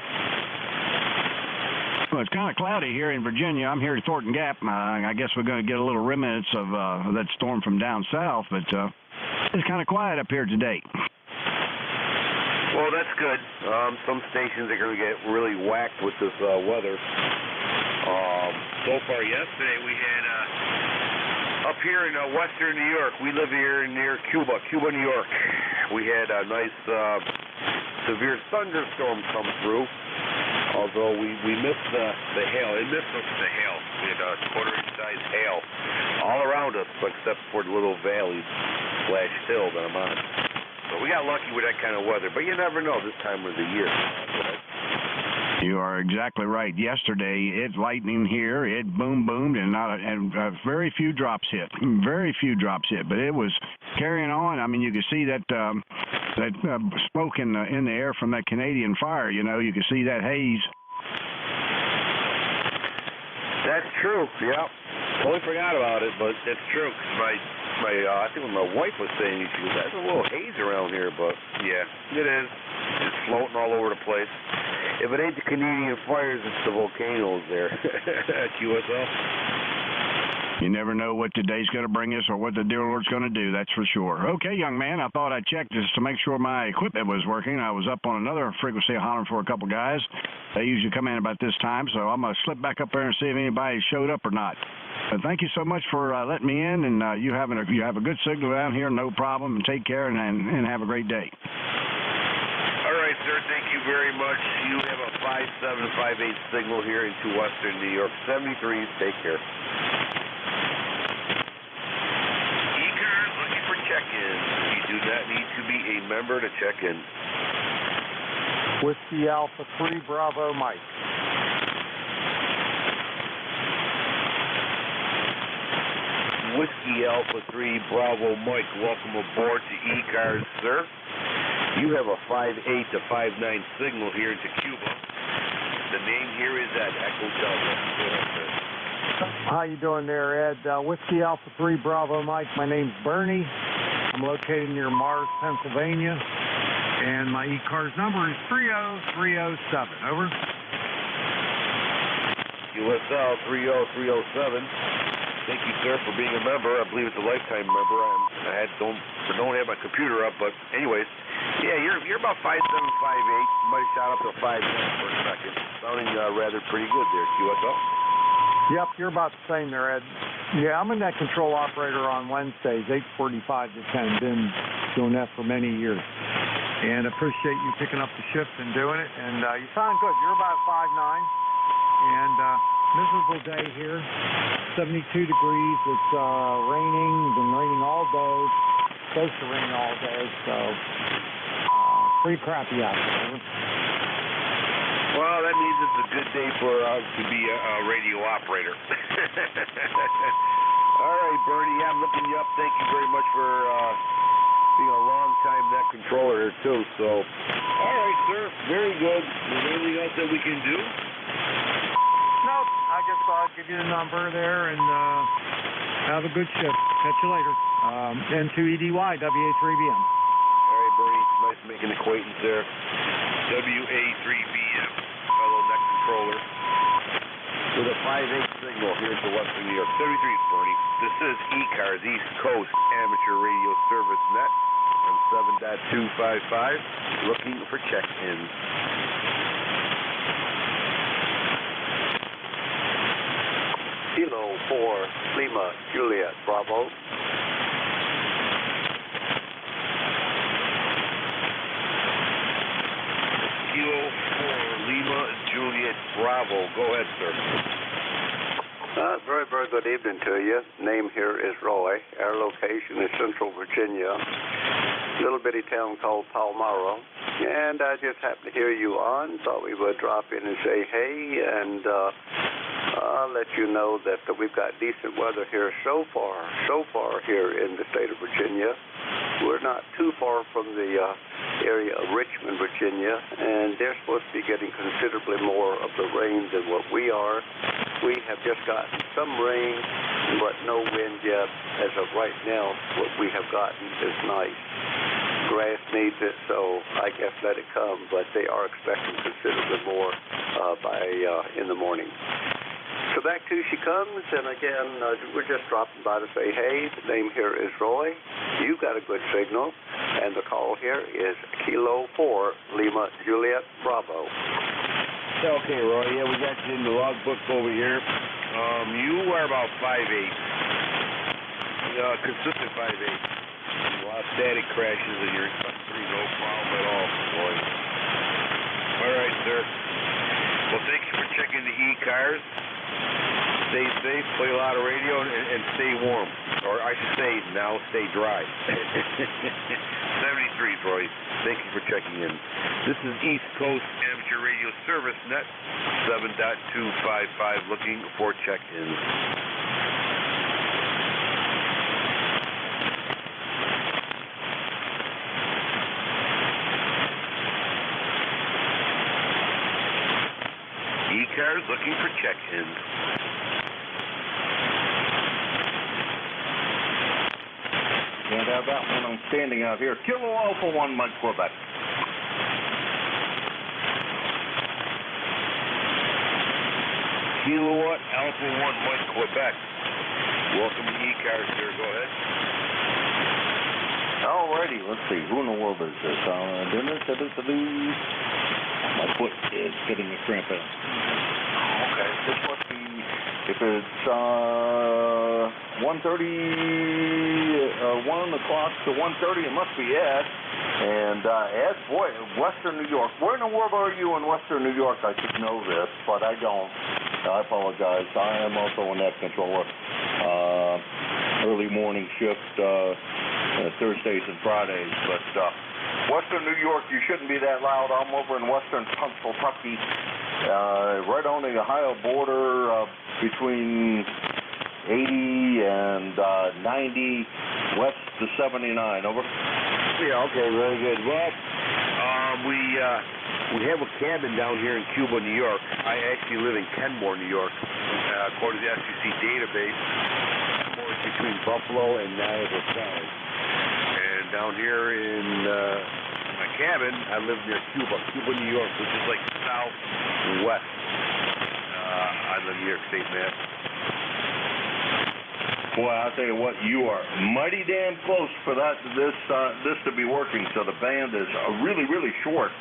Well, it's kind of cloudy here in Virginia. I'm here at Thornton Gap. I guess we're going to get a little remnants of that storm from down south, but it's kind of quiet up here today.
Well, that's good. Some stations are going to get really whacked with this weather. So far yesterday we had, up here in western New York, we live here near Cuba, New York. We had a nice severe thunderstorm come through, although we missed the hail. It missed us the hail. We had a quarter-inch size hail all around us, except for the little valley / hill that I'm on. So we got lucky with that kind of weather, but you never know this time of the year.
You are exactly right. Yesterday, it lightning here, it boomed, and very few drops hit. Very few drops hit, but it was carrying on. I mean, you could see that smoke in the air from that Canadian fire. You could see that haze.
That's true. Yeah, totally forgot about it, but it's true. Cause I think when my wife was saying, she goes, "There's a little haze around here," but yeah, it is. It's floating all over the place. If it ain't the Canadian fires, it's the volcanoes there at QSL.
You never know what today's going to bring us or what the dear Lord's going to do, that's for sure. Okay, young man, I thought I'd check just to make sure my equipment was working. I was up on another frequency hollering for a couple guys. They usually come in about this time, so I'm going to slip back up there and see if anybody showed up or not. But thank you so much for letting me in, and you have a good signal down here, no problem, and take care and have a great day.
All right, sir, thank you very much. You have a 5758 signal here into western New York. 73, take care. Check-in. You do not need to be a member to check in.
Whiskey Alpha 3 Bravo Mike.
Whiskey Alpha 3 Bravo Mike, welcome aboard to ECARS, sir.
You have a 5.8 to 5.9 signal here into Cuba. The name here is at Echo Delta. Go ahead, sir.
How you doing there, Ed? Whiskey Alpha 3 Bravo Mike. My name's Bernie. I'm located near Mars, Pennsylvania, and my ECARS number is 30307. Over.
USL 30307. Thank you, sir, for being a member. I believe it's a lifetime member. I don't have my computer up, but anyways, yeah, you're about 5'7", 5'8". You might have shot up to 5'10" for a second. Sounding rather pretty good there, QSL.
Yep, you're about the same there, Ed. Yeah, I'm a net control operator on Wednesdays, 8:45 to 10. Been doing that for many years. And appreciate you picking up the shift and doing it. And you sound good. You're about 5'9". And miserable day here. 72 degrees. It's raining. Been raining all day. Supposed to rain all day. So pretty crappy out there.
Well, that means it's a good day for to be a radio operator. All right, Bernie, I'm looking you up. Thank you very much for being a long-time net controller here, too. So, all right, sir. Very good. Is there anything else that we can do?
Nope. I guess I'll give you the number there and have a good shift. Catch you later. N2EDY, WA3BM.
All right, Bernie. Nice making acquaintance there. WA3BM, fellow net controller, with a 5.8 signal here to Western New York. 73, Bernie. This is ECARS, East Coast Amateur Radio Service Net on 7.255, looking for check-ins.
Kilo 4, Lima, Juliet, Bravo.
Kilo 4, Lima, Juliet, Bravo. Go ahead, sir.
Very, very good evening to you. Name here is Roy. Our location is Central Virginia, little bitty town called Palmyra. And I just happened to hear you on. Thought we would drop in and say hey, and I'll let you know that we've got decent weather here so far here in the state of Virginia. We're not too far from the area of Richmond, Virginia, and they're supposed to be getting considerably more of the rain than what we are. We have just gotten some rain, but no wind yet. As of right now, what we have gotten is nice. Grass needs it, so I guess let it come, but they are expecting considerably more in the morning. So back to she comes, and again, we're just dropping by to say hey. The name here is Roy. You got a good signal, and the call here is Kilo 4, Lima, Juliet, Bravo.
Okay, Roy. Yeah, we got you in the logbook over here. You are about 5'8". Consistent 5'8". A lot of static crashes in your country, no problem at all, Roy. All right, sir. Well, thank you for checking the ECARS. Stay safe, play a lot of radio, and stay warm. Or I should say, now stay dry. 73, Roy. Thank you for checking in. This is East Coast Amateur Radio Service Net, 7.255, looking for check-ins. ECARS looking for check-ins.
And I've got one I'm standing out here. Kilo Alpha 1, Mike, Quebec.
Kilowatt Alpha 1, Mike, Quebec. Welcome to ECARS, sir. Go ahead.
Alrighty, let's see. Who in the world is this? My foot is getting a cramp in. Okay, this must be, if it's 1:30, 1 o'clock to 1:30, it must be Ed. And Ed, boy, Western New York. Where in the world are you in Western New York? I should know this, but I don't. I apologize. I am also a net controller. Early morning shift Thursdays and Fridays, but Western New York, you shouldn't be that loud. I'm over in Western Kentucky, right on the Ohio border, between 80 and 90 west to 79. Over.
Yeah, okay, very good. Well, we have a cabin down here in Cuba, New York. I actually live in Kenmore, New York. According to the SEC database, Kenmore is between Buffalo and Niagara Falls. And down here in my cabin, I live near Cuba, New York, which is like southwest. I live New York State, man.
Boy, I'll tell you what, you are mighty damn close for this to be working. So the band is really, really short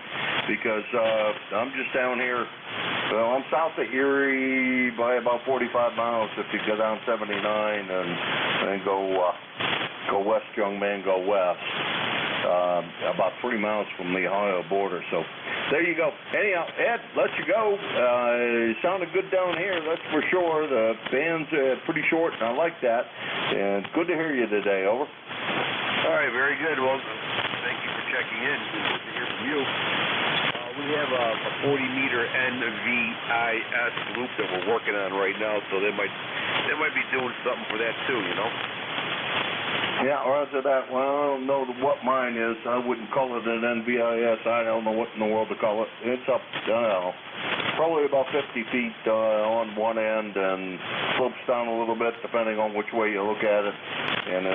because I'm just down here. Well, I'm south of Erie by about 45 miles if you go down 79 and go west, young man, go west. About 3 miles from the Ohio border. So there you go. Anyhow, Ed, let you go. It sounded good down here, that's for sure. The band's pretty short, and I like that. And good to hear you today. Over.
All right, very good. Well, thank you for checking in. Good to hear from you. We have a 40-meter NVIS loop that we're working on right now, so they might be doing something for that too, you know.
Yeah, roger that. Well, I don't know what mine is. I wouldn't call it an NVIS. I don't know what in the world to call it. It's up, I don't know, probably about 50 feet on one end and slopes down a little bit depending on which way you look at it. And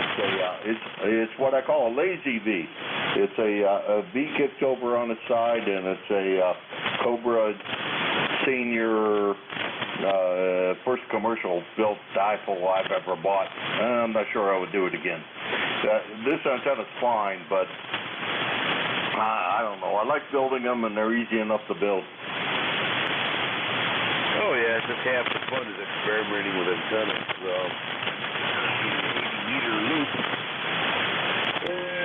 it's what I call a lazy V. It's a V kicked over on its side, and it's a Cobra Senior first commercial built dipole I've ever bought. I'm not sure I would do it again. This antenna's fine, but I don't know. I like building them, and they're easy enough to build.
Oh yeah, it's just half the fun is experimenting with antennas. 80-meter loop.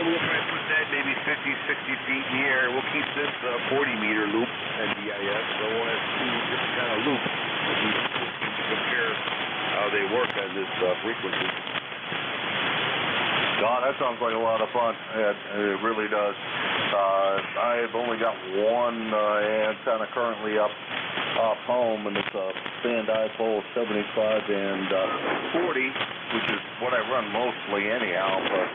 We'll try to put that maybe 50, 60 feet in the air. We'll keep this 40-meter loop NDIS, so we'll have two different kind of loops to compare how they work on this frequency.
God, that sounds like a lot of fun. It really does. I've only got one antenna currently up home, and it's a band dipole 75 and 40, which is what I run mostly anyhow, but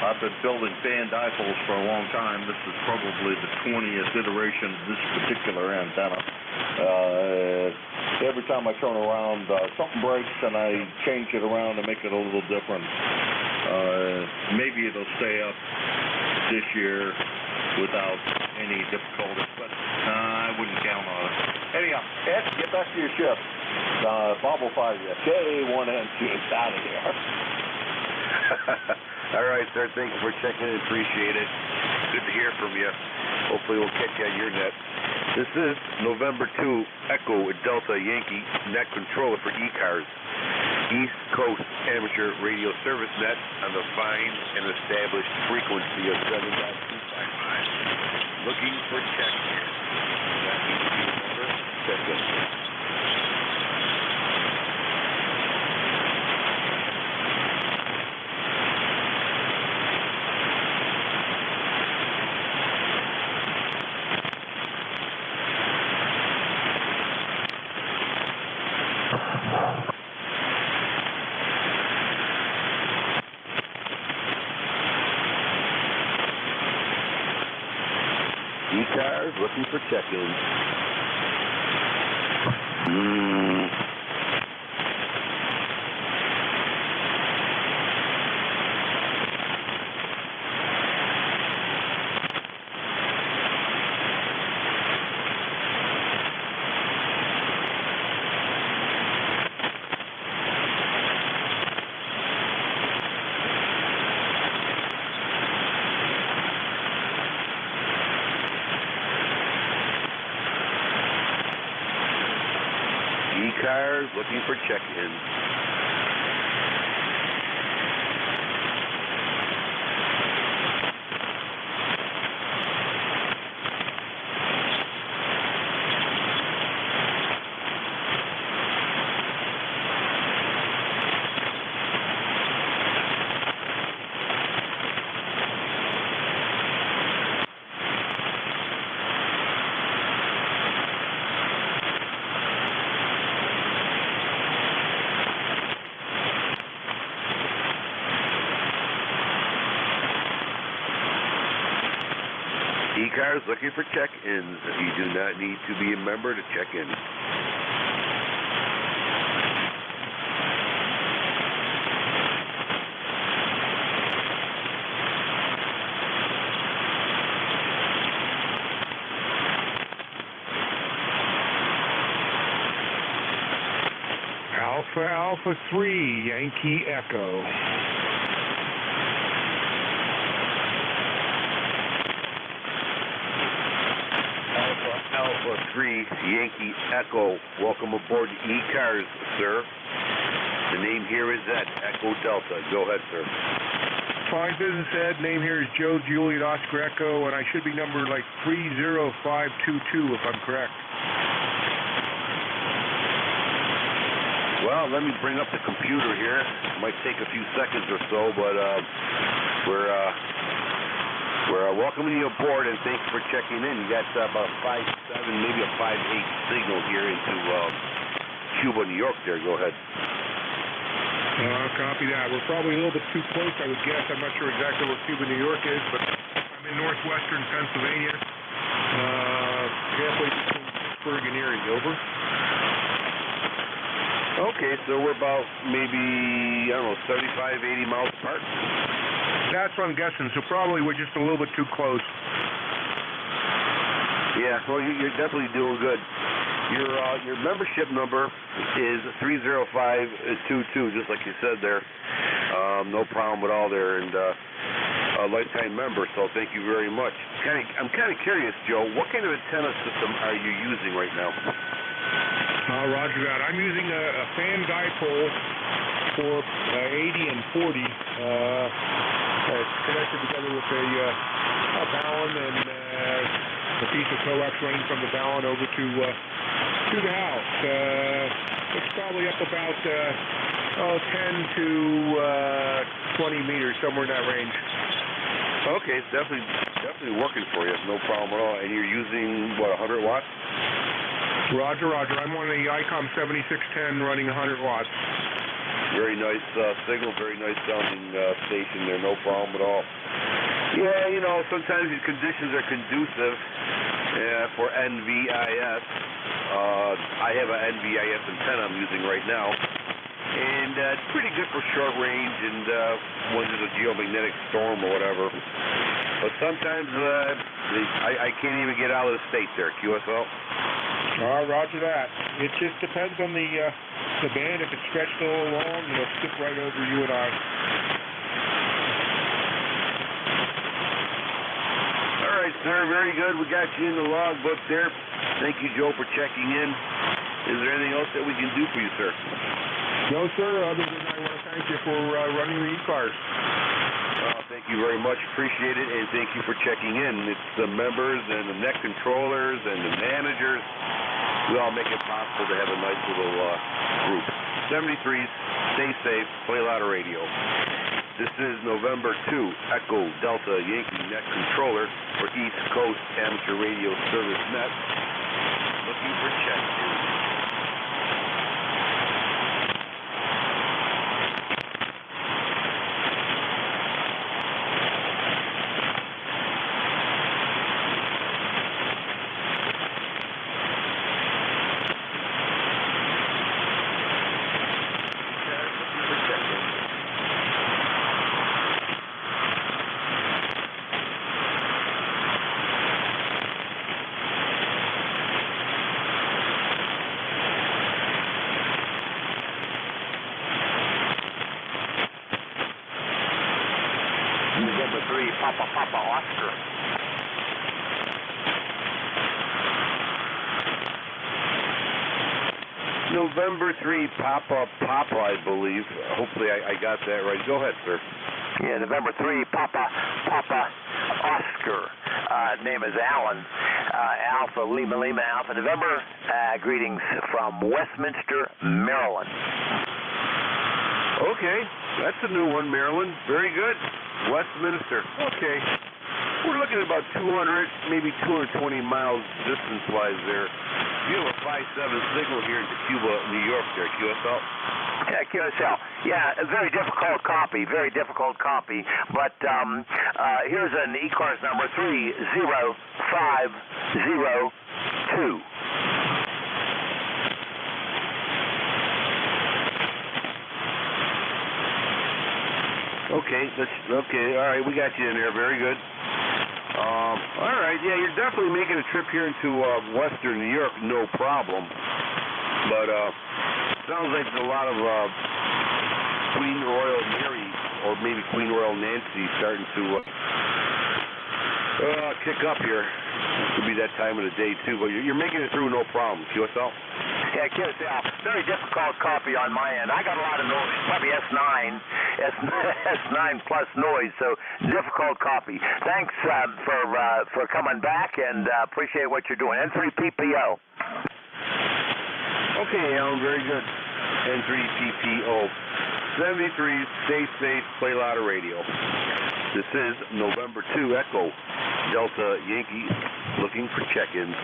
I've been building band dipoles for a long time. This is probably the 20th iteration of this particular antenna. Every time I turn around, something breaks, and I change it around to make it a little different. Maybe it'll stay up this year without any difficulties, but I wouldn't count on it. Anyhow, Ed, get back to your shift. Bob will fire you. K1N2 is out of here.
All right, sir. Thank you for checking in. Appreciate it. Good to hear from you. Hopefully we'll catch you on your net. This is November 2 Echo Delta Yankee net controller for ECARS, East Coast Amateur Radio Service Net on the fine and established frequency of 7.255. Looking for check in. That means you remember, check in. ECARS looking for check-in. ECARS looking for check-in.
ECARS looking for check-ins. You do not need to be a member to check in.
Alpha 3, Yankee Echo.
Alpha 3, Yankee Echo. Welcome aboard ECARS, sir. The name here is Echo Delta. Go ahead, sir.
Fine business, Ed. Name here is Joe Juliet Oscar Echo, and I should be numbered like 30522 if I'm correct.
Well, let me bring up the computer here. It might take a few seconds or so, but we're welcoming you aboard, and thanks for checking in. You got about 5.7, maybe a 5.8 signal here into Cuba, New York there. Go ahead.
Copy that. We're probably a little bit too close, I would guess. I'm not sure exactly where Cuba, New York is, but I'm in northwestern Pennsylvania, halfway between Pittsburgh and Erie. Over.
Okay, so we're about maybe, I don't know, 75, 80 miles apart.
That's what I'm guessing, so probably we're just a little bit too close.
Yeah, well, you're definitely doing good. Your membership number is 30522, just like you said there. No problem at all there, and a lifetime member, so thank you very much. I'm kind of curious, Joe, what kind of antenna system are you using right now?
Roger that. I'm using a fan dipole for 80 and 40. It's connected together with a ballon and a piece of coax running from the ballon over to the house. It's probably up about 10 to 20 meters, somewhere in that range.
Okay, it's definitely working for you. No problem at all. And you're using, what, 100 watts?
Roger. I'm on the ICOM 7610 running 100 watts.
Very nice signal, very nice sounding station there, no problem at all. Yeah, you know, sometimes these conditions are conducive for NVIS. I have an NVIS antenna I'm using right now. And it's pretty good for short range and when there's a geomagnetic storm or whatever. But sometimes I can't even get out of the state there, QSL.
Roger that. It just depends on the band. If it's stretched a little long, it'll skip right over you and I.
All right, sir. Very good. We got you in the logbook there. Thank you, Joe, for checking in. Is there anything else that we can do for you, sir?
No, sir. Other than I want to thank you for running the ECARS.
Thank you very much. Appreciate it, and thank you for checking in. It's the members and the net controllers and the managers. We all make it possible to have a nice little group. 73s, stay safe, play a lot of radio. This is November 2, Echo Delta Yankee Net Controller for East Coast Amateur Radio Service Net. Looking for check-in.
November 3, Papa Oscar.
November 3, Papa, I believe. Hopefully I got that right. Go ahead, sir.
Yeah, November 3, Papa Oscar. Name is Alan. Alpha Lima Alpha November. Greetings from Westminster, Maryland.
Okay, that's a new one, Maryland. Very good. Westminster. Okay. We're looking at about 200, maybe 220 miles distance-wise there. You have a 5.7 signal here into Cuba, New York there, QSL.
Yeah, QSL. Yeah, a very difficult copy, But here's an ECARS number 30502.
Okay, all right, we got you in there. Very good. All right, yeah, you're definitely making a trip here into Western New York, no problem. But sounds like there's a lot of Queen Royal Mary or maybe Queen Royal Nancy starting to kick up here. Could be that time of the day too, but you're making it through no problem. QSL.
Yeah, QSL. Very difficult copy on my end. I got a lot of noise, probably S9 plus noise, so difficult copy. Thanks for coming back, and appreciate what you're doing. N3PPO.
Okay, Alan, very good. N3PPO. 73, stay safe, play a lot of radio. This is November 2 Echo Delta Yankee looking for check-ins.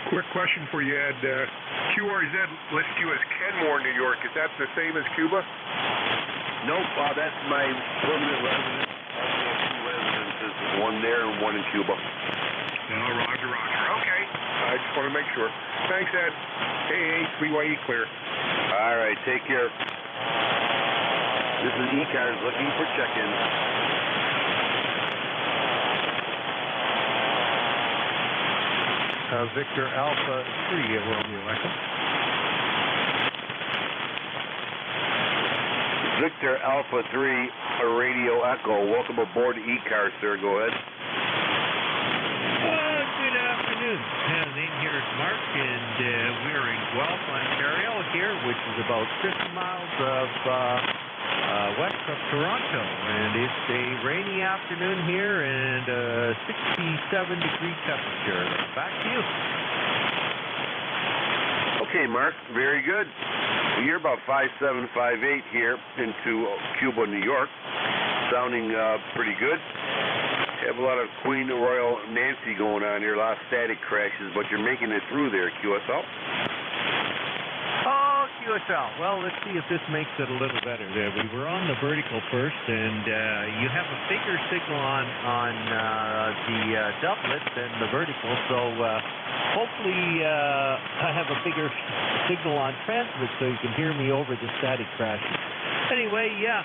Quick question for you, Ed. QRZ lists you as Kenmore, New York. Is that the same as Cuba?
Nope, that's my permanent residence. I have two residences, one there and one in Cuba.
No, roger. Okay, I just want to make sure. Thanks, Ed. Hey, BYE clear.
All right, take care. This is ECARS looking for check-ins.
Victor Alpha 3 at Romeo Echo.
Victor Alpha 3, Radio Echo. Welcome aboard ECARS, sir. Go ahead.
Good afternoon. The name here is Mark, and we're in Guelph, Ontario here, which is about 50 miles of west of Toronto. And it's a rainy afternoon here and 67-degree temperature. Back to you.
Okay, Mark. Very good. You're about 5758 here into Cuba, New York. Sounding pretty good. Have a lot of Queen Royal Nancy going on here. A lot of static crashes, but you're making it through there, QSL.
QSL. Well, let's see if this makes it a little better there. We were on the vertical first, and you have a bigger signal on the doublet than the vertical, so hopefully I have a bigger signal on transmit so you can hear me over the static crashes. Anyway, it's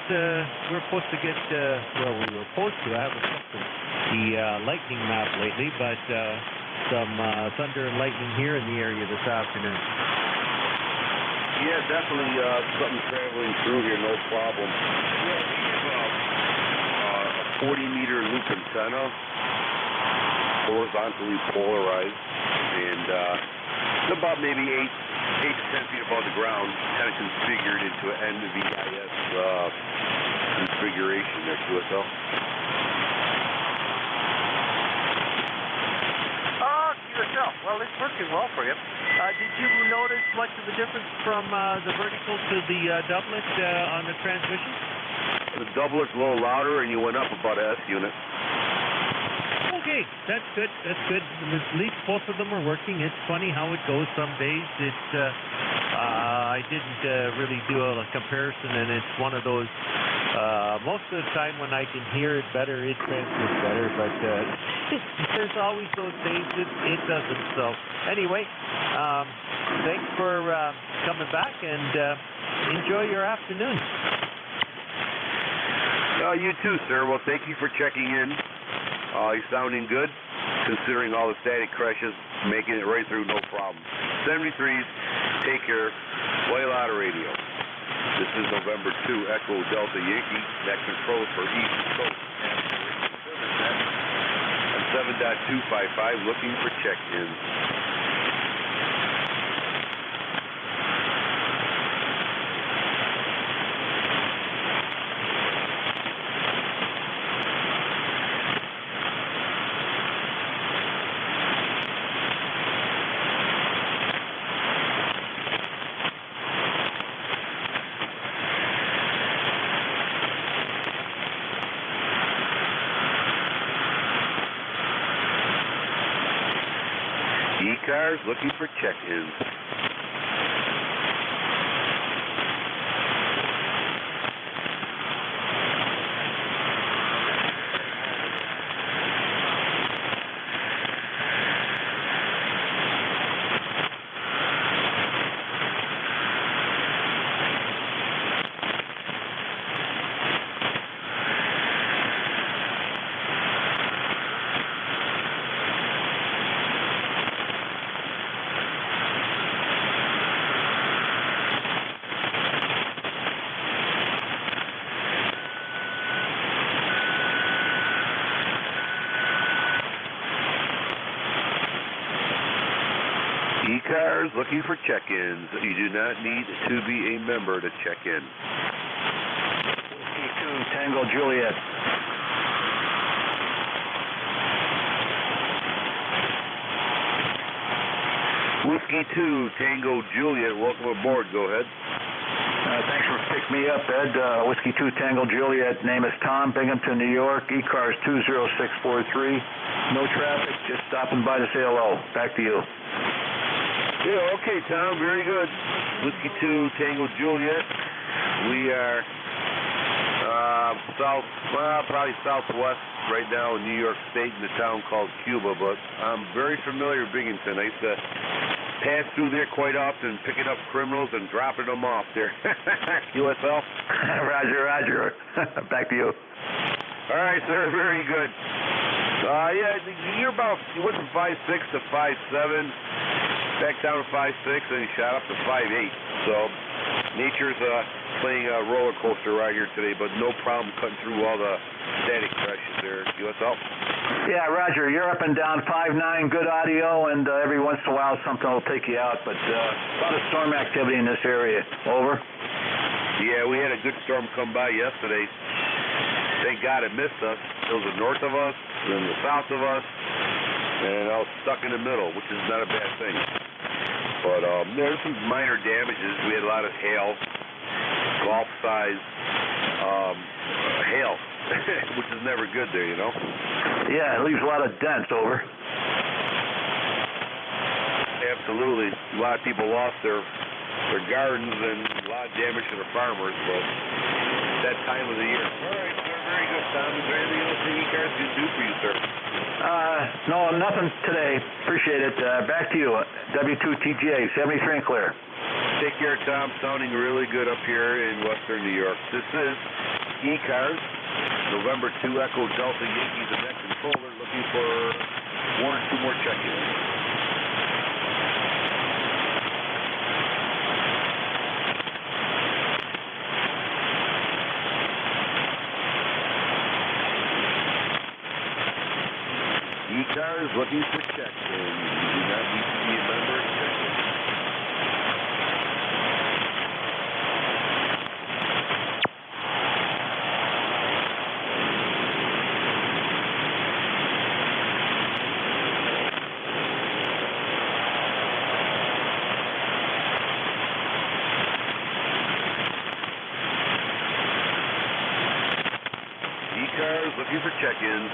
we're supposed to get, we were supposed to, I haven't looked at the lightning map lately, but some thunder and lightning here in the area this afternoon.
Yeah, definitely something traveling through here, no problem. Yeah, we have a 40-meter loop antenna, horizontally polarized, and it's about maybe 8 to 10 feet above the ground, kind of configured into an NVIS configuration there, QSL.
Well, it's working well for you. Did you notice much of the difference from the vertical to the doublet on the transmission?
The doublet's a little louder, and you went up about an S unit.
Okay, that's good. At least both of them are working. It's funny how it goes some days. It's I didn't really do a comparison, and it's one of those. Most of the time when I can hear it better, it transmits better, but there's always those days it doesn't. So anyway, thanks for coming back, and enjoy your afternoon.
You too, sir. Well, thank you for checking in. You're sounding good, considering all the static crashes, making it right through, no problem. 73s, take care, play a lot of radio. This is November 2, Echo Delta Yankee, that controls for East Coast. I'm 7.255, looking for check-ins. ECARS looking for check-ins. ECARS looking for check-ins. You do not need to be a member to check in.
Whiskey 2 Tango Juliet.
Whiskey 2 Tango Juliet, welcome aboard. Go ahead.
Thanks for picking me up, Ed. Whiskey 2 Tango Juliet. Name is Tom, Binghamton, New York. ECARS 20643. No traffic, just stopping by to say hello. Back to you.
Yeah, okay, Tom, very good. Whiskey 2 Tango Juliet. We are probably southwest right now in New York State in a town called Cuba, but I'm very familiar with Binghamton. I used to pass through there quite often, picking up criminals and dropping them off there. USL?
Roger. Back to you.
All right, sir, very good. You went from 5'6" to 5'7", back down to 5'6", and you shot up to 5'8". So nature's playing a roller coaster ride here today, but no problem cutting through all the static crashes there. USL?
Yeah, Roger. You're up and down 5'9", good audio, and every once in a while something will take you out, but a lot of storm activity in this area. Over.
Yeah, we had a good storm come by yesterday. Thank God it missed us. It was the north of us, then the south of us, and I was stuck in the middle, which is not a bad thing. But there's some minor damages. We had a lot of hail, golf-size hail, which is never good there, you know?
Yeah, it leaves a lot of dents. Over.
Absolutely. A lot of people lost their gardens and a lot of damage to the farmers, but it's that time of the year. All right, sir. Very good, Tom. Is there anything else the ECARS can do for you, sir?
No, nothing today. Appreciate it. Back to you. W2TGA, 73 and clear.
Take care, Tom. Sounding really good up here in Western New York. This is ECARS, November 2 Echo Delta Yankee, the net controller, looking for one or two more check-ins. ECARS looking for check-in. You do not need to be a member of check-in. ECARS looking for check-ins.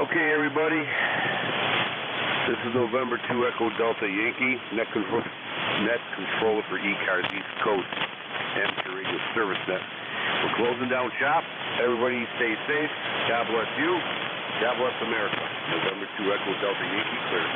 Okay, everybody. This is November 2 Echo Delta Yankee, net net controller for ECARS East Coast Amateur Radio Service Net. We're closing down shop. Everybody stay safe. God bless you. God bless America. November 2 Echo Delta Yankee clear.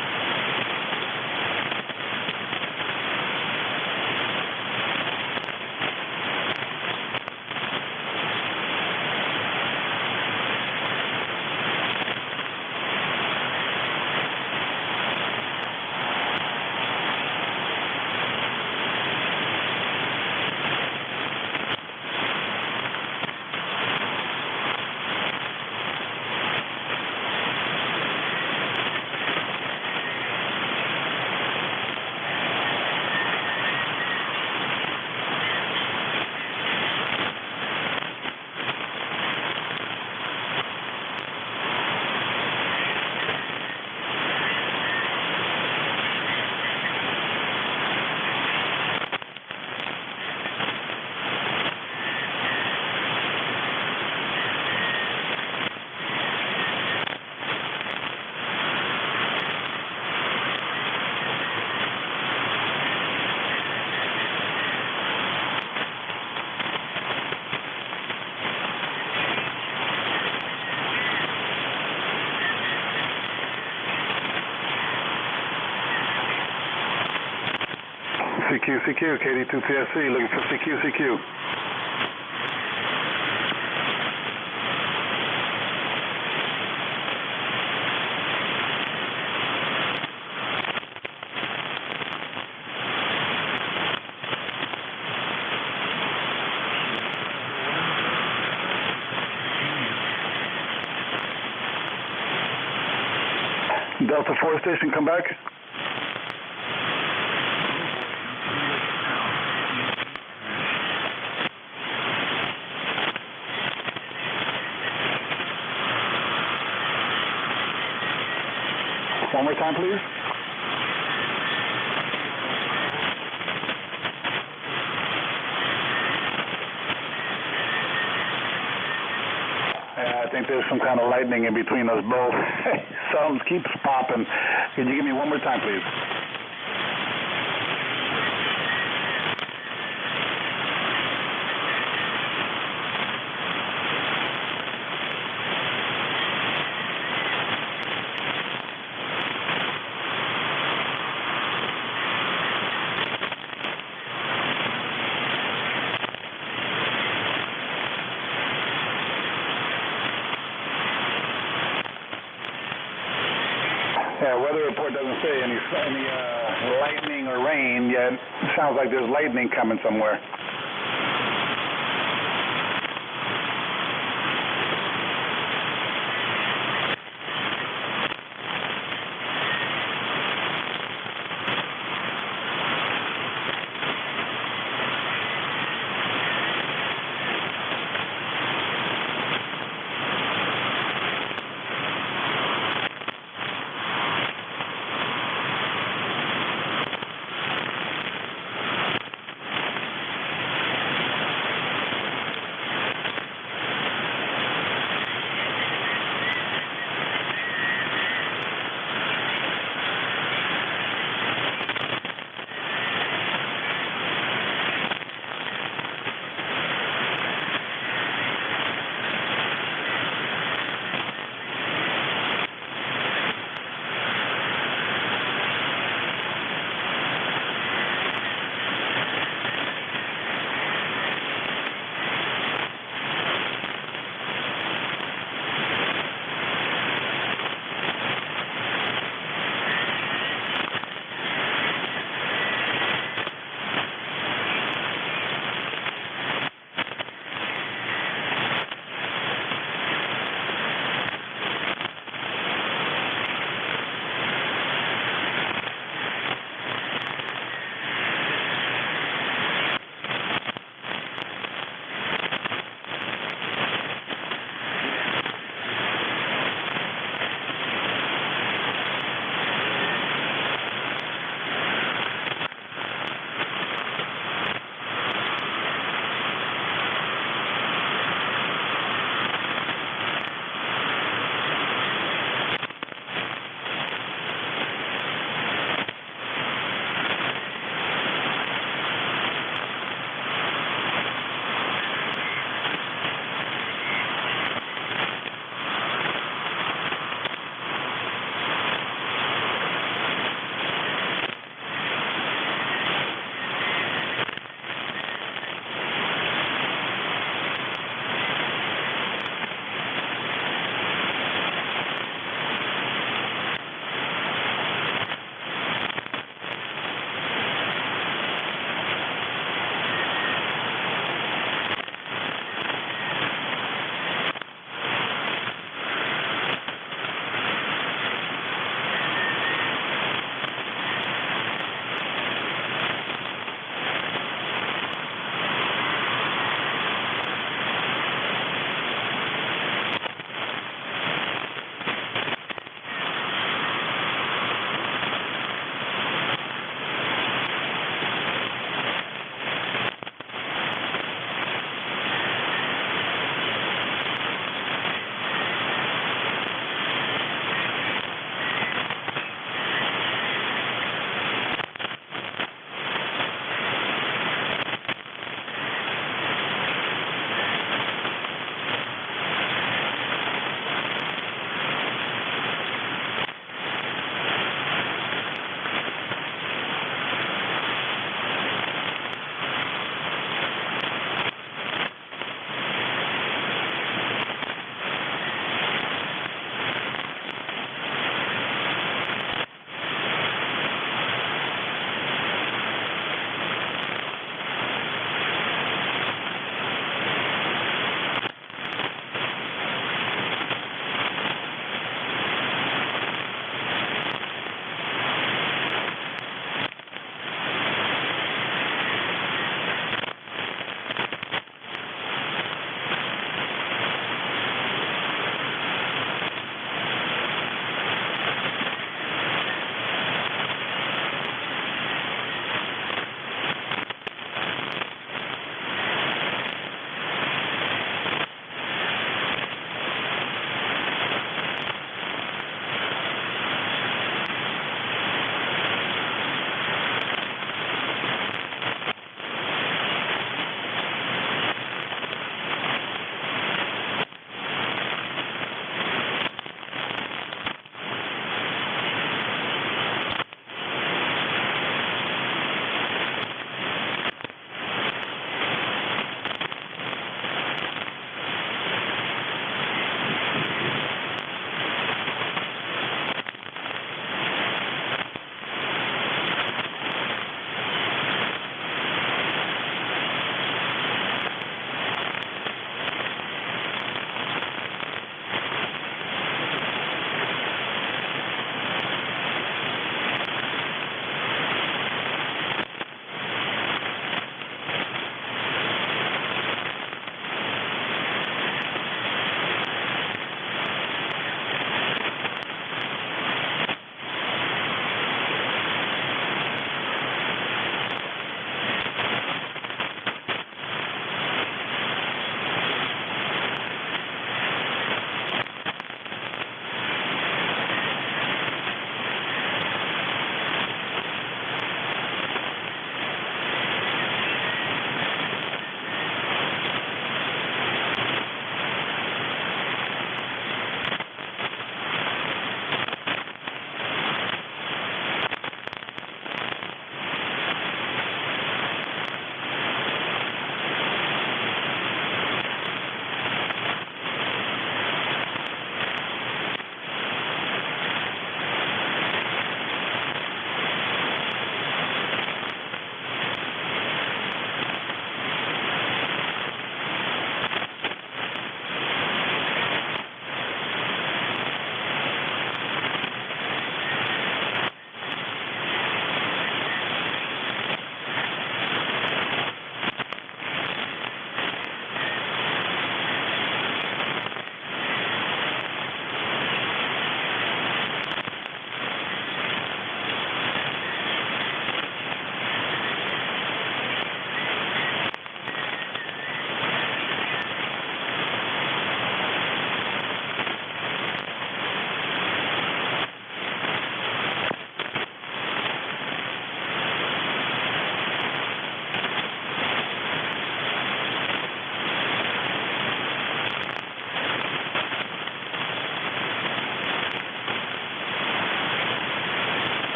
CQ, KD2TSC, looking for CQ. Delta 4 station, come back. One more time, please. I think there's some kind of lightning in between us both. Something keeps popping. Could you give me one more time, please? Yeah, weather report doesn't say any lightning or rain yet. Sounds like there's lightning coming somewhere.